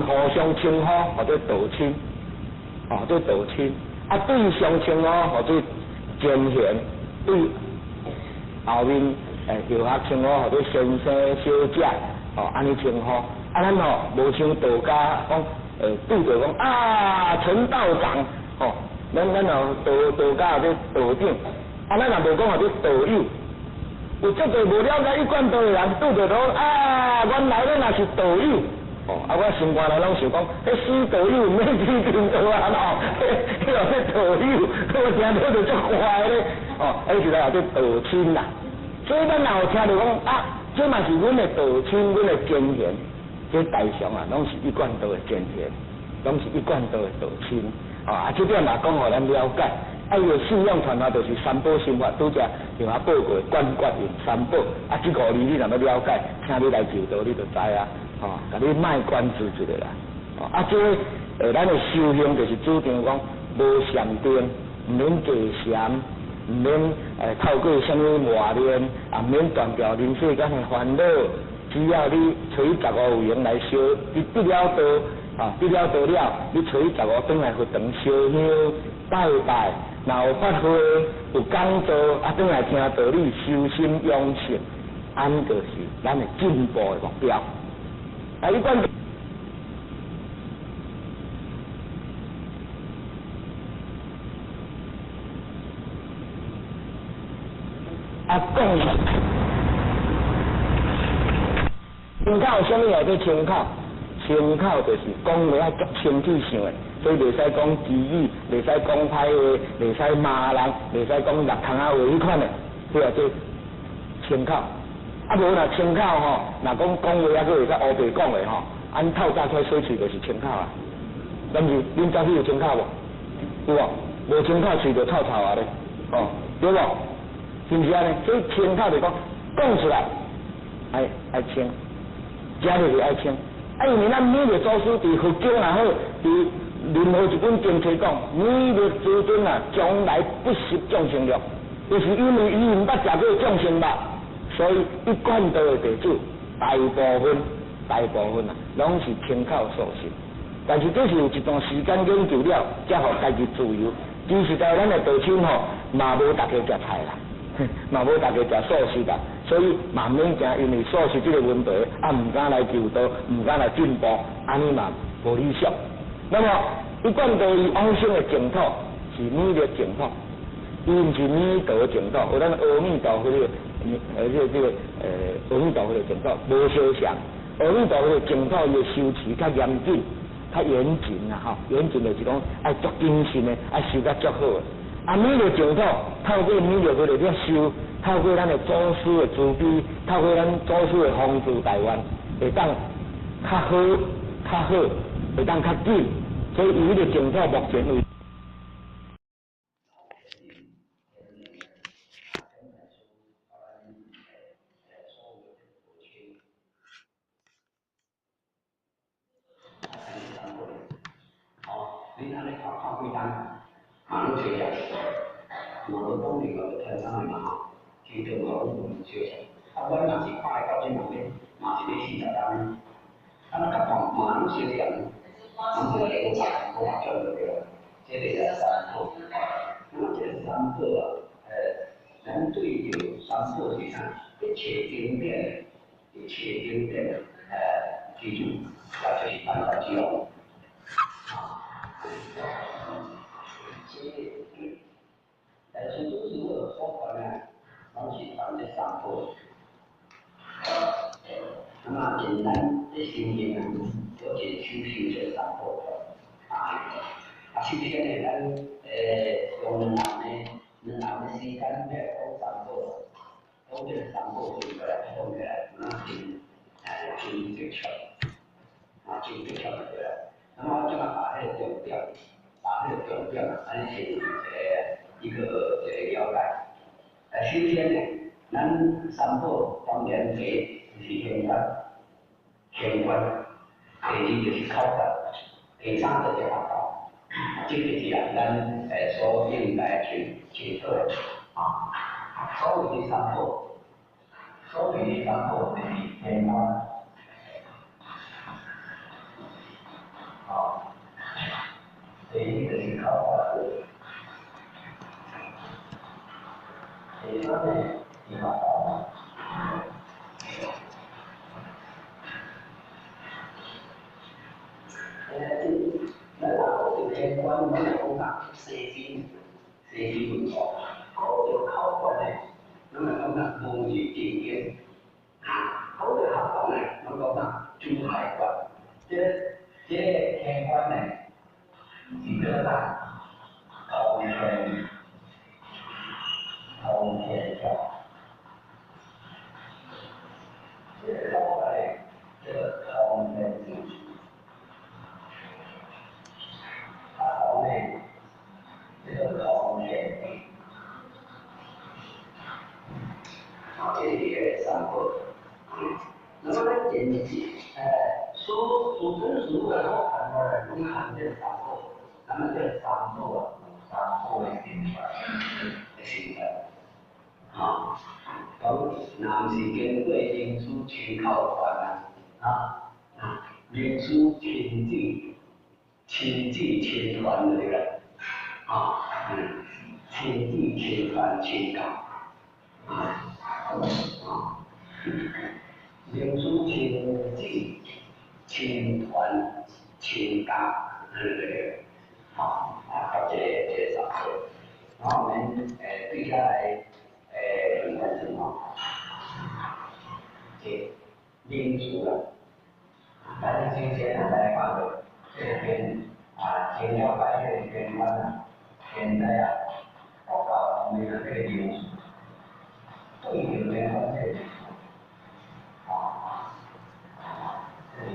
互相称呼或者道亲，哦，这道亲，啊对上称呼或者贤贤，对后面叫学称呼或者先生小姐，哦安尼称呼，啊咱吼无像道家讲，对着讲啊陈道长，哦，咱吼道家或者道长，啊咱若无讲或者道友，有足多无了解一贯道的人对着讲啊，原来咱也是道友。哦，啊！我心肝内拢想讲，迄死道友免去听道啊！哦，迄个道友，我听到就足坏咧。哦，迄是来后道亲啦。所以咱若有听到讲啊，这嘛是阮的道亲，阮的贤贤，这大上啊，拢是一贯道的贤贤，拢是一贯道的道亲。哦，啊，这点嘛讲互咱了解。啊，伊的信仰传法就是三宝心法，拄则像啊报过观觉用三宝。啊，这5字你若要了解，请你来求道，你就知啊。哦，甲你卖关子一个啦。哦，啊，这咱的修行就是主张讲无禅定，唔免坐禅，唔免透过什么磨练，啊，唔免断掉人世间的烦恼。只要你找15有闲来修，你得了道，啊，得了道了，你找15转来佛堂烧香拜拜，若有法会有讲座，啊，转来听道理，修心养性，安就是咱的进步的目标。啊，一贯啊讲，参考什么叫做参考？参考就是讲话要足清气性的，所以袂使讲俚语，袂使讲歹话，袂使骂人，袂使讲落空啊话迄款的，这叫做参考。啊，无若参考吼，若讲话还佫会使乌白讲的吼，按透早开水喙就是参考啊。但是恁早起有参考无？有无？无参考喙就臭臭啊咧，哦，对无？是毋是安尼？所以参考就讲出来，爱清，食就是爱清。啊，因为咱每个祖师伫佛经也好，伫任何一本经册讲，弥勒诸尊啊，从来不食众生肉，就是因为伊毋捌食过众生肉。所以一贯道的弟子大部分大部分啊，拢是轻口素食。但是这是有一段时间研究了，才互家己自由。其实在咱的道亲吼，嘛无大家食菜啦，嘛无大家食素食啦，所以嘛免惊因为素食这个问题啊，唔敢来就道，唔敢来进步，安尼嘛无理想。那么一贯道伊往生的净土是弥勒净土，伊唔是弥陀净土，有咱阿弥陀佛的，阿弥陀佛的净土无相像。阿弥陀佛的净土伊的修持较严谨。较严谨啦，吼，严谨就是讲爱足精神的，爱修得足好的。啊，弥勒净土透过弥勒佛的这修，透过咱的祖师的慈悲，透过咱祖师的帮助台湾，会当较好，会当较紧。所以伊的净土目前为你睇你靠几单，马路学校，马路东那个台上嘛哈，听着马路学校，啊，我嘛是看来到这旁边，嘛是咧40单，啊，那个马路学校，我们这个我叫那个，这个山坡，那么这山坡啊，咱对有山坡地上一切经典，记住，那就是按照记录。但是都是我所讲呢，拢是讲这三步。那么简单的心经啊，了解修行这三步首先呢，咱用两年时间来讲三步，讲这三步对过来，讲起来，那真正巧，真正巧对了。那么我就把那个重点，安是一个了解。首先呢，咱三步当然第一是玄关，第二就是考察，第三就是学校，这个是咱所应该去做的所谓的三步就是玄关。第一个是考察，第三呢是学校。咱讲这玄关，我们讲西方文化，嗰条考察呢，我们讲文艺经典，嗰条学校呢，我们讲珠海关，这玄关呢。一个大通天桥，这个后来这个通天桥，后面这个通天桥，这里三步，那么咱前期所真实的我看到的，我们看这三步。咱们这三步的形成，咁男士经过认书全靠团认书亲自亲传的这个，亲自亲传亲教，认书亲自亲传亲教，到这三步，然后我们对下来分分情况，这民族了，但是今天来看的这边前要摆这边关现在报告我们的这个民族，对有关关这个这里。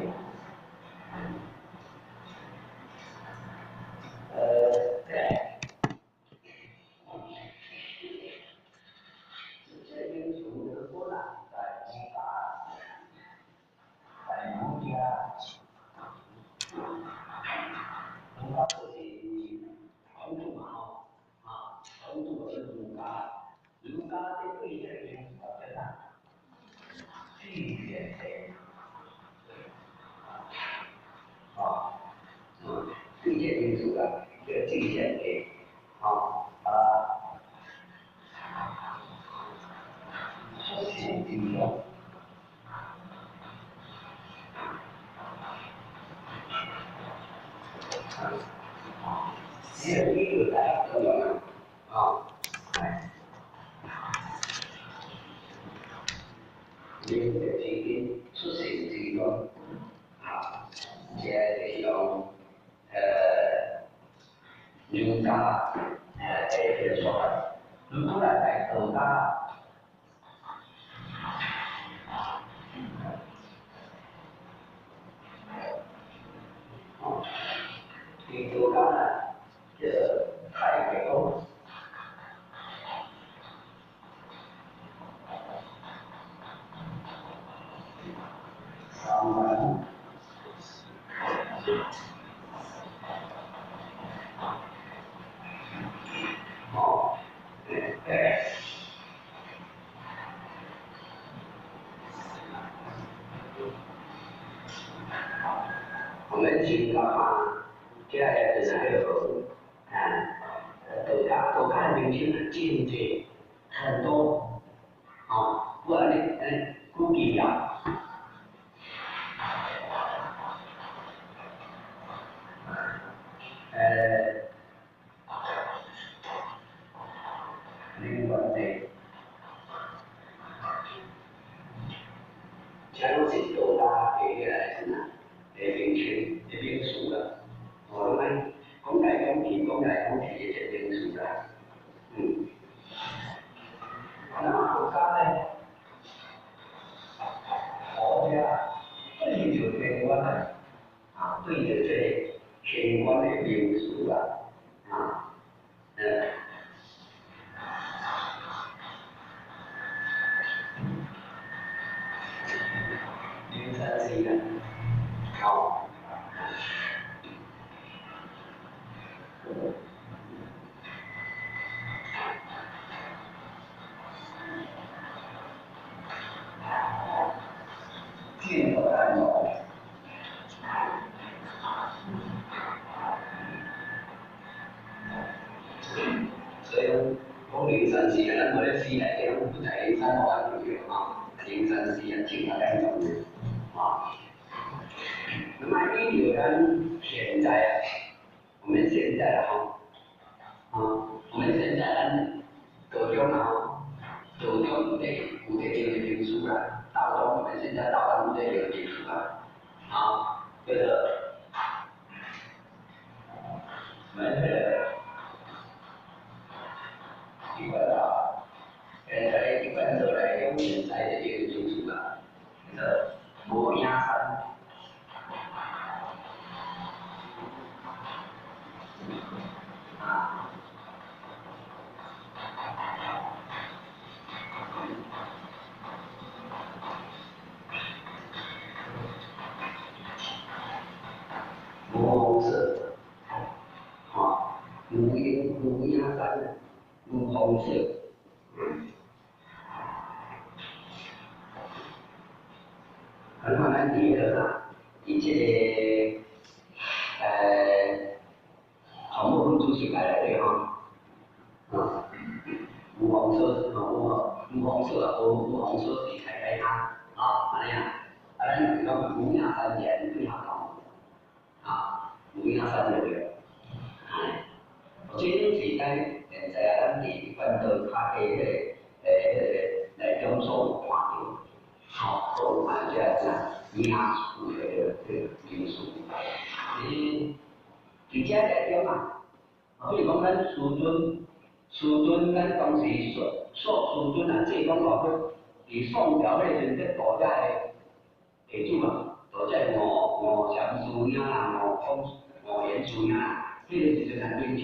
这边属于多难在儒家，就是传统嘛传统的儒家的对这个叫啥？具选谁？一线的，出现地方。只有一个大家都有你的天天出现地方这是用牛家这个说法，如果来豆家。thì tôi đó là thầy cái tốt xong rồi我们去干嘛？这是还有豆干明星的境界很多不然你估计另外呢，假如是豆干给来是哪？明星的民俗了。我们讲来讲去也是民俗啦。那么国家呢？国家对着相关的对着这相关的民俗啦零三四的进口安保。所以讲零三四咱无咧死来讲，不在零三保安就有零三四进口安保的那么依据咱现在我们现在我们现在咱各种各种有的这个民俗啦，大众我们现在大部分有民俗啦这个我们一般都来用现在的这个民俗啦，摩崖山。红色母鸭山，红色。然后咱第二个以这宠物主席来对母红色母红色是开它安尼咱讲母鸭山岩非常高母鸭山就对。这种时间现在咱一般都较来讲所看到，都看这民俗的这个民俗。直接来讲比如讲咱师尊咱当时师尊即讲话伫宋朝迄阵，这大家的地主大家五常师兄啦、五言师兄啦，迄个时阵年轻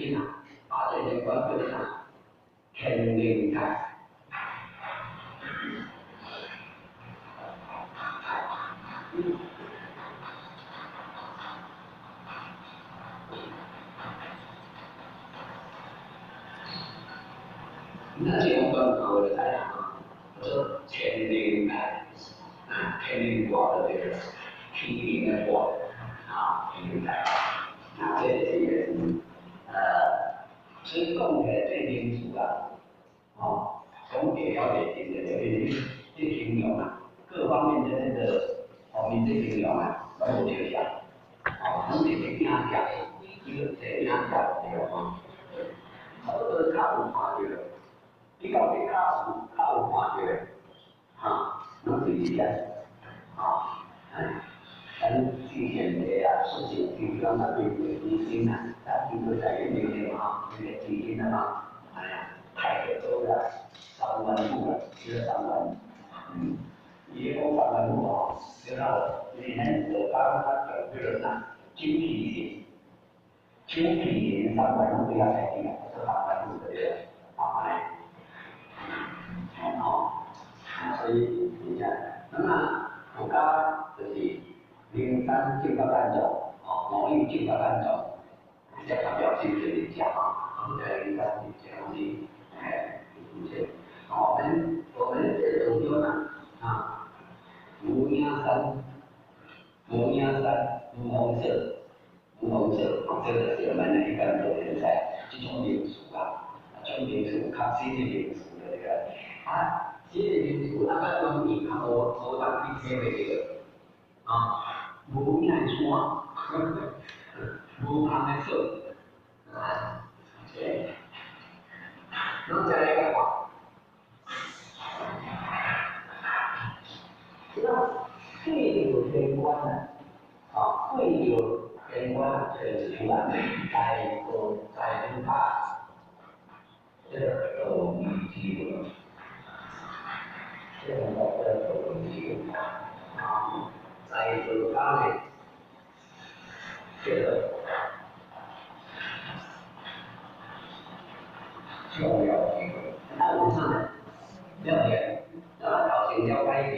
把这个管叫啥？天灵盖。那这种关口的来说天灵盖天灵卦的这个天灵的卦天灵盖这是所以讲起来最民主啊，总体了解性的这形容啊，各方面的那个你这形容啊，都有留下。咱们是听下，这个听下对吧？差不多较有看到，比较较有看到，拢是这样，咱之前的事情，比如讲那边的基金啊，咱比如在研究的这个基金啊，太多了，3万户了，这个3万，伊讲3万户然后你能得到他比如啥，精辟营3万户不要才进来，是3万户的这个所以你看，那么国家就是零三进到单种，农业进到单种，这代表性的影响零三这东西，我们这种就呢无烟山，无红色，这个是我们的一般的人才，这种民俗啊，这种民俗，较新的民俗的这个新的民俗，那个农民他无当地体会这个无眼窗，无旁的色，对，然后再来一个对流天官呢，对流天官这个是完美在他这个斗鱼机的，这个斗鱼机在他的这个重要机会，那我上呢了解，那考前了解一点。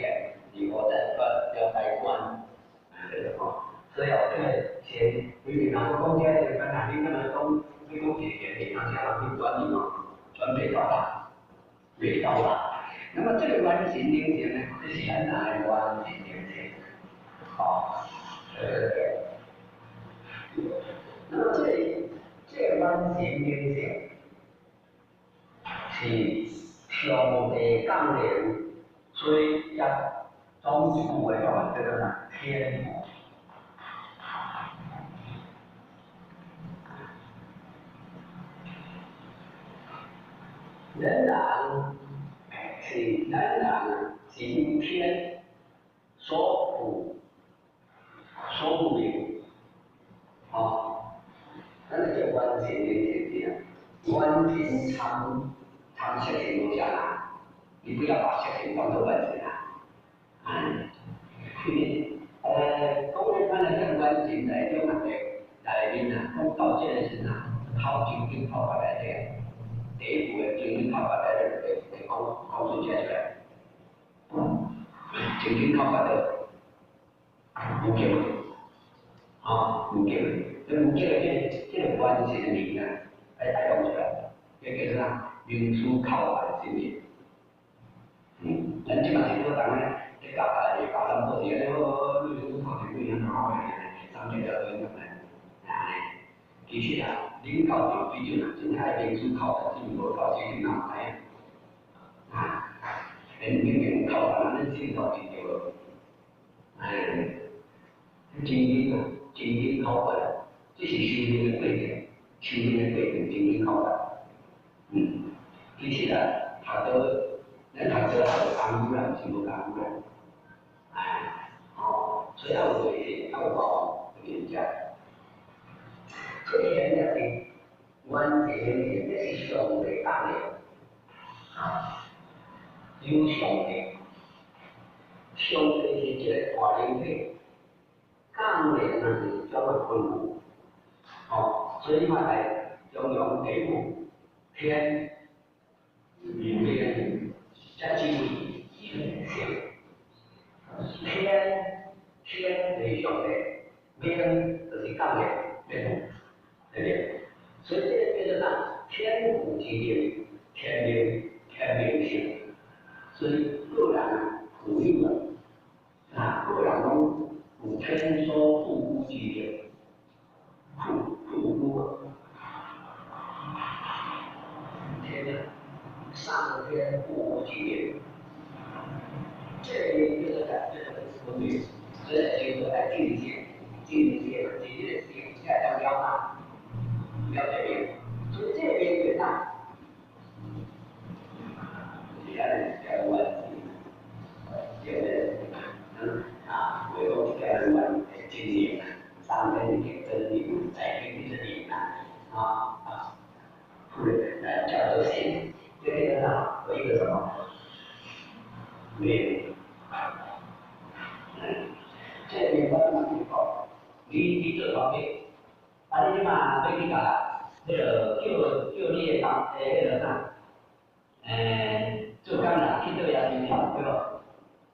如果要改观，所以这个先，因为那个公家的跟哪里可能都解决的，那这样去管理嘛，准备到达，未到达。那么这个完形定型呢，这是很难的完形定型，那么这个完形定型是上帝纲领追加。中级部位叫这个呢天府，仍然是因天所不明，那个叫完形的完形常色情都下来，你不要把色情当做完形讲起咱这个完形来种内面讲到这个时考究竟考法来第一步的究竟考法来讲出这个，究竟考法的有结论，有结论，这个完形的名来用出来，这叫啥？民主考法之名，咱即嘛是好当咧。搞咱做嘢咧，你都靠住佢好嘅，甚至就佢咁其實領導條比較難，真係領主靠嘅，只不過靠自己腦袋你靠咱哋領導是對嘅，精英靠嘅，這是修煉嘅過程，精英靠嘅，其實他都，咱讀書係干污啦，全部干污啦。所以要对要搞人家，所以人家是完全也是上帝纲领，有上帝是一个大灵体，纲领呢是叫做分物，所以嘛来用地物天里面加进行。天是上帝，命就是纲领，对不对？所以这叫做啥？天无之灵，天命性。所以个人富有了，个人拢有天所富有之灵，富有。上天不经验，这个就是感觉很聪明，所以就在境界，境界现在叫撩大，撩这边，所以这边越大，你看这个问题，就是为了这个问经验，上天给的礼物，在给你的礼叫做心，这个呢有一个什么？命。这命我怎么去搞？你这方面，你嘛对你个那个叫你的当那个啥，做工人去做也是条对吧？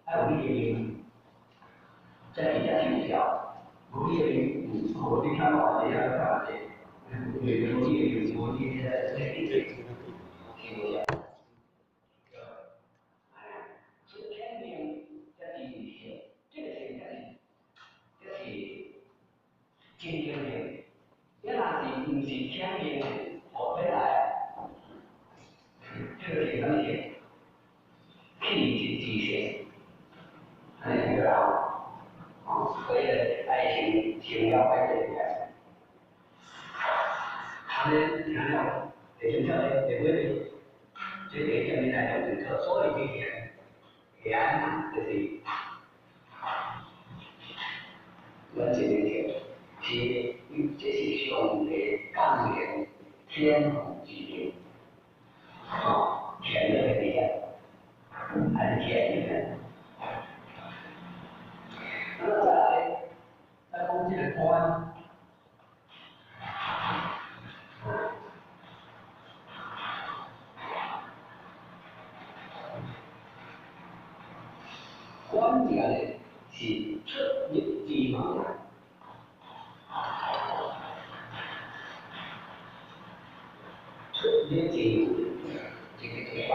还有你的命，这比较轻巧，无你的命，我你看我这样干嘛的？无你的命，无你的这一对，轻巧。经验的，原来是不是天命活回来？这个是什么嘢？气质极限，然后，所以爱情情要摆这边，他们想要也叫也会，这个叫你来做政策，所以这些黑暗嘛，就是我这边是这是上的干练天赋之流，天的力量，还是天的。那么再讲这个官，官这个呢是出入之门。连接这个对话，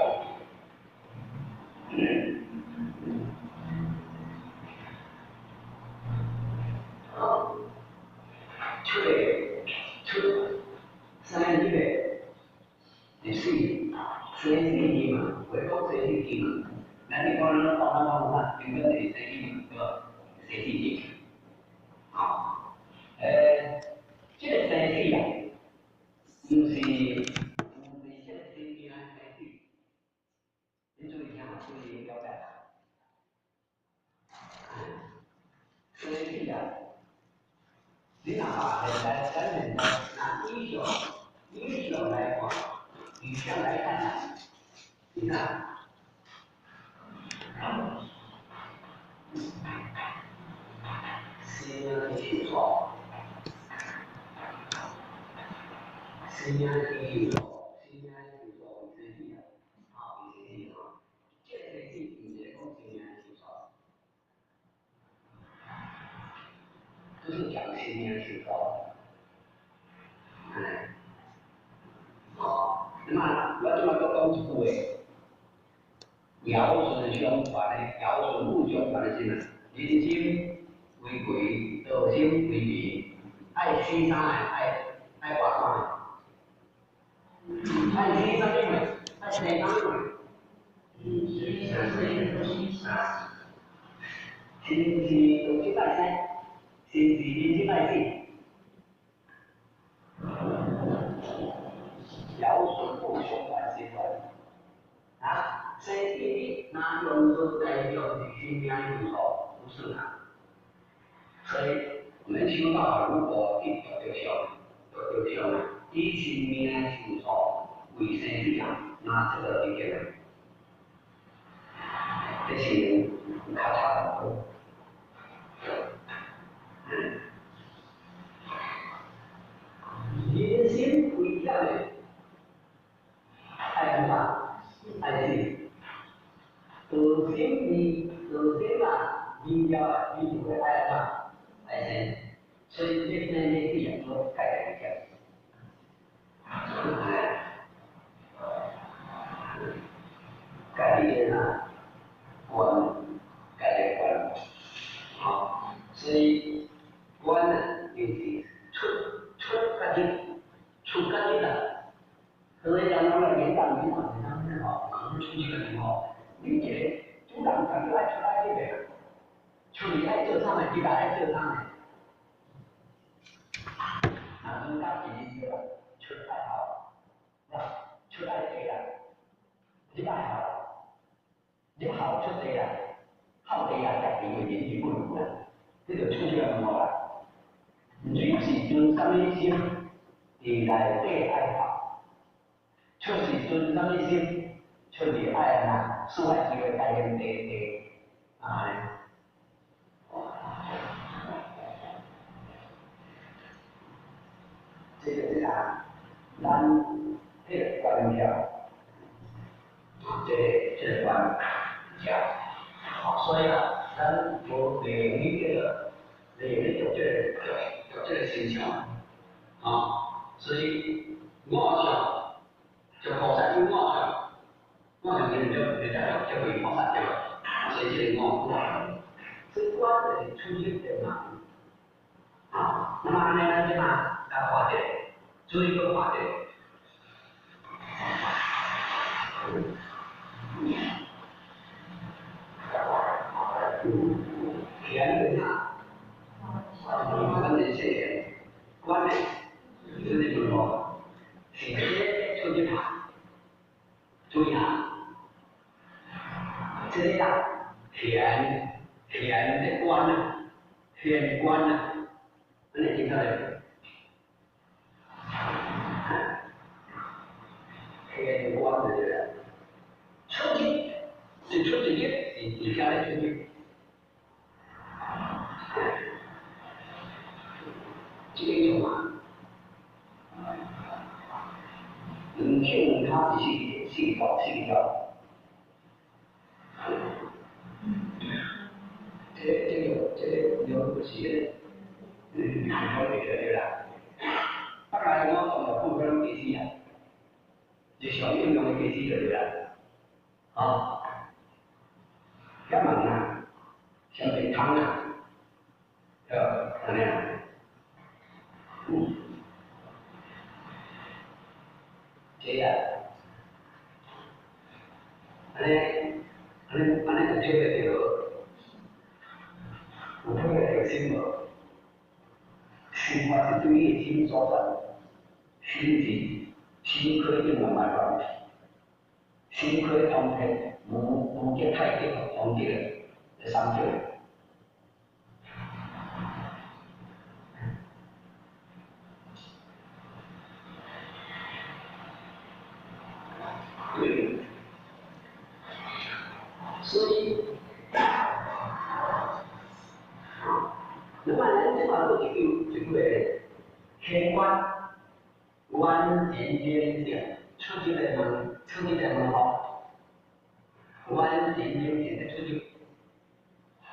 出三月14，14嘛，回国14嘛，那你讲那讲嘛，原本是14嘛，对吧？14年，这个14啊，不是。你注意一下，注意表达。所以讲，你哪怕在咱们的拿医学来讲，医学来看呢，你看，西安的清楚，西安的清楚。就是讲新年是高，那么我这么个讲一句话，尧舜相传的，尧舜禹相传的是呢，人心为贵，道心为民，爱生啥爱活啥，爱生啥的嘛，爱生啥的嘛，是都去拜山。是年纪百姓，尧舜禹相传时代，生体那用所代表的新命因素不是它，所以我们修道如果一条就修了，以新命因素为生体养，那这个一点，这是咔嚓的。人心不一样的，爱干啥？爱心。道心啊，人家你就会爱啥？爱心。所以这些人是很多改变的。改变啊，观，改变观，所以观呢就是出干净的，所以讲那个元旦他们好。你一个主人家己爱出来迄个，厝里爱做啥个，伊家爱做啥个。啊，人家自己出爱好，出爱地啦，你爱好，你好出地啦，好地啊，家己会面对不如啦，这就出去问我啦。你是存什么心，伫内底爱好，出是存什么心，出伫爱呐，使爱机会改变地啊。这个是啥？咱这个观念，这个观念，所以啊，咱无对你这个，你有这个心情啊，所以我想就菩萨有我想你就会菩萨对吧？所以这个这观是出去的嘛，啊，那么安尼咱就嘛来化解。做一个化解，钱啊，关键是关键，就是就是说，直接出去谈，注意啊，这个钱的关呢，钱关呢，你听到没？天光的人，出去是出去的，你下来出去，这个种啊，听他是搞，这有不是，看好这个对啦，当然我讲的不可能第一啊。就小运动的给记者对了，啊，干嘛呢？像健康啊，怎么样？这样，安尼就这个有这个心无，心法是对你心所在，心可以慢慢放弃，心可以通天，无见太极通天的三条。对，所以，那么咱这块都就天官。完全坚定，出去的门好，完全坚定的出去，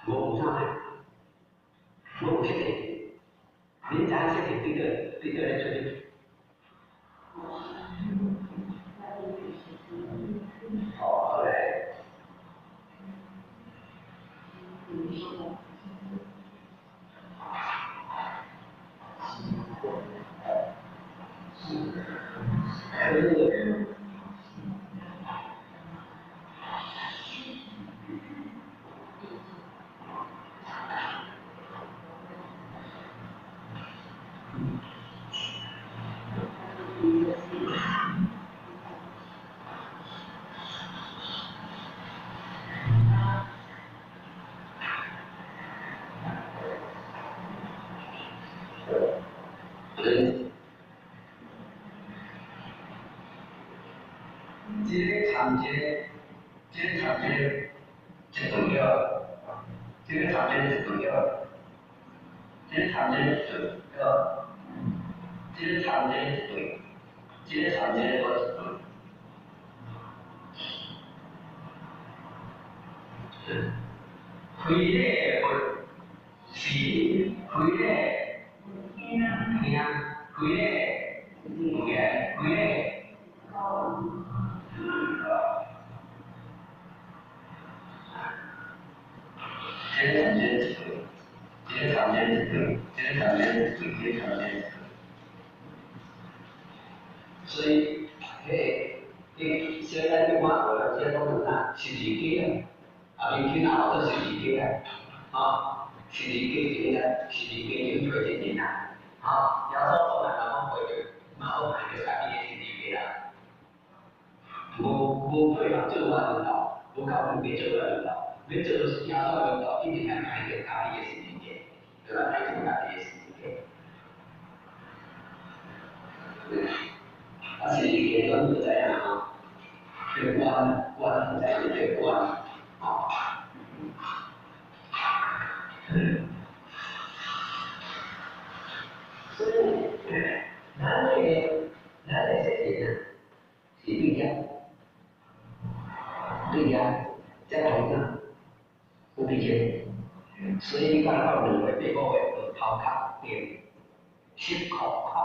无上来，无实体，人家实体对个来出去，后来，这重要，这个场景是重要，这个场景是对，这个场景是对，这个场景是对。回来是回来，回来，回来。这个场景是对，这个场景是对，这个场景是对，这个场景是对。所以，现在咱要看无，这拢是啥？十字架啊，明天啊，做十字架啊，十字架就是咱十字架就做一件啊，啊，有所不能讲会着，嘛好买着家己的十字架啦。无配合做完领导，无够分别做完领导，要做是领导，一定要买着家己的十字架，对吧？买着家己的十字架。啊，十字架咱就知影啊，这个关在这个关啊。所以，咱这些人是对家，再同样有比较，所以你看到2个8个月头壳变10块口。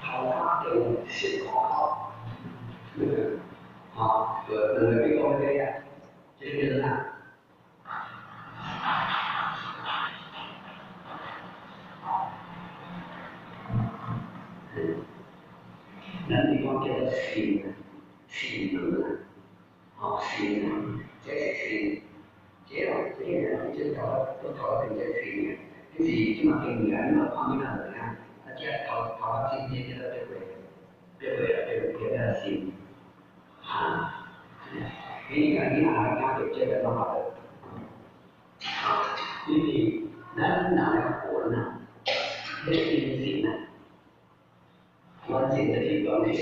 头壳变10块口。啊，2个8个月呀，这个就是啥？咱地方叫做肾门啊，肾门，这是肾，这人就都到变成肾，就是即嘛病人嘛，看你看怎样，啊，这头壳先这个别肾啊，你看你哪就这个弄好的，啊，因为咱哪个活呢？这阴性啊。完整的是完整，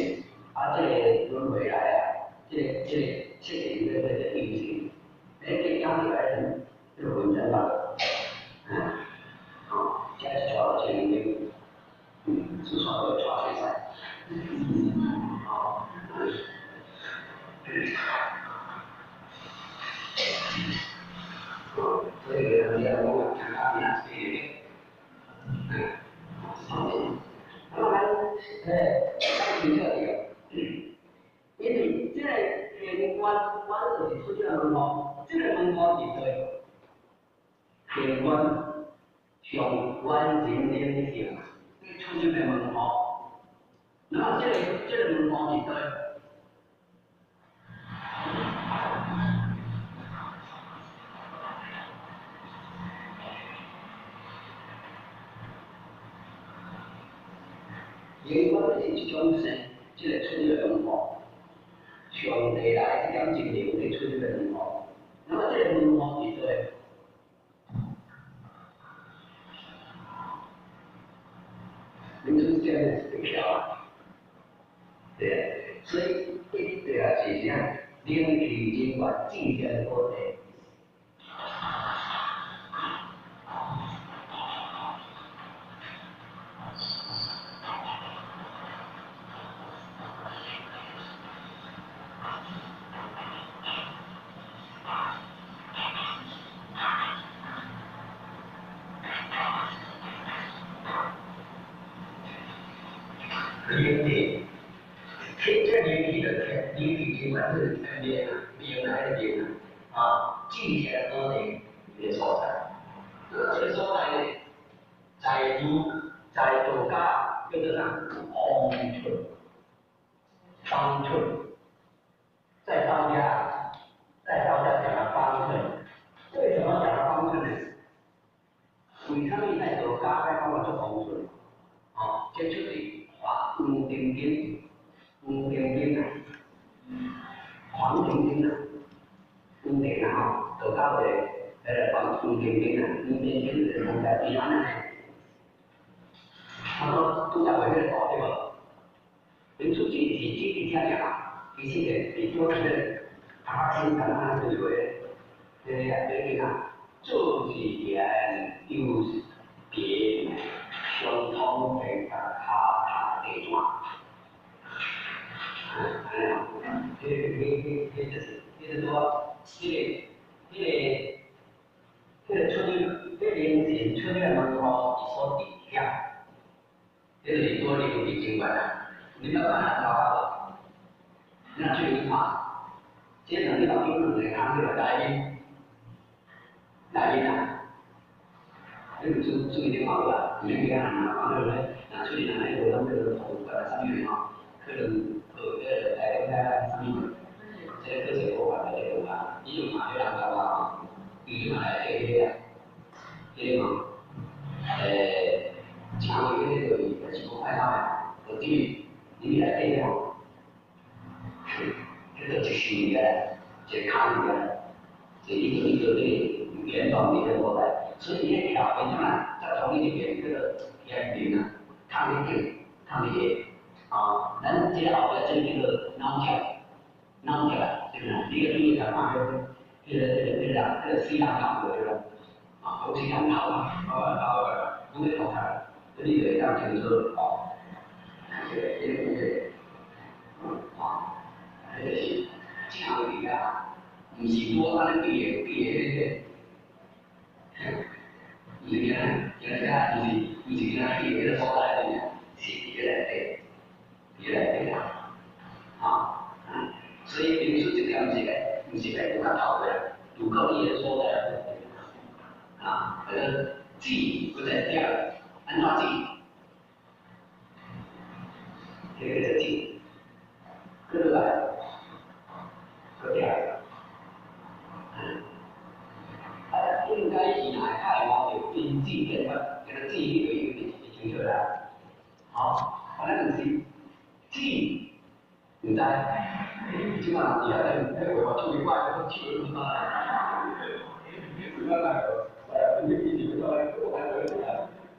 啊，这个轮回来啊，这个运行，这养起来人，这个文章了，这是抓到这里至少要抓起来，所以人家我看他们那么比较因为这个玄关就是出去的门口，这个门口是对玄关上完整的性，出去的门口，那么这个门口是对。玄关是一种生，这个出去的门口，上帝来一点精灵的出去的门口，那么这个门口是对。民主这样是漂亮，对，所以对啊，是这样，灵体尽管尽显多的。灵体，这灵体的灵体尽管是灵来的灵啊，尽显多的一个所在。这个所在呢，在道家叫做啥？方寸，在道家讲了方寸，为什么讲了方寸呢？为什么在道家在讲做方寸？啊，这就是黄丁丁啊，黄丁丁啊，黄丁啊，道家的黄丁丁啊，黄丁丁是人家地方的。他说都在外面搞对吧？人出去是经济天讲，其实的比多是他是干嘛对不对？你看，做事人又是别相通的卡地方，就是说，这个出去，这临时出去门口是所底下。这里多灵体经管啊，你们看看到那最起码，这能力到兵能来看这个来宾，大囡仔，你注意点好啦，你别看啊，放了嘞，那出去哪来有咱们这头发上面哦，可能来上面，这个是我话来的话，你用嘛就让他话，你用嘛来这个嘛，像我这个几个快上来，我对你来这个，这个就是你的，这看你的，这一个的原状的所在，所以你条件嘛，在同一边这个原点呢，看得见，看得见啊，咱这个后边这个脑条，对不对？你个第一条嘛，这个西洋脑对吧？啊，我西洋脑啊，我没搞他，这里有一辆停车啊，这个啊，这个是强力啊，不是多安尼毕业。原来他不是他毕业的所在的，是越来越啊，所以民主这点不是来独头的，独靠你的所在啊，记不在点，按怎记？这个是记，对吧？个点。应该是哪开我就编辑嘅乜，其實字呢個要整出嚟。好，可能是字唔得，即係而家喺我中意怪都跳咗嘛。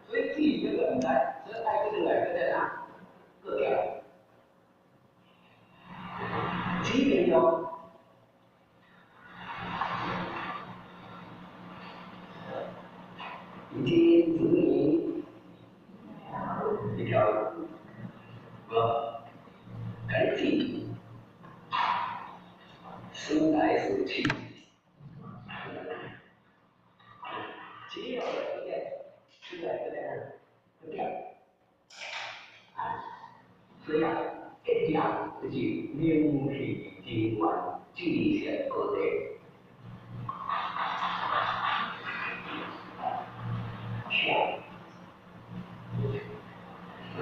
所以字呢個唔得，所以睇佢哋嚟嘅啫，個條字變咗。今天子女一条改进，生来死去，只要有点，是不是有点？所以啊，一点就是名气尽管尽显而得。对，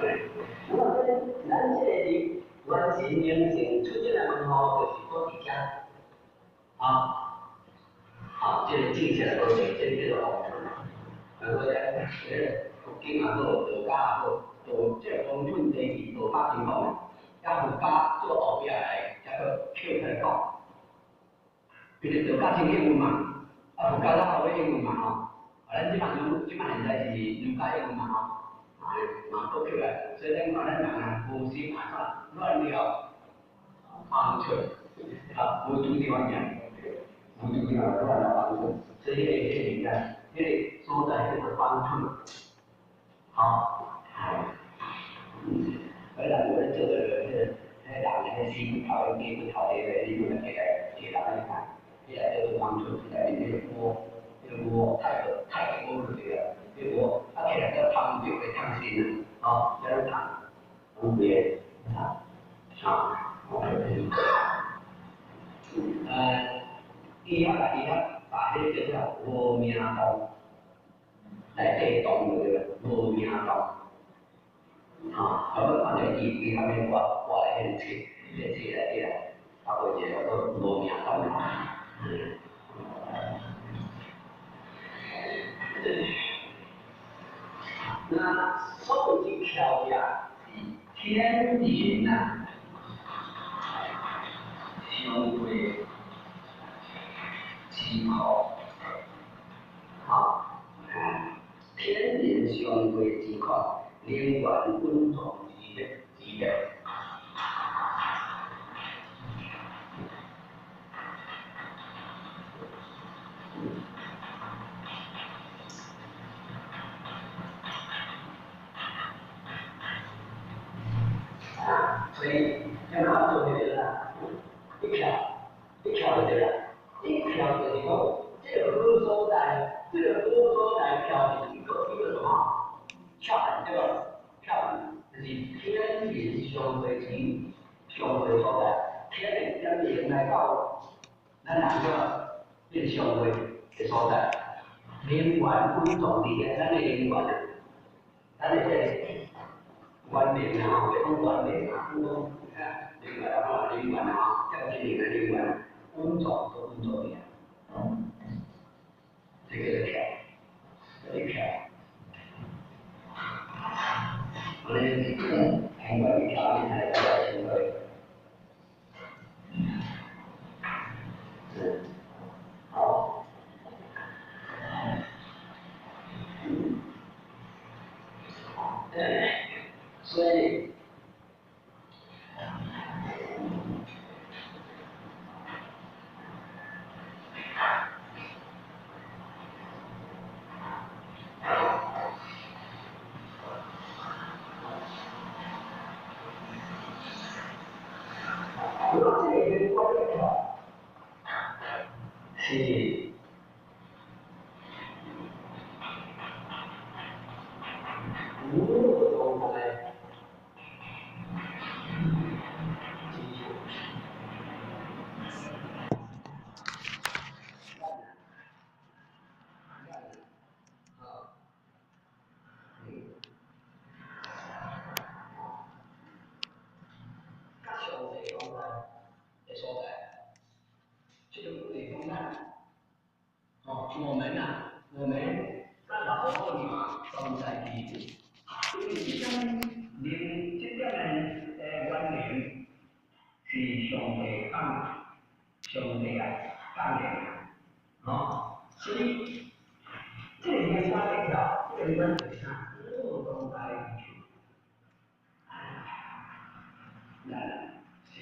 那么咱这里完成形成出现的问号就是多几家，这个进行而成，这个好处。然后呢，福建也好，道家也好，做这个方寸地区做发情况，一福家做后边来一个跳出来讲，譬如道家先英文嘛，福家咱后边英文嘛咱即摆现在是儒家英文嘛嘛都起来，所以咱看咱人啊，无时马上乱聊，方寸无主地方讲，无主地方乱聊方寸，所以你看，这个所在这个方寸，好，而咱我这个人心讨厌地不讨厌的，你们给大家看，这个方寸在里面我太多了这个，结果他起来个汤就会烫心了，这样烫，别第二把这个叫无名刀来对动的这个无名刀，我们放在地上面挂来很切来，他会觉得说无名刀那手机条呀，天地呐，相对极好，天地相对极好，连贯温同极的。所以要看做这个啦，一条就对了，一条就是说，这个歌所在条是一个什么？跳对吧？跳就是天人相会之所在，天人跟人来到，咱两个变相会的所在，连贯不同的咱的连贯，咱的这观念啊，这种观念啊，不同啊，连贯啊，这个连贯，工作都工作一样，这个跳，这个跳，我们看过一条，你看这个行为，好。所以，是。我们在老后地方都在记住，因为这种观念是相对抗联所以这里面发一条，这里面底下都在记住，那是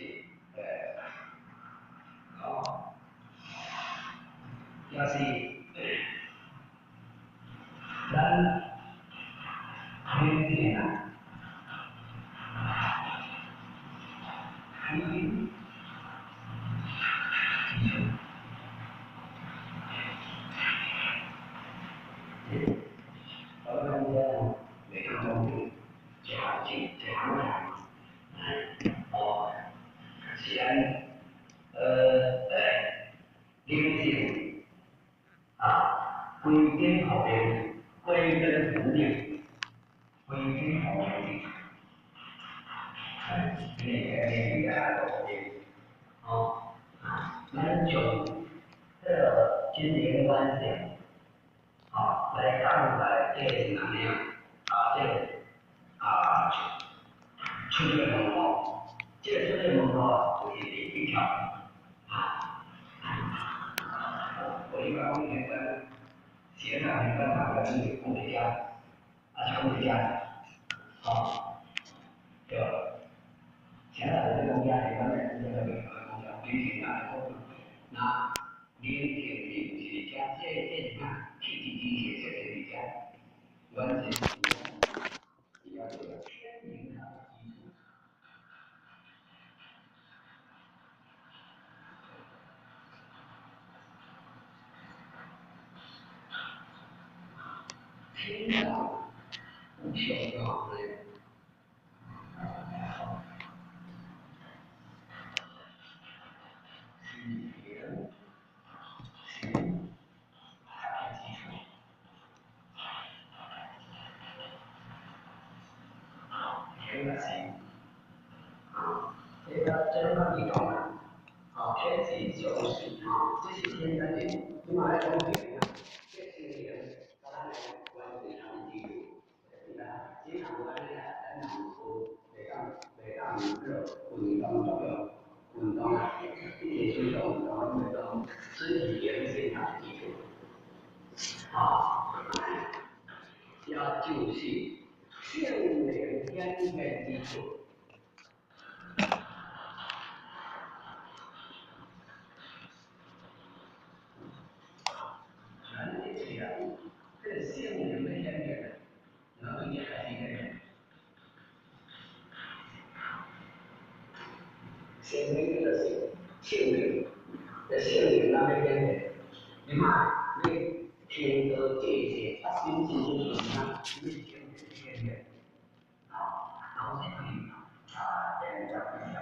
要是咱明天啊。归根好边，归根不灭，归根好边，那个好边，咱就这今年观点，来看待这个能量，这个出现文化，这个出现文化就是一条，我一般会跟写上一个哪个是工业家，工业家，对吧？现在这个工业家里面这个工业必须拿连接是加这看 PPT 写这里加，完全是要这个天命的基础。天道不朽的行业。这个地方呢，天气就是这些天在这里，你买来东西呢，这些人当然关系上记住，经常关系在南部北港热，滚动左右，滚动也是动，然后那种肢体也是非常记住，要就是训练天元基础。这性灵的天元，能力还是一个人。性灵的性灵那边天元，你看你天的这些发生这些事情啊，你性灵的天元，然后才可以人家分享。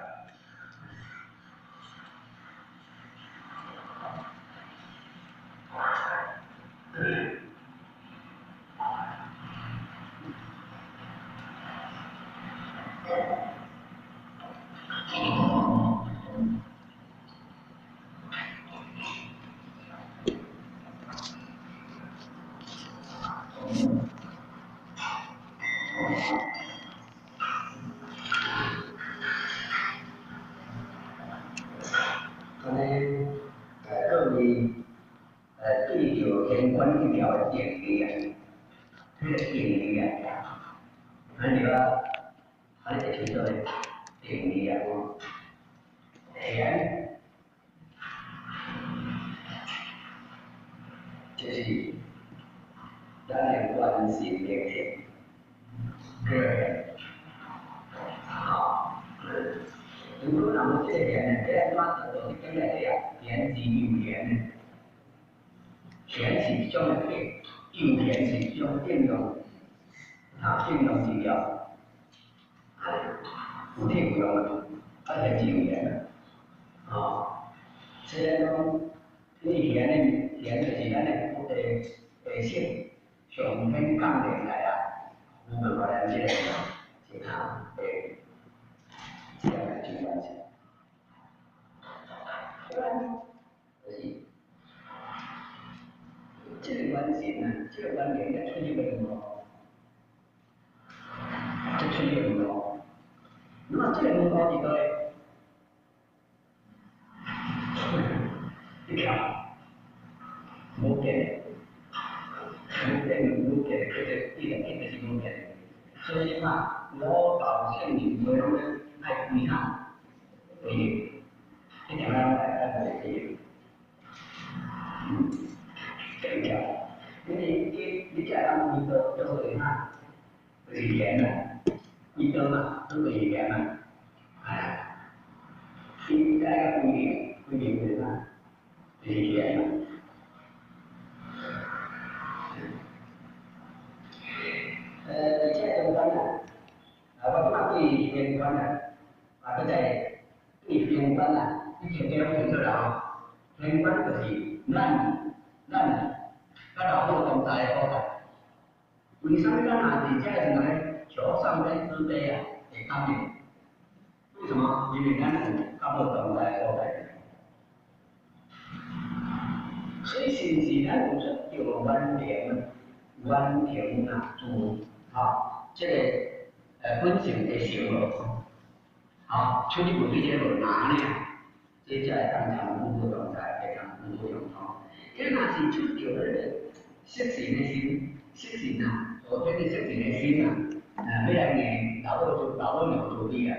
相关一条的定义啊，这个定义啊，那你说，还得去做定义啊，钱就是咱的关系连接，对，好，如果咱们这个钱呢，这样抓得到跟来的呀，言之有言。钱是一种的用钱是一种应用，应用治疗，有体有用的，钱是有钱的，虽然讲你钱就是咱的性上面讲的来啊，我们把咱这个其他这样的情况下，就是。这个关系呢，这个观点要出去很多，就出去很多。那么这个很多一个，一条，无变，就是一个是无变。所以嘛，我到现在我们爱看看，对，一条来可以。这条，你这样一个就是嘛，就是钱嘛，一个嘛，都是钱嘛，你这个规定是嘛，就是钱嘛。而且相关啊，我讲对相关啊，或者对相关啊，以前叫做做啦，相关就是咱甲老母同在的所在，为什么咱若伫这个时阵求上天之悲啊，会感应？为什么？因为咱有甲母同在的所在。所以是不是咱有出叫完成啊，做这个本性的生活，出去为这个难呢，这才会当场母母同在，会当母母同在。因若是出着那个色情的心，色情啊，所谓的色情的心啊，要来念老老娘做你啊，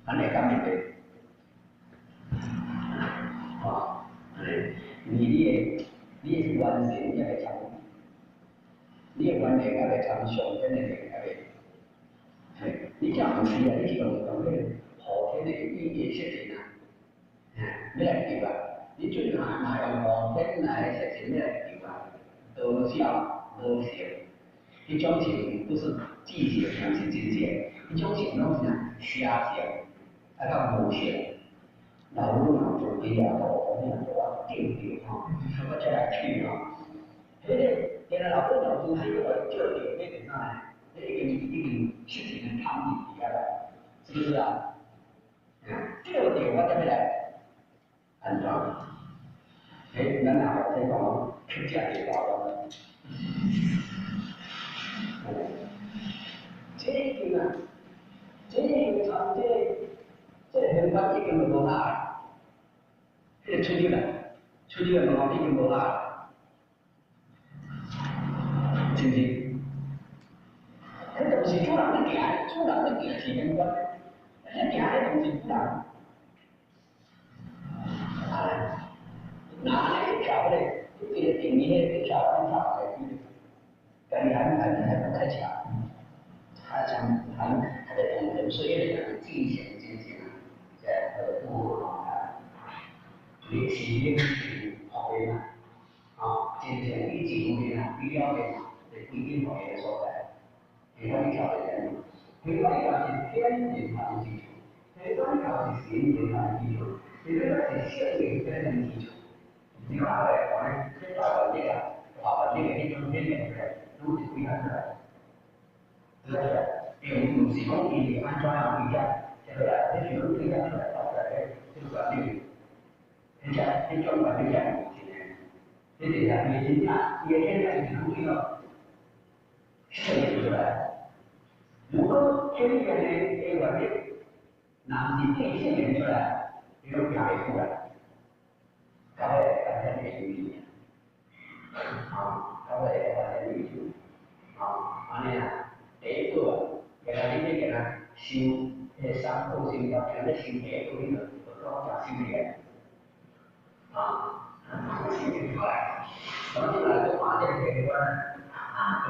咱会感觉到，你的完成也会参，你的完成也会参上天的也会，你这样不是啊，你是用那个后天的意义色情啊，要来对吧？你最用后天来色情要来对吧？多少多少，一种情不是技巧，而是真切，一种情拢是瞎想，到无限。老母娘做比较好，我们做啊定定我这来去原来老母娘做还有个叫定那个啥，已经事情的抗议底下来，是不是啊？这个定我怎么来安装？咱哪个在讲出价的高了？这个啊，这个从这很多已经无下啦，这个出去了已经无下啦，是不是？这东西主人的行是相关的，行的东西主人。哪里调的？这个定义的调的，感觉还不太强。他的同仁岁月的进行，不历史历史学的嘛，进行以前的必要的规定学的所在，其他一条的人，其他一条是天然的基础，其他一条是先天的基础，其他是社会天然基础。你看来我们这个一种天然的都是规范出来。并不是讲伊是安怎样规则，这个你全部规则出来，搞出来的这个管理，这种管理是这是啊，你真正伊个现在是很重要，设计出来。如果这里边的管理，那是体现出来，你都变不出来，搞得大家没有意义。各位发展旅游，安尼啊，第一个，给他你给他收，迄三步收条，给他收第一步迄个，就讲收起收起来，咁你来做马这个地方，咁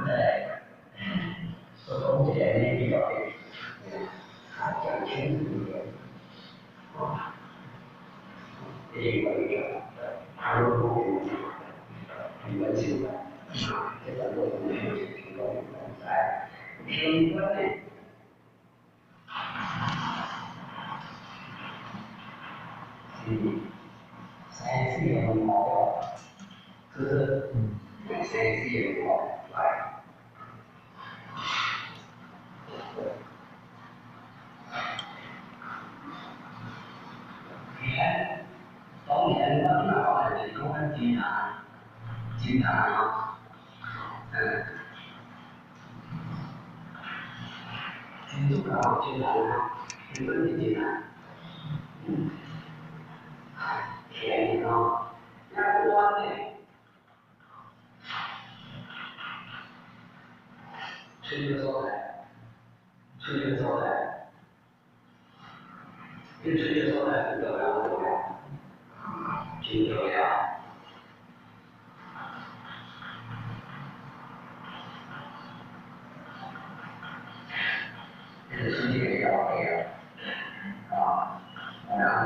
就讲一个呢比较的，讲清楚一点，这个一个，还有很温馨的，这个我们是提供在平观的。三四年的好，就是三四年的好来。当年我们搞的是公安警察，警察搞警察，日本的警察，便宜啊，那关呢？吹个招来，吹个招来，一吹个招来不得了，真漂亮。这是世界要的然后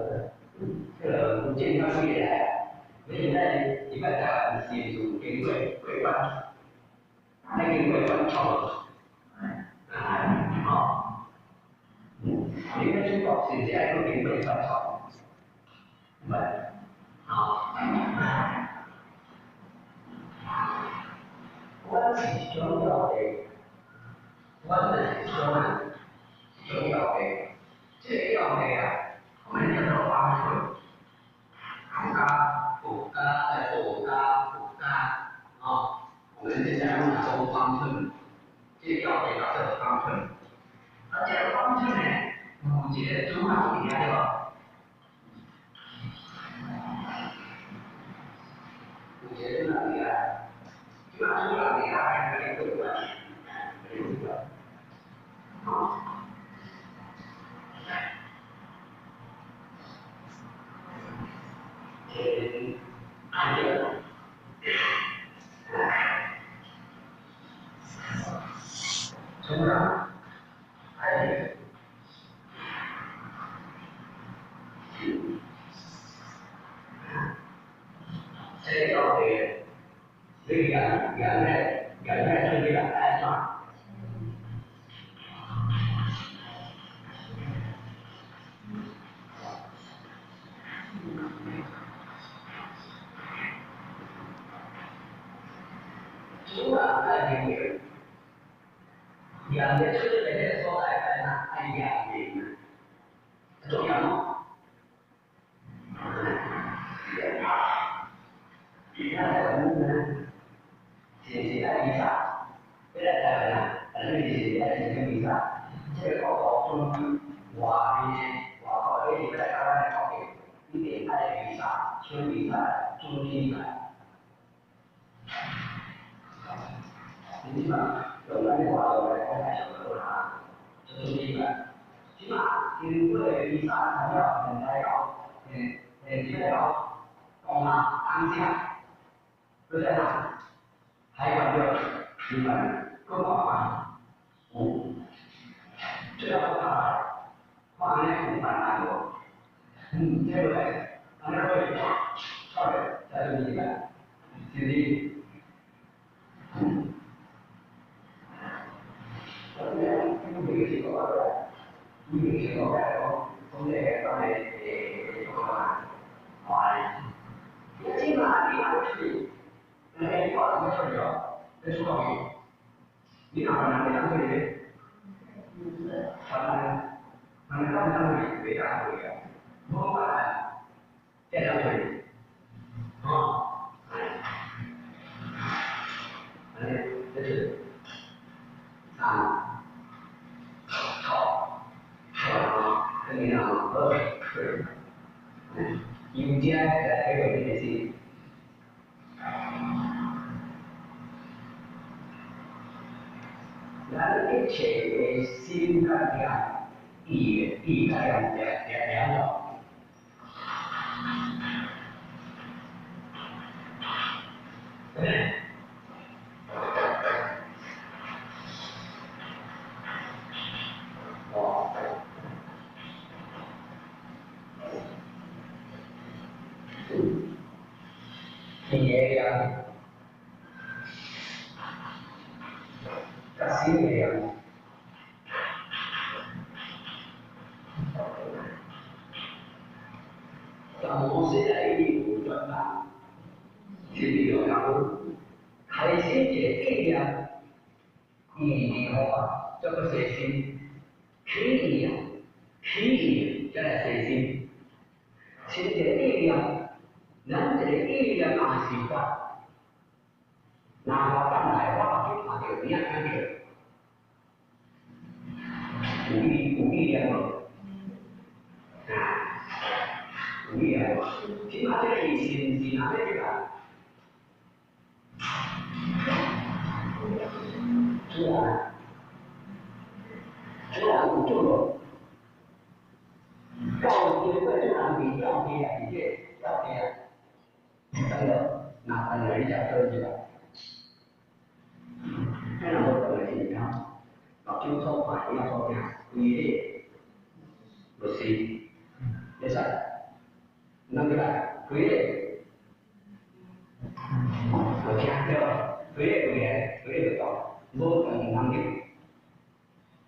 呢，这个健康事业来，现在一般台湾是属经规管，那经规管超，你们中国现在都经规管超，唔係。我是重要的，我是重要的，这要的呀，我们叫做方寸，国家，我们现在用说方寸，这要的叫做方寸，而这个方寸呢，目前主要厉害了。目前主要厉害，主要厉害还是这个，成长，这要的，这个原来是这个安装。主要还是养的就是这个所在在哪？哎呀，重要吗？你看台湾呢，现在比赛，现在台湾啊，现在比赛，这个考中外考这在台湾考的，一点爱比赛、村比赛、中比赛。你嘛，有那个话，我来开小课啦，这是第一个。起码因为比赛还要很来搞，这个要讲啊当下，就在哪，还有个日本各方面，这要不他，话呢很难说，对不对？当然会超越，再就一个，兄弟。每个情况的，每个情况来说，从这个方面那起码你还是，你搞什么事儿那说道理，你哪能没当对的？当对没当对的，我管，这当对，这是。你那喝水，有家在这个这些。咱一切的心跟量，意跟两种。力量，心力量。当我现在有转达，是有讲开心的力量，以后这个决心，力量，这个决心，心的力量，人的力量也是法。那我本来我就怕就两样事，有力量无？有力量无？起码这个是哪里个？自然有做咯。到现在自然比较低啊，比较低啊，真的，那人家说这个。cái nào một người thì không nó chưa không phải là có nhà quy định luật gì để sao năm cái này quy định ở nhà chưa quy định được rồi vô cần năm điểm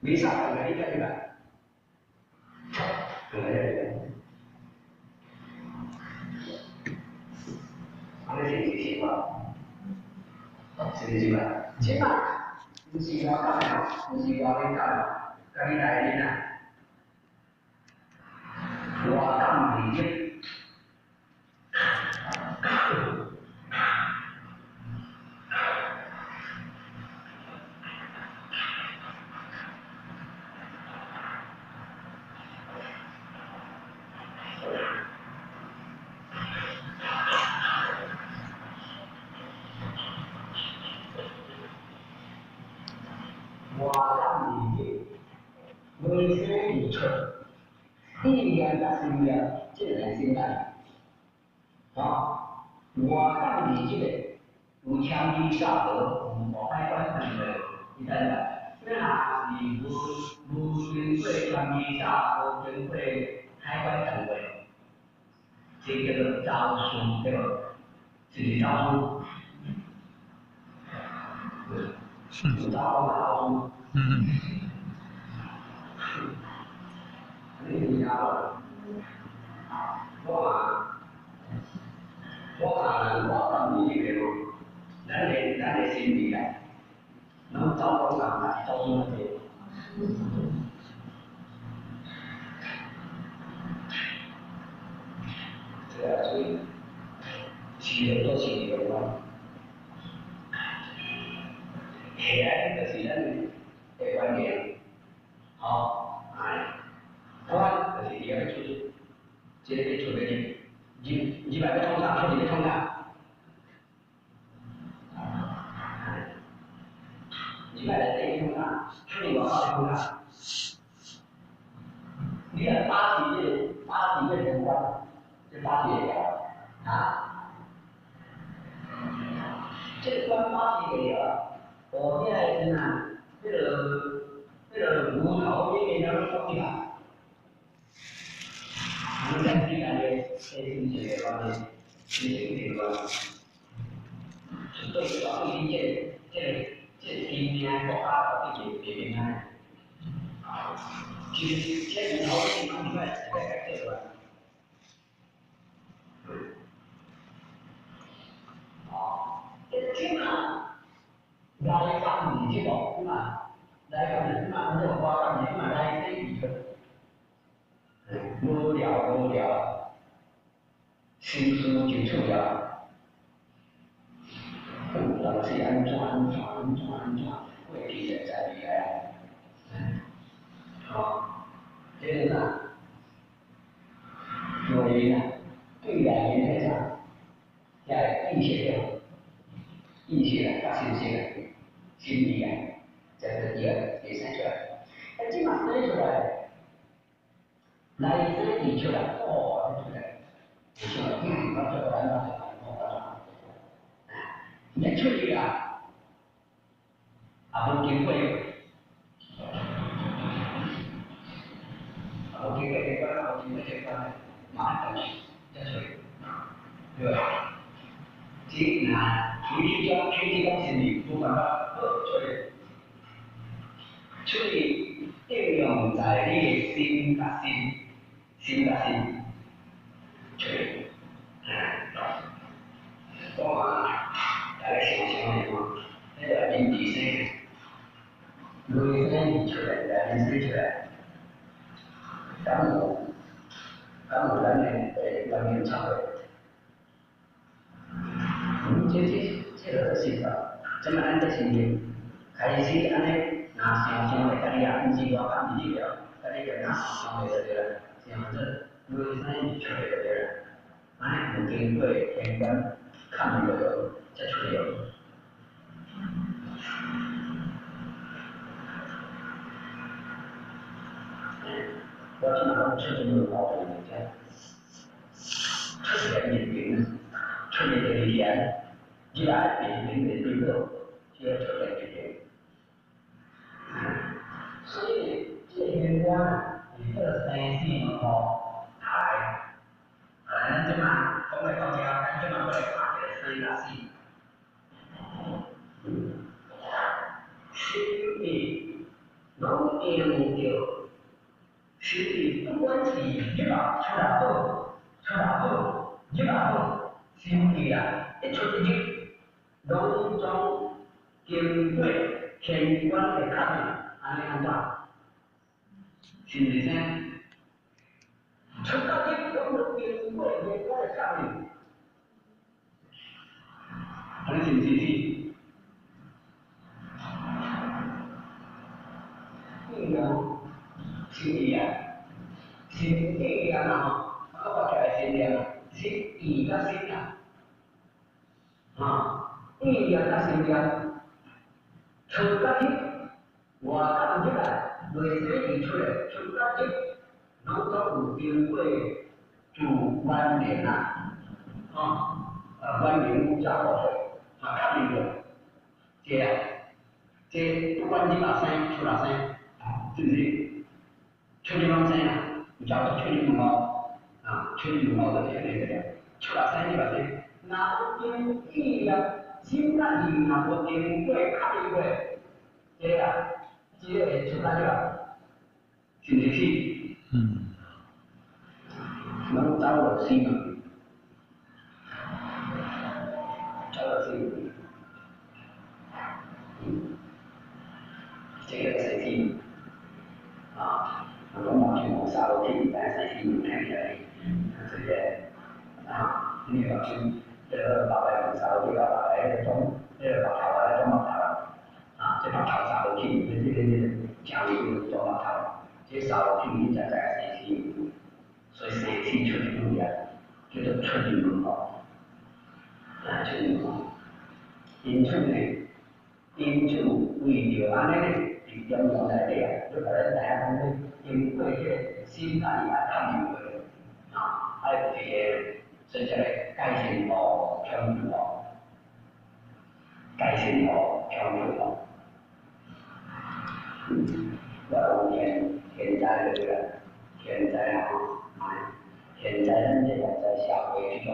vì sao phải lấy cái này anh ấy gì mà gì mà chế mà gì đó các bạn gì đó bên cạnh cái này đi này hòa tâm thì chứ người sẽ bị trở đi ra các sinh viên chứ là sinh đại đó hòa tâm thì chứ đấy dù trang đi sao ở có hai quan thành về thì đây là thế là thì vô tuyến về trang đi sao vô tuyến về hai quan thành về thì cái được trao xuống cái thì trao trao vào你你家了，我当你这个人的心理啊，能找到上来找到的，这个所以心理都是有关，黑暗就是人的观点，好，哎。Thôi, thì đi cái chỗ trên cái chỗ này như vậy cái thông đạo cho cái thông đạo như vậy là cái thông đạo cho mình vào cái thông đạo nghĩa là ba thì liên quan trên ba thì trên quan ba thì cái ở cái này thế nào bây giờ ngũ thảo với cái nó không gì cả chúng ta đi là cái sinh chế vào đây sinh chế vào chúng tôi có cái trên kim nha có ba cái gì này chỉ trên nó thì không phải là cái gì vậy cái chuyện mà đại cảm gì chứ đó mà đại cảm gì mà nó được qua cảm gì mà đại cái gì thôi无聊，心思就出了，老是安装，未必的在厉害。好，接着呢，言啊，对两言来讲，在意识上，意识啊，发现性啊，心理啊，这个也生出来。那这嘛生出来，来生理出来，哦，出来，就说我这个人啊，没出去啊，不经过。我这个这个，我这个这个，马上就对吧？这那天气讲心理不办法所以应用在你的心甲心，我大家想想的嘛，那个人地生，雷生出来，人生出来。感悟人的文明社会，这个是个，怎么咱这心情开始安尼，拿想象的，家己也不是我看不了，家己就拿想象的就对了，这样子，雷生出来就对了，安尼有经过天官看不了，才出来。我经常出去有老人家，出来面临，出来这一天，一来面临的这个，就要出来这个。所以这天光，你这个生性哦，咱这嘛讲来讲去，咱这嘛过来看这个生啦性，心里拢应着。所以不管是一把出来好，一把好，心里啊一出去，拢总经过天官的考验，安尼安怎？是不是先？出到去，拢都经过天官的考验，安是不是？心理啊，心理啊嘛，我讲心理啊，心意甲心啊，意啊甲心啊，出到去，外口入来，内生出来，出到去，拢都有经过主关联啊，关联加好的，看明白，这不管你哪生出哪生，是不是？出去弄生啊，叫做出去弄猫出去弄猫就这个，出来生就把生，那经意啊，心甲意若无经过考虑过，这个会出来了，是不是？能找我心啊，找我心，这个是心我们去谋杀楼梯，但是心看起来，这些你要去这个把外谋杀楼梯，把那种这个把头啊，种毛头这把头杀楼梯，这家里有种毛头，这杀楼梯你才在生气，所以生气出去不一样，叫做出去门口，出去门口，因此呢，为着安尼。是中央来的啊，就把咱大家讲咧，经过这个心态来考虑过，还有这个，所以这个改善和调整哦，改善和调整哦，我现在这个现在现在咱这个在社会之中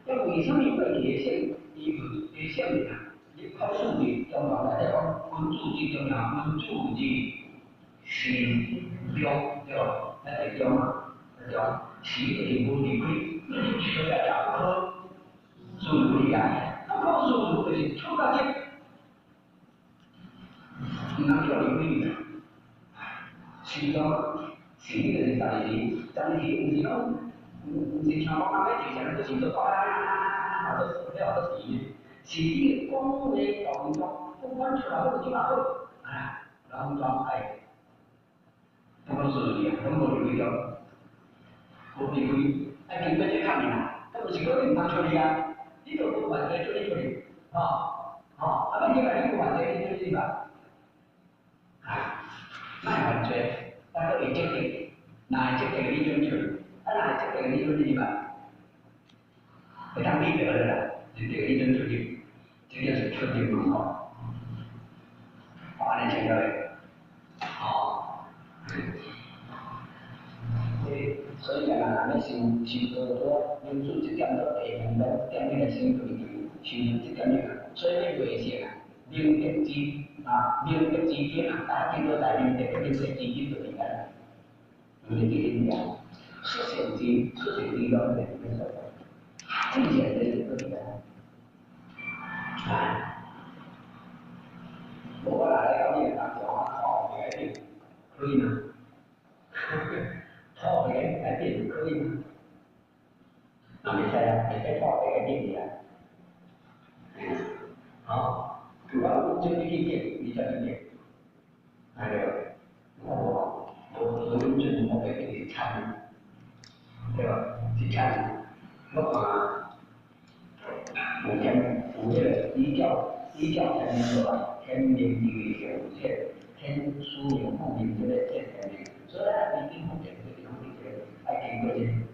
那为什么会野性？野性呢？你考试的中央来讲，文主之中央，文主之是中对吧？那是中对吧？是就是无离开，你出来要考数理啊，考数就是出到去，唔能叫离开。是讲是呢个代志，但是唔是讲，唔是像我讲嘅，之前都是做啊，都是了都是。是你讲的动作，不管出来好就好，拢总系，不管是你，拢无离开无离开，经过这看面啦，咁就是可能通处理啊，你都无问题处理处理，啊，你话你无问题你处理吧，卖犯罪，但个会积极，那会积极你种处理，那会积极你处理吧，会当理得的啦，就这个你种处理，这就是处理方法，安尼听到未？所以讲啊，咱修多，用出一点到地方到点你来修对对，修一点点，所以你袂成啊，明德之明德之天啊，大家见到大明德嘅明德之天就明白，明德之天呀，出现之道嘅咩所谓，正显嘅个明我来到你当中啊，改变可以吗？套别改变可以吗？没事啊，没事套别改变你啊。主要就这一点，你讲一点，还有我认真我给你看，对吧？去看，我我这个依照才能说天命地有限，天书有不明这个天命，所以一定不点。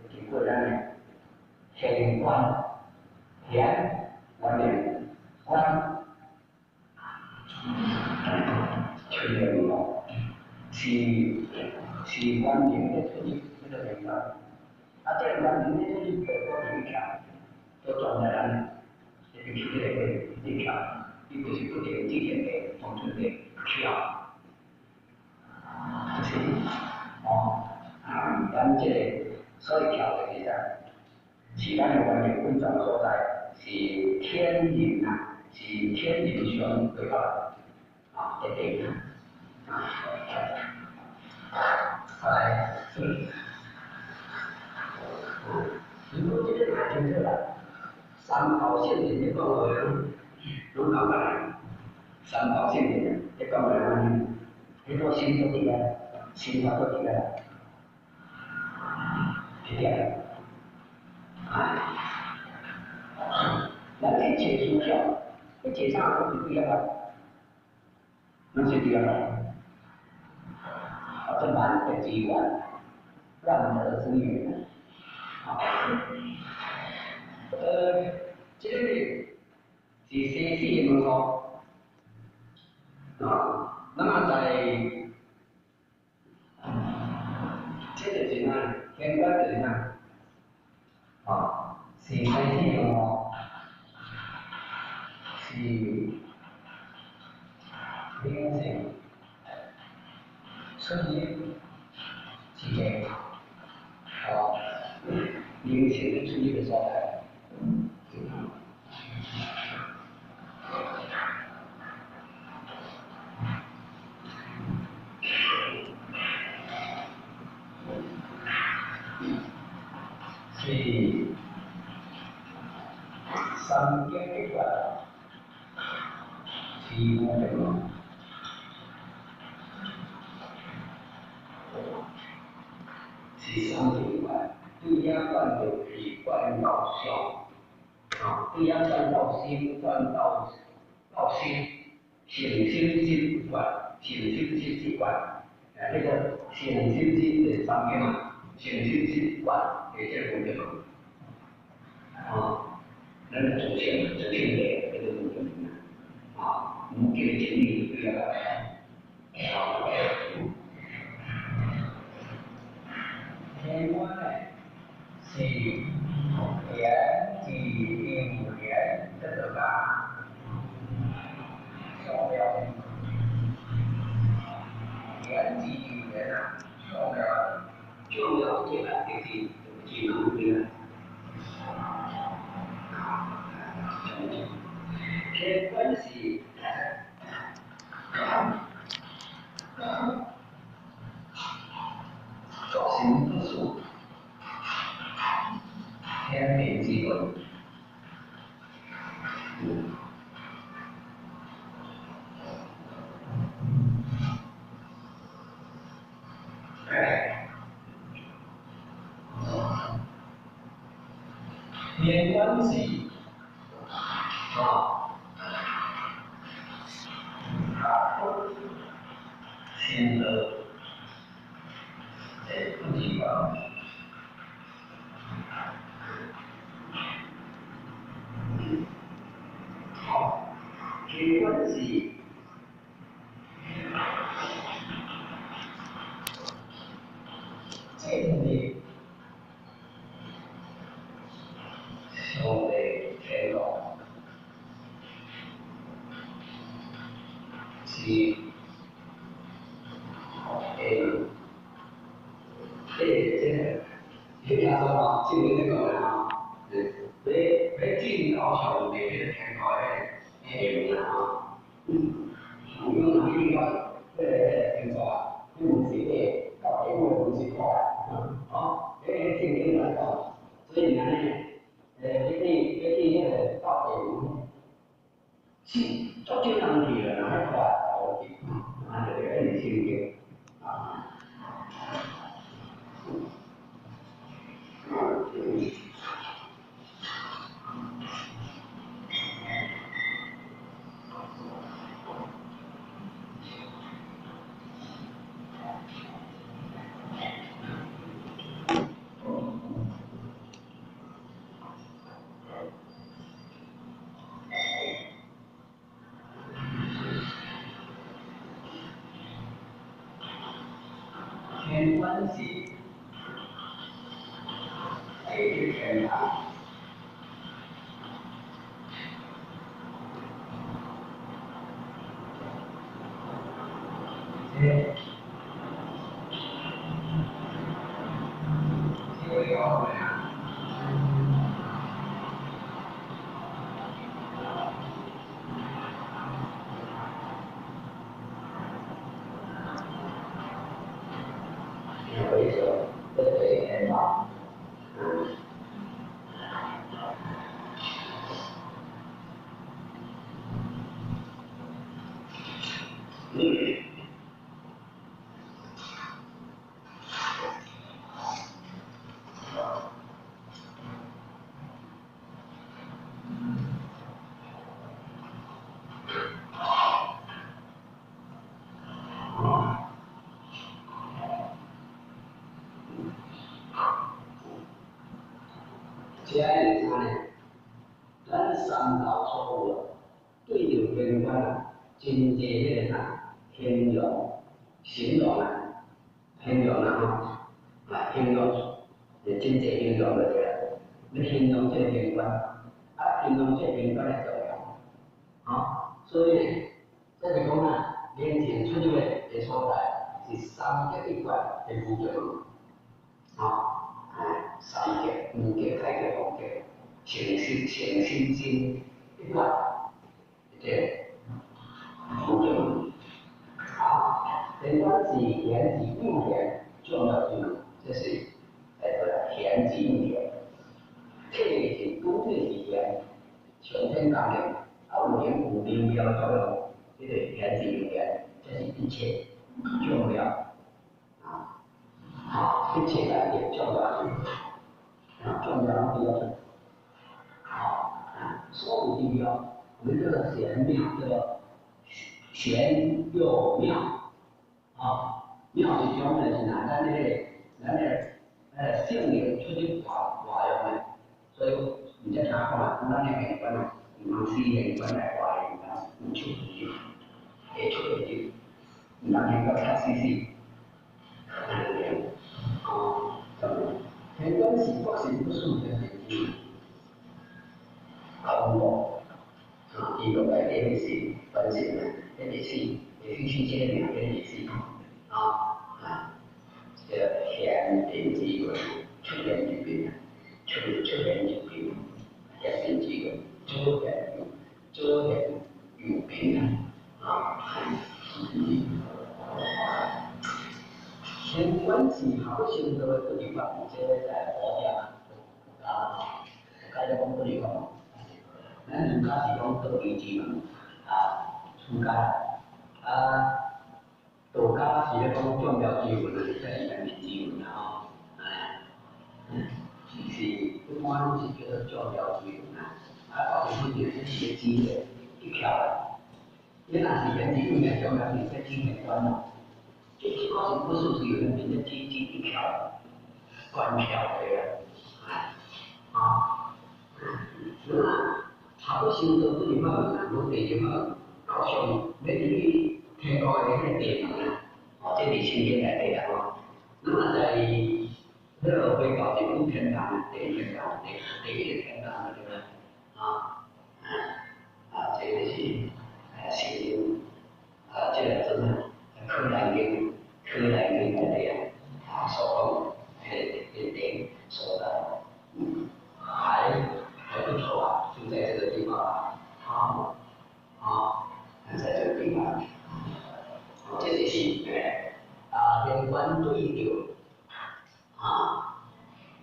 经过咱的天官、官员、确认了，是官员的出力这个地方，这个官员的出力最高一条，都装在咱这个这个一条，一个是不点地点的同村的票，是咱这个。所以条的其实，是咱的环境稳定所在，是天然啊，是天然上对吧？的地方。来，如果这个太清楚了，三跑线的这个拢搞过来，三跑线的这个过来，这个新做的啊，新发做的啊。点，咱去切书票，你切上都是对的，那是对的。这难的资源，让得资源，这个是先期的问题，那么在这个是呢？天官的呢，是先期的是灵性，所以是个灵性的处理的所在。是三间的馆，是我们是三间馆，对呀，馆就是馆到小，对呀，馆到心，馆到心，心心馆，心是馆，那个心的三间嘛，心馆。也就是这个那个主线的这个部分我们这个建立对了天官呢是年这个小标年啊小标重要这个就是技能的，这关系，行不速，天命之本。天官喜天乐不地方。好，天官喜。这里兄弟天龙是这听说嘛，今年这个啊，要进到小的天高的啊，我们哪里要听说啊，不是到美国不是快啊，今年来到，所以呢，要那个到美国，是足少人去了，哪快到去，啊，就很辛苦啊。天官喜，天堂。亲爱的他呢，咱三道错误了，对着天官啊，真济迄个啊，形容形容啊，形容啊吼，啊形容，真济形容就对了。要形容这个天官，啊形容这个天官的重要，啊，所以呢，这是讲啊，面前出入的所在是三格一块的五格，啊。三格、五格、太格、六格，全身心一块，对，五格。好，天官是田字应田，重要字，这是田字应田。这是都对是田，上天讲的，有微妙作用，这个田字应田，这是一切重要。好，一切来点重要性。重要比较重，好，所有地标，我们叫做玄妙，叫做玄又妙，啊，妙是讲的是哪？咱圣灵出去化用的，所以你在查看，咱的玄关啊，用四玄关来化用啊，唔出去，会出去，唔能够擦CC，天官是不是不属于天空无啊？伊个来点是本身呢，一个是必须这个名跟意思这个天地之个出现之边，出现之边，显现之个遮显有边天官是好修的个地方，这在佛家大家讲个地方，咱儒家是讲道义之门出家道家是咧讲宗教之门，即是人民之门是一般是叫做重要作用啊，包括本地些机的一条，你若是本地用的重要是在经验关咯，这个是不是只有那边的基金一条关条的啊？那差不多都不你们我哋要么高雄，你哋听过的那个电影啊，这2000年代的啊，那么在热会搞这种天堂，电影堂，这个天堂的这个这个是形容这个真的柯南跟那样所讲电说的还不错啊，就在这个地方在这个地方，这就是有关对着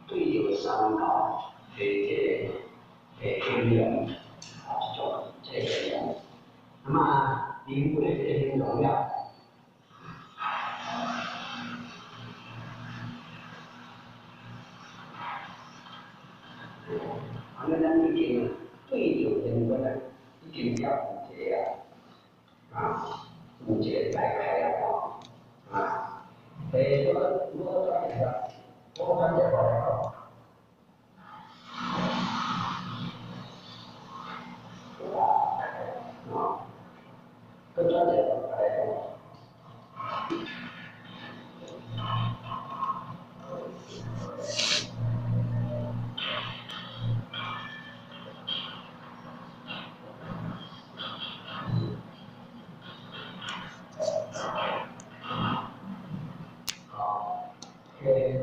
对着三高的应用这种应用，那么灵活的这种容量。咱已经对着人文的已经要误解误解大开了我转这个，我转这个。跟转这个来说。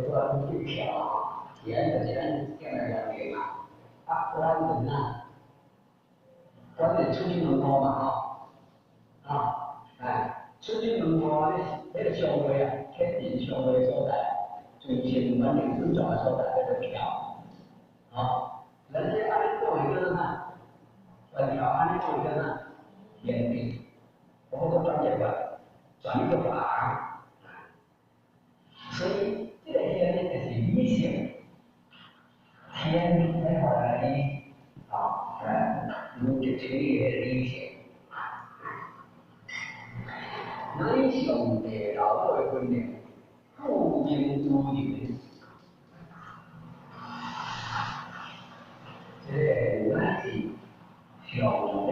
关对条，沿着这样两点关门关的出去门口嘛出去门口那个消费天地消费所在，最近关键最重要所在这个条人家按你做一个呢，关条按你做一个呢，原地，我们转这个，转一个法所以这个现在就是理性，天才后来有这这个理性，理性的老多的观念，不应注意，这个问题相对，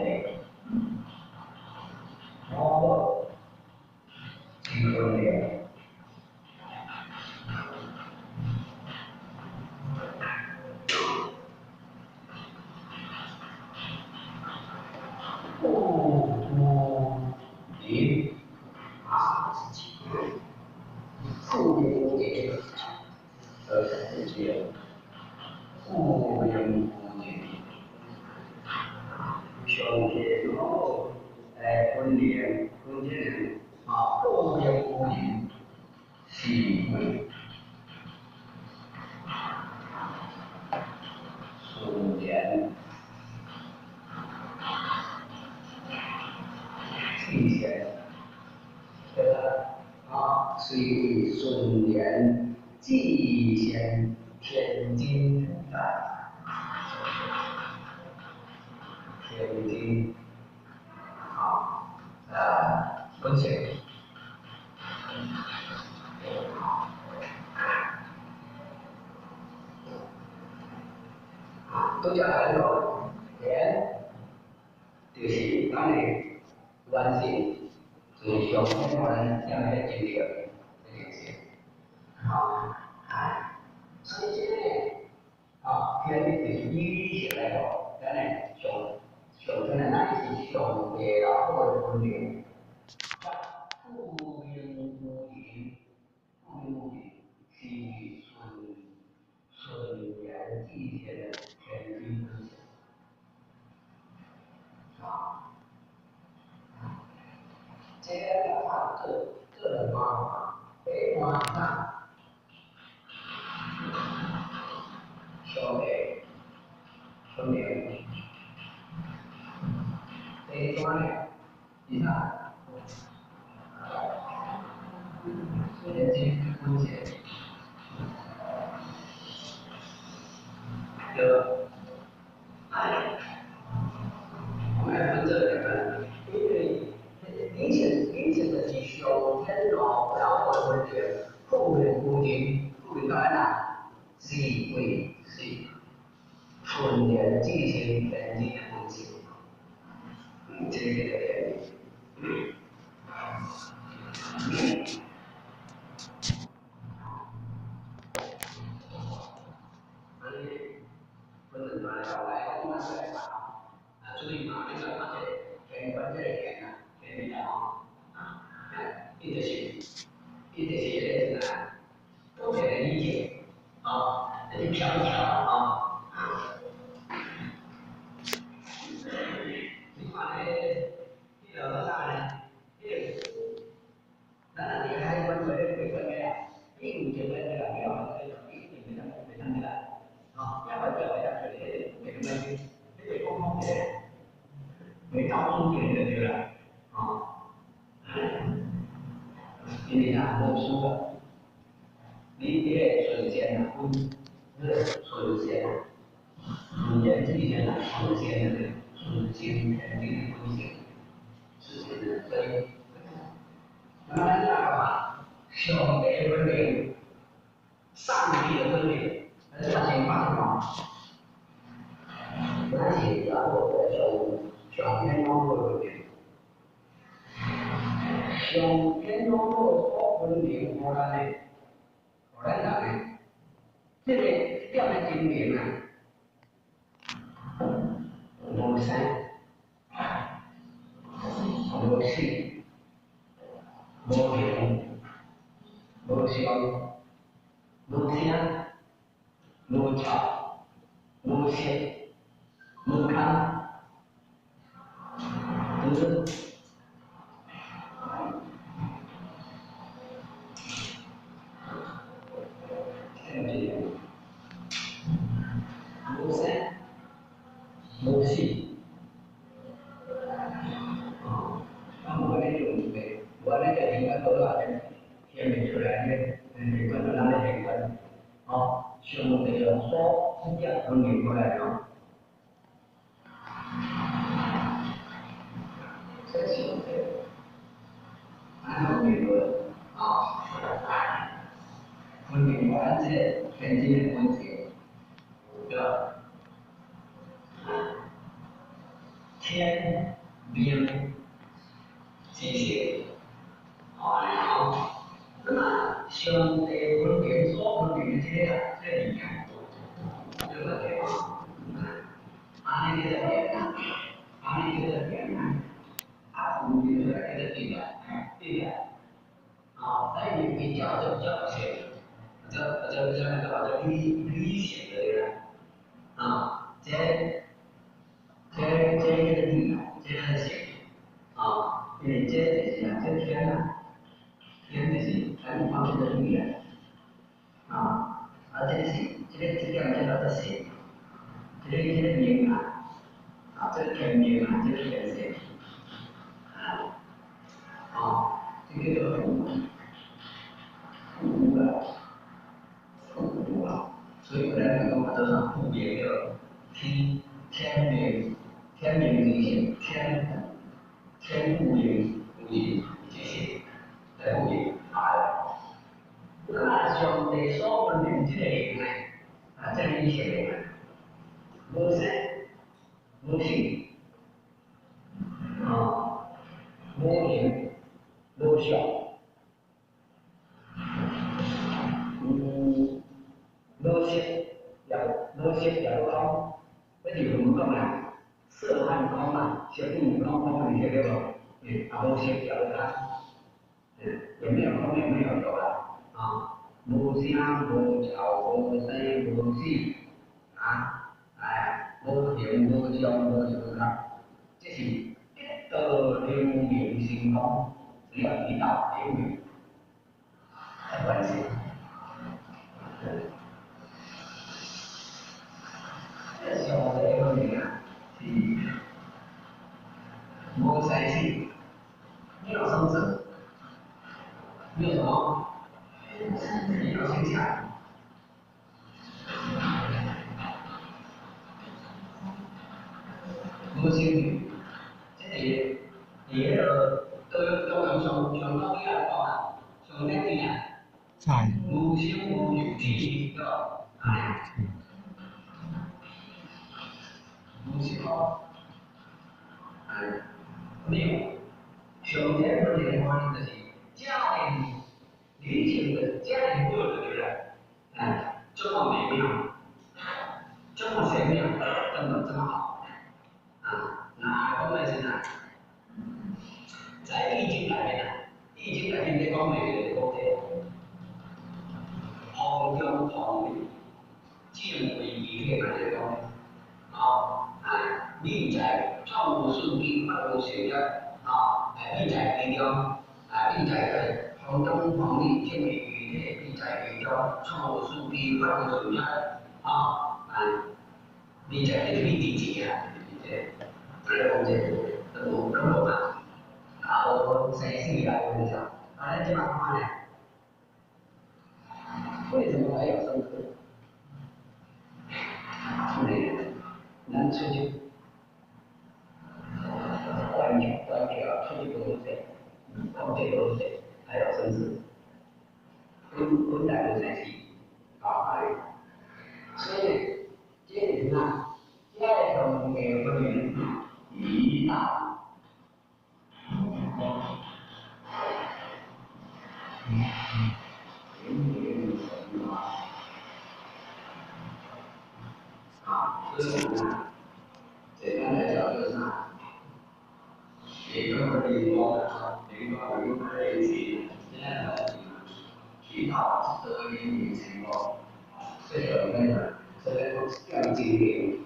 这个的。虽为顺言，既显天津天津分析。都叫哪个？天，就是当你完成。就是小朋友们将来经历的这件事，所以这个天就是理性来说，咱嘞上真的咱是上个好的观念，不应无语是顺言际前的天经分享。这个个人方法，北方小北分明，北方呢，第三，人际关系，是为是纯然进行本地的东西，这个原理。不能拿来搞来，我们来搞啊，注意嘛，这个嘛，这个关键点呢，这个点啊，一直是这个多点的理解啊，这就调一调啊。你看这个啥呢？那你还关注这个关键啊？英语这边这个没有，这个英语没上来啊，要不要要这里这个关系，这个沟通的没到终点的这个啊，因为它没有书的，理解首先呢，是首先语言这些呢，首先呢，是先肯定的东西，是这个分。那么这样的话，小辈分明，上帝的分明，而且情况什么？那些然后小天龙的分明，小天龙的分明，我来讲呢，这样的经典呢，无三，无四。无名，无相，无声，无巧，无色，无康，无无声，无息。我那种我那个灵魂都是天没出来的，灵魂都拿来灵魂，啊，是我那个说空间都领过来的。这是俺们那个啊，分明完这全体的问题，对吧？天命。这些啊，那么相对分别所分别这个这里面，这个地方，俺们这个点呢，俺们这个点呢，它分别出来这个地方，啊，那你比较就比较些，这那个理性的这个，啊，这个地，这个性，啊。因为这就是啊，这天呐，天就是咱方面的语言啊，这个是这点这个是，这个名啊，这个天名啊，这个天性啊，这个叫古啊，所以我来讲嘛，就是古别的天名这些天无名这些无名啊，那相对所分明这类呢，这一些呢，无声无息啊，无名无相，无色有空，那就怎么讲呢？色和空啊，色不空，你这个无色有空，也没有空也没有有了啊，无声无巧无声无息啊，无形无相无相啊，这是一道流明星空，只有一道流明的关系。这小的流明啊，是无生气，没有生死，没有什么，没有形象。无性欲，这里也都用上高一来讲啊，上这里啊，无性无欲体，对吧？不是讲，没有，上天不是讲就是家庭理性的家庭过得来，这么美妙，这么玄妙，这么好，那讲的是哪？在易经里面易经里面在讲每个国家，皇中皇女，敬为仪的来讲，命在创物顺利，万物协调，命在其中，命在对皇中皇女敬为仪的，命在其中，创物顺利，万物协调，命在这个命地之啊，这个讲这个都无嘛。我生气了，我跟你讲，这么看呢？为什么还有生课？能出去，关掉，出去不水，空气不水，还有生字，本来就生气，所以这里呢，这种给分明一大。所以呢，简单来讲就是啥？一个地方有个类型，这样的其他这个情况，这个呢，这个要经历，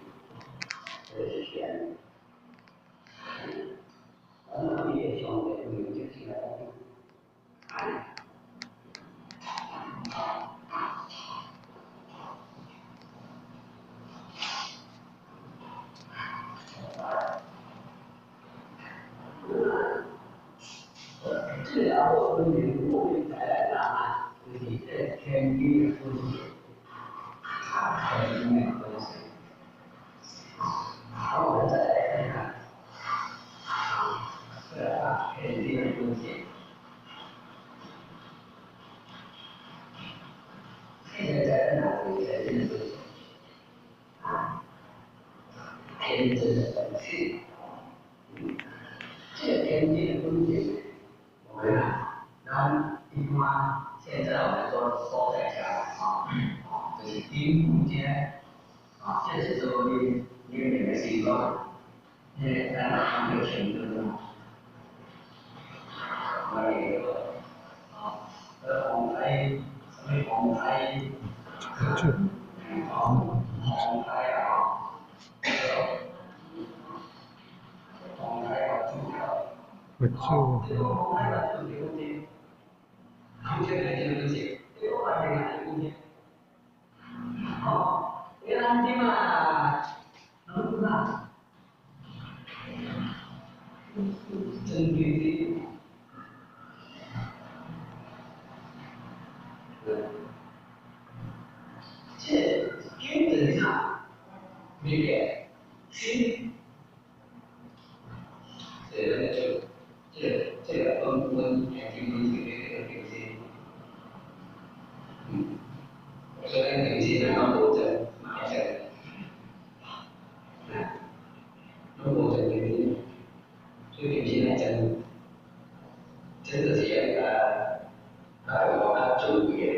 这是钱，你也想的有这些的，这两个分明我们带来答案，就是这天地的分析，天地的分析。好，我们再来看看，天地的分析。现在在哪里才认识？天真的本性。这个天地的分析。然一般现在我们说在家就是丁午间这是说你的习惯，在哪有程度的？还有红台，什么红台？红台不错。这基本上理解心。这个分眼睛分析这个定性，所以定性然后罗针马上，罗针定性，所以定性来针，真的是我注意的，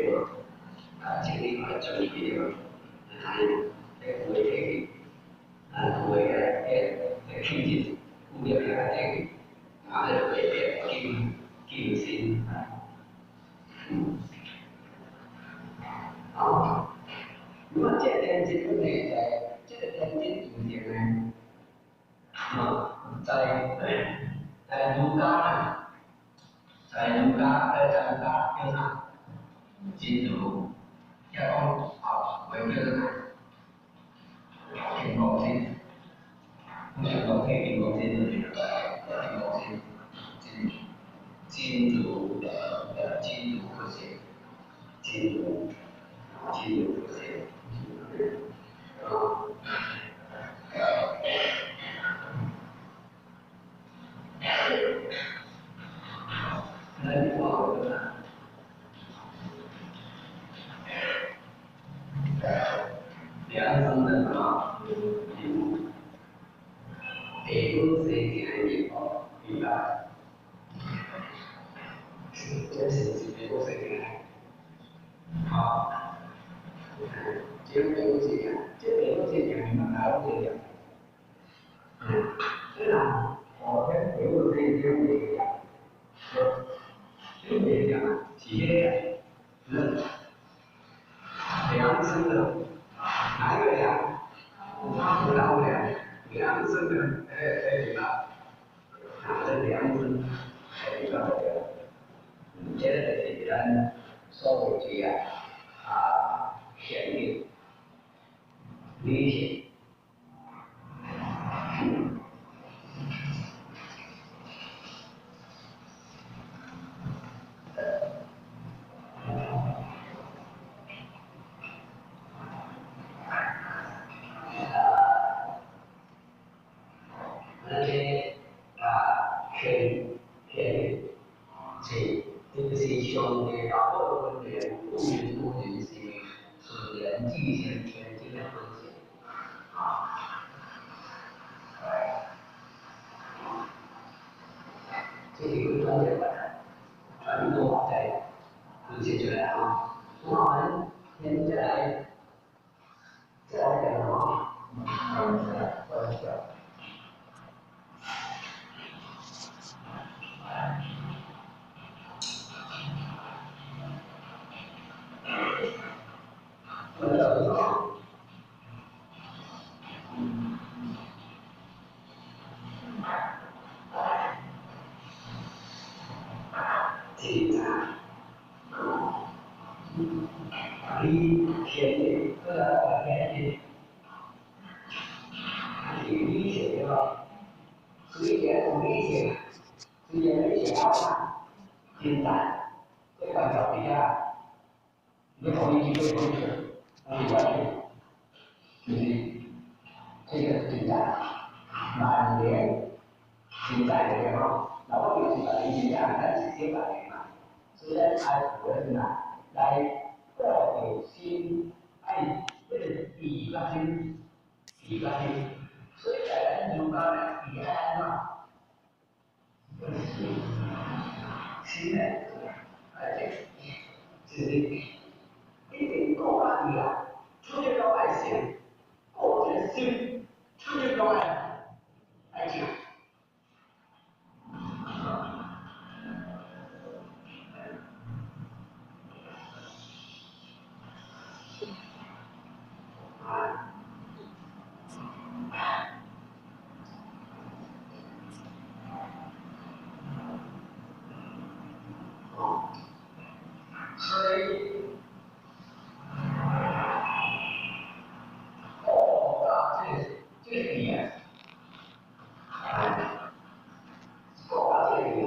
经历我注意的，不会退，不会偏见，不会退。về về kim sinh nếu mà trẻ em trên vấn đề là trẻ em trên chủ điểm này tại yoga kêu nào chỉ đủ cho con học với cái này thì một sinh nhưng có thể thì một sinh金属和谐，金属和谐，那你话我呢？养生的嘛，北部这一点地方，明白？这是北部这一点。好，这北部这一点，这北部这一点，你们南部这一点。虽然我跟北部这一点不一样，就这一点，体验是良生的，哪个良？不老良，良生的，对吧？哪个良生？这个，这是人所谓的权利、理性。这个是相对大部分人不允不允许是人际性权利的分析这里有专业的传统在分析出来啊。那我们现在再来讲什么？现在这个脚底下，你同意就会同意，没关系，就是这个现在满年现在的地方，那我就是把你现在咱是先把你嘛，虽然还是呢来过有心爱这个比较心，所以在咱中间呢，比爱嘛。现在，就是一定够安利啊！出去搞爱情，过着心，出去搞爱情。所以，这个点，这个点，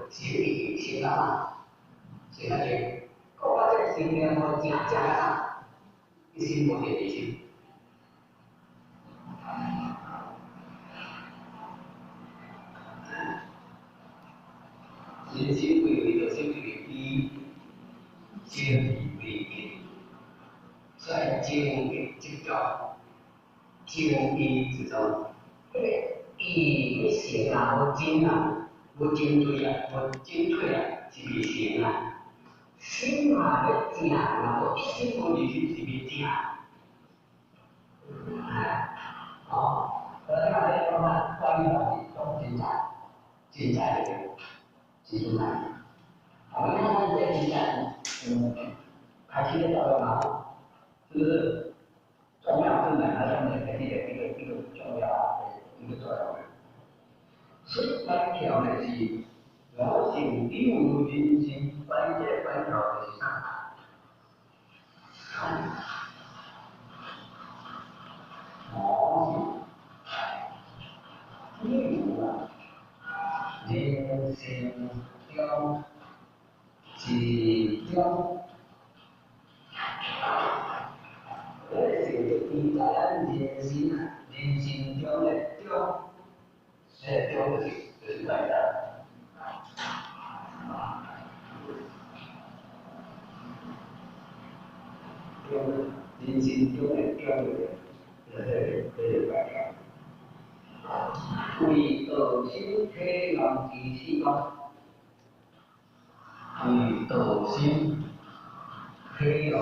写理写嘛，写那些，这个心呢，我讲啊，一心不变的心。人心会有一个心理的低，心理不一定，在经理就叫经理之中，你写啊，我精啊，我精对啊，我精退啊，是别行啊，心啊的精啊，我一心不离是别精啊，大家来看看关于到精彩的。集中来，我们看看这个现在，开启的作用啊，是不是重要是哪上面的一个重要的一个作用？所以关条呢是我性六人性关键关条的是啥？我性六啊。人生中，其中，这是你在咱人生啊，人生中的中，中就是快乐。中，人生中的重要的这个观念。为道心体谅之希望，为道心体谅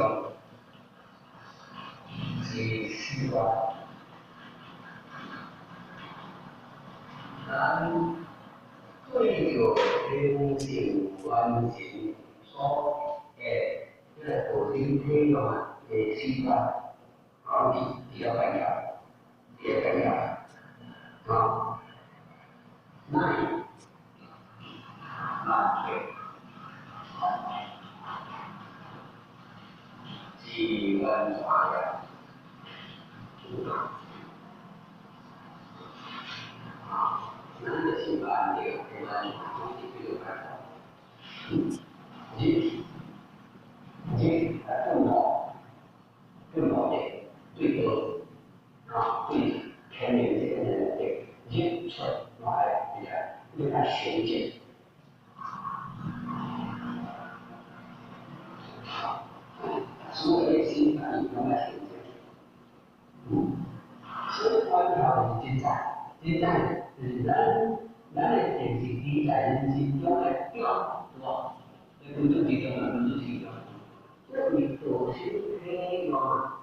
之希望，咱对着人性完成所诶这个道心体谅的希望，比较重要，比较重要啊。那对，机缘法呀，那就是办的，我们这个办法，更好的对的对全面这个人的认出来，你看实践。所有的心态都在实践。所以观察的现在是咱的电视机在人心中的调，是吧？那工作集中了，工作集中。这你做事这个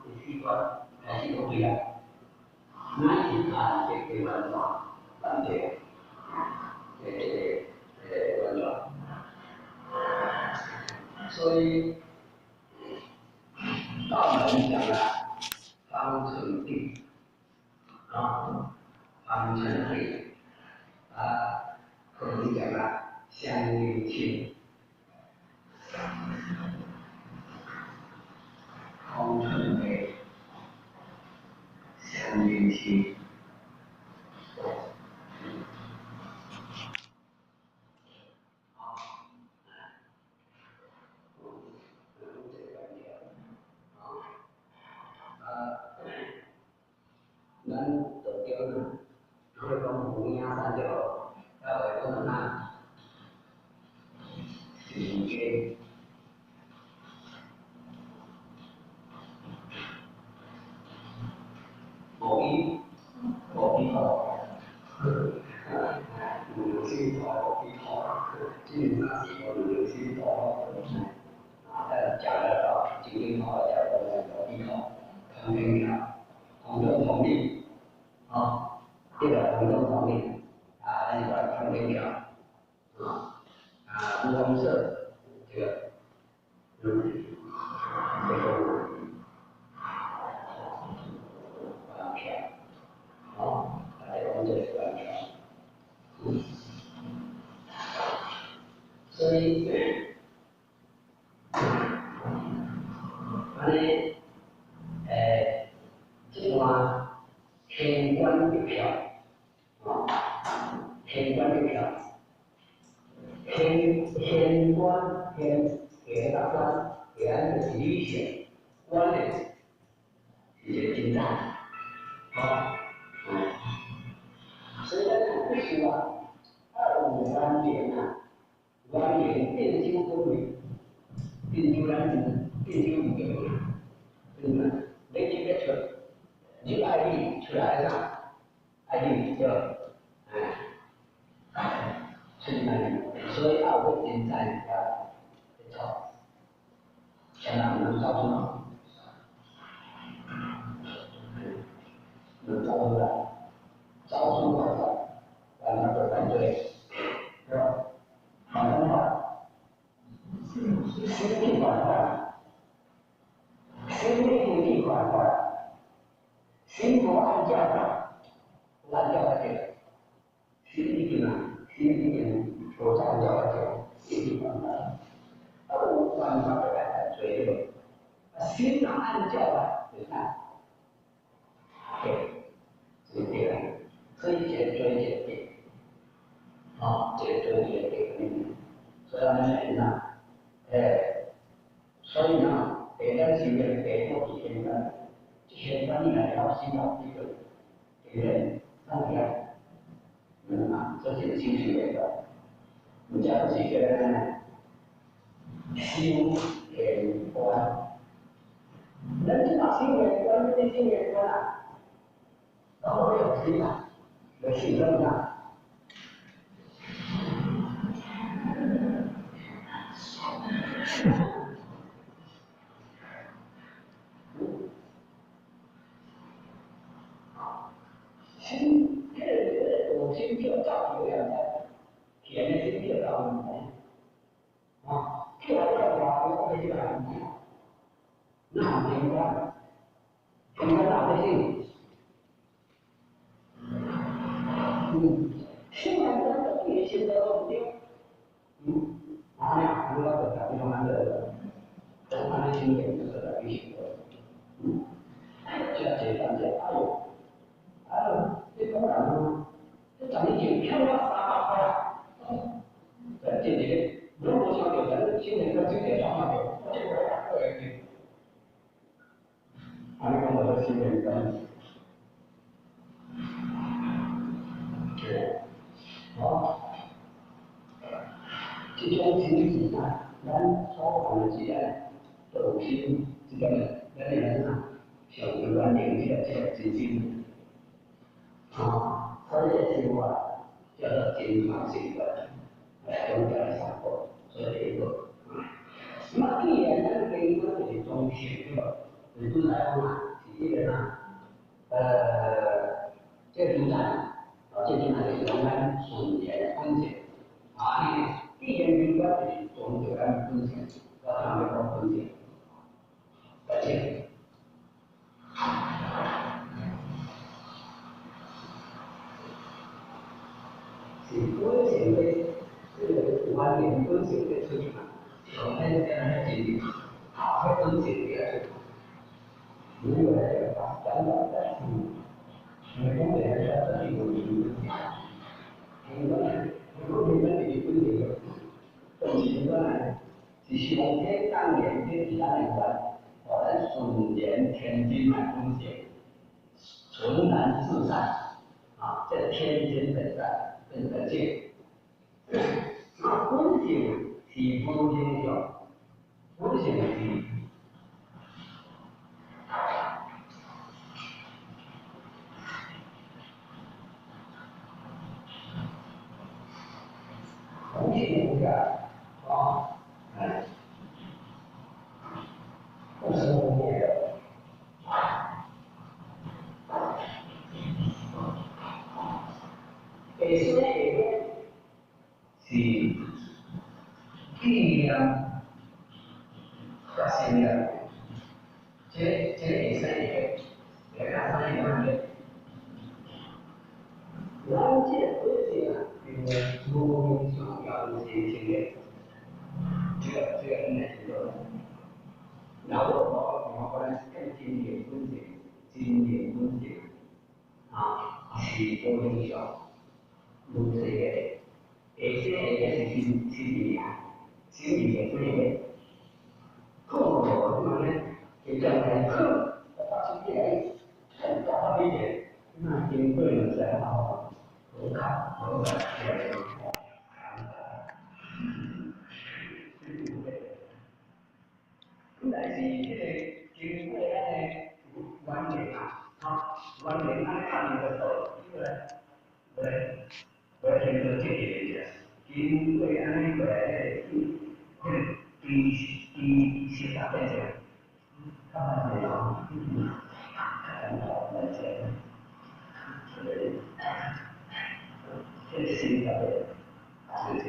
的习惯还是不一样。那你看这个文化，咱这文化，所以道门讲了方寸定方寸定我们讲了相应性。方寸定相应性。咱道教呢，我哋讲五阴三条，要会讲哪？是嘅，无依靠，无依靠，基本上是无依靠，讲得到，经营好叫无依靠，同平了，同中同力。这个同中同力那个同平了不同色这个这个完全来讲这个完全，所以这段天官的票天官的票，天官给大官，给俺们是理想，官呢是金赞，所以咱不希望25年晚年变经公民，变经人民，变经五个，真的，没几个出，你爱你出来上，爱你就。所以我现在相当能造出来，能造出来，造出来的，让那个反对，是吧？反正话，心理反坏，心理反坏，心不按教的，不按教的这个，心理呢？心理所造就的心理反叛，无办法的来追究，心上按教的，你看，对，是这样，所以解追解定，解追解定，所以呢，所以呢，咱修炼北部几千年，这些观念要洗脑这个人上天。这就是修学的。人家不是觉得呢，修给观，人家新年关对新年关啊，然后有谁啊？有信任啊。新我新票照有样的，填的新票照有样啊，票我这个那没关，应该老百姓，新年关的对现在都不丢，哪样我的打比方那个，东方的新年就是打比方的，这简单点，这当然了，这涨一9票了300块啊，这里如果想有人新年关就得上那个，这个2个人。还跟我的新年关，对，好，这种经济呢，咱所讲的是都是这个人啊，像有关领域的这个资金，所以生活叫做健康生活，中间的生活，所以这个，那么既然咱这个是中学的。对本来讲啊，是这个呢，这主站，这主站是我们顺延分线，你地缘政治是从这个分线到上面到分线，而且，是分线的这个关联分线的出现，我们这样的经历，会分线的。如果这个咱们在每公里还是要有如果你们的分解动情呢，是希望这当年这其他人关，我们顺延天津来分解，纯然自在这天津本在本界，那分解是风景上，分解是。红线不改不是红线的，北苏那边是力量和心量，这北山也看上一样的，南界不是啊。因为无影响要一些经验，这个很难做的。然后我们更经验分析是多影响，如这个，而且是心理的这个，控制我们就将来克，把心理很高一点，那经过了才好。我看，本来是这个经过晚年晚年看的时候，我听到这个，经过安尼第10大变者，看这个，这新的这个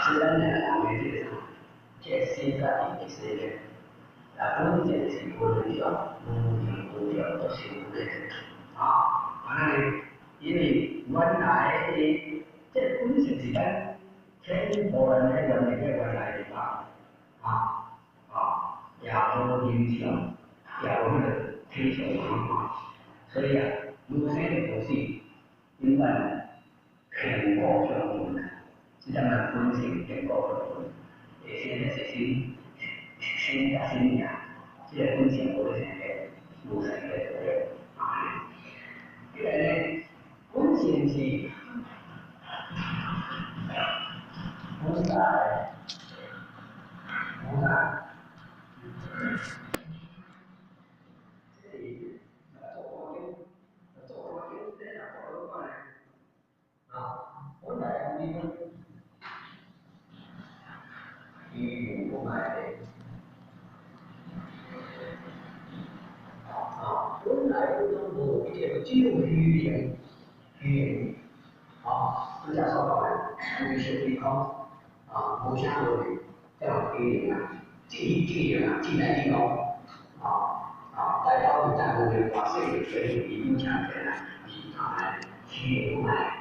虽然呢，我们这新的一些关键是不能叫都是这个因为原来的这本身是咱全部人的原来的也无影响，也无那个推崇所以如果这个东西，因为全国上分，是咱们分析全国上分，现在是新年，这个分析我现在目前在这个这个呢，分析是无奈。来的。本来嗰種無嘅只有語言，咁就所講嘅，會說對方無相對，即係語言啊，自然地講，大家都在乎嘅話，所以影響嘅啦，語言不來。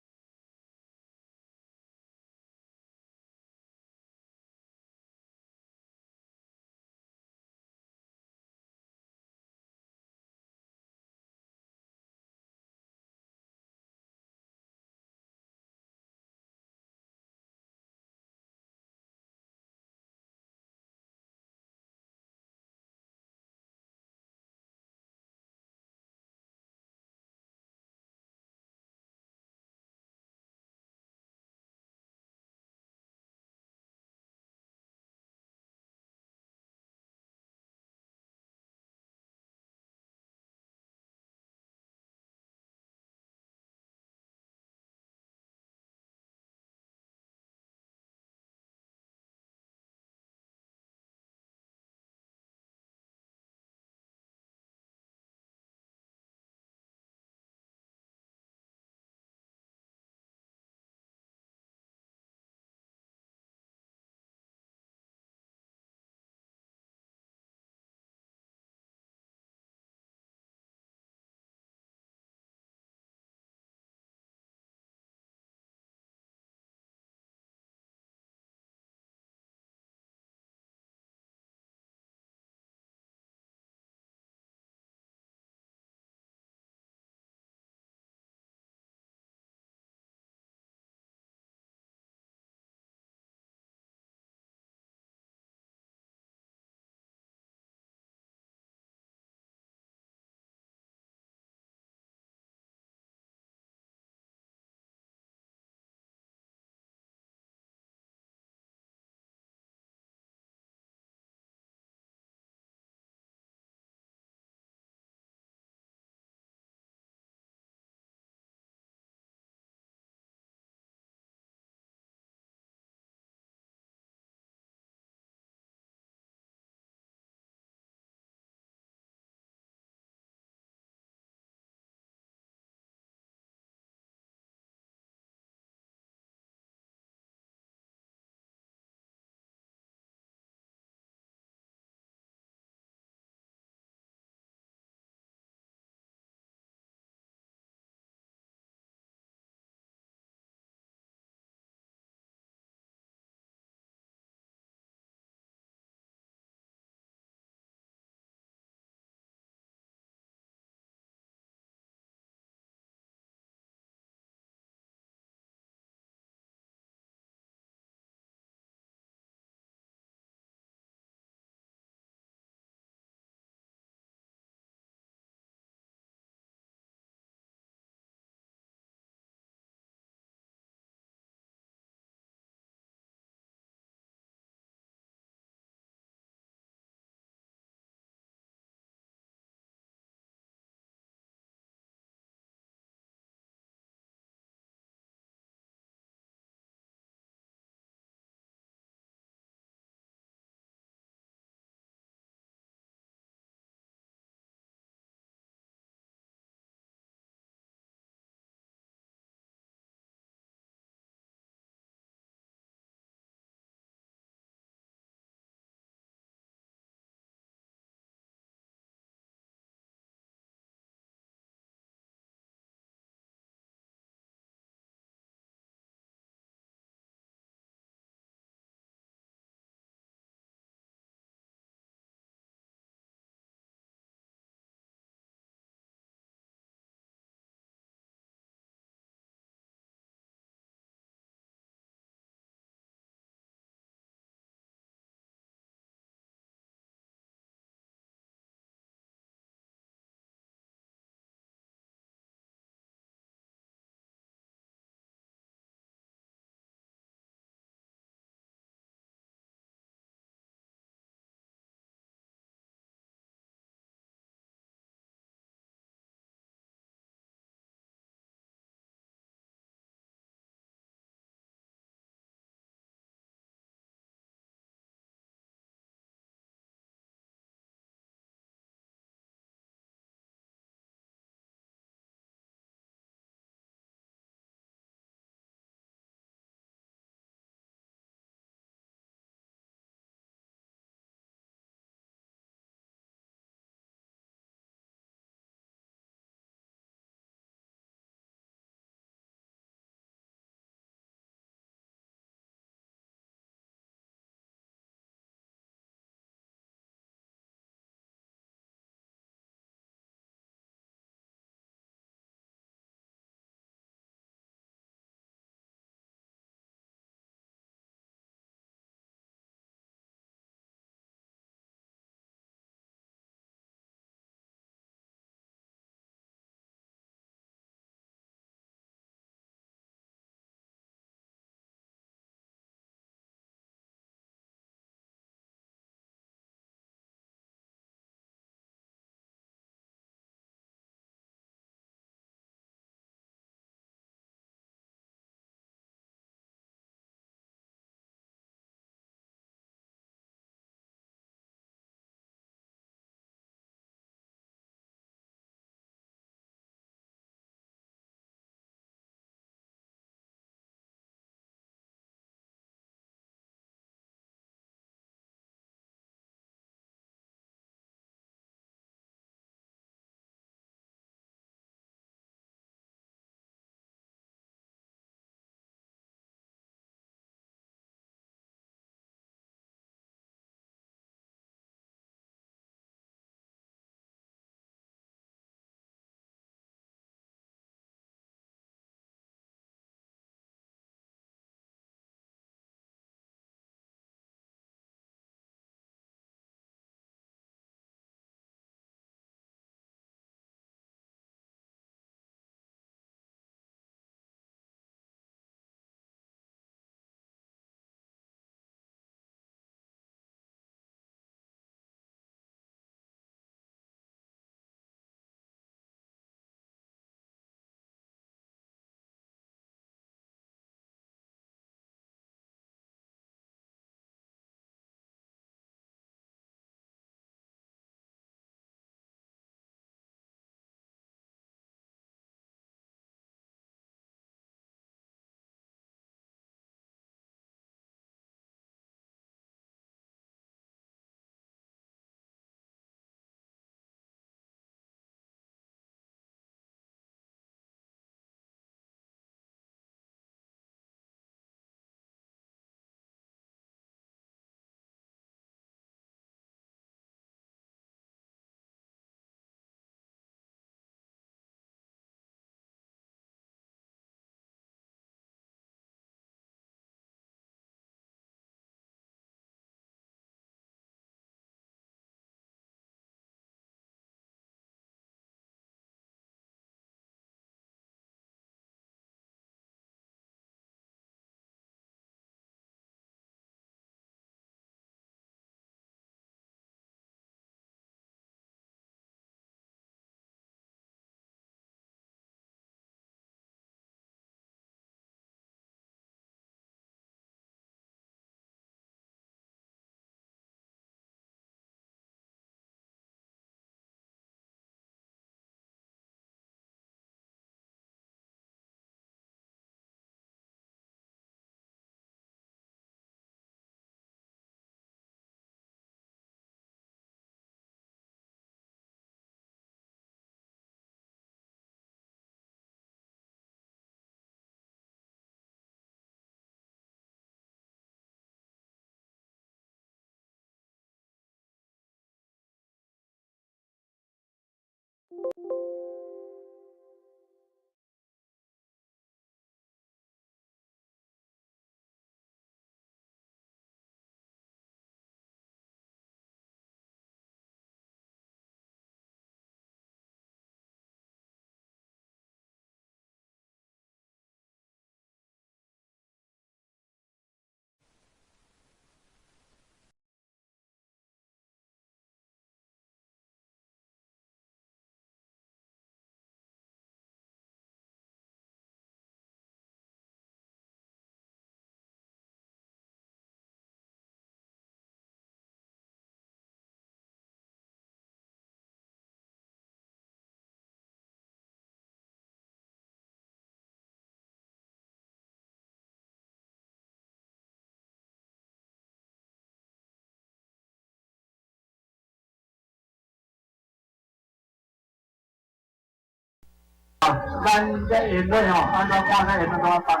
咱这言论吼，按照看这言论怎啊放了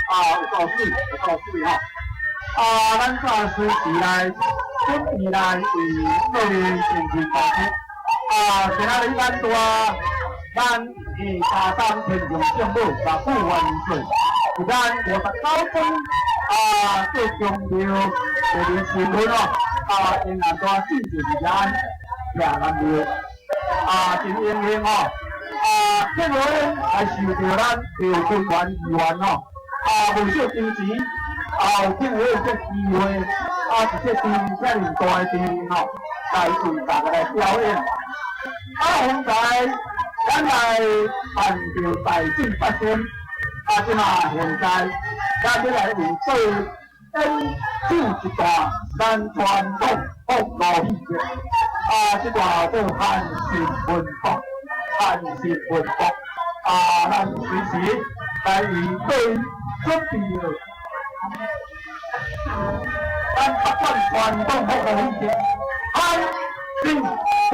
吼，有够水，有够水吼。咱暂时时来准备来为各位进行报告。今仔日咱下山天上圣母甲富元岁，是咱59分最重要第二新闻哦，因南大进就是咱两南庙真英雄哦。这回还受到咱刘军元议员哦，无少支持，有这回这机会，是这场遮尔大的场面哦，来为大家来表演。现在咱来办着大政发生，即嘛现在咱要来为做演奏一段咱传统福罗戏剧，这段叫汉信文福。汉信文福，咱随时来为各位准备了，咱北管传统福罗戏剧，汉信文福。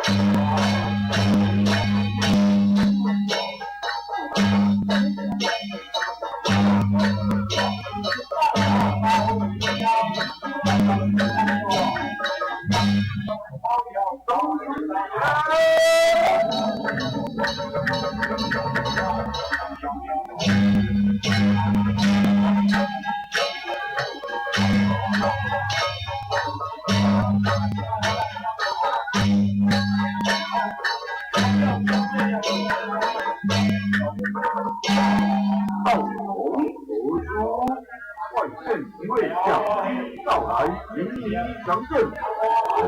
啊！道同何说？万圣一位将军到来，迎敌降阵。哦，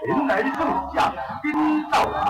前来的圣将兵到来。